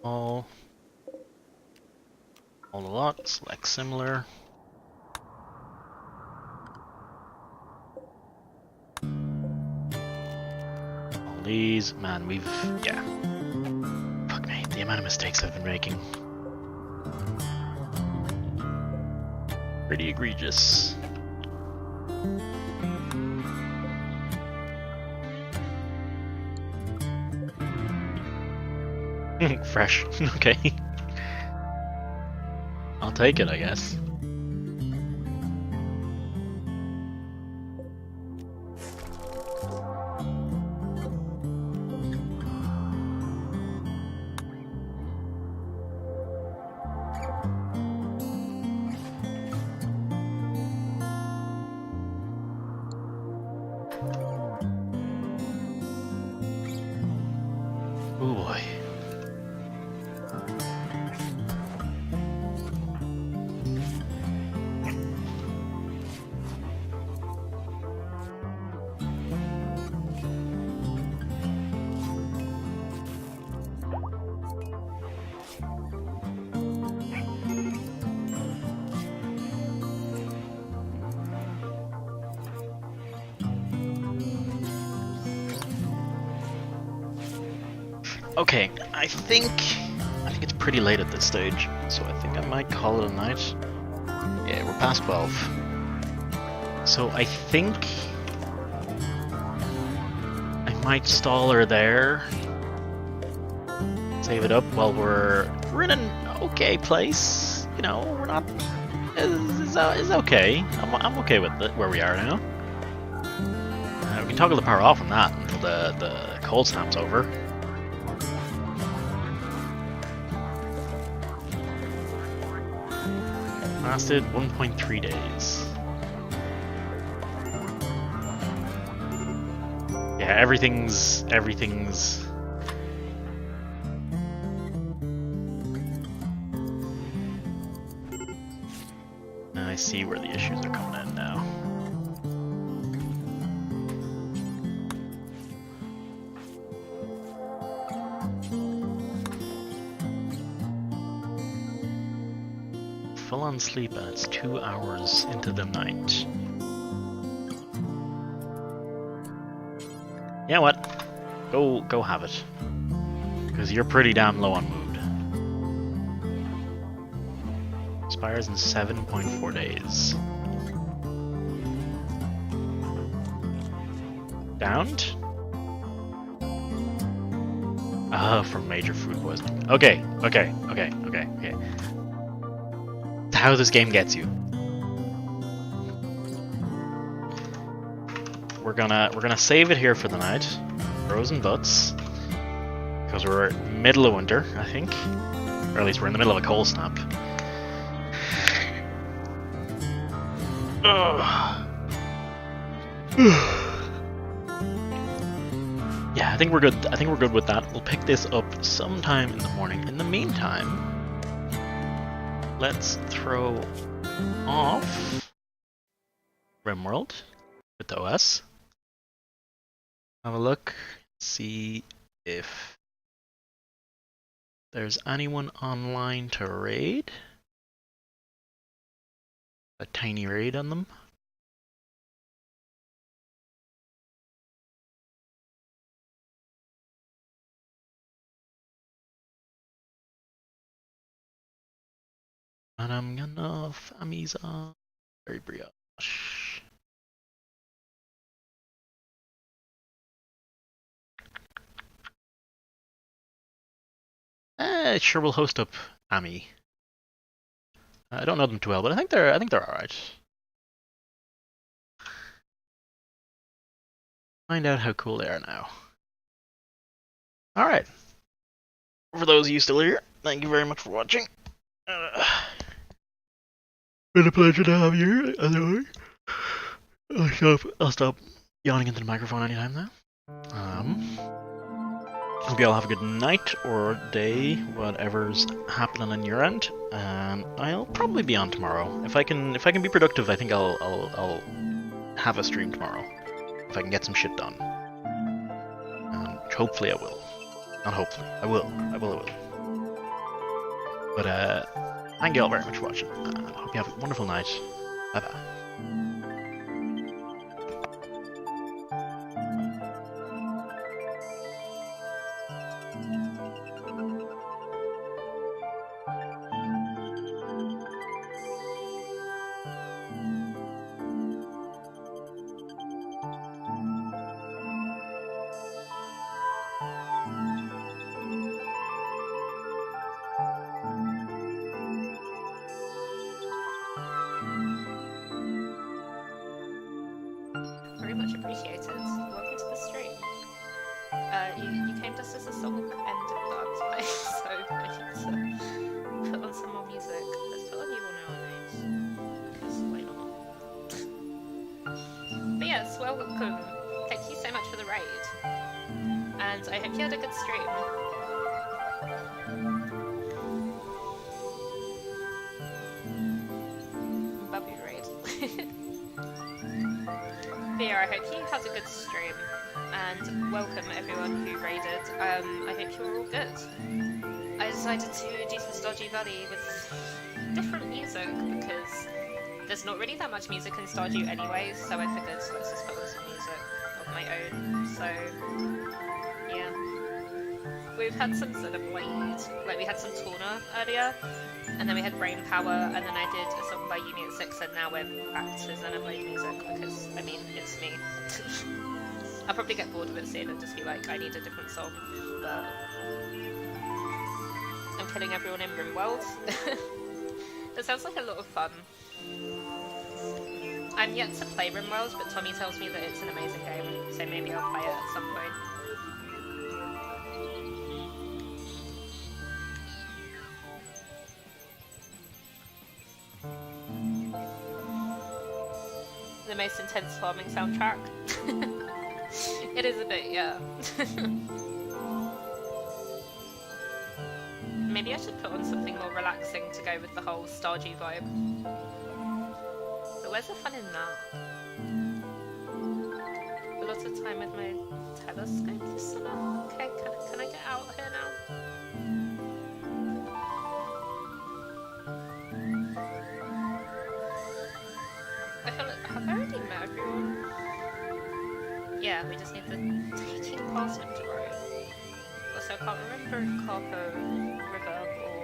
All a lot, select similar. All these, man, yeah. Fuck me, the amount of mistakes I've been making. Pretty egregious. Fresh. Okay. I'll take it, I guess. Oh boy. Okay, I think it's pretty late at this stage, so I think I might call it a night. Yeah, we're past 12. So I think I might stall her there. Save it up while we're in an okay place. You know, we're not. It's okay. I'm okay with it where we are now. We can toggle the power off on that until the cold snap's over. Lasted 1.3 days. Yeah, everything's. I see where the issues are coming in now. Full on sleep and it's 2 hours into the night. You know what? Go have it. Because you're pretty damn low on mood. Expires in 7.4 days. Downed? From major food poisoning. Okay. That's how this game gets you. We're gonna save it here for the night. Frozen butts. Because we're middle of winter, I think. Or at least we're in the middle of a cold snap. Yeah, I think we're good. I think we're good with that. We'll pick this up sometime in the morning. In the meantime, let's throw off RimWorld with the OS. Have a look, see if there's anyone online to raid. A tiny raid on them. And I'm gonna Amazon very brioche. It sure will host up Ami. I don't know them too well, but I think they're alright. Find out how cool they are now. Alright. For those of you still here, thank you very much for watching. Been a pleasure to have you here, as always. I'll stop yawning into the microphone anytime now. Hope you all have a good night or day, whatever's happening on your end. And I'll probably be on tomorrow. If I can be productive, I think I'll have a stream tomorrow. If I can get some shit done. Hopefully I will. Not hopefully. I will. But thank you all very much for watching. I hope you have a wonderful night. Bye bye. Very much appreciated. Welcome to the stream. You came just as the song ended that, so I need to put on some more music. Let's put on You Will Know Our Names, because why not? But yes, welcome. Thank you so much for the raid. And I hope you had a good stream. Babu raid. But yeah, I hope you had a good stream, and welcome everyone who raided. I hope you were all good. I decided to do some Stardew Valley with different music, because there's not really that much music in Stardew anyway, so I figured let's just put on some music of my own, so yeah. We've had some sort of blade, like we had some Torna earlier, and then we had Brain Power, and then I did a song by Yumi at 6, and now we're back to Xenoblade music because, I mean, it's me. I'll probably get bored of it soon and just be like, I need a different song, but I'm killing everyone in RimWorld. That sounds like a lot of fun. I'm yet to play RimWorld, but Tommy tells me that it's an amazing game, so maybe I'll play it at some point. The most intense farming soundtrack. It is a bit, yeah. Maybe I should put on something more relaxing to go with the whole Stardew vibe. But where's the fun in that? A lot of time with my telescope this summer? Okay, can I get out here now? I feel like, have I already met everyone? Yeah, we just need the taking past him to grow. Also, I can't remember if Carpo River or...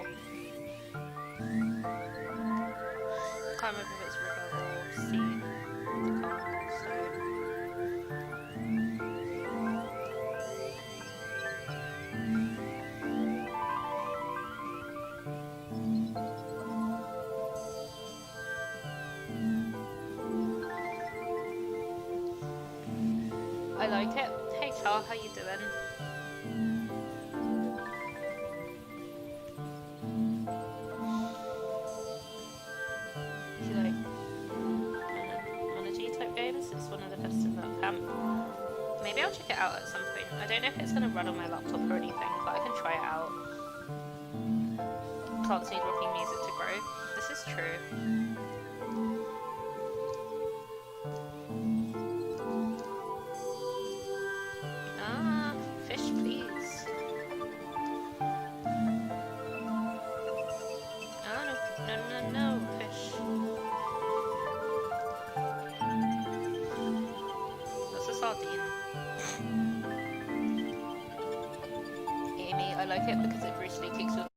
I can't remember if it's river or sea. So... I like it. Hey Char, how you doing? If you like Monogy type games, it's one of the best in that camp. Maybe I'll check it out at some point. I don't know if it's going to run on my laptop or anything, but I can try it out. Plants need rocking music to grow. This is true. Fish, please. Oh, no, fish. That's a sardine. Amy, I like it because it brutally kicks with